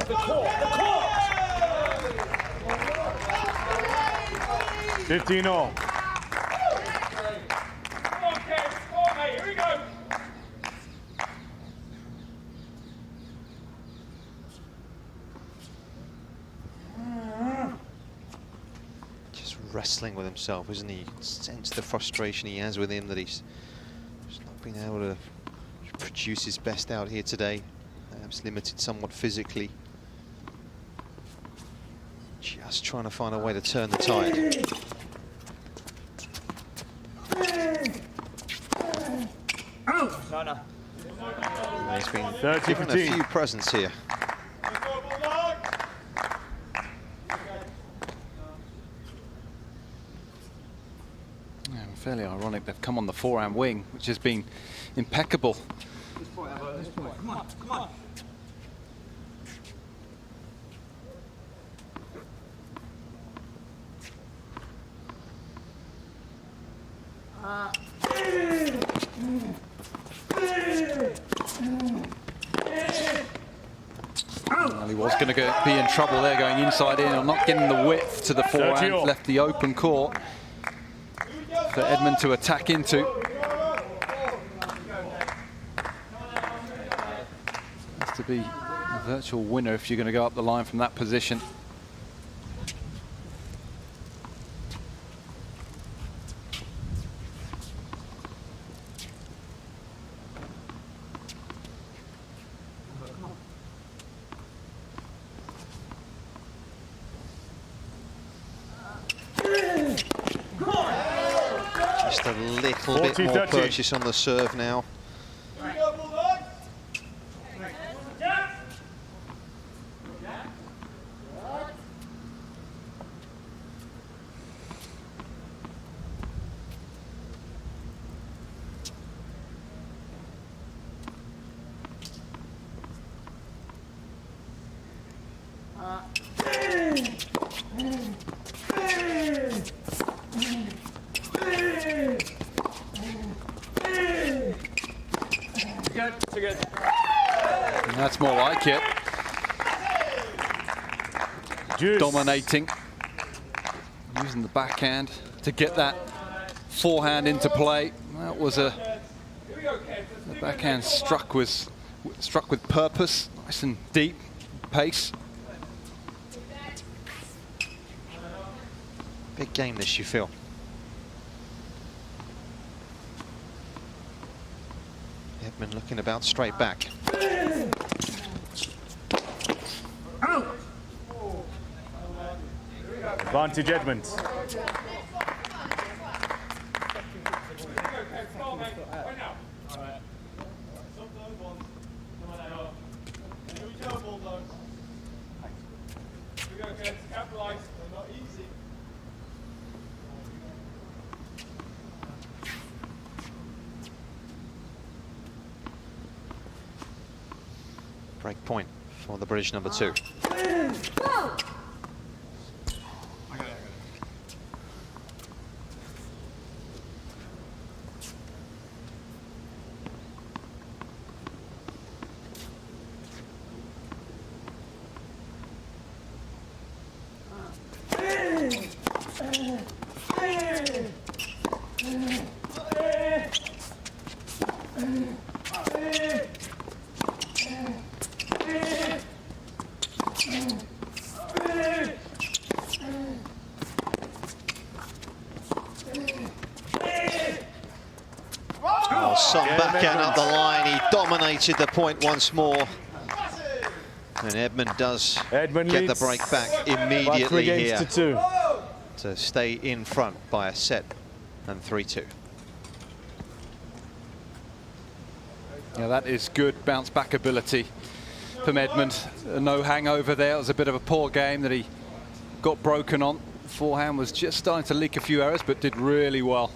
The court! 15 all. Come on, Kev, come on, mate, here we go. Just wrestling with himself, isn't he? You can sense the frustration he has with him, that he's just not been able to produce his best out here today. Perhaps limited somewhat physically. Just trying to find a way to turn the tide. No, no. He's been 30, given a 15. few presents here. Yeah, fairly ironic they've come on the forehand wing, which has been impeccable. This point, Evo, this point. Come on, come on. Well, he was going to be in trouble there, going inside in, or not getting the width to the forehand, left the open court for Edmund to attack into. Has to be a virtual winner if you're going to go up the line from that position. Just a little bit more purchase on the serve now. And that's more like it. Dominating. Using the backhand to get that forehand into play. That was the backhand struck with purpose. Nice and deep pace. Big game this, you feel? Edmund looking about straight back. Advantage Edmonds. Break point for the British number 2. Some backhand up the line. He dominated the point once more. And Edmund does get the break back immediately here to stay in front by a set and 3-2. Yeah, that is good bounce back ability from Edmund. No hangover there. It was a bit of a poor game that he got broken on. Forehand was just starting to leak a few errors, but did really well.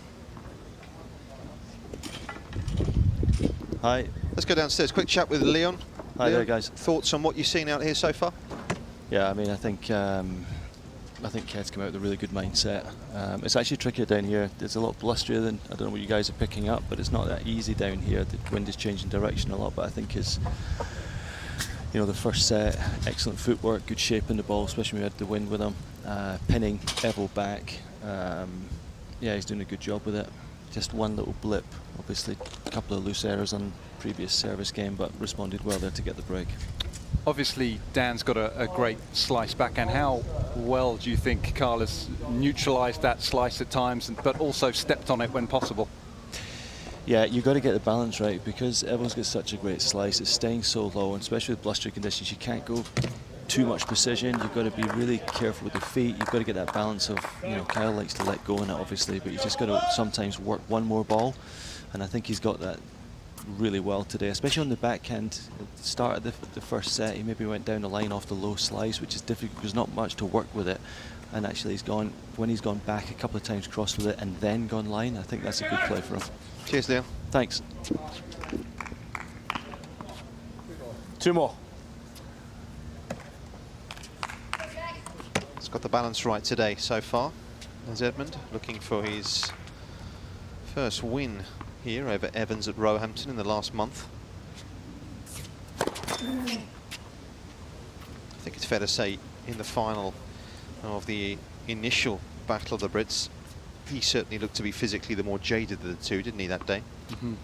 Hi. Let's go downstairs. Quick chat with Leon. Hi Leon, there, guys. Thoughts on what you've seen out here so far? Yeah, I mean, I think Ked's come out with a really good mindset. It's actually trickier down here. There's a lot blusterier than, I don't know what you guys are picking up, but it's not that easy down here. The wind is changing direction a lot, but I think his, you know, the first set, excellent footwork, good shape in the ball, especially when we had the wind with him. Pinning Evo back. Yeah, he's doing a good job with it. Just one little blip, obviously a couple of loose errors on previous service game, but responded well there to get the break. Obviously, Dan's got a great slice backhand. How well do you think Carl has neutralised that slice at times, but also stepped on it when possible? Yeah, you've got to get the balance right, because Evo's got such a great slice. It's staying so low, and especially with blustery conditions, you can't go too much precision. You've got to be really careful with the feet. You've got to get that balance of, you know, Kyle likes to let go in it, obviously, but you just got to sometimes work one more ball, and I think he's got that really well today, especially on the backhand. At the start of the first set, he maybe went down the line off the low slice, which is difficult because there's not much to work with it, and actually he's gone, when he's gone back a couple of times cross with it and then gone line, I think that's a good play for him. Cheers, Leon. Thanks. 2 more. He's got the balance right today so far, as Edmund, looking for his first win here over Evans at Roehampton in the last month. I think it's fair to say in the final of the initial Battle of the Brits, he certainly looked to be physically the more jaded of the two, didn't he, that day? Mm-hmm.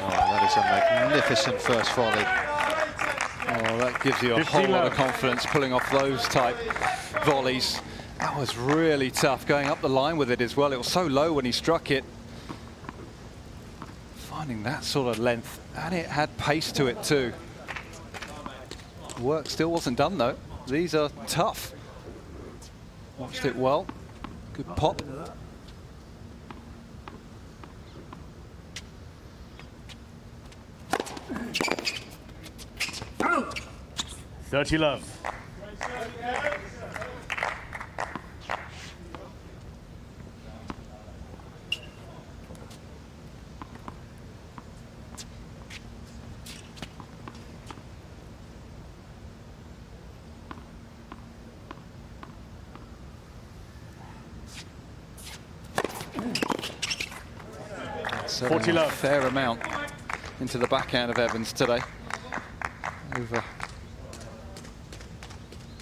That is a magnificent first volley. Oh, that gives you a whole lot of confidence, pulling off those type volleys. That was really tough, going up the line with it as well. It was so low when he struck it. Finding that sort of length, and it had pace to it too. Work still wasn't done though. These are tough. Watched it well. Good pop. Oh. 30 love. So 40 love. Fair amount into the backhand of Evans today. Over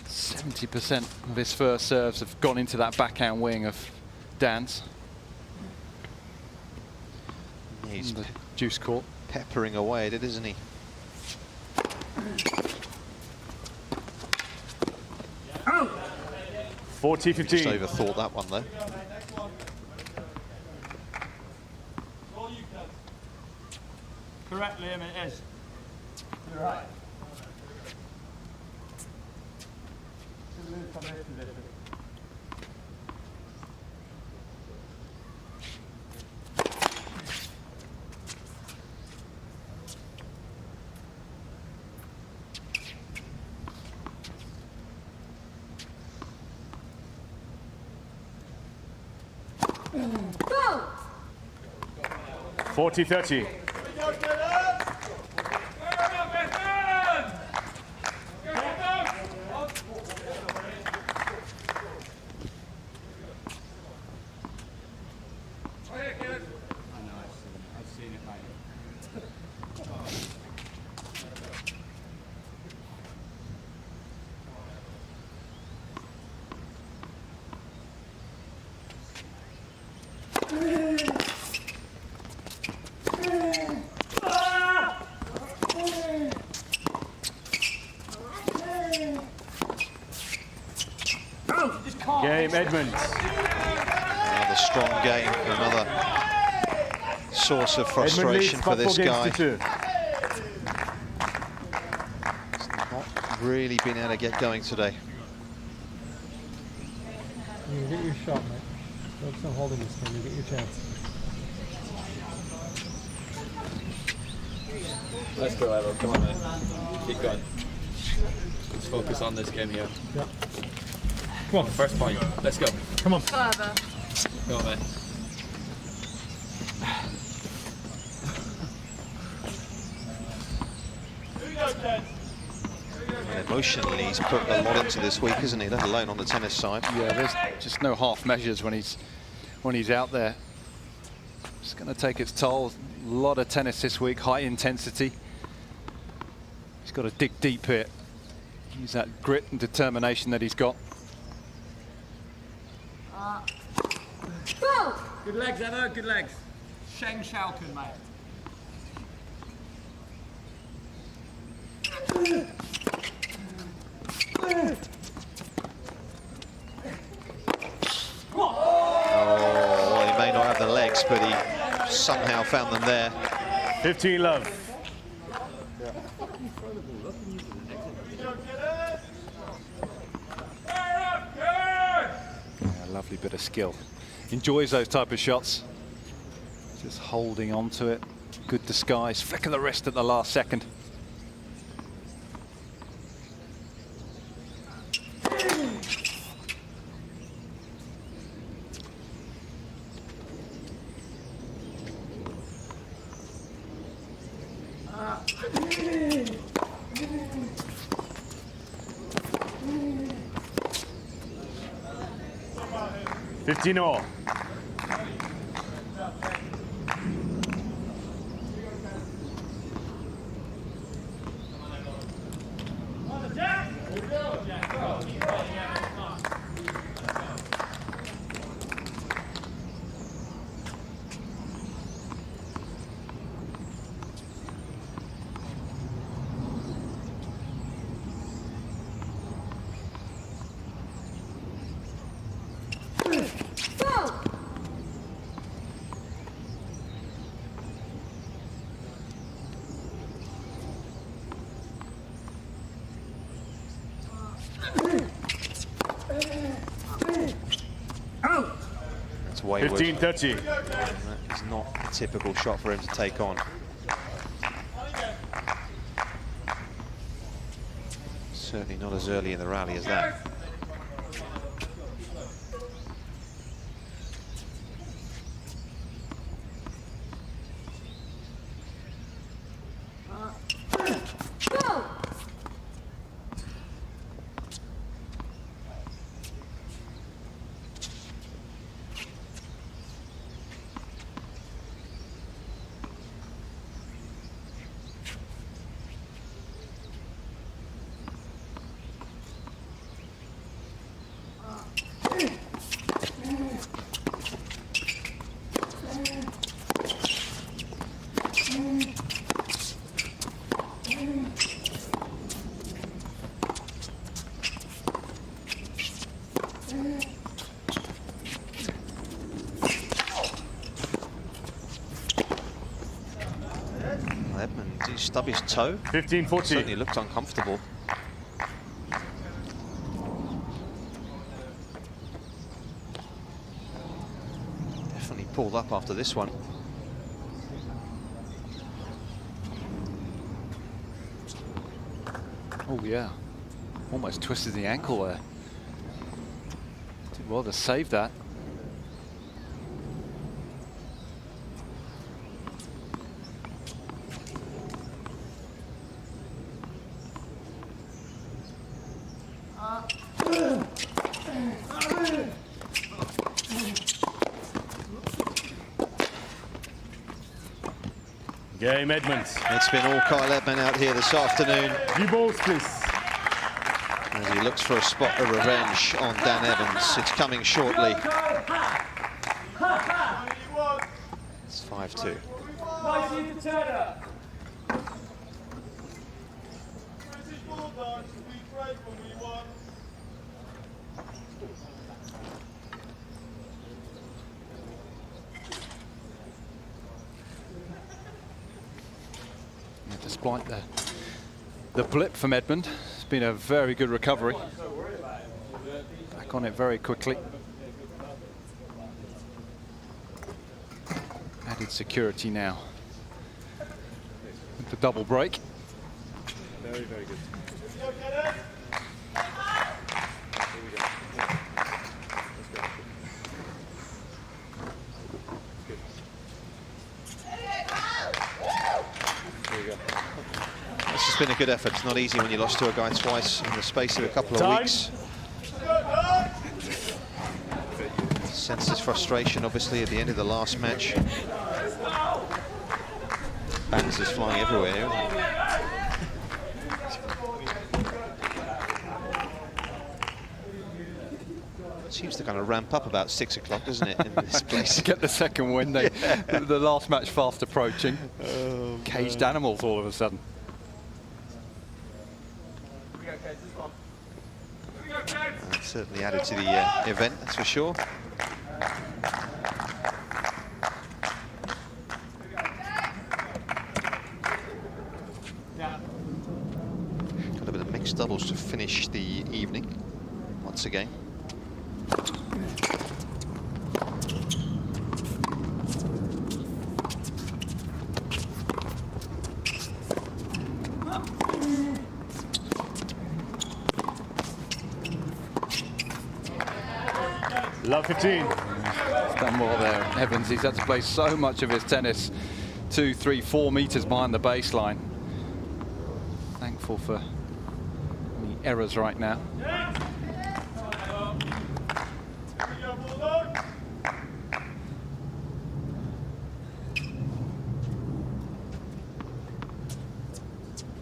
70% of his first serves have gone into that backhand wing of Dan's. He's the juice court. Peppering away at it, isn't he? Oh. 40-15. Just overthought that one though. Correct, Liam, it is. You're right. 40-30. I've seen it, mate. 'Game, Edmonds. Another strong game, another source of frustration for this guy. He's not really been able to get going today. You get your shot, mate. Focus on holding this game. You get your chance. Let's go, Evan. Come on, mate. Keep going. Let's focus on this game here. Yeah. Come on. First point. Let's go. Come on. Go, Eva. Go on, mate. And emotionally, he's put a lot into this week, isn't he? Let alone on the tennis side. Yeah, there's just no half measures when he's out there. It's going to take its toll. A lot of tennis this week, high intensity. He's got to dig deep here. Use that grit and determination that he's got. Good legs, Emma, good legs. Sheng Shaoken, mate. Oh, well, he may not have the legs, but he somehow found them there. 15 love. Yeah, lovely bit of skill. Enjoys those type of shots. Just holding on to it. Good disguise. Flick of the wrist at the last second. $15 all. That's wayward. 15-30. It's not a typical shot for him to take on. Certainly not as early in the rally as that. stub his toe. 15-40. Certainly looked uncomfortable. Definitely pulled up after this one. Oh yeah, almost twisted the ankle there. Did well to save that. Game Edmonds. It's been all Kyle Edmund out here this afternoon. You balls, please. As he looks for a spot of revenge on Dan Evans. It's coming shortly. It's 5-2. Despite the blip from Edmund, it's been a very good recovery. Back on it very quickly. Added security now. With the double break. Very, very good. This has been a good effort. It's not easy when you lost to a guy twice in the space of a couple of weeks. Senses frustration, obviously, at the end of the last match. Bats is flying everywhere. It seems to kind of ramp up about 6 o'clock, doesn't it, in this place? Get the second win. They, the last match fast approaching. Caged animals all of a sudden. That certainly added to the event, that's for sure. Got a bit of mixed doubles to finish the evening once again. Love 15. He's done well there. Evans, he's had to play so much of his tennis 2, 3, 4 meters behind the baseline. Thankful for any errors right now.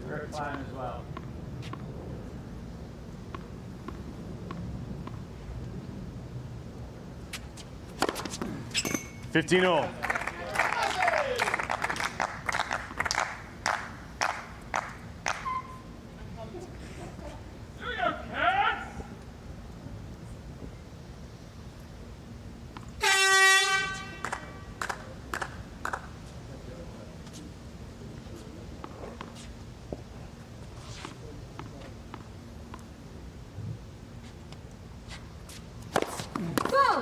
Great plan as well. 15-all. Go!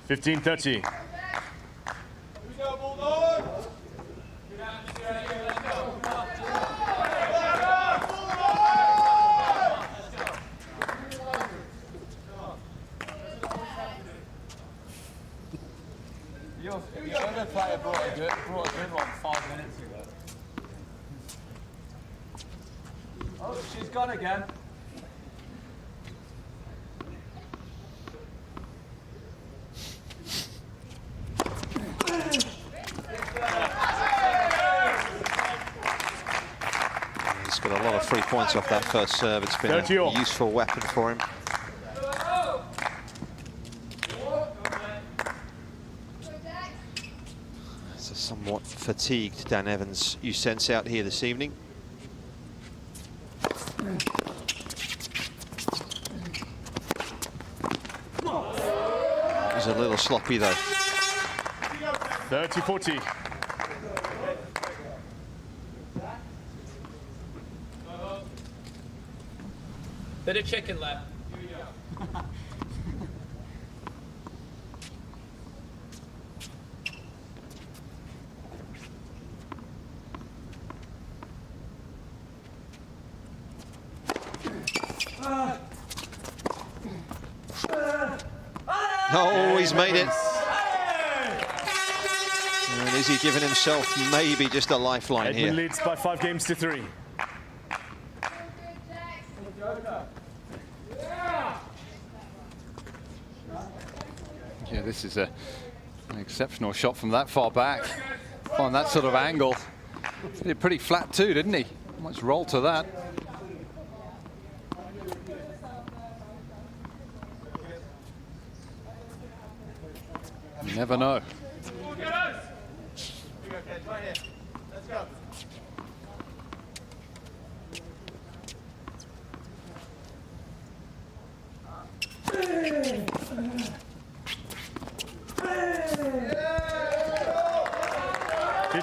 15-30. Your other player brought a good one 5 minutes ago. Oh, she's gone again. He's got a lot of free points off that first serve. It's been a useful weapon for him. It's a somewhat fatigued Dan Evans you sense out here this evening. sloppy though. 30-40. Bit of chicken left. Oh, he's made it. And is he giving himself maybe just a lifeline Edmund here? leads by 5 games to 3. Yeah, this is an exceptional shot from that far back. On that sort of angle. He did pretty flat too, didn't he? Much roll to that. You never know.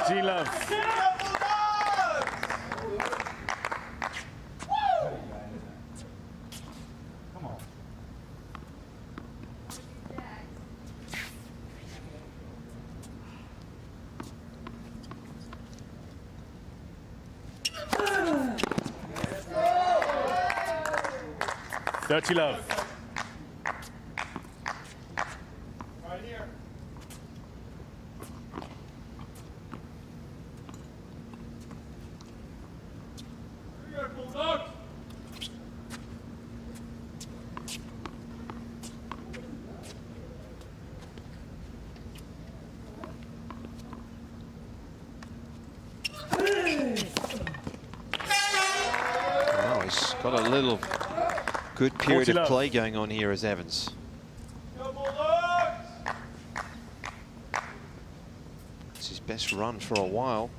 G Love. Come on. Dirty Love. Right here. Wow, he's got a little good period of play going on here as Evans. It's his best run for a while.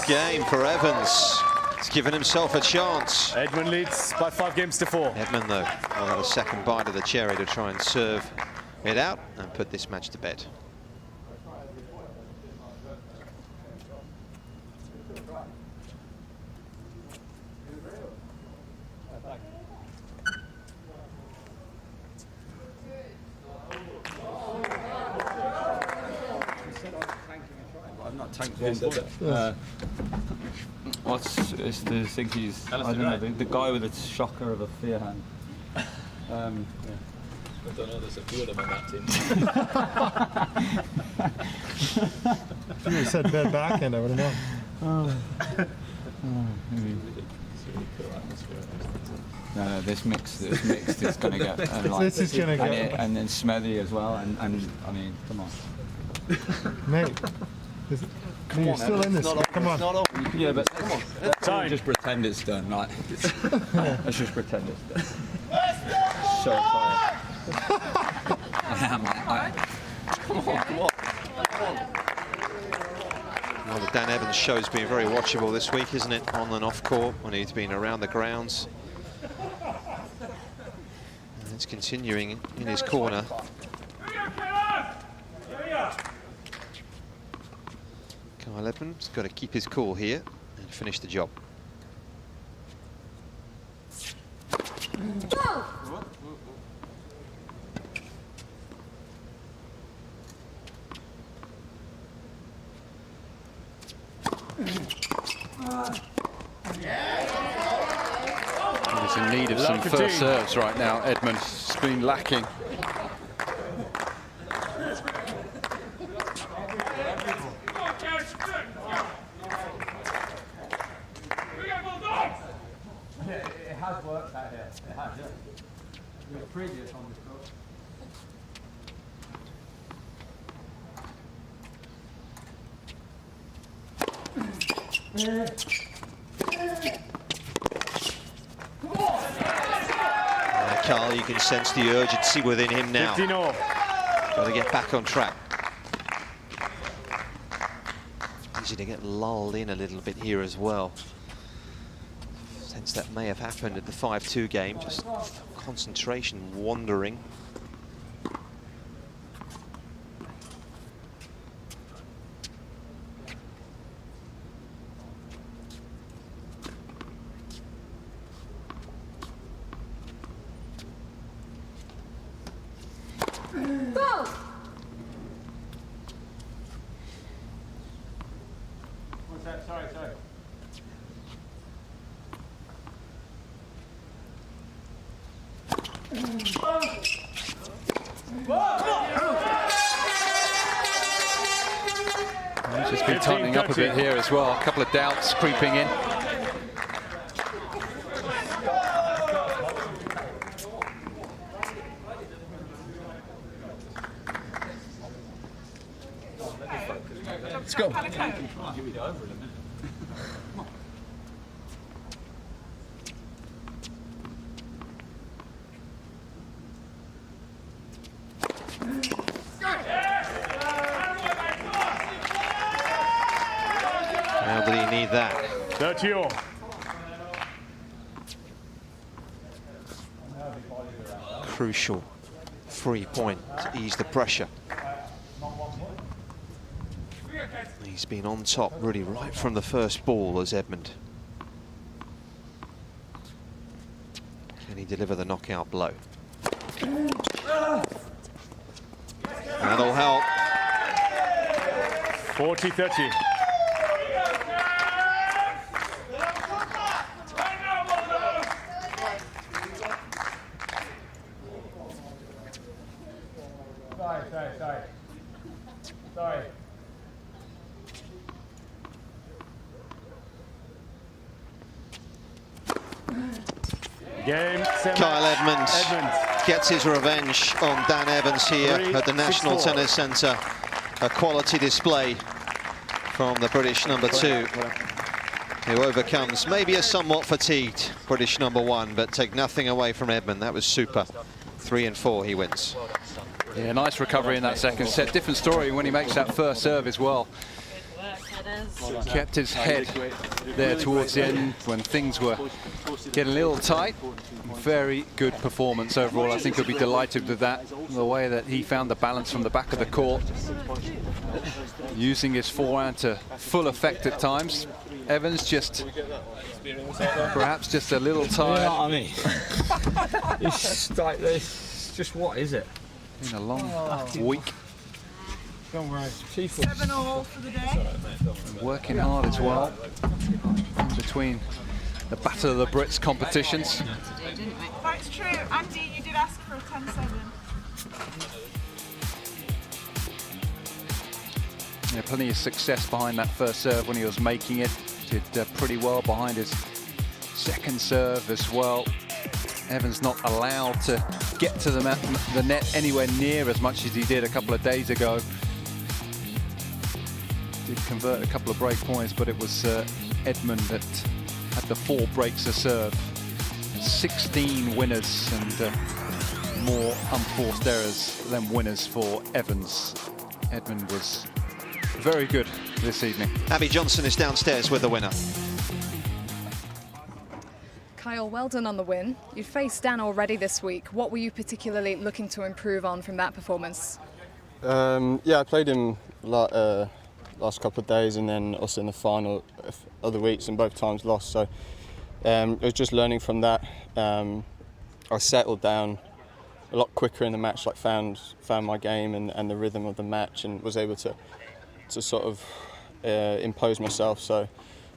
Game for Evans. He's given himself a chance. Edmund leads by 5 games to 4. Edmund, though, will have a second bite of the cherry to try and serve it out and put this match to bed. I've not tanked this. It's the thing he's, I don't know, the guy with the shocker of a fear hand. I don't know, there's a few of them on that team. If you said bad backhand, I would have known. No, this mixed is going to get. This is going to get. And then Smethy as well, and I mean, come on. Mate. You're still in this. Come on. Yeah, but come on. Let's just pretend it's done, right? Let's just pretend it's done. So tired. I am. Come on. Well, the Dan Evans show's been very watchable this week, isn't it? On and off court, when he's been around the grounds. And it's continuing in his corner. Kyle Edmund's got to keep his cool here and finish the job. He's in need of some first serves right now. Edmund's been lacking. It has worked out here. It has, yeah. We were previous on this course. Carl, you can sense the urgency within him now. 15-all. Got to get back on track. Easy to get lulled in a little bit here as well. Sense that may have happened at the 5-2 game, just concentration wandering. Go! What's that? Sorry. He's just been tightening up a bit here as well. A couple of doubts creeping in. Let's go. How did he need that? 30-all. Crucial 3 point to ease the pressure. He's been on top really right from the first ball as Edmund. Can he deliver the knockout blow? That'll help. 40-30. Sorry. Game 7. Kyle Edmund gets his revenge on Dan Evans here at the National Tennis Centre. A quality display from the British number 2, who overcomes maybe a somewhat fatigued British number 1, but take nothing away from Edmund. That was super. 3 and 4, he wins. Yeah, nice recovery in that second set. Different story when he makes that first serve as well. Kept his head there towards the end when things were getting a little tight. Very good performance overall. I think he'll be delighted with that. The way that he found the balance from the back of the court, using his forehand to full effect at times. Evans just perhaps just a little tired. You know what I mean? It's like this. Just what is it? Been a long week. Don't worry. 7-all for the day. Working hard as well in between the Battle of the Brits competitions. That's true. Andy, you did ask for a 10-7. Yeah, plenty of success behind that first serve when he was making it. Did pretty well behind his second serve as well. Evans not allowed to get to the net anywhere near as much as he did a couple of days ago. Did convert a couple of break points, but it was Edmund that had the 4 breaks a serve. 16 winners and more unforced errors than winners for Evans. Edmund was very good this evening. Abby Johnson is downstairs with the winner. Kyle, well done on the win. You faced Dan already this week. What were you particularly looking to improve on from that performance? Yeah, I played him last couple of days and then also in the final other weeks, and both times lost. So it was just learning from that. I settled down a lot quicker in the match, like found my game and the rhythm of the match, and was able to sort of impose myself. So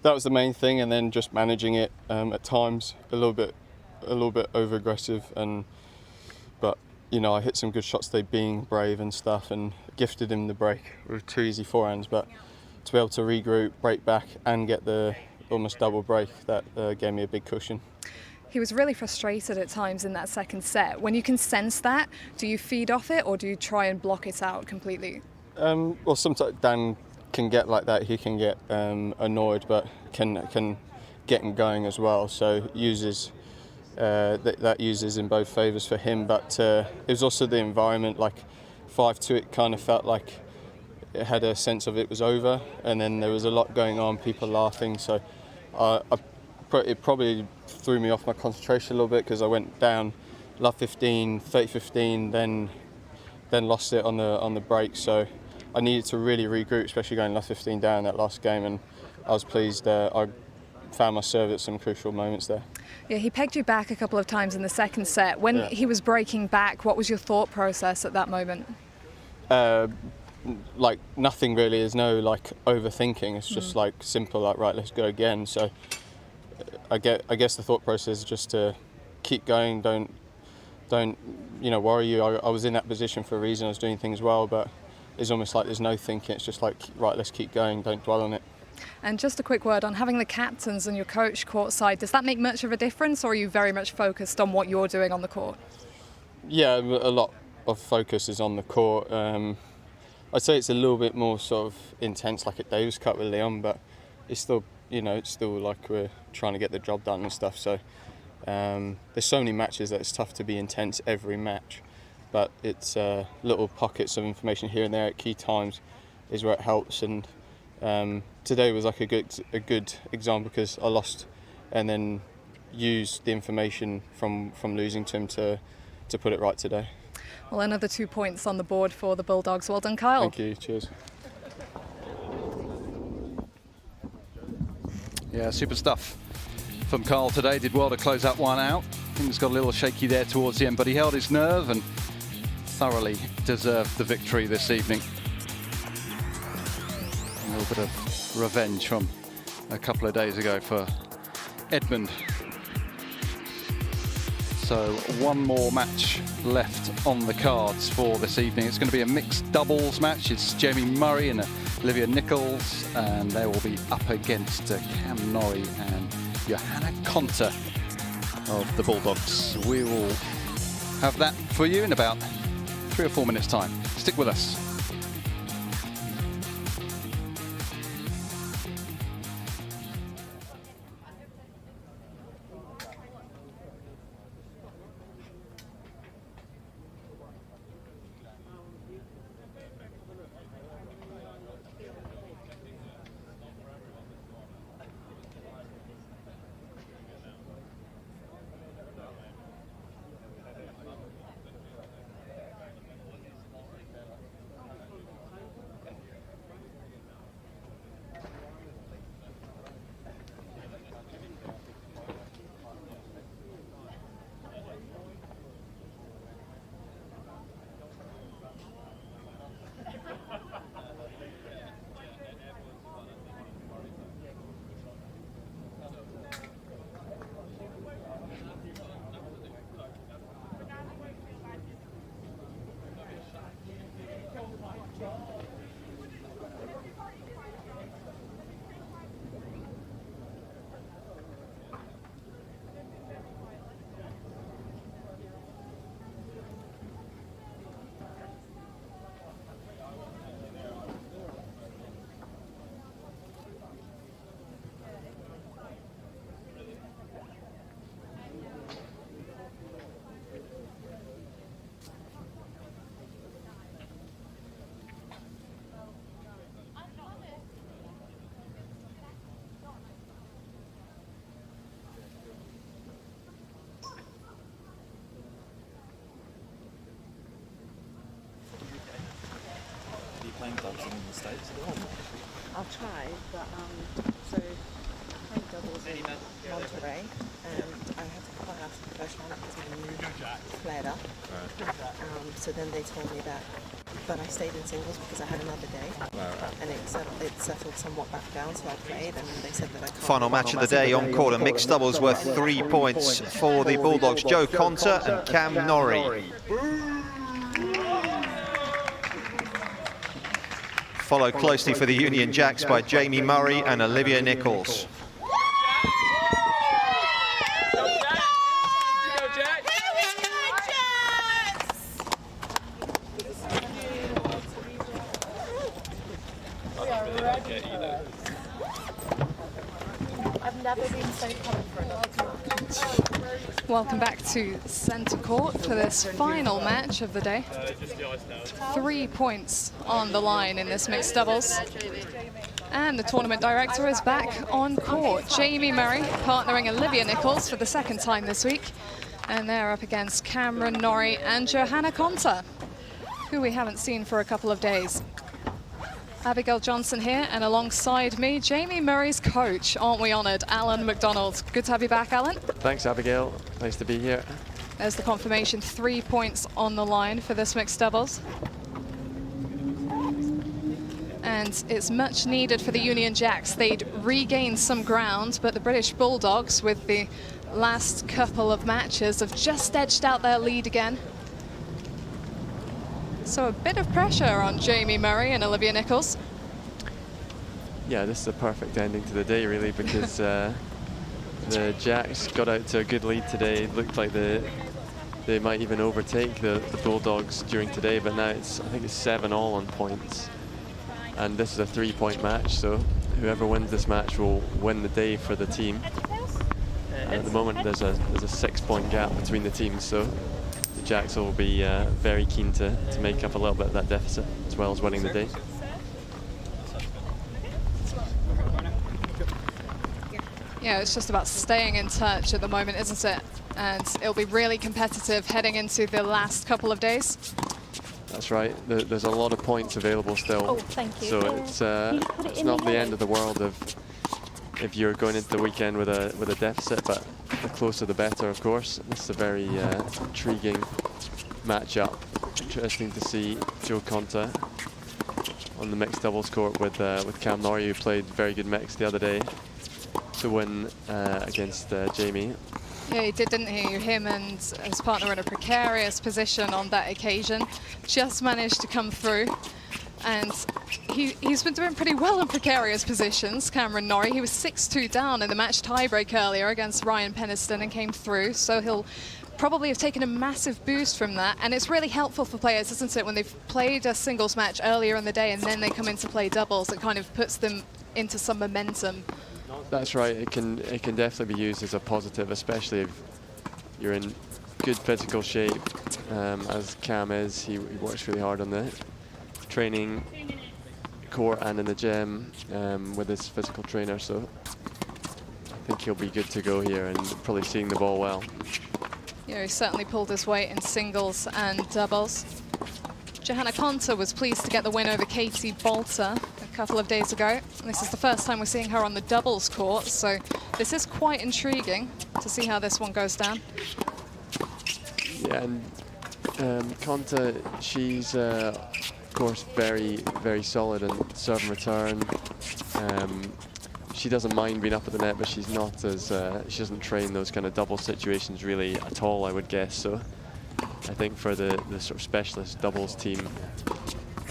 that was the main thing, and then just managing it at times a little bit over aggressive, but you know, I hit some good shots today, being brave and stuff, and gifted him the break with 2 easy forehands. But to be able to regroup, break back, and get the almost double break, that gave me a big cushion. He was really frustrated at times in that second set. When you can sense that, do you feed off it or do you try and block it out completely? Well, sometimes Dan can get like that. He can get annoyed, but can get him going as well. So uses that uses in both favours for him. But it was also the environment, like 5-2, it kind of felt like it had a sense of it was over, and then there was a lot going on, people laughing, so it probably threw me off my concentration a little bit, because I went down love 15, 30-15, then lost it on the break, so I needed to really regroup, especially going love 15 down that last game, and I was pleased I found my serve at some crucial moments there. Yeah, he pegged you back a couple of times in the second set. When he was breaking back, what was your thought process at that moment? Like nothing really. There's no like overthinking. It's just like simple, like right, let's go again. So I guess the thought process is just to keep going. Don't worry you. I was in that position for a reason. I was doing things well, but it's almost like there's no thinking. It's just like right, let's keep going. Don't dwell on it. And just a quick word on having the captains and your coach courtside. Does that make much of a difference, or are you very much focused on what you're doing on the court? Yeah, a lot of focus is on the court. I'd say it's a little bit more sort of intense, like at Davis Cup with Leon, but it's still, it's still like we're trying to get the job done and stuff. So there's so many matches that it's tough to be intense every match, but it's little pockets of information here and there at key times is where it helps. And today was like a good example, because I lost and then used the information from losing to him to put it right today. Well, another 2 points on the board for the Bulldogs. Well done, Kyle. Thank you. Cheers. Yeah, super stuff from Kyle today. Did well to close that one out. Things got a little shaky there towards the end, but he held his nerve and thoroughly deserved the victory this evening. A little bit of revenge from a couple of days ago for Edmund. So one more match left on the cards for this evening. It's going to be a mixed doubles match. It's Jamie Murray and Olivia Nichols, and they will be up against Cam Norrie and Johanna Konta of the Bulldogs. We will have that for you in about 3 or 4 minutes' time. Stick with us. Playing doubles in the States at all? I'll try, but so playing doubles in Monterey, and I had to class the first round because my knee flared up. So then they told me that, but I stayed in singles because I had another day, and it settled somewhat back down, so I played, and they said that I can't. Final match of the day on court, a mixed doubles worth 3 points for the Bulldogs. Jo Konta and Cam Norrie. Followed closely for the Union Jacks by Jamie Murray and Olivia Nichols. I've never been so confident. Welcome back to centre court for this final match of the day. 3 points on the line in this mixed doubles. And the tournament director is back on court. Jamie Murray partnering Olivia Nichols for the second time this week. And they're up against Cameron Norrie and Johanna Konta, who we haven't seen for a couple of days. Abigail Johnson here, and alongside me, Jamie Murray's coach. Aren't we honoured? Alan McDonald. Good to have you back, Alan. Thanks, Abigail. Nice to be here. There's the confirmation, 3 points on the line for this mixed doubles. And it's much needed for the Union Jacks. They'd regained some ground, but the British Bulldogs, with the last couple of matches, have just edged out their lead again. So a bit of pressure on Jamie Murray and Olivia Nichols. Yeah, this is a perfect ending to the day, really, because the Jacks got out to a good lead today. It looked like they might even overtake the Bulldogs during today, but now I think it's 7-all on points. And this is a 3-point match, so whoever wins this match will win the day for the team. And at the moment, there's a 6-point gap between the teams, so the Jacks will be very keen to make up a little bit of that deficit, as well as winning the day. Yeah, it's just about staying in touch at the moment, isn't it? And it'll be really competitive heading into the last couple of days. That's right. There's a lot of points available still. Oh, thank you. So it's not the end of the world if you're going into the weekend with a deficit, but the closer the better, of course. This is a very intriguing matchup. Interesting to see Jo Konta on the mixed doubles court with Cam Norrie, who played very good mix the other day, to win against Jamie. Yeah, he did, didn't he? Him and his partner in a precarious position on that occasion. Just managed to come through. And he's been doing pretty well in precarious positions, Cameron Norrie. He was 6-2 down in the match tiebreak earlier against Ryan Penniston and came through. So he'll probably have taken a massive boost from that. And it's really helpful for players, isn't it, when they've played a singles match earlier in the day and then they come in to play doubles. It kind of puts them into some momentum. That's right. It can definitely be used as a positive, especially if you're in good physical shape, as Cam is. He works really hard on the training court and in the gym with his physical trainer, so I think he'll be good to go here and probably seeing the ball well. Yeah, he certainly pulled his weight in singles and doubles. Johanna Konta was pleased to get the win over Katie Bolter a couple of days ago. This is the first time we're seeing her on the doubles court, so this is quite intriguing to see how this one goes down. Yeah, and Konta, she's of course very, very solid in serve and return. She doesn't mind being up at the net, but she's not as she doesn't train those kind of double situations really at all, I would guess. So I think for the sort of specialist doubles team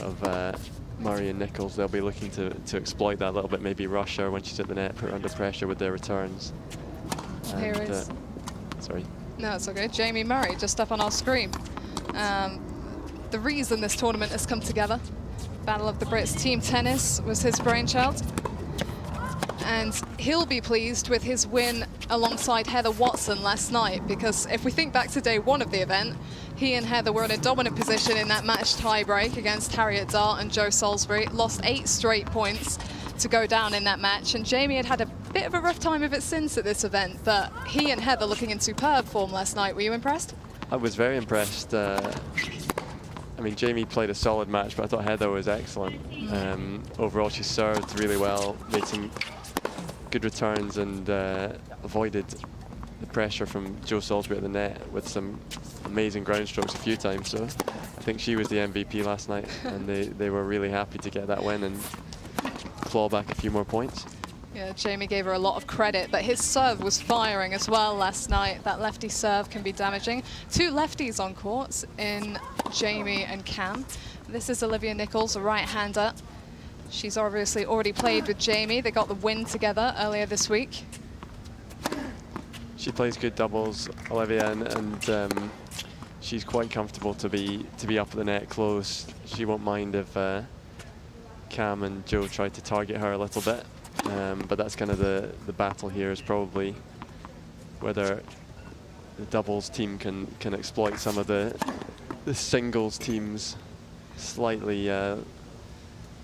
of Murray and Nichols, they'll be looking to exploit that a little bit, maybe rush her when she's at the net, put her under pressure with their returns. And, Here is... sorry. No, it's okay. Jamie Murray just up on our screen. The reason this tournament has come together, Battle of the Brits team tennis, was his brainchild. And he'll be pleased with his win alongside Heather Watson last night, because if we think back to day one of the event, he and Heather were in a dominant position in that match tiebreak against Harriet Dart and Jo Salisbury, lost 8 straight points to go down in that match. And Jamie had a bit of a rough time of it since at this event, but he and Heather looking in superb form last night. Were you impressed? I was very impressed. I mean, Jamie played a solid match, but I thought Heather was excellent. Overall, she served really well, made some good returns and avoided the pressure from Jo Salisbury at the net with some amazing ground strokes a few times. So I think she was the MVP last night, and they were really happy to get that win and claw back a few more points. Yeah, Jamie gave her a lot of credit, but his serve was firing as well last night. That lefty serve can be damaging. 2 lefties on courts in Jamie and Cam. This is Olivia Nichols, a right-hander. She's obviously already played with Jamie. They got the win together earlier this week. She plays good doubles, Olivia, and she's quite comfortable to be up at the net close. She won't mind if Cam and Jo try to target her a little bit. But that's kind of the battle here, is probably whether doubles team can exploit some of the singles teams slightly.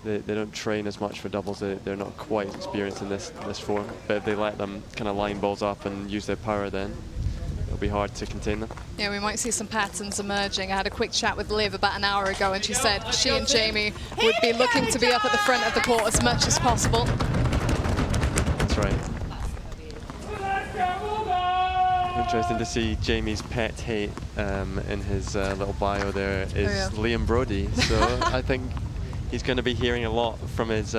They don't train as much for doubles. They're not quite experienced in this form. But if they let them kind of line balls up and use their power, then it'll be hard to contain them. Yeah, we might see some patterns emerging. I had a quick chat with Liv about an hour ago, and she said she and Jamie would be looking to be up at the front of the court as much as possible. That's right. Interesting to see Jamie's pet hate in his little bio there is Liam Brody. So I think he's going to be hearing a lot from his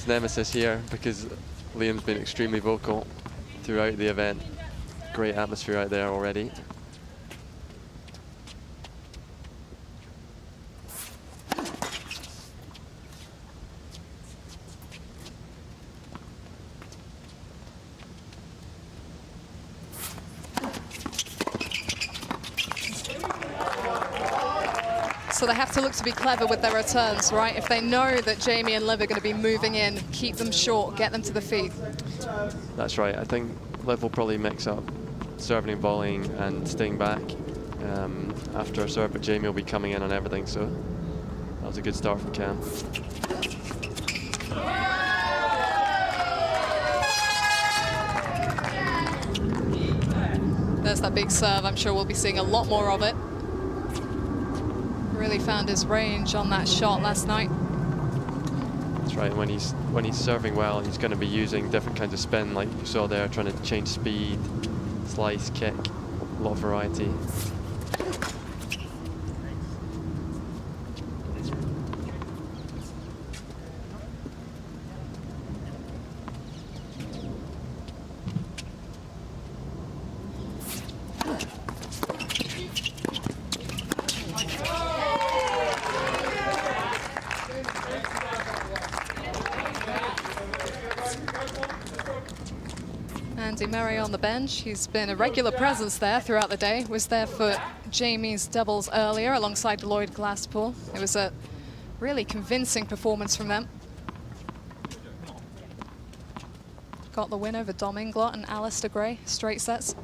nemesis here, because Liam's been extremely vocal throughout the event. Great atmosphere out there already. So they have to look to be clever with their returns, right? If they know that Jamie and Liv are going to be moving in, keep them short, get them to the feet. That's right. I think Liv will probably mix up serving and volleying and staying back after a serve, but Jamie will be coming in on everything, so that was a good start from Cam. There's that big serve. I'm sure we'll be seeing a lot more of it. Really found his range on that shot last night. That's right. When he's serving well, he's going to be using different kinds of spin, like you saw there, trying to change speed, slice, kick, a lot of variety. Murray on the bench. He's been a regular presence there throughout the day. Was there for Jamie's doubles earlier alongside Lloyd Glasspool. It was a really convincing performance from them. Got the win over Dom Inglot and Alistair Gray, straight sets.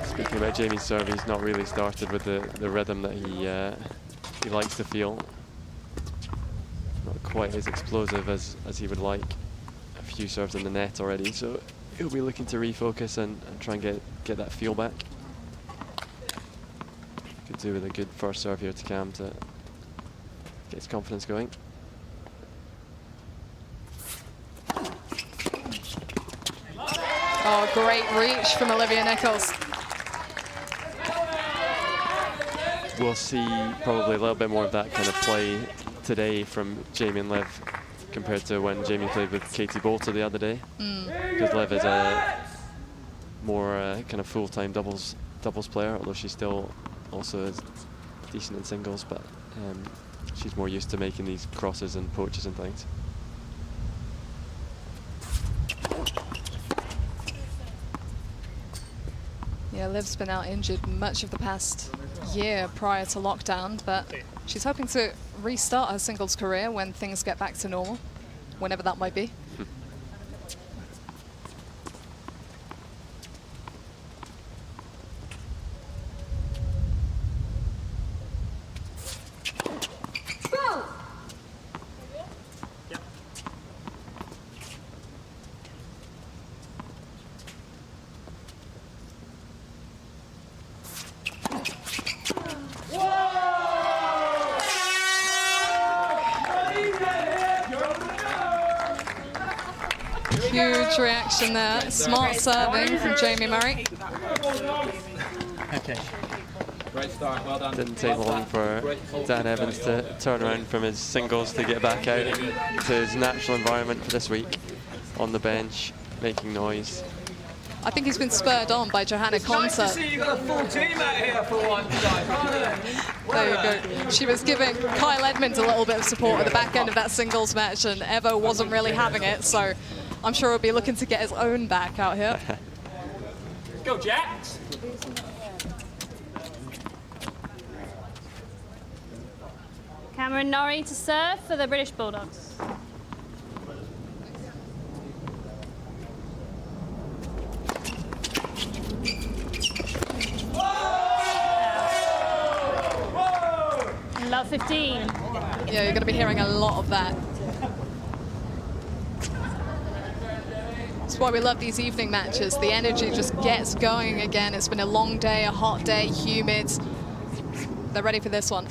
Speaking about Jamie's serve, he's not really started with the rhythm that he likes to feel. Not quite as explosive as he would like. A few serves in the net already, so he'll be looking to refocus and try and get that feel back. Could do with a good first serve here to Cam to get his confidence going. Oh, great reach from Olivia Nichols. We'll see probably a little bit more of that kind of play today from Jamie and Liv compared to when Jamie played with Katie Bolter the other day. Because Liv is a more kind of full-time doubles player, although she still also is decent in singles, but she's more used to making these crosses and poaches and things. Yeah, Liv's been out injured much of the past year prior to lockdown, but she's hoping to restart her singles career when things get back to normal, whenever that might be. Huge reaction there. Smart serving from Jamie Murray. Okay. Great start, well done. Didn't take long for Dan Evans to turn around from his singles to get back out to his natural environment for this week. On the bench, making noise. I think he's been spurred on by Johanna Conter. Nice to see you got a full team out here for one tonight. There you go. She was giving Kyle Edmonds a little bit of support at the back end of that singles match, and Evo wasn't really having it, so I'm sure he'll be looking to get his own back out here. Go, Jacks! Cameron Norrie to serve for the British Bulldogs. Love 15. Yeah, you're going to be hearing a lot of that. That's why we love these evening matches. The energy just gets going again. It's been a long day, a hot day, humid. They're ready for this one.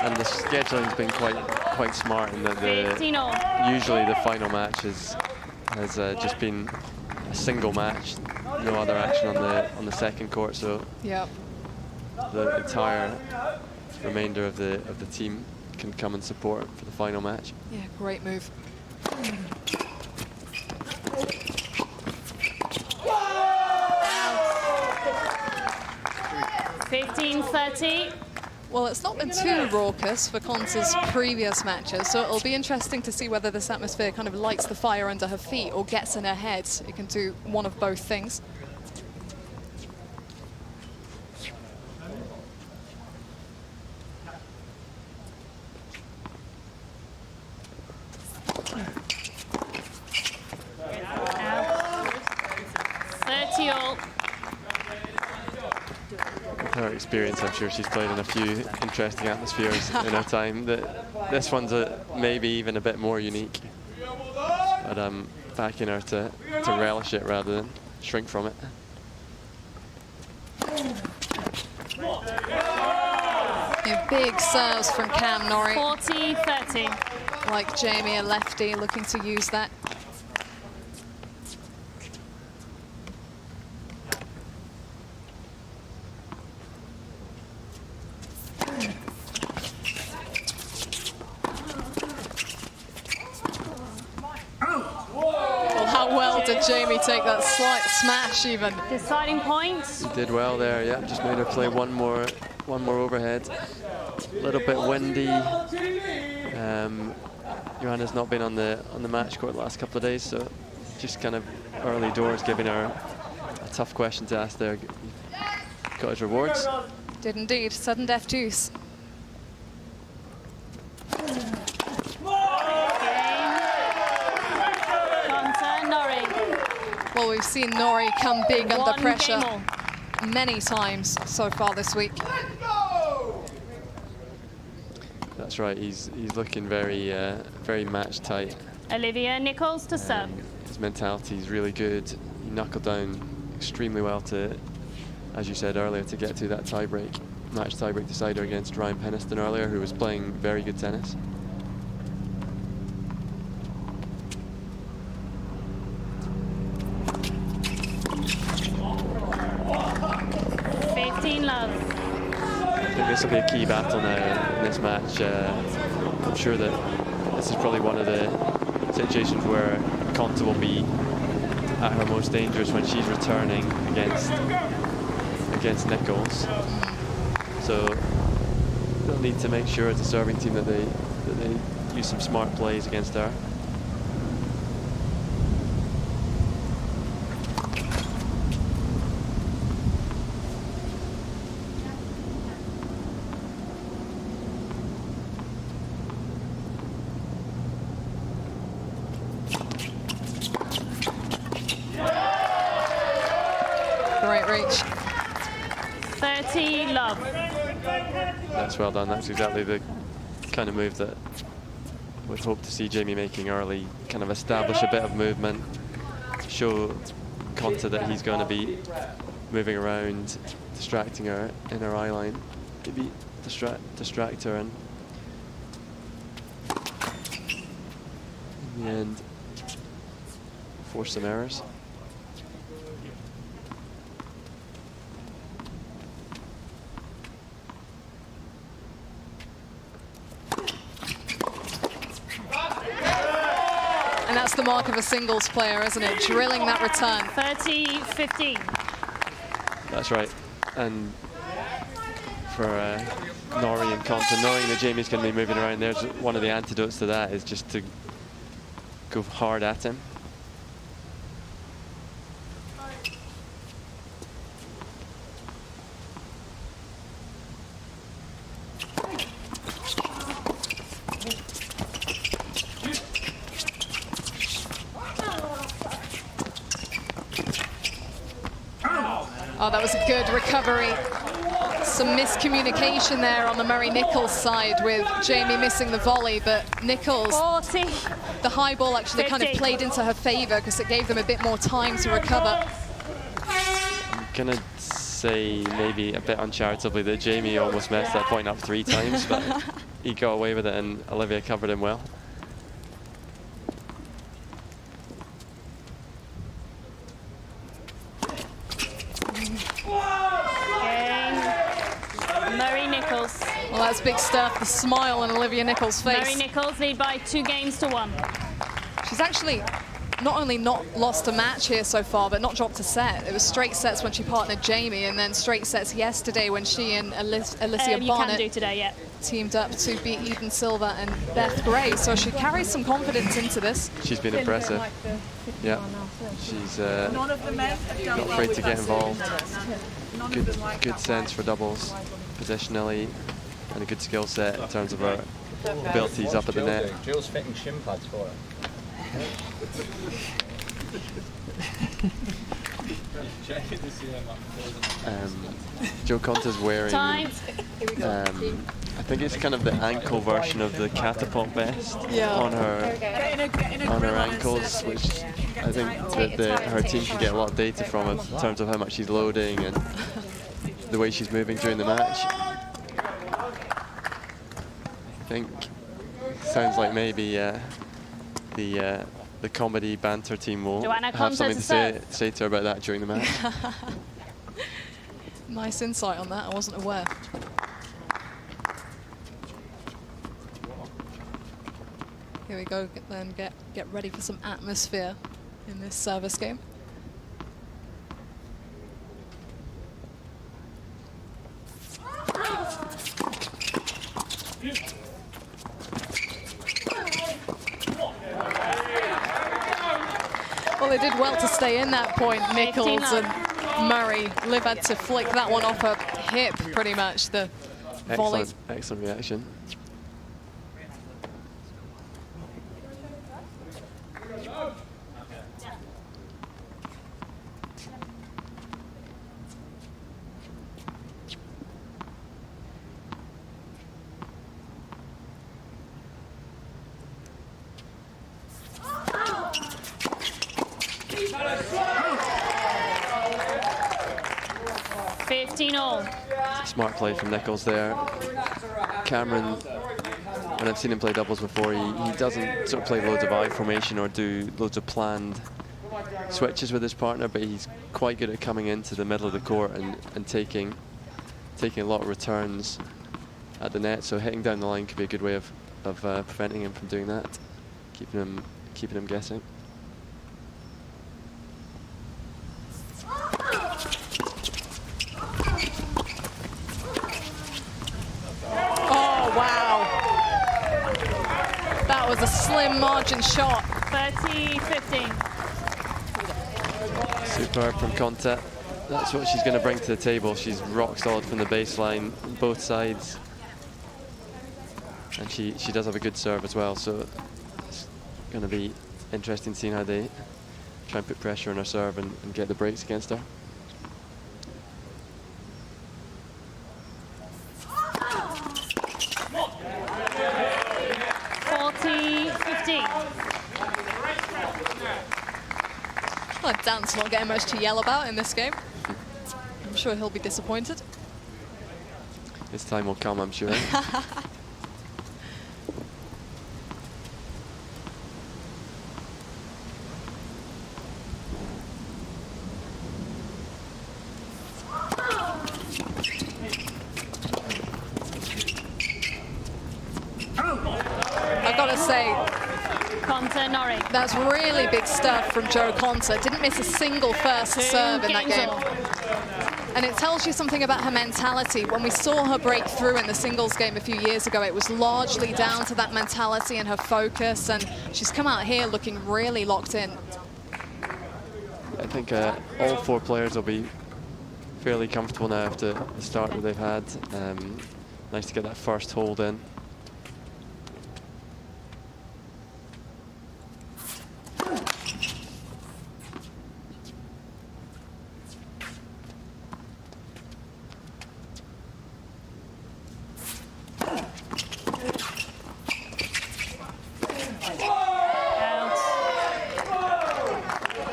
And the scheduling's been quite smart in that usually the final match has just been a single match, no other action on the second court. So yep. The entire remainder of the team can come and support for the final match. Yeah, great move. 15-30. Well, it's not been too raucous for Conta's previous matches, so it'll be interesting to see whether this atmosphere kind of lights the fire under her feet or gets in her head. You can do one of both things. Her experience, I'm sure she's played in a few interesting atmospheres in her time. This one's maybe even a bit more unique, but I'm backing her to relish it rather than shrink from it. Yeah, big serves from Cam Norrie. 40-30. Like Jamie, a lefty, looking to use that. Did Jamie take that slight smash even? Deciding points. He did well there, yeah. Just made her play one more overhead. A little bit windy. Johanna's not been on the match court the last couple of days, so just kind of early doors giving her a tough question to ask there. Got his rewards. Did indeed. Sudden death deuce. Well, we've seen Norrie come big under pressure many times so far this week. That's right. He's looking very very match tight. Olivia Nichols to serve. His mentality is really good. He knuckled down extremely well to, as you said earlier, to get to that match tiebreak decider against Ryan Peniston earlier, who was playing very good tennis. 15 love. I think this will be a key battle now in this match. I'm sure that this is probably one of the situations where Conta will be at her most dangerous when she's returning against Nichols. So they'll need to make sure as a serving team that they use some smart plays against her. Great reach. 30 love. That's well done. That's exactly the kind of move that we'd hope to see Jamie making early. Kind of establish a bit of movement, show Conta that he's going to be moving around, distracting her in her eye line. Maybe distract her, and in the end force some errors. And that's the mark of a singles player, isn't it? Drilling that return. 30-15. That's right. And for Norrie and Compton, knowing that Jamie's going to be moving around. There's one of the antidotes to that, is just to go hard at him. Oh, that was a good recovery. Some miscommunication there on the Murray-Nichols side with Jamie missing the volley, but Nichols, 40. The high ball actually 50. kind of played into her favour because it gave them a bit more time to recover. I'm going to say maybe a bit uncharitably that Jamie almost messed that point up 3 times, but he got away with it and Olivia covered him well. Murray-Nichols. Well, that's big stuff. The smile on Olivia Nichols' face. Murray-Nichols lead by 2 games to 1. She's actually not only not lost a match here so far, but not dropped a set. It was straight sets when she partnered Jamie, and then straight sets yesterday when she and Alicia You Barnett can do today, yeah. teamed up to beat Eden Silva and Beth Gray. So she carries some confidence into this. She's been impressive. Yeah, she's not afraid to get involved. Good sense for doubles, positionally, and a good skill set in terms of her abilities up at the net. Jill's fitting shin pads for her. Jo Konta's wearing, Time. I think it's kind of the ankle version of the catapult vest Yeah. on her ankles, which I think that her team can get a lot of data from in terms of how much she's loading and the way she's moving during the match. I think sounds like maybe the comedy banter team will Joanna have something to Conte say to her about that during the match. Nice insight on that. I wasn't aware. Here we go. Then get ready for some atmosphere in this service game. Well, they did well to stay in that point, Nichols and Murray. Liv had to flick that one off her hip, pretty much, the volley. Excellent reaction. Smart play from Nichols there. Cameron, when I've seen him play doubles before, he doesn't sort of play loads of I formation or do loads of planned switches with his partner, but he's quite good at coming into the middle of the court and taking a lot of returns at the net. So hitting down the line could be a good way of preventing him from doing that, keeping him guessing. That was a slim margin shot. 30-15. Superb from Conte. That's what she's going to bring to the table. She's rock solid from the baseline, both sides. And she does have a good serve as well, so it's going to be interesting seeing how they try and put pressure on her serve and get the breaks against her. Well, Dan's not getting much to yell about in this game. I'm sure he'll be disappointed. His time will come, I'm sure. I've got to say, Norrie. That's really big stuff from Jo Konta. Didn't miss a single first serve in that game. And it tells you something about her mentality. When we saw her break through in the singles game a few years ago, it was largely down to that mentality and her focus, and she's come out here looking really locked in. I think all 4 players will be fairly comfortable now after the start that they've had. Nice to get that first hold in.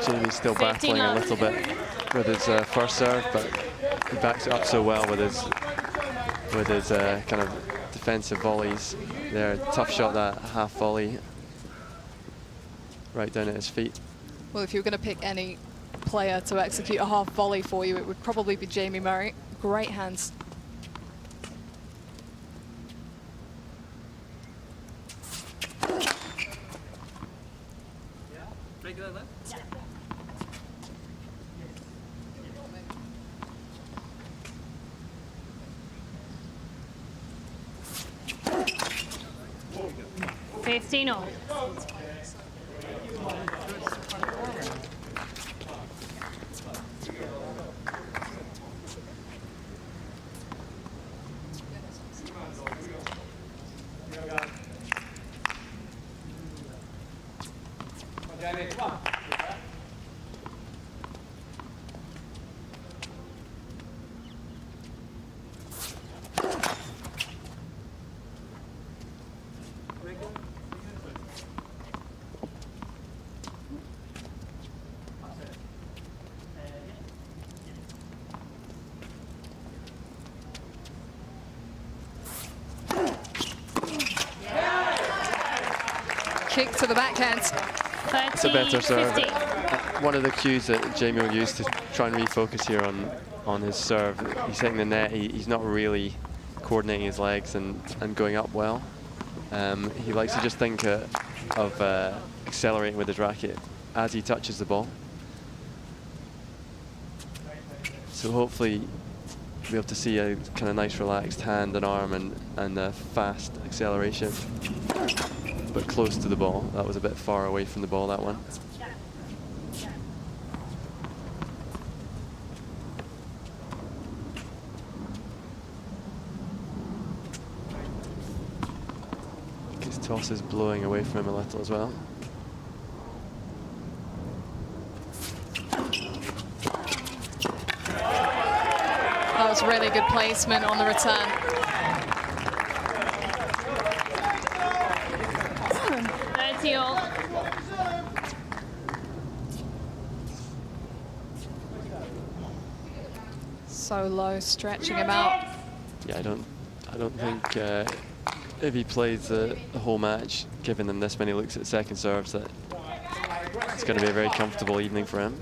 Jamie's still battling a little bit with his first serve, but he backs it up so well with his kind of defensive volleys. There, tough shot, that half volley right down at his feet. Well, if you were going to pick any player to execute a half volley for you, it would probably be Jamie Murray. Great hands. Regular left? Yeah. 15-all. Kick to the backhand. It's a better serve. One of the cues that Jamie will use to try and refocus here on his serve, he's hitting the net, he's not really coordinating his legs and going up well. He likes to just think of accelerating with his racket as he touches the ball. So hopefully we'll be able to see a kind of nice relaxed hand and arm and a fast acceleration, but close to the ball. That was a bit far away from the ball, that one. His toss is blowing away from him a little as well. That was really good placement on the return. So low, stretching him out. Yeah, I don't think if he plays the whole match, giving them this many looks at second serves, that it's going to be a very comfortable evening for him.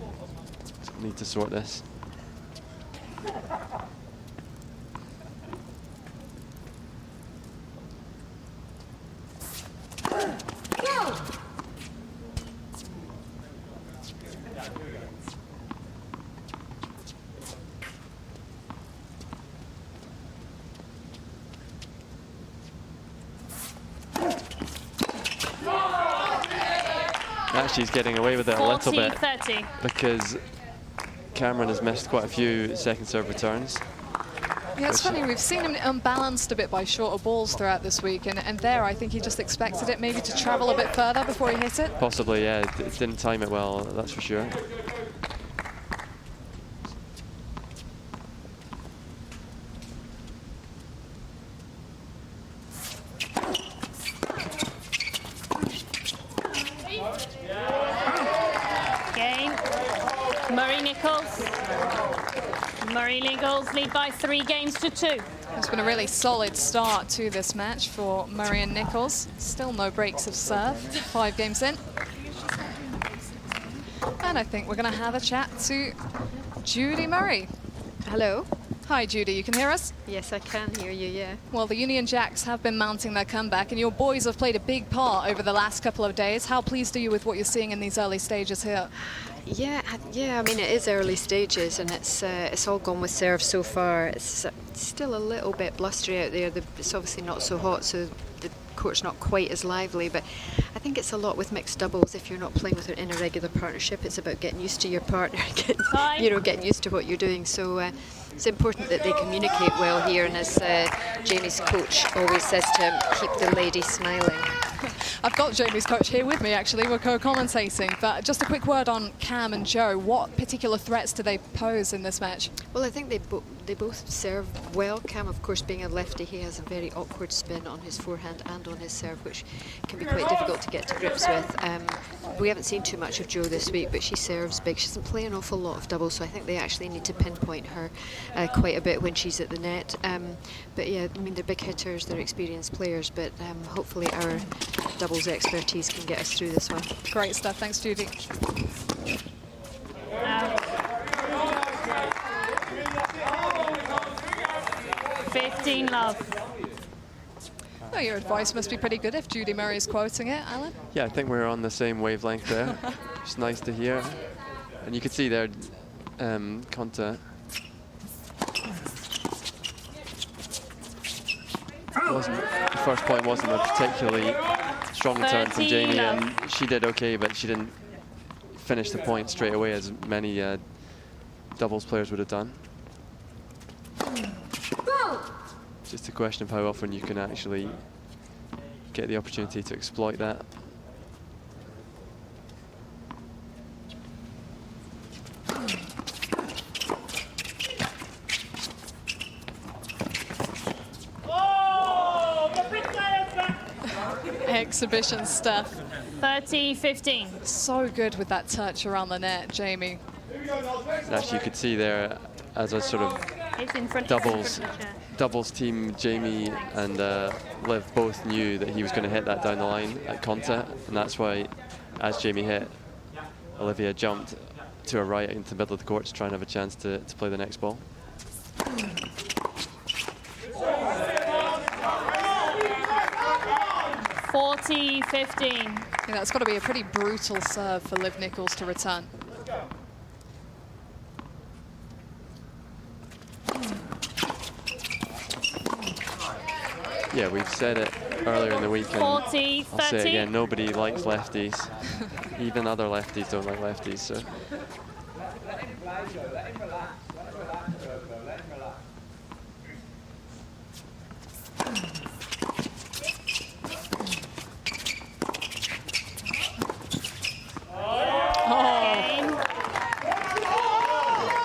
So we need to sort this. She's getting away with it a little bit 40-30. because Cameron has missed quite a few second serve returns. Yeah, it's funny, we've seen him unbalanced a bit by shorter balls throughout this week, and there I think he just expected it maybe to travel a bit further before he hit it. Possibly, yeah, it didn't time it well, that's for sure. Eagles lead by 3 games to 2. It's been a really solid start to this match for Murray and Nichols. Still no breaks of serve, 5 games in. And I think we're going to have a chat to Jodie Murray. Hello. Hi, Jodie. You can hear us? Yes, I can hear you, yeah. Well, the Union Jacks have been mounting their comeback, and your boys have played a big part over the last couple of days. How pleased are you with what you're seeing in these early stages here? Yeah, I mean, it is early stages, and it's all gone with serve so far. It's still a little bit blustery out there. It's obviously not so hot, so the court's not quite as lively, but I think it's a lot with mixed doubles. If you're not playing with in a regular partnership, it's about getting used to your partner, getting used to what you're doing. So it's important that they communicate well here, and as Jamie's coach always says to him, keep the lady smiling. I've got Jamie's coach here with me, actually. We're co-commentating. But just a quick word on Cam and Joe. What particular threats do they pose in this match? Well, I think they both serve well. Cam, of course, being a lefty, he has a very awkward spin on his forehand and on his serve, which can be quite difficult to get to grips with. We haven't seen too much of Joe this week, but she serves big. She doesn't play an awful lot of doubles, so I think they actually need to pinpoint her quite a bit when she's at the net. But yeah, I mean, they're big hitters, they're experienced players, but hopefully our doubles expertise can get us through this one. Great stuff. Thanks, Jodie. 15 love. Oh, your advice must be pretty good if Jodie Murray is quoting it, Alan. Yeah, I think we're on the same wavelength there. It's nice to hear. And you can see there, Konta the first point wasn't a particularly strong return from Jamie, and she did okay, but she didn't finish the point straight away as many doubles players would have done. Just a question of how often you can actually get the opportunity to exploit that. Exhibition stuff. 30-15. So good with that touch around the net, Jamie. And actually, you could see there as a sort of doubles team, Jamie and Liv both knew that he was going to hit that down the line at Konta, and that's why, as Jamie hit, Olivia jumped to her right into the middle of the court to try and have a chance to play the next ball. 40-15. Yeah, that's got to be a pretty brutal serve for Liv Nichols to return. Yeah, we've said it earlier in the week, and I'll say it again, nobody likes lefties. Even other lefties don't like lefties, so.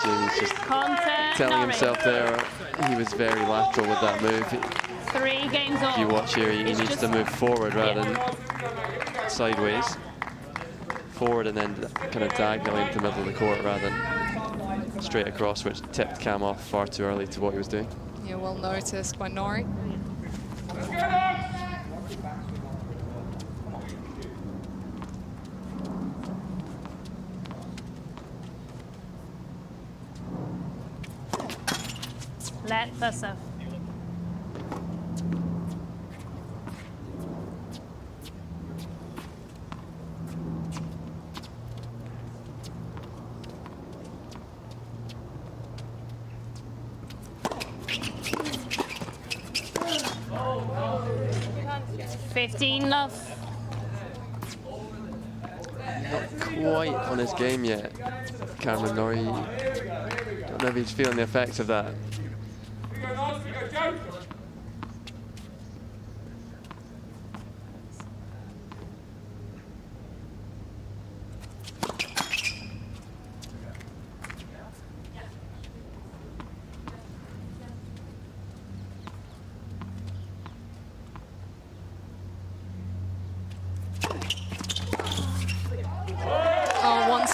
Jamie's just telling himself there he was very lateral with that move. 3 games on. If you watch here, he needs to move forward rather than sideways. Forward and then kind of diagonally into the middle of the court rather than straight across, which tipped Cam off far too early to what he was doing. Yeah, well noticed by Nori. Let Beth. Love. Not quite on his game yet, Cameron Norrie. Don't know if he's feeling the effects of that.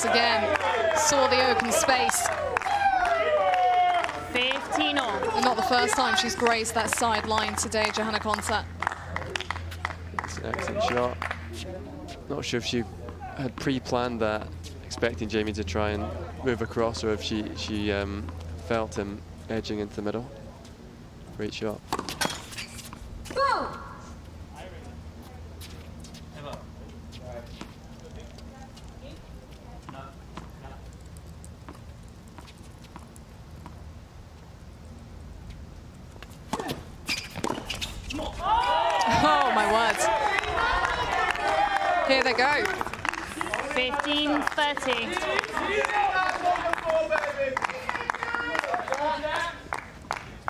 Again, saw the open space. 15 on. And not the first time she's grazed that sideline today, Johanna Konta. It's an excellent shot. Not sure if she had pre-planned that, expecting Jamie to try and move across, or if she felt him edging into the middle for each shot. Go! Oh, my word. Here they go. 15-30.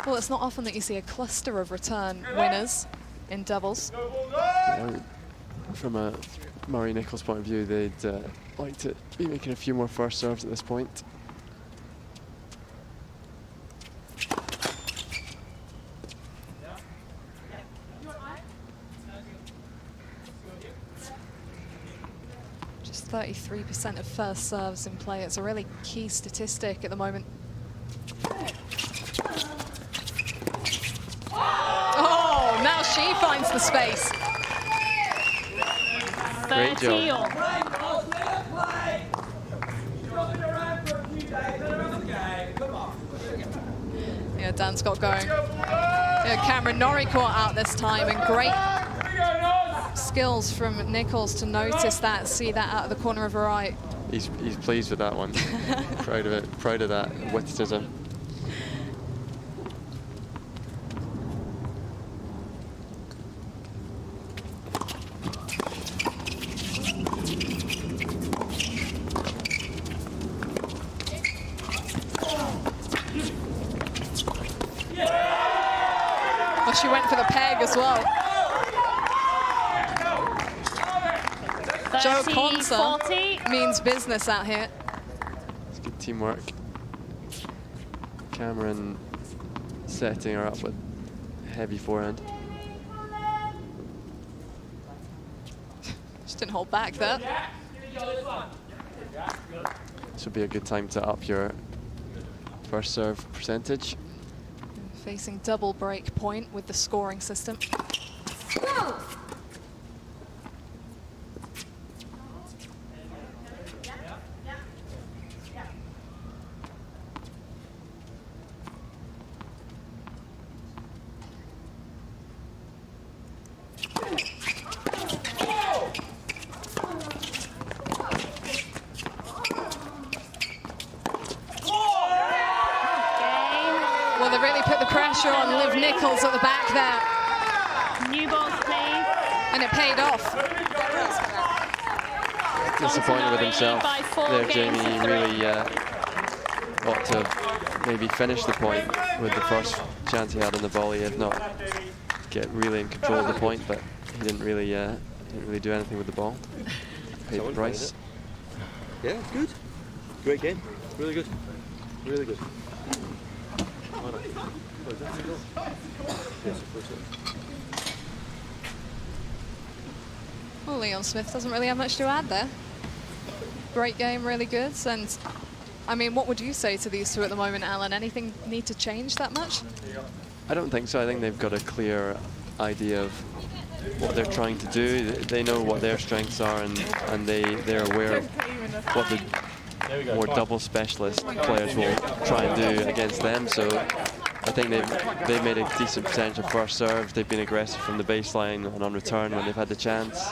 Well, it's not often that you see a cluster of return winners in doubles. From a Murray Nichols point of view, they'd like to be making a few more first serves at this point. Just 33% of first serves in play. It's a really key statistic at the moment. Oh, now she finds the space. Great job. Yeah, Dan's got going. Yeah, Cameron Norrie caught out this time, and great skills from Nichols to notice that, see that out of the corner of her eye. He's pleased with that one. Proud of it. Proud of that witticism. Well, she went for the peg as well. Joe Conser means business out here. It's good teamwork. Cameron setting her up with heavy forehand. Just didn't hold back there. This would be a good time to up your first serve percentage. Facing double break point with the scoring system. Go! Well, they really put the pressure on Liv Nichols at the back there. New balls, please. And it paid off. Disappointed with himself by 4 there, games Jamie. to 3. Really ought to have maybe finished the point with the first chance he had on the volley, if not get really in control of the point. But he didn't really do anything with the ball. Paid the price. Yeah, good. Great game. Really good. Really good. Well, Leon Smith doesn't really have much to add there. Great game, really good. And I mean, what would you say to these two at the moment, Alan? Anything need to change that much? I don't think so. I think they've got a clear idea of what they're trying to do. They know what their strengths are, and they're aware of what the more double specialist players will try and do against them. So I think they've made a decent percentage of first serve. They've been aggressive from the baseline and on return when they've had the chance.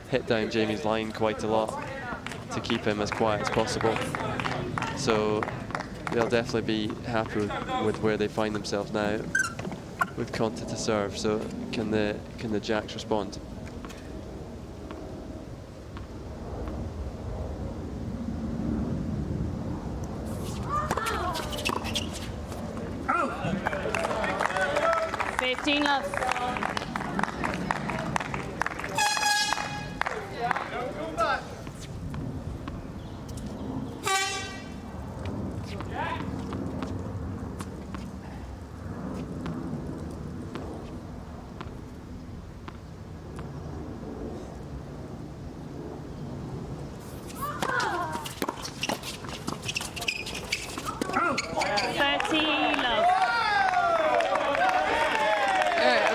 Hit down Jamie's line quite a lot to keep him as quiet as possible. So they'll definitely be happy with where they find themselves now with Conte to serve. So can the Jacks respond? Love.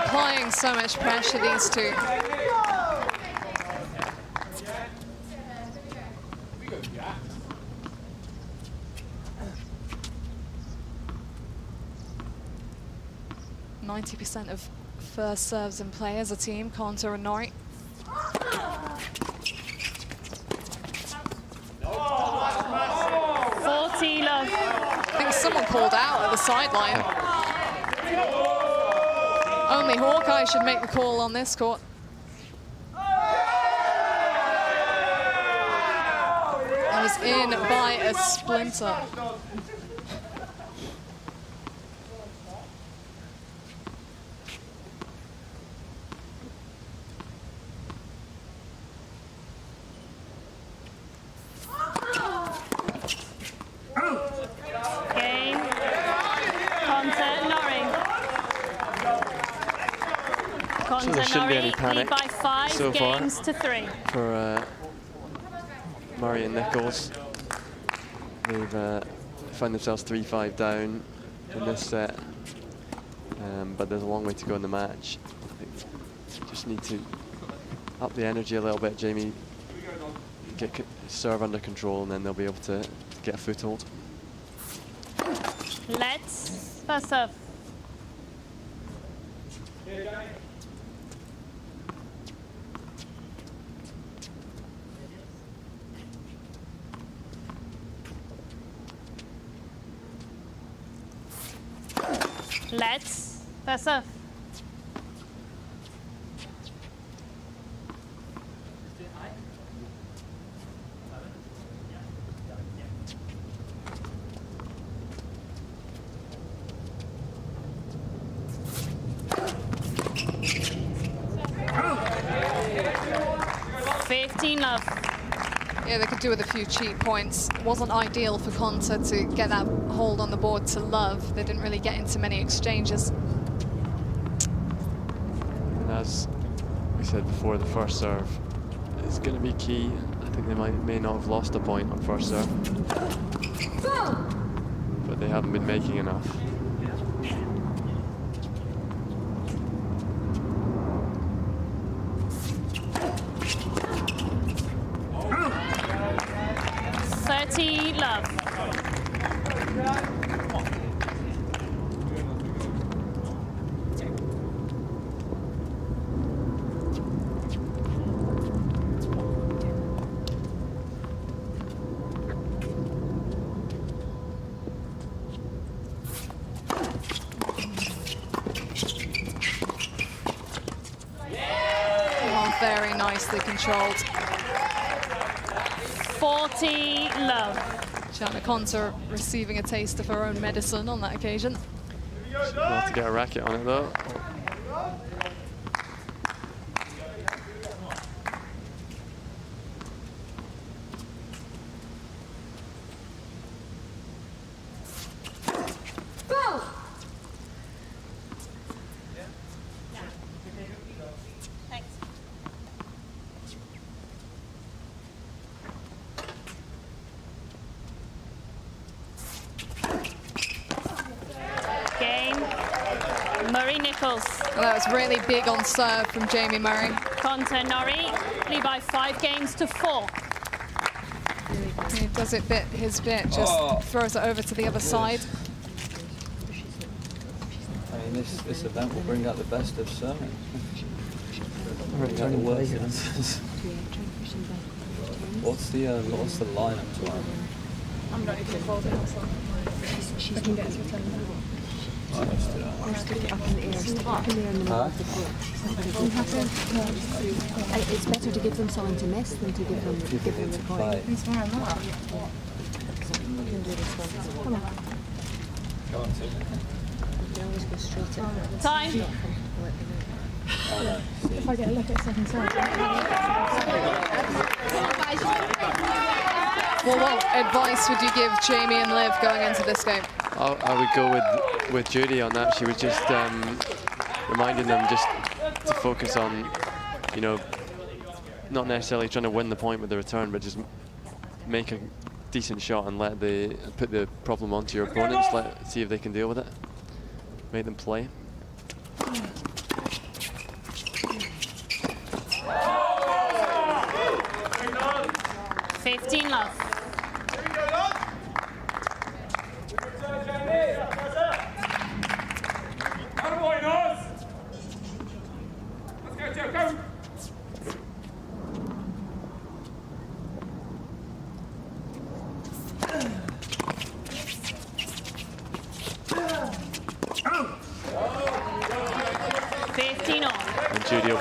Applying so much pressure, these two. 90% of first serves in play as a team, Conter and Norrie. 40 love. I think someone called out at the sideline. Only Hawkeye should make the call on this court. That was in by a splinter. Game. Conter, Norrie. So there shouldn't be any Norrie panic lead by 5 so far games to 3. for Murray and Nichols. They've found themselves 3-5 down in this set, but there's a long way to go in the match. I think just need to up the energy a little bit, Jamie. Get serve under control, and then they'll be able to get a foothold. Let's first serve. Let's first serve. Love. Yeah, they could do with a few cheap points. It wasn't ideal for Conter to get that hold on the board to Love. They didn't really get into many exchanges. And as we said before, the first serve is going to be key. I think they may not have lost a point on first serve, but they haven't been making enough. Love. Oh, very nicely controlled. 40 love. Shanna Conter receiving a taste of her own medicine on that occasion. She'll have to get a racket on it though. Well, that was really big on serve from Jamie Murray. Conter Norrie lead by 5 games to 4. He does it his bit, just throws it over to the other side. I mean, this event will bring out the best of serving. What's the lineup tomorrow? I'm not even involved in this one. She can get us return. It's better to give them something to miss than to give them the point. He's fine, that. You can do this one. Come on. You can always go straight at Time. If I get a look at second serve. Well, what advice would you give Jamie and Liv going into this game? I would go with Jodie on that. She was just reminding them just to focus on, you know, not necessarily trying to win the point with the return, but just make a decent shot and put the problem onto your opponents. See if they can deal with it. Make them play. 15 love. Come on,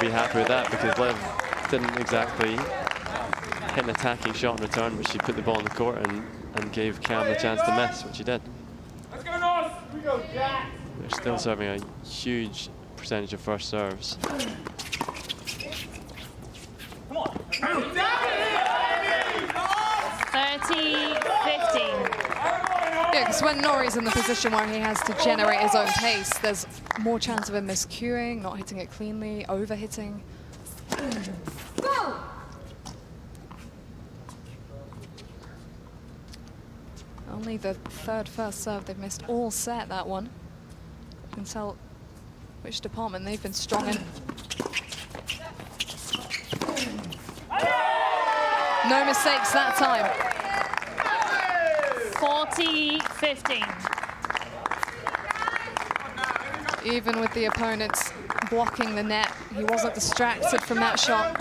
be happy with that, because Liv didn't exactly hit an attacking shot in return, but she put the ball in the court and gave Cam the chance to miss, which she did. Let's go, North! We go, Jack! They're still serving a huge percentage of first serves. Come on! 30-15. Yeah, because when Norrie's in the position where he has to generate his own pace, there's more chance of him miscuing, not hitting it cleanly, over-hitting. Only the third first serve they've missed all set, that one. You can tell which department they've been strong in. No mistakes that time. 40-15. Even with the opponents blocking the net, he wasn't distracted from that shot.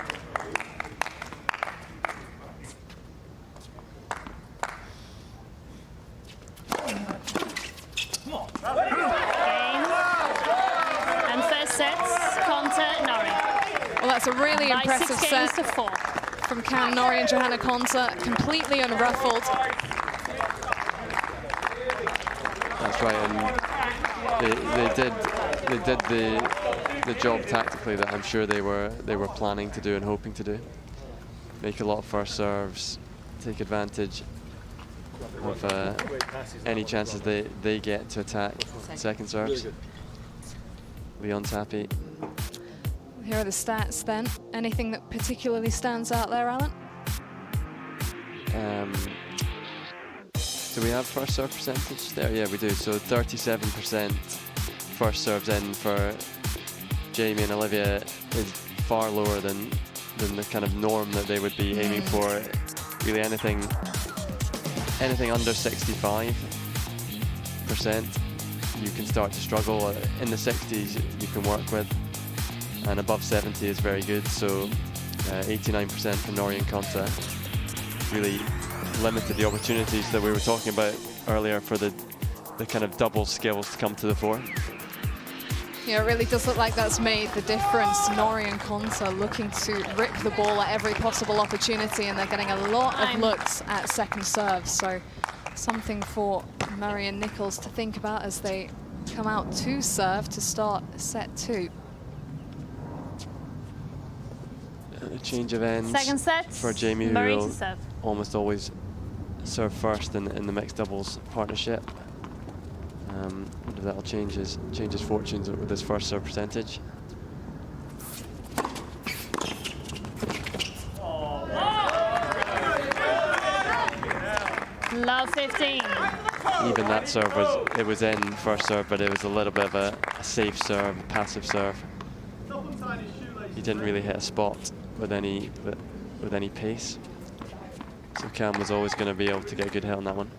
And first sets, Konta, Norrie. Well, that's a really By impressive 6 set games to 4. from Cam Norrie and Johanna Konta, completely unruffled. That's right, and they did the job tactically that I'm sure they were planning to do and hoping to do. Make a lot of first serves, take advantage of any chances they get to attack second serves. Leon's happy. Here are the stats then. Anything that particularly stands out there, Alan? Do we have first serve percentage there? Yeah, we do. So 37% first serves in for Jamie and Olivia is far lower than the kind of norm that they would be aiming for. Really anything under 65%, you can start to struggle. In the 60s, you can work with, and above 70 is very good. So 89% for Norrie and Konta really limited the opportunities that we were talking about earlier for the kind of double skills to come to the fore. Yeah, it really does look like that's made the difference. Norrie and Konta looking to rip the ball at every possible opportunity, and they're getting a lot of looks at second serve. So something for Murray and Nichols to think about as they come out to serve to start set 2. A change of ends Second set, for Jamie, who Murray will to serve. almost always serve first in the mixed doubles partnership. Whether that'll change his fortunes with his first serve percentage. Love 15. Even that serve was in first serve, but it was a little bit of a safe serve, a passive serve. He didn't really hit a spot with any pace. So Cam was always going to be able to get a good hit on that one.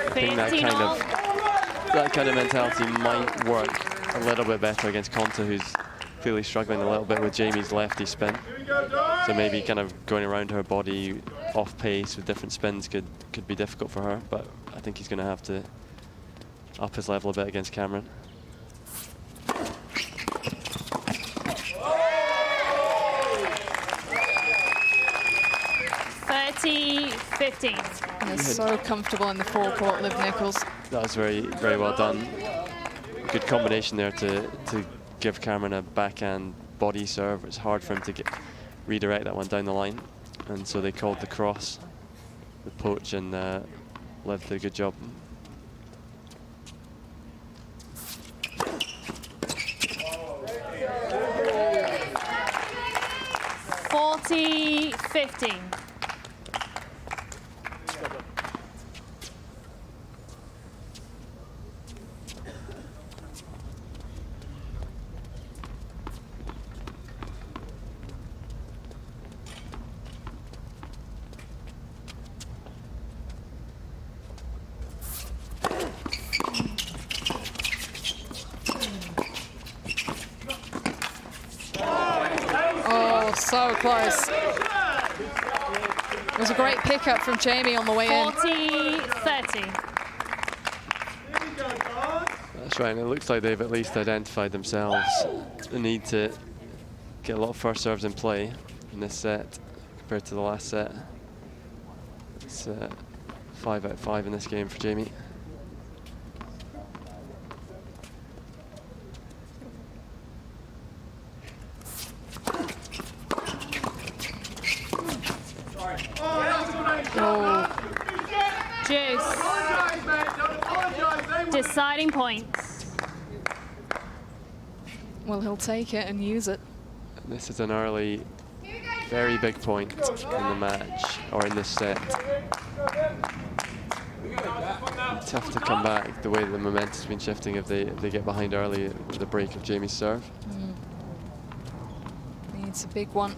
I think that kind of mentality might work a little bit better against Konta, who's clearly struggling a little bit with Jamie's lefty spin. So maybe kind of going around her body off pace with different spins could be difficult for her, but I think he's going to have to up his level a bit against Cameron. And they're so comfortable in the forecourt, Liv Nichols. That was very, very well done. Good combination there to give Cameron a backhand body serve. It's hard for him to redirect that one down the line, and so they called the cross with Poach, and Liv did a good job. $40-15. So close. It was a great pickup from Jamie on the way in. 40-30. That's right, and it looks like they've at least identified themselves the need to get a lot of first serves in play in this set compared to the last set. It's 5 out of 5 in this game for Jamie. Oh. Juice. Deciding points. Well, he'll take it and use it. And this is an early, very big point in the match, or in this set. Tough to come back the way the momentum's been shifting if they get behind early with the break of Jamie's serve. Needs a big one.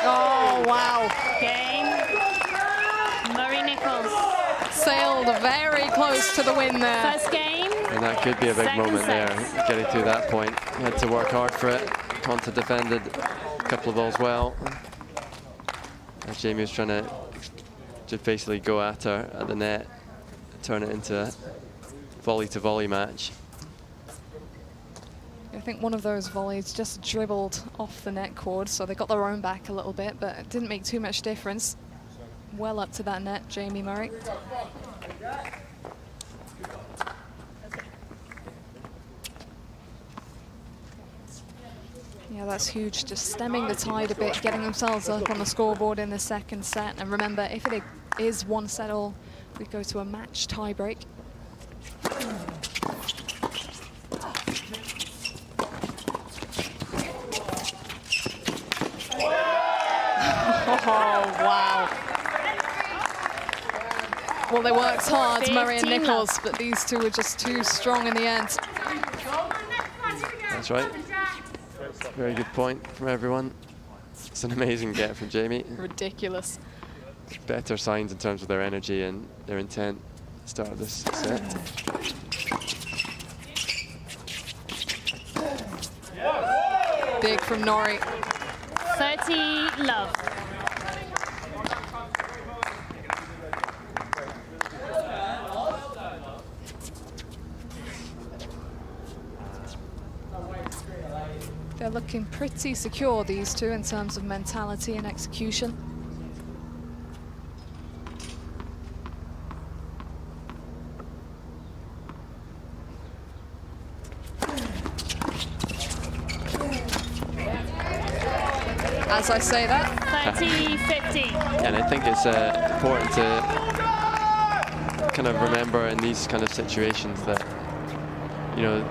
Oh, wow. Game. Murray Nichols. Sailed very close to the win there. First game. And that could be a big Second moment set. there, getting to that point. He had to work hard for it. Konta defended a couple of balls well. As Jamie was trying to just basically go at her at the net, turn it into a volley-to-volley match. I think one of those volleys just dribbled off the net cord, so they got their own back a little bit, but it didn't make too much difference. Well up to that net, Jamie Murray. Yeah, that's huge, just stemming the tide a bit, getting themselves up on the scoreboard in the second set. And remember, if it is one set all, we go to a match tiebreak. Oh, wow. Well, they worked hard, Murray and Nichols, but these two were just too strong in the end. That's right. Very good point from everyone. It's an amazing get from Jamie. Ridiculous. Better signs in terms of their energy and their intent at the start of this set. Big from Norrie. 30 love. They're looking pretty secure, these two, in terms of mentality and execution. As I say that. 30-50. And I think it's important to kind of remember in these kind of situations that, you know,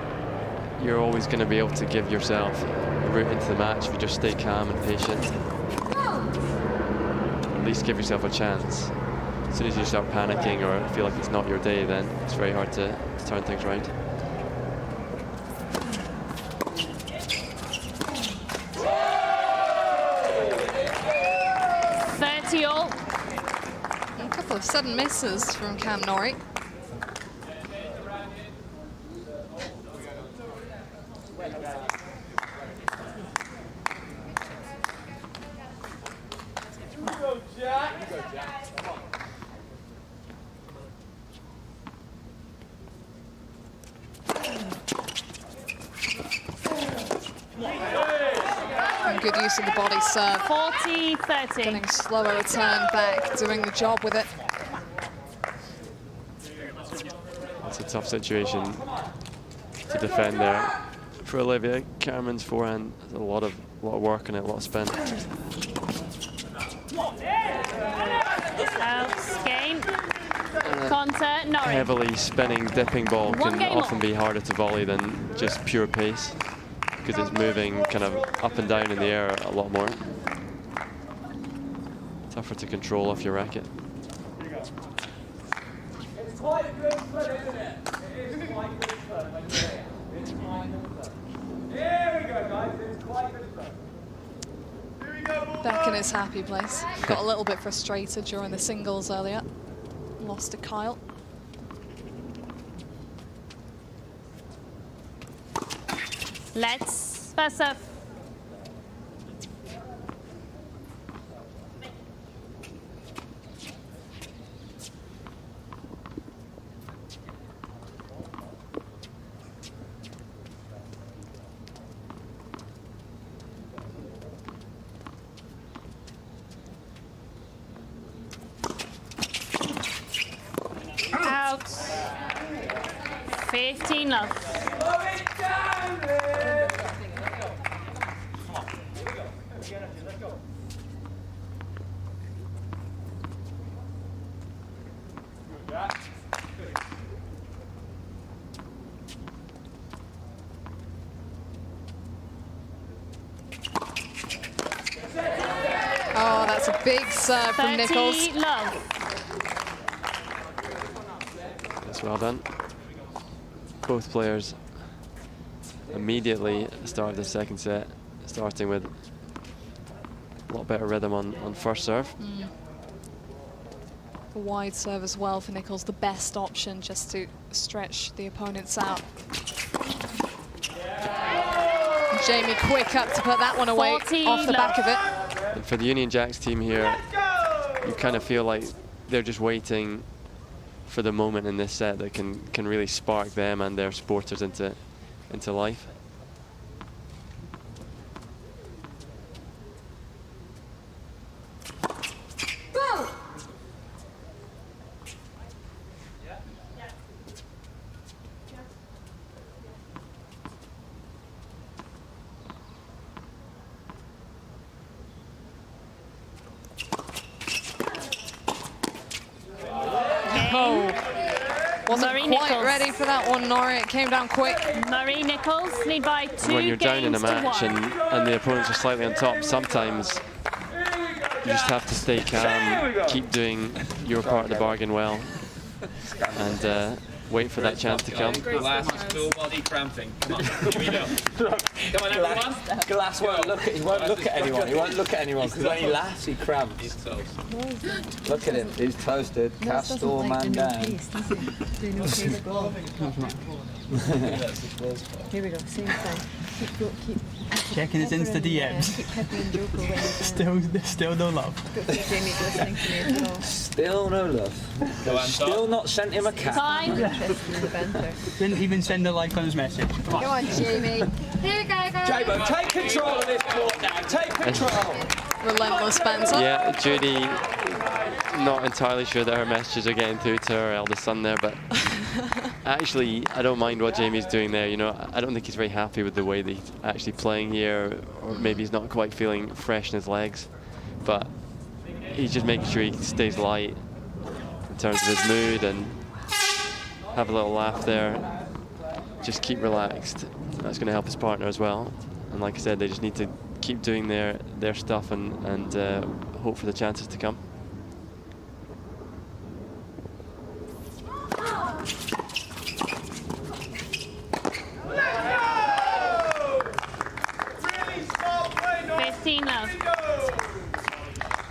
you're always going to be able to give yourself a route into the match if you just stay calm and patient. At least give yourself a chance. As soon as you start panicking or feel like it's not your day, then it's very hard to turn things around. A couple of sudden misses from Cam Norrie. Good use of the body serve. 40-30. Getting slower return back, doing the job with it. It's a tough situation to defend there for Olivia. Cameron's forehand has a lot of work on it, a lot of spin. Out game. Konta Norrie. Heavily spinning, dipping ball can often be harder to volley than just pure pace, because it's moving kind of up and down in the air a lot more. Tougher to control off your racket. Back in his happy place. Got a little bit frustrated during the singles earlier. Lost to Kyle. Let's pass up. Out. 15 love. Oh, that's a big serve from Nichols. 30 love. That's well done. Both players immediately at the start of the second set, starting with a lot better rhythm on first serve. A wide serve as well for Nichols, the best option just to stretch the opponents out. Jamie quick up to put that one away off the back of it. And for the Union Jacks team here, you kind of feel like they're just waiting for the moment in this set that can really spark them and their supporters into life. Wasn't Murray quite Nichols. ready for that one, Norrie. It came down quick. Murray Nichols lead by 2 When you're down in a games to match 1. and the opponents are slightly on top, sometimes you just have to stay calm, keep doing your part of the bargain well, and wait for that chance to come. Glass is full body cramping. Come on, here we go. Come on, everyone. Glass won't look at. He won't look at anyone. He won't look at anyone because when he laughs, he cramps. He's toast. Look at him. He's toasted. Castor man down. Here we go, same thing. Keep Checking his Insta DMs. Keep Peppy and Joko when Still no love. Jamie's listening to me as well. Still no love. Still not sent him a cat. Time. Interested in the banter. Didn't even send a like on his message. Come on. Go on, Jamie. Here we go, guys. Jabo, take control of this court now. Take control. Relentless banter. Yeah, Jodie, not entirely sure that her messages are getting through to her eldest son there, but actually, I don't mind what Jamie's doing there. You know, I don't think he's very happy with the way that he's actually playing here, or maybe he's not quite feeling fresh in his legs, but he's just making sure he stays light in terms of his mood and have a little laugh there. Just keep relaxed. That's going to help his partner as well. And like I said, they just need to keep doing their stuff and hope for the chances to come.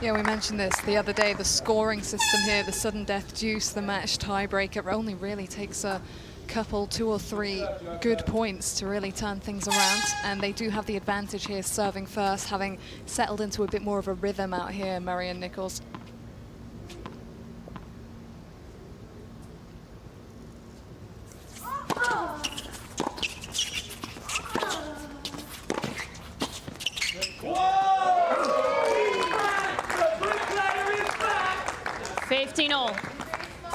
Yeah, we mentioned this the other day, the scoring system here, the sudden death deuce, the match tiebreaker, only really takes a couple, 2 or 3 good points to really turn things around, and they do have the advantage here serving first, having settled into a bit more of a rhythm out here, Murray and Nichols.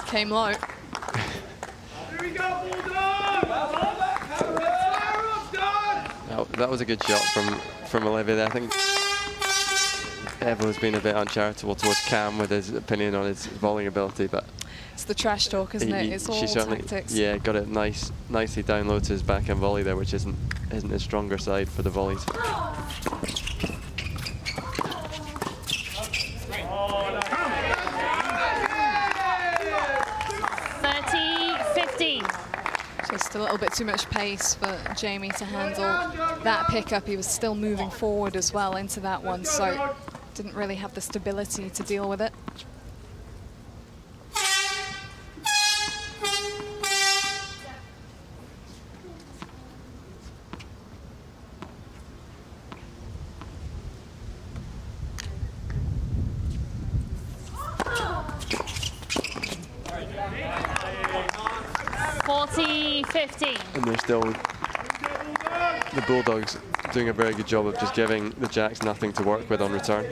Came low. That was a good shot from Olivia there. I think Evo has been a bit uncharitable towards Cam with his opinion on his bowling ability, but it's the trash talk, isn't it? It's all tactics. Yeah, got it nicely down low to his backhand volley there, which isn't his stronger side for the volleys. Just a little bit too much pace for Jamie to handle that pickup. He was still moving forward as well into that one, so didn't really have the stability to deal with it. And they're still, the Bulldogs, doing a very good job of just giving the Jacks nothing to work with on return.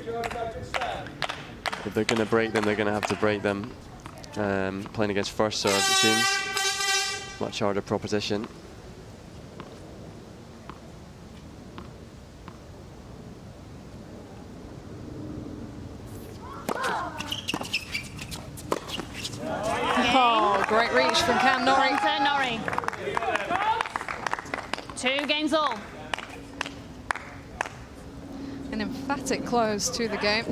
If they're going to break them, they're going to have to break them. Playing against first serve, it seems. Much harder proposition. Oh, great reach from Cam Norrie. 2 games all. An emphatic close to the game.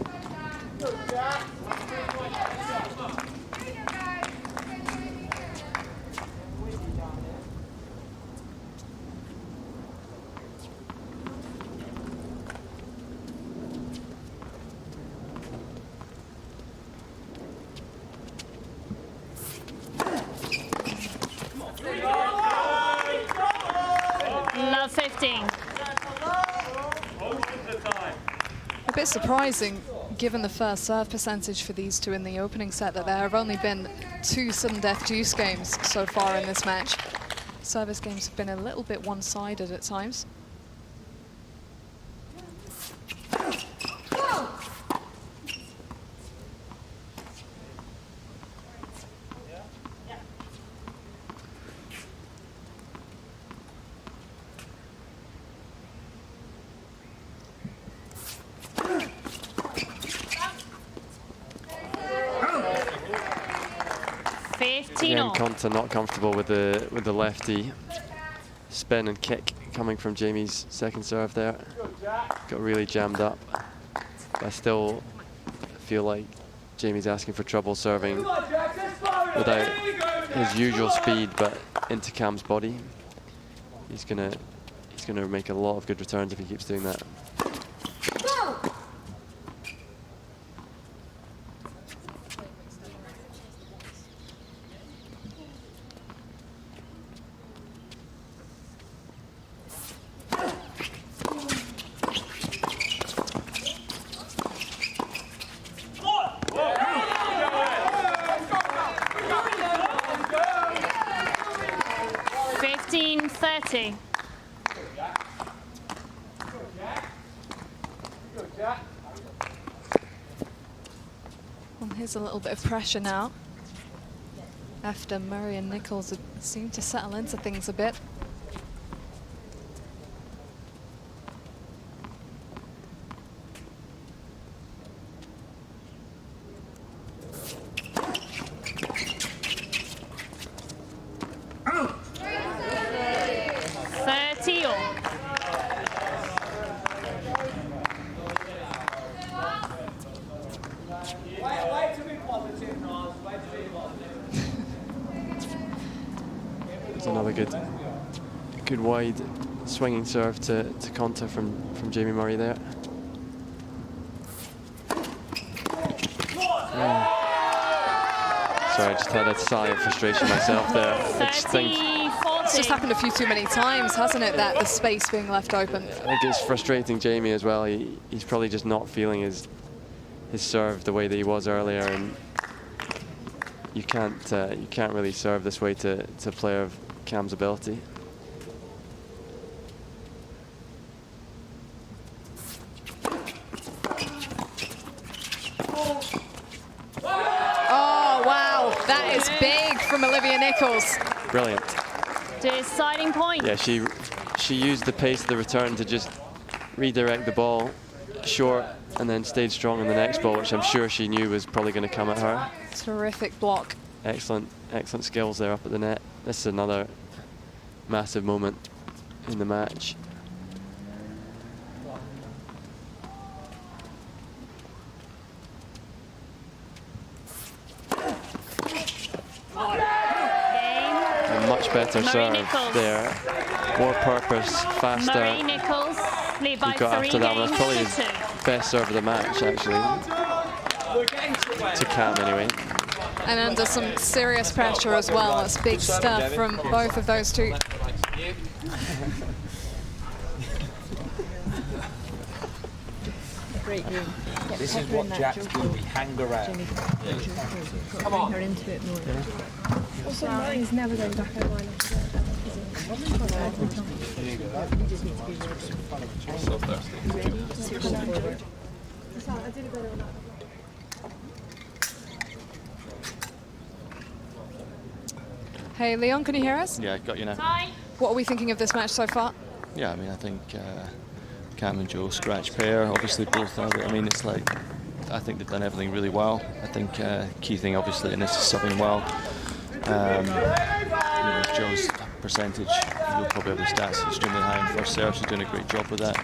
Love 15. A bit surprising, given the first serve percentage for these two in the opening set, that there have only been 2 sudden death deuce games so far in this match. Service games have been a little bit one-sided at times. Again, Konta not comfortable with the lefty spin and kick coming from Jamie's second serve there. Got really jammed up. I still feel like Jamie's asking for trouble serving without his usual speed, but into Cam's body. He's gonna make a lot of good returns if he keeps doing that. Well, here's a little bit of pressure now, after Murray and Nichols seem to settle into things a bit. Another good wide swinging serve to Konta from Jamie Murray there. Sorry, I just had a sigh of frustration myself there. It's just happened a few too many times, hasn't it, that the space being left open? I think it's frustrating Jamie as well. He's probably just not feeling his serve the way that he was earlier, and you can't really serve this way to a player of Cam's ability. Oh, wow, that is big from Olivia Nichols. Brilliant. Deciding point. Yeah, she used the pace of the return to just redirect the ball short and then stayed strong on the next ball, which I'm sure she knew was probably going to come at her. Terrific block. Excellent skills there up at the net. This is another massive moment in the match. A much much better Marie serve Nichols. there. More purpose, faster. Marie Nichols, lead by He got 3 after that one. games That's probably to his 2. best serve of the match, actually. To Cam, anyway. And under some serious pressure as well. That's big stuff from both of those two. Great game. This is what Jack's do. We hang around. Come on. Her into it more. Also, Murray's never going back out line. Hey, Leon, can you hear us? Yeah, got you now. What are we thinking of this match so far? Yeah, I mean, I think Cam and Joe scratch pair. Obviously, both have it. I mean, it's like, I think they've done everything really well. I think key thing, obviously, in this is subbing well. You know, Joe's percentage, you'll probably have the stats extremely high in first serve. She's doing a great job with that.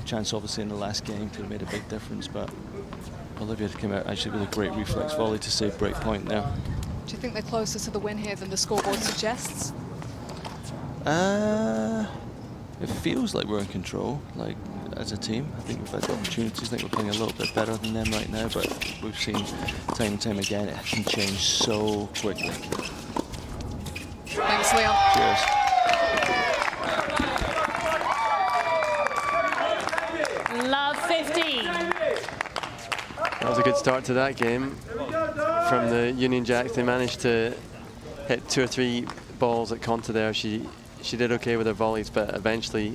Chance, obviously, in the last game could have made a big difference, but Olivia came out actually with a great reflex volley to save break point there. Do you think they're closer to the win here than the scoreboard suggests? It feels like we're in control, like as a team. I think we've had the opportunities. I think we're playing a little bit better than them right now, but we've seen time and time again it can change so quickly. Thanks, Leon. Cheers. Love 15. That was a good start to that game. From the Union Jacks, they managed to hit 2 or 3 balls at Conta there. She did okay with her volleys, but eventually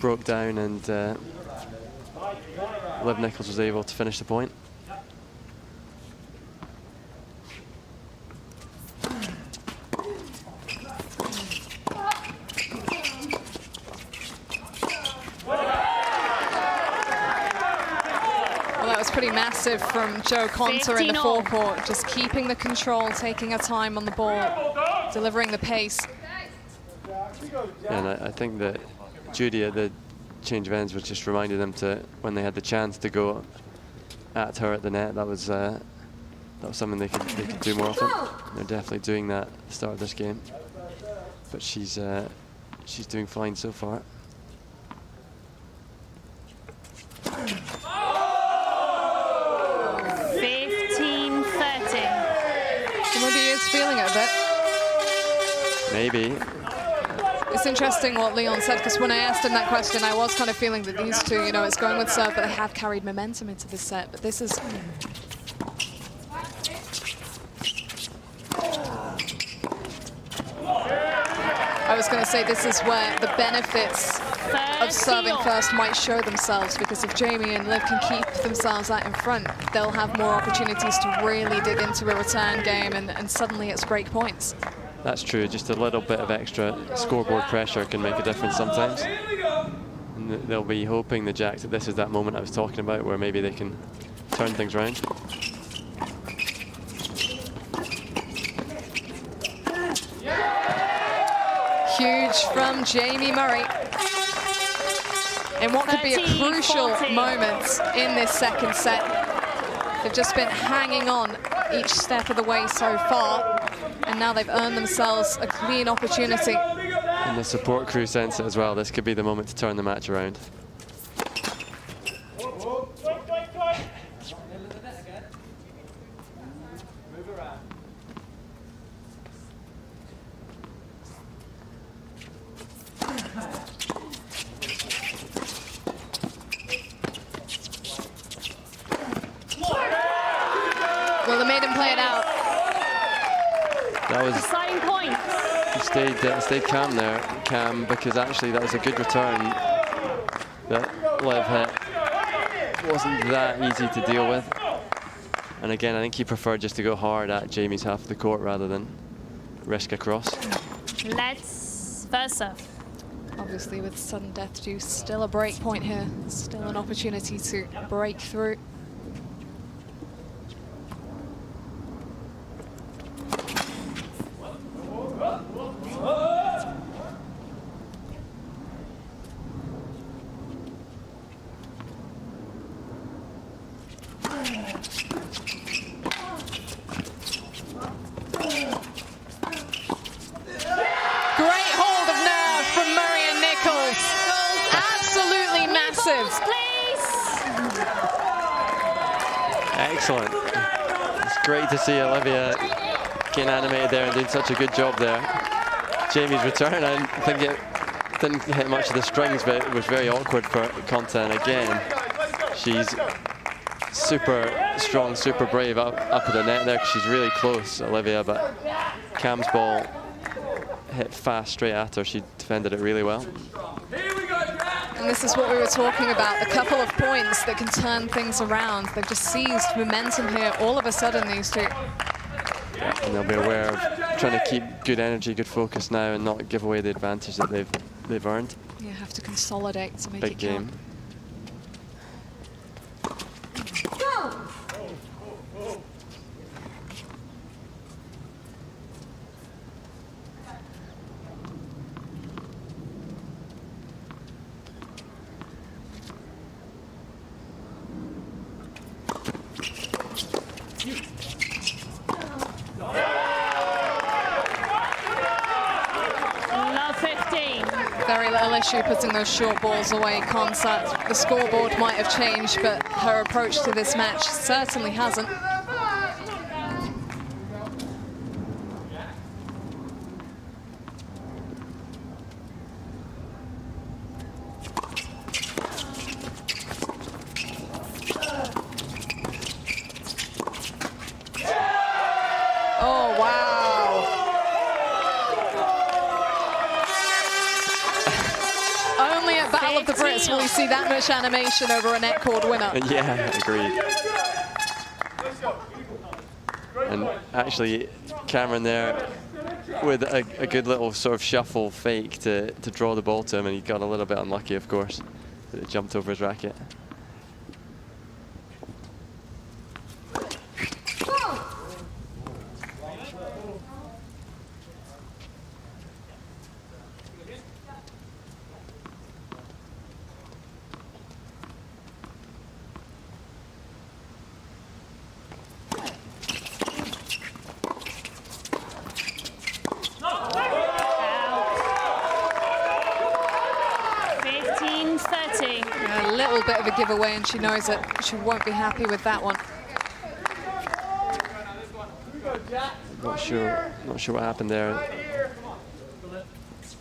broke down, and Liv Nichols was able to finish the point. Pretty massive from Joe Conta in the forecourt, just keeping the control, taking her time on the ball, delivering the pace. And I think that Jodie at the change of ends was just reminding them to, when they had the chance to go at her at the net, that was something they could do more often. They're definitely doing that at the start of this game, but she's doing fine so far. 15-30. Maybe he is feeling it a bit. Maybe. It's interesting what Leon said, because when I asked him that question, I was kind of feeling that these two, you know, it's going with serve, but they have carried momentum into this set. But this is... I was going to say this is where the benefits of serving first might show themselves, because if Jamie and Liv can keep themselves out in front, they'll have more opportunities to really dig into a return game, and suddenly it's break points. That's true. Just a little bit of extra scoreboard pressure can make a difference sometimes. And they'll be hoping, the Jacks, that this is that moment I was talking about where maybe they can turn things around. Huge from Jamie Murray. In what could be a crucial moment in this second set. They've just been hanging on each step of the way so far, and now they've earned themselves a clean opportunity. And the support crew sense it as well. This could be the moment to turn the match around. Well, they made him play it out. That was Deciding points. He stayed calm there, because actually that was a good return that Liv hit. Wasn't that easy to deal with. And again, I think he preferred just to go hard at Jamie's half of the court rather than risk a cross. Let's first serve. Obviously, with sudden death due, still a break point here. Still an opportunity to break through. Excellent. It's great to see Olivia getting animated there and doing such a good job there. Jamie's return, I think it didn't hit much of the strings, but it was very awkward for Conta. And again, she's super strong, super brave up at the net there. She's really close, Olivia, but Cam's ball hit fast straight at her. She defended it really well. And this is what we were talking about, the couple of points that can turn things around. They've just seized momentum here all of a sudden, these two. Yeah, and they'll be aware of trying to keep good energy, good focus now, and not give away the advantage that they've earned. You have to consolidate to make Big it game. count. Love 15. Very little issue putting those short balls away. Contact. The scoreboard might have changed, but her approach to this match certainly hasn't. Oh, wow. Only at Battle of the Brits will we see that much animation over a net cord winner. Yeah, agreed. And actually, Cameron there with a good little sort of shuffle fake to draw the ball to him, and he got a little bit unlucky, of course, that it jumped over his racket. A little bit of a giveaway, and she knows it. She won't be happy with that one. Not sure what happened there.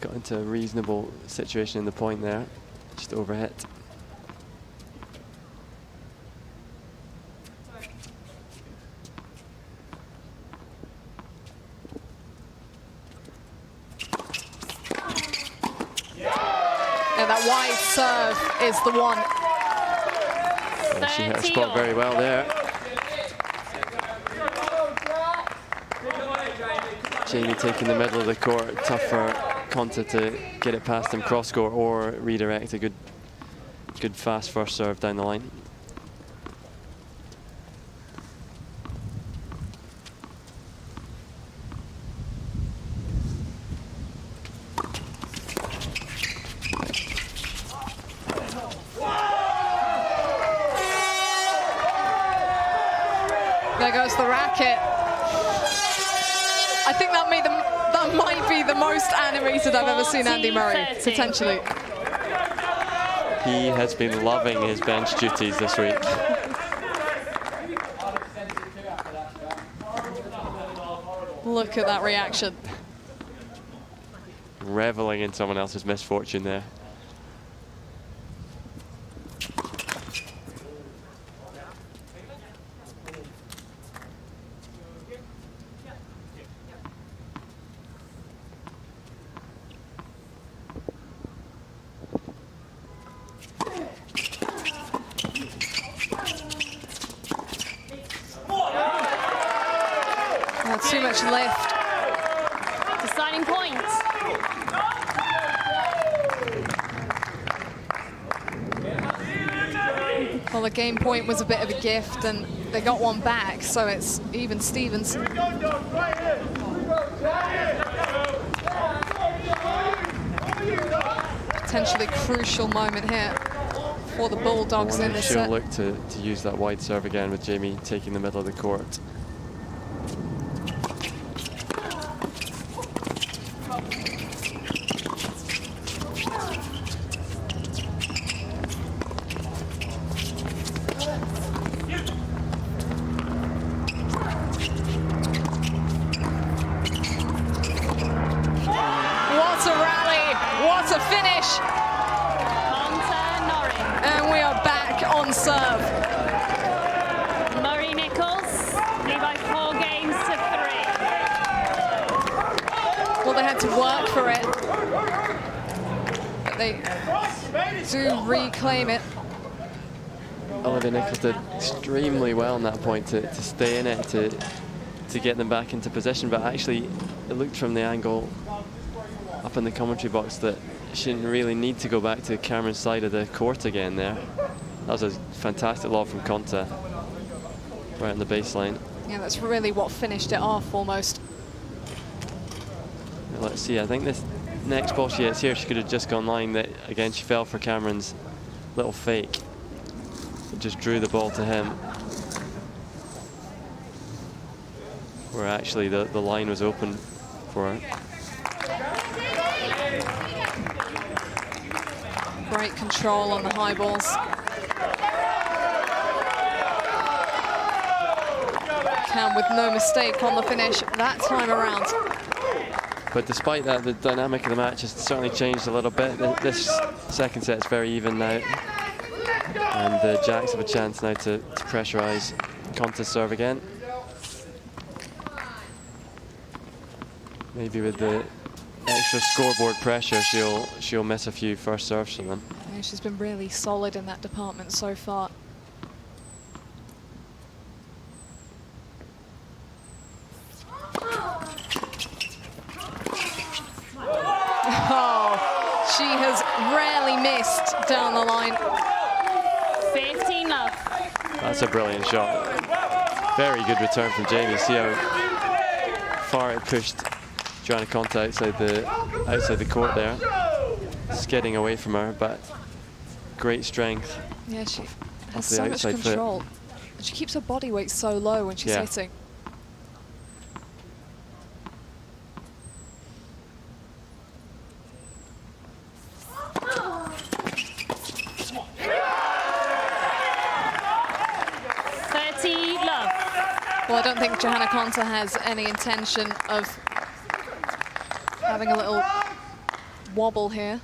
Got into a reasonable situation in the point there, just overhit. Yeah, that wide serve is the one. Yeah, she hit her spot very well there. Jamie taking the middle of the court, tough for Conta to get it past him cross court or redirect a good fast first serve down the line. There goes the racket. I think that might be the most animated I've ever seen Andy Murray, potentially. He has been loving his bench duties this week. Look at that reaction. Reveling in someone else's misfortune there. Too much lift. Deciding point. Well, the game point was a bit of a gift, and they got one back, so it's even Stevens. Potentially crucial moment here for the Bulldogs in this She'll set. look to use that wide serve again with Jamie taking the middle of the court. for it. But they do reclaim it. Olivia Nichols did extremely well on that point to stay in it, to get them back into position. But actually, it looked from the angle up in the commentary box that she didn't really need to go back to Cameron's side of the court again there. That was a fantastic lob from Conta, right on the baseline. Yeah, that's really what finished it off almost. Let's see, I think this next ball she hits here, she could have just gone line. That again, she fell for Cameron's little fake. It just drew the ball to him. Where actually the line was open for her. Great control on the high balls. Cam with no mistake on the finish that time around. But despite that, the dynamic of the match has certainly changed a little bit. This second set's very even now. And the Jacks have a chance now to pressurize Conta's serve again. Maybe with the extra scoreboard pressure, she'll miss a few first serves from them. Yeah, she's been really solid in that department so far. Oh, she has rarely missed down the line. 15 love. That's a brilliant shot. Very good return from Jamie. See how far it pushed Johanna Conta outside the court there. Skidding away from her, but great strength. Yeah, she has the so much outside control. She keeps her body weight so low when she's hitting. Well, I don't think Johanna Conta has any intention of having a little wobble here.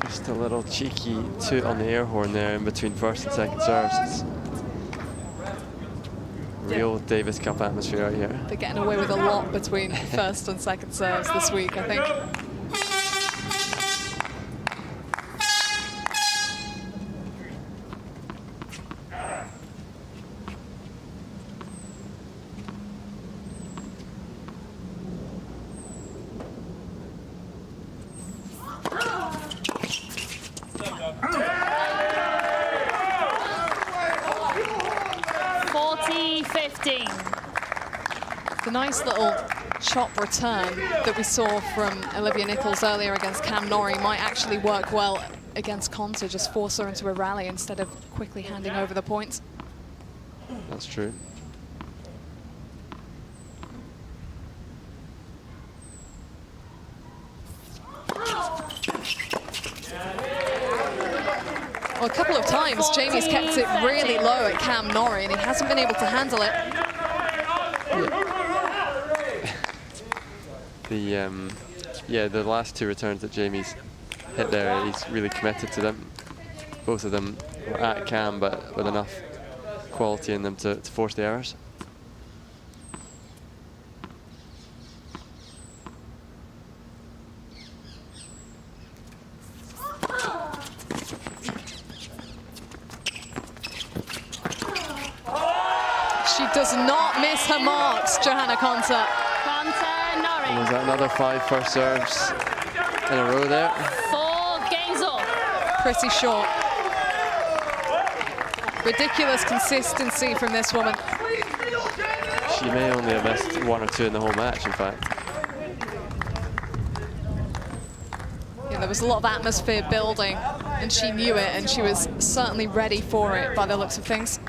Just a little cheeky toot on the air horn there in between first and second serves. It's real Davis Cup atmosphere out here. They're getting away with a lot between first and second serves this week, I think. The nice little chop return that we saw from Olivia Nichols earlier against Cam Norrie might actually work well against Conta, just force her into a rally instead of quickly handing over the points. That's true. Well, a couple of times Jamie's kept it really low at Cam Norrie and he hasn't been able to handle it. The last two returns that Jamie's hit there, he's really committed to them. Both of them were at Cam, but with enough quality in them to force the errors. She does not miss her marks, Johanna Conta. And was that another 5 first serves in a row there? 4 games off. Pretty short. Ridiculous consistency from this woman. She may only have missed 1 or 2 in the whole match, in fact. Yeah, there was a lot of atmosphere building, and she knew it, and she was certainly ready for it by the looks of things.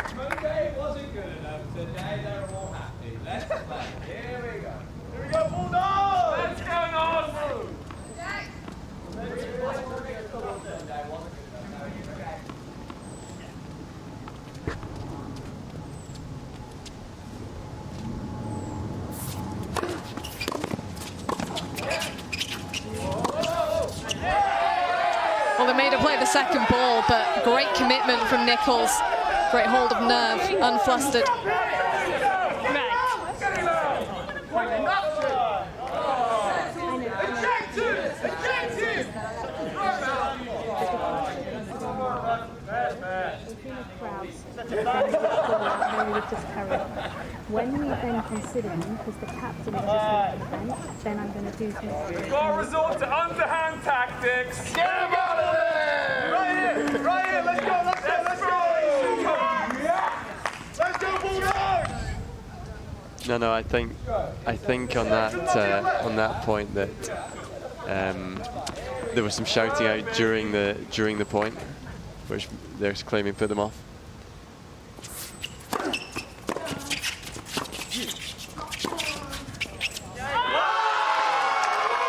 Well, they made her play the second ball, but great commitment from Nichols. Great hold of nerve, unflustered. When we then consider him, because the captain is on the bench, then I'm going to do some... You've got to resort to underhand tactics. Get him out of there! Right here, let's go, let's go! Let's go, Bulldogs! No, I think on that point that there was some shouting out during the point, which they're claiming put them off.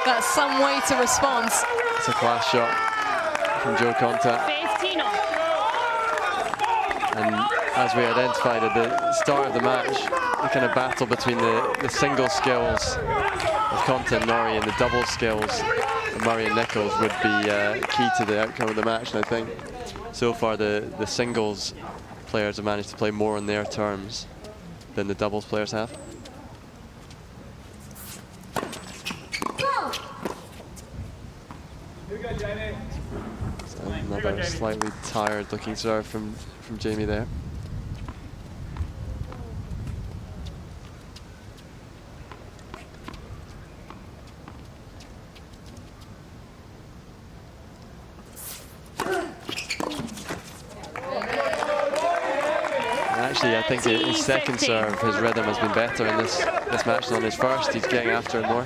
That's some way to respond. It's a class shot from Jo Konta. And as we identified at the start of the match, the kind of battle between the single skills of Konta and Norrie and the double skills of Murray and Nichols would be key to the outcome of the match. And I think so far the singles players have managed to play more on their terms than the doubles players have. So another slightly tired looking serve from Jamie there. Actually, I think his second serve, his rhythm has been better in this match than on his first. He's getting after it more.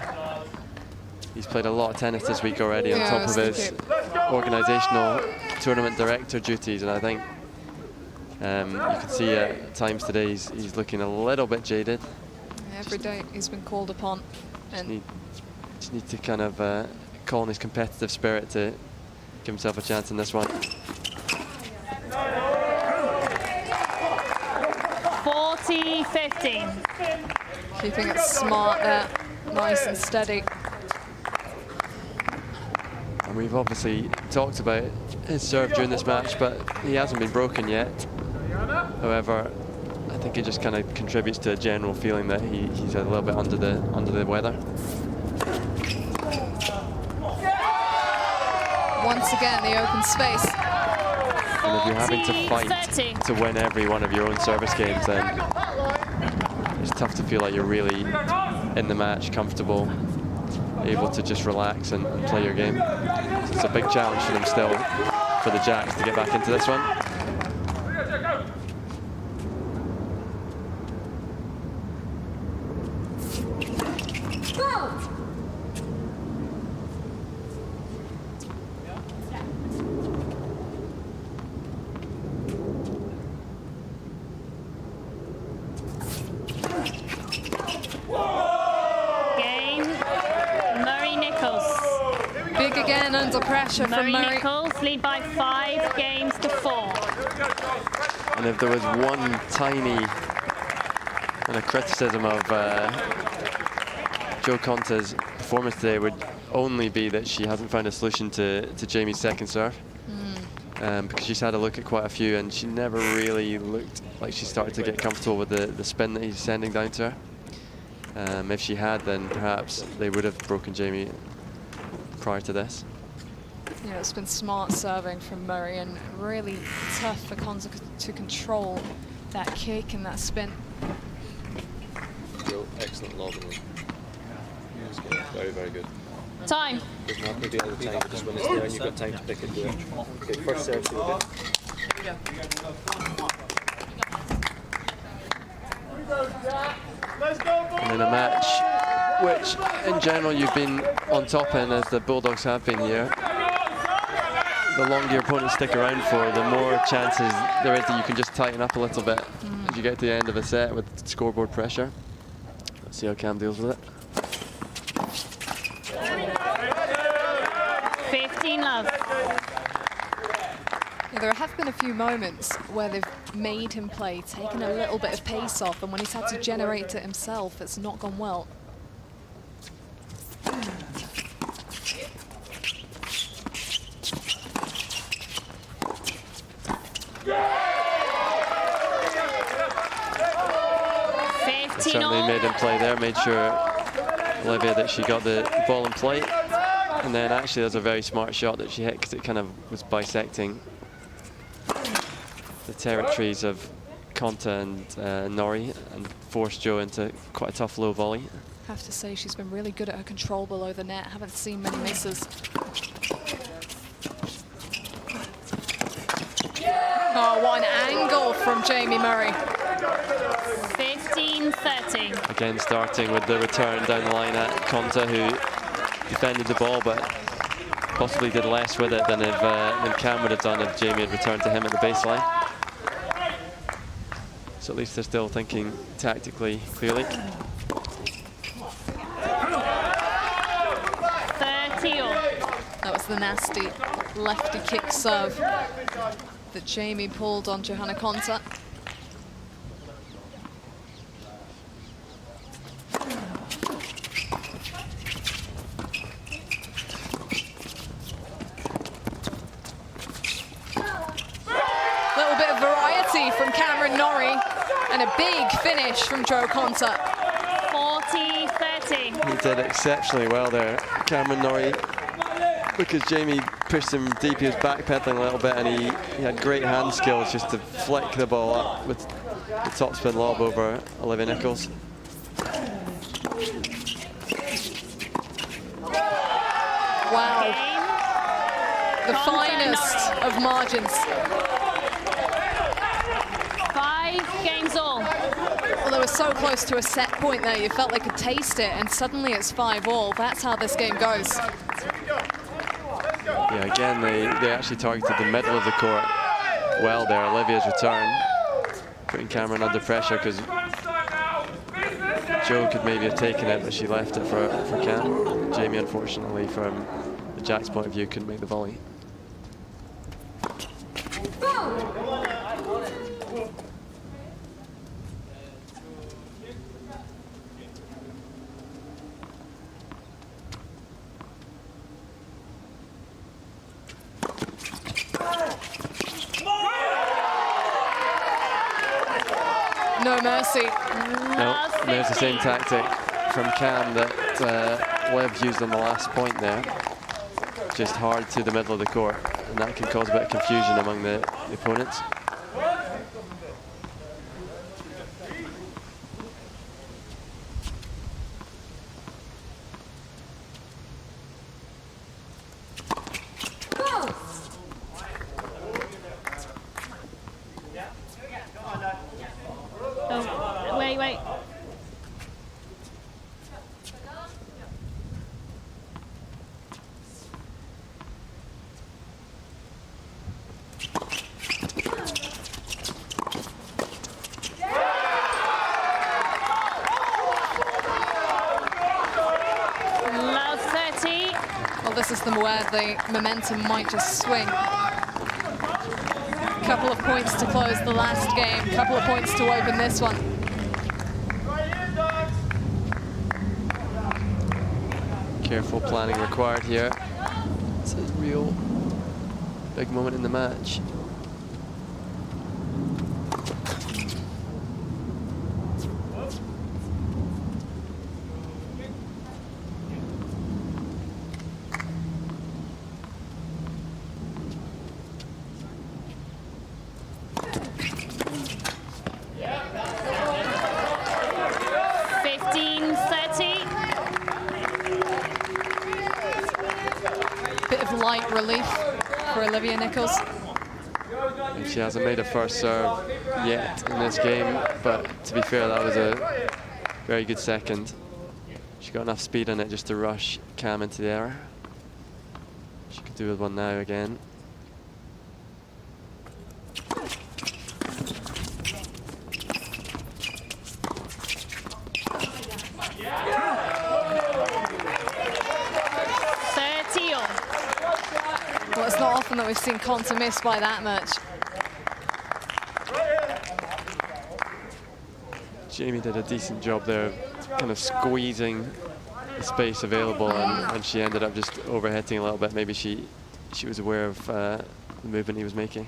He's played a lot of tennis this week already on top of his organisational tournament director duties, and I think you can see at times today he's looking a little bit jaded. Every day he's been called upon. And just need to kind of call on his competitive spirit to give himself a chance in this one. 40-15. Keeping it smart there, nice and steady. And we've obviously talked about his serve during this match, but he hasn't been broken yet. However, I think it just kind of contributes to a general feeling that he's a little bit under the weather. Once again, the open space. And if you're having to fight to win every one of your own service games, then it's tough to feel like you're really in the match, comfortable, able to just relax and play your game. So it's a big challenge for them still, for the Jacks, to get back into this one. Under pressure from Murray. Nichols lead by 5 games to 4. And if there was one tiny kind of criticism of Jo Konta's performance today, would only be that she hasn't found a solution to Jamie's second serve. Because she's had a look at quite a few and she never really looked like she started to get comfortable with the spin that he's sending down to her. If she had, then perhaps they would have broken Jamie prior to this. Yeah, it's been smart serving from Murray and really tough for Konta to control that kick and that spin. Real excellent lob. Very, very good. Time. Doesn't have to be all the time, but just when it's there and you've got time to pick it, do it. Okay, first serve, so good. And in a match which in general you've been on top in, as the Bulldogs have been here, the longer your opponents stick around for, the more chances there is that you can just tighten up a little bit as you get to the end of a set with scoreboard pressure. Let's see how Cam deals with it. 15 love. Yeah, there have been a few moments where they've made him play, taken a little bit of pace off, and when he's had to generate it himself, it's not gone well. Certainly made him play there, made sure, Olivia, that she got the ball in play. And then actually there's a very smart shot that she hit because it kind of was bisecting the territories of Konta and Norrie and forced Jo into quite a tough low volley. I have to say she's been really good at her control below the net. Haven't seen many misses. Oh, what an angle from Jamie Murray. 15-30. Again, starting with the return down the line at Konta, who defended the ball, but possibly did less with it than Cam would have done if Jamie had returned to him at the baseline. So at least they're still thinking tactically clearly. 30 That was the nasty lefty kick serve that Jamie pulled on Johanna Konta. Little bit of variety from Cameron Norrie and a big finish from Jo Konta. 40-30. He did exceptionally well there, Cameron Norrie, because Jamie pushed him deep. He was backpedaling a little bit, and he had great hand skills just to flick the ball up with the topspin lob over Olivia Nichols. Wow. The finest of margins. 5 games all. Well, they were so close to a set point there, you felt they could taste it, and suddenly it's 5-all. That's how this game goes. Yeah, again, they actually targeted the middle of the court well there. Olivia's return, putting Cameron under pressure because Jo could maybe have taken it, but she left it for Cam. Jamie, unfortunately, from the Jack's point of view, couldn't make the volley. No mercy. No, there's the same tactic from Cam that Liv used on the last point there. Just hard to the middle of the court, and that can cause a bit of confusion among the opponents. Oh, wait. Love 30. Well, this is the where the momentum might just swing. Couple of points to close the last game, couple of points to open this one. Careful planning required here. It's a real big moment in the match. Light relief for Olivia Nichols. And she hasn't made a first serve yet in this game, but to be fair, that was a very good second. She got enough speed on it just to rush Cam into the error. She could do with one now again. we've seen Konta miss by that much. Jamie did a decent job there, kind of squeezing the space available, and she ended up just overhitting a little bit. Maybe she was aware of the movement he was making.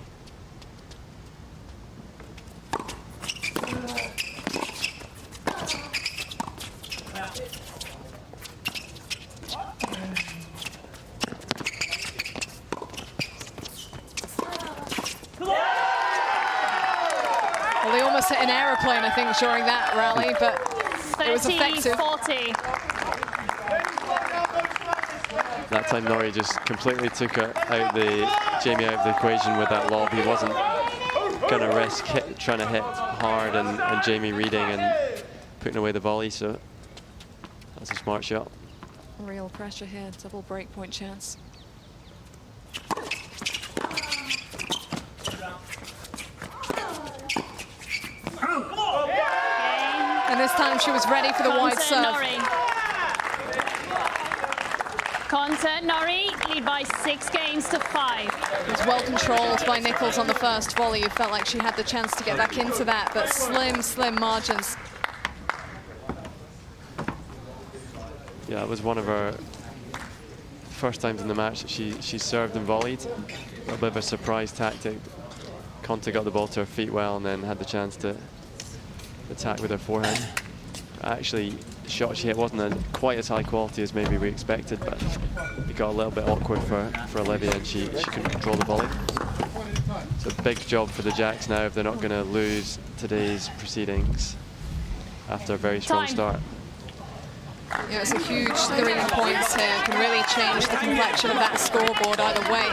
Well, they almost hit an aeroplane, I think, during that rally, but it was effective. 30-40. That time Norrie just completely took Jamie out of the equation with that lob. He wasn't going to risk trying to hit hard and Jamie reading and putting away the volley, so that's a smart shot. Real pressure here, double breakpoint chance. And this time she was ready for the wide serve. Konta Norrie lead by 6 games to 5. It was well controlled by Nichols on the first volley. You felt like she had the chance to get back into that, but slim margins. Yeah, it was one of her first times in the match that she served and volleyed. A bit of a surprise tactic. Konta got the ball to her feet well and then had the chance to attack with her forehand. Actually, the shot she hit wasn't quite as high quality as maybe we expected, but it got a little bit awkward for Olivia, and she couldn't control the volley. So a big job for the Jacks now if they're not going to lose today's proceedings after a very strong start. Yeah, it's a huge 3 points here. Can really change the complexion of that scoreboard either way.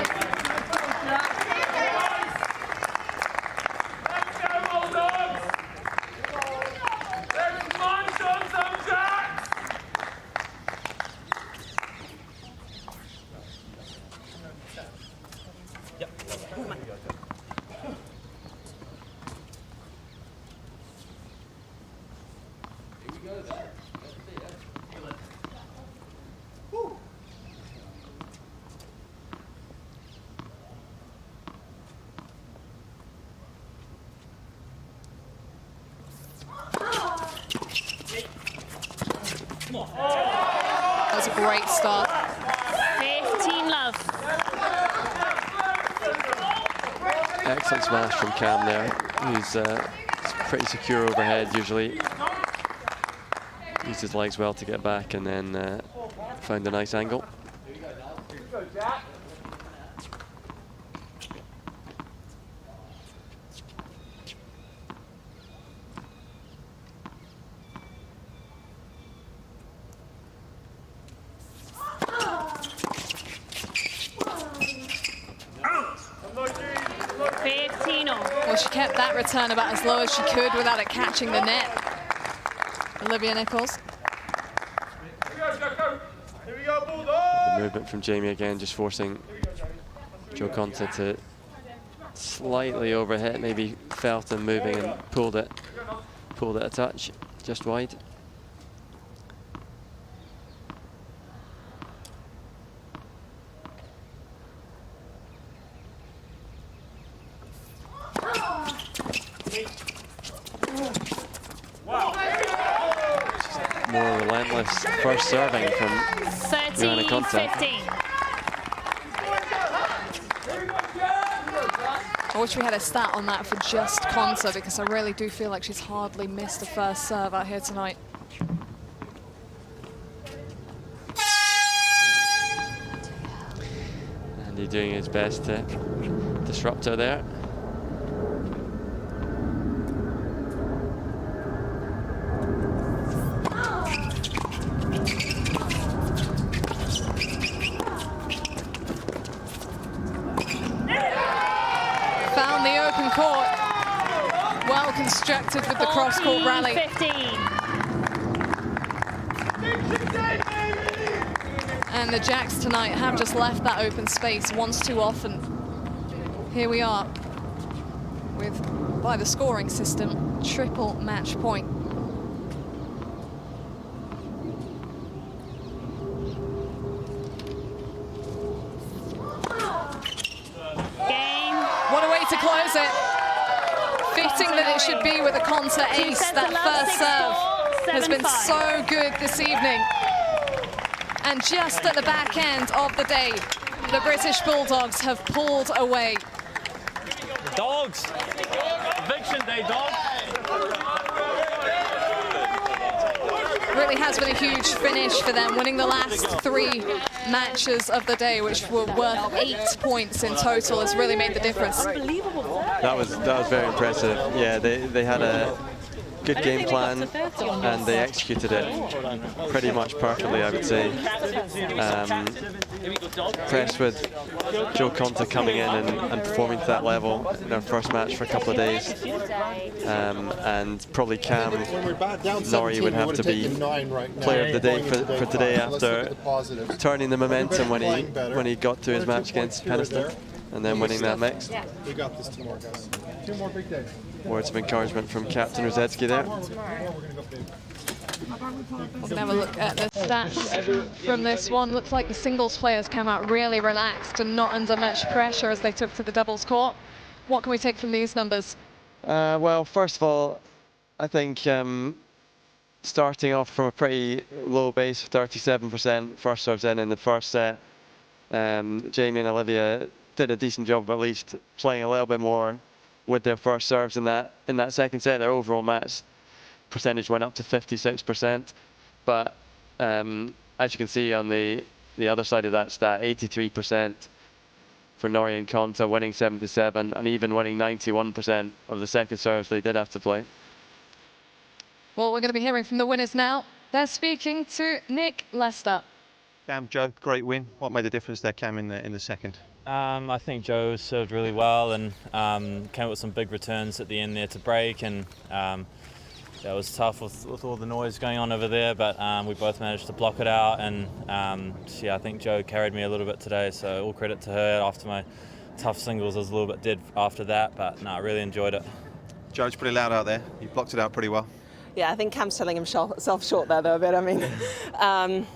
That was a great start. 15-love. Excellent smash from Cam there. He's pretty secure overhead usually. Used his legs well to get back and then found a nice angle. Well, she kept that return about as low as she could without it catching the net. Olivia Nichols. The movement from Jamie again, just forcing Jo Konta to slightly overhit, maybe felt him moving and pulled it a touch, just wide. More relentless first serving from 13-15. I wish we had a stat on that for just Konta, because I really do feel like she's hardly missed a first serve out here tonight. Andy doing his best to disrupt her there. Found the open court. Well constructed with the cross-court rally. 15. And the Jacks tonight have just left that open space once too often. Here we are with, by the scoring system, triple match point. it should be with a Konta ace. That first serve has been so good this evening. And just at the back end of the day, the British Bulldogs have pulled away. Dogs! Eviction day, dogs! Really has been a huge finish for them, winning the last 3 matches of the day, which were worth 8 points in total, has really made the difference. That was very impressive. Yeah, they had a good game plan and they executed it pretty much perfectly, I would say. Impressed with Jo Konta coming in and performing to that level in her first match for a couple of days. And probably Cam Norrie would have to be player of the day for today after turning the momentum when he got to his match against Peniston and then winning that mix. We got this tomorrow, guys. 2 more big days. Words of encouragement from Captain Rosetsky there. We're going to have a look at the stats from this one. Looks like the singles players came out really relaxed and not under much pressure as they took to the doubles court. What can we take from these numbers? Well, first of all, I think starting off from a pretty low base, 37% first serves in the first set, Jamie and Olivia did a decent job of at least playing a little bit more with their first serves in that second set. Their overall match percentage went up to 56%, but as you can see on the other side of that stat, 83% for Norrie and Konta, winning 77 and even winning 91% of the second serves they did have to play. Well, we're going to be hearing from the winners now. They're speaking to Nick Lester. Cam, Jo, great win. What made the difference there, Cam, in the second? I think Jo served really well and came up with some big returns at the end there to break, and it was tough with all the noise going on over there, but we both managed to block it out, and yeah, I think Jo carried me a little bit today, so all credit to her. After my tough singles, I was a little bit dead after that, but no, I really enjoyed it. Jo, it's pretty loud out there. You blocked it out pretty well. Yeah, I think Cam's selling himself short there though a bit. I mean,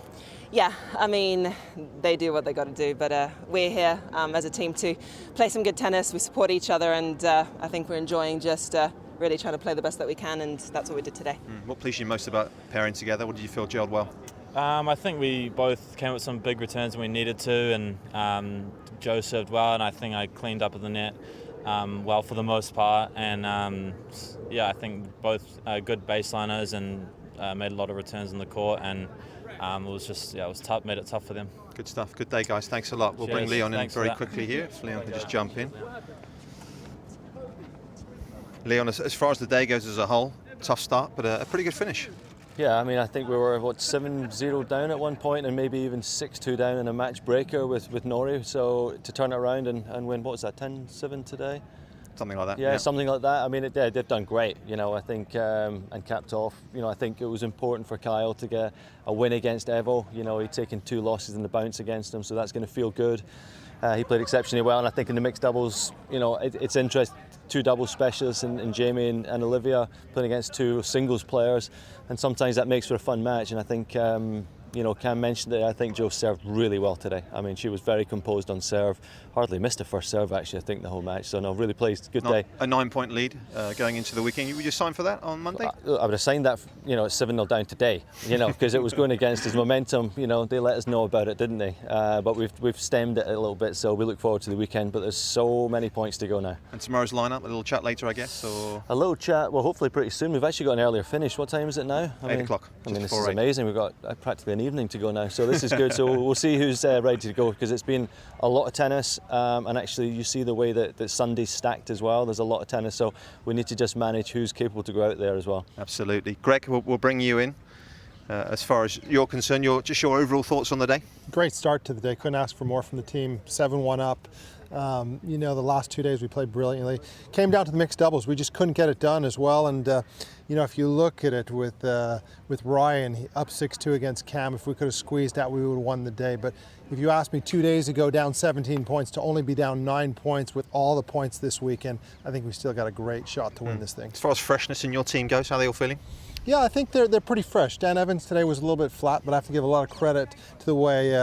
yeah, I mean, they do what they got to do, but we're here as a team to play some good tennis. We support each other, and I think we're enjoying just really trying to play the best that we can, and that's what we did today. What pleased you most about pairing together? What did you feel gelled well? I think we both came with some big returns when we needed to, and Jo served well, and I think I cleaned up at the net well for the most part, and yeah, I think both good baseliners and made a lot of returns on the court, and it was just, yeah, it was tough, made it tough for them. Good stuff. Good day, guys. Thanks a lot. We'll bring Leon in very quickly here. If Leon can just jump in. Leon, as far as the day goes as a whole, tough start, but a pretty good finish. Yeah, I mean, I think we were, 7-0 down at one point and maybe even 6-2 down in a match breaker with Norrie. So to turn it around and win, what was that, 10-7 today? Something like that. Yeah, something like that. I mean, they've done great, you know, I think, and capped off. You know, I think it was important for Kyle to get a win against Evo. You know, he'd taken 2 losses in the bounce against him, so that's going to feel good. He played exceptionally well, and I think in the mixed doubles, you know, it's interesting. 2 doubles specialists in Jamie and Olivia playing against 2 singles players, and sometimes that makes for a fun match. And I think, you know, Cam mentioned it, I think Jo served really well today. I mean, she was very composed on serve, hardly missed a first serve actually, I think, the whole match. So no, really pleased, good day. A 9-point lead going into the weekend. Would you sign for that on Monday? I would have signed that, you know, at 7-0 down today, you know, because it was going against his momentum. You know, they let us know about it, didn't they? But we've stemmed it a little bit, so we look forward to the weekend. But there's so many points to go now. And tomorrow's lineup, a little chat later, I guess, or a little chat. Well, hopefully pretty soon. We've actually got an earlier finish. What time is it now? 8 o'clock. I mean, this is amazing. We've got practically an evening to go now, so this is good. So we'll see who's ready to go, because it's been a lot of tennis, and actually you see the way that Sunday's stacked as well. There's a lot of tennis, so we need to just manage who's capable to go out there as well. Absolutely. Greg, we'll bring you in. As far as you're concerned, your overall thoughts on the day? Great start to the day. Couldn't ask for more from the team. 7-1 up. You know, the last 2 days we played brilliantly. Came down to the mixed doubles. We just couldn't get it done as well. And you know, if you look at it with Ryan up 6-2 against Cam, if we could have squeezed that, we would have won the day. But if you asked me 2 days ago, down 17 points, to only be down 9 points with all the points this weekend, I think we still got a great shot to win this thing. As far as freshness in your team goes, how are they all feeling? Yeah, I think they're pretty fresh. Dan Evans today was a little bit flat, but I have to give a lot of credit to the way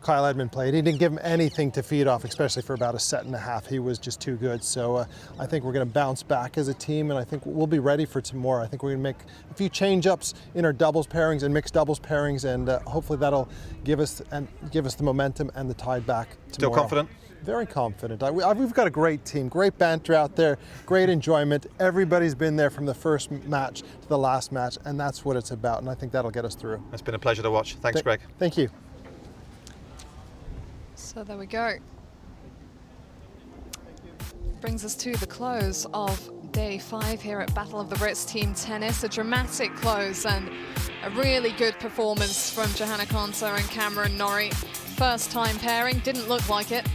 Kyle Edmund played. He didn't give him anything to feed off, especially for about a set and a half. He was just too good. So I think we're going to bounce back as a team, and I think we'll be ready for tomorrow. I think we're going to make a few change-ups in our doubles pairings and mixed doubles pairings, and hopefully that'll give us the momentum and the tide back tomorrow. Still confident? Very confident. We've got a great team, great banter out there, great enjoyment. Everybody's been there from the first match to the last match, and that's what it's about, and I think that'll get us through. It's been a pleasure to watch. Thanks, Greg. Thank you. So there we go. Brings us to the close of day 5 here at Battle of the Brits Team Tennis. A dramatic close and a really good performance from Johanna Konta and Cameron Norrie. First time pairing, didn't look like it.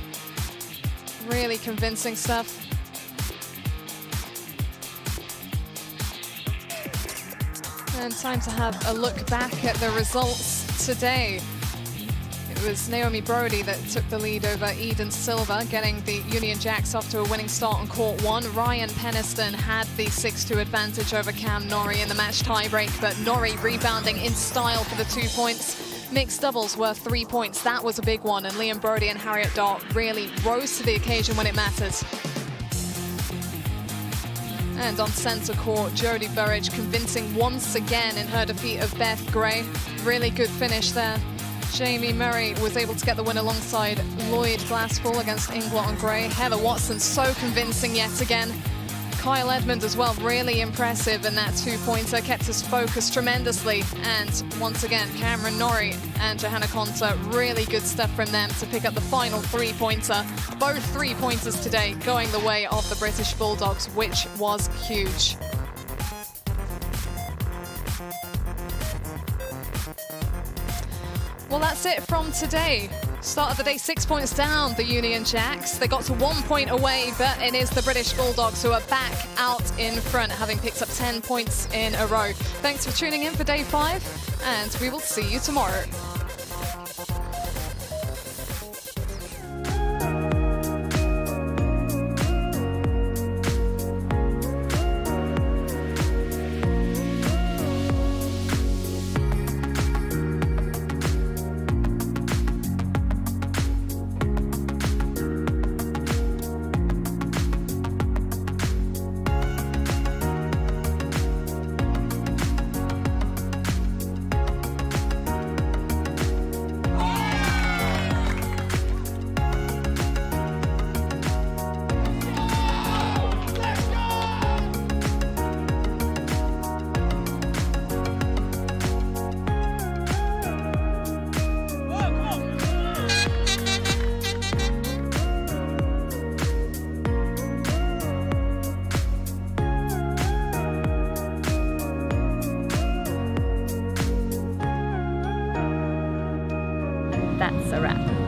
Really convincing stuff. And time to have a look back at the results today. It was Naomi Brody that took the lead over Eden Silva, getting the Union Jacks off to a winning start on court 1. Ryan Peniston had the 6-2 advantage over Cam Norrie in the match tiebreak, but Norrie rebounding in style for the 2 points. Mixed doubles were 3 points. That was a big one, and Liam Brody and Harriet Dart really rose to the occasion when it mattered. And on centre court, Jodie Burridge convincing once again in her defeat of Beth Gray. Really good finish there. Jamie Murray was able to get the win alongside Lloyd Glasspool against Inglot and Gray. Heather Watson so convincing yet again. Kyle Edmund as well, really impressive, and that 2-pointer kept us focused tremendously. And once again, Cameron Norrie and Johanna Konta, really good stuff from them to pick up the final 3-pointer. Both 3-pointers today going the way of the British Bulldogs, which was huge. Well, that's it from today. Start of the day, 6 points down, the Union Jacks. They got to 1 point away, but it is the British Bulldogs who are back out in front, having picked up 10 points in a row. Thanks for tuning in for day 5, and we will see you tomorrow. That's a wrap.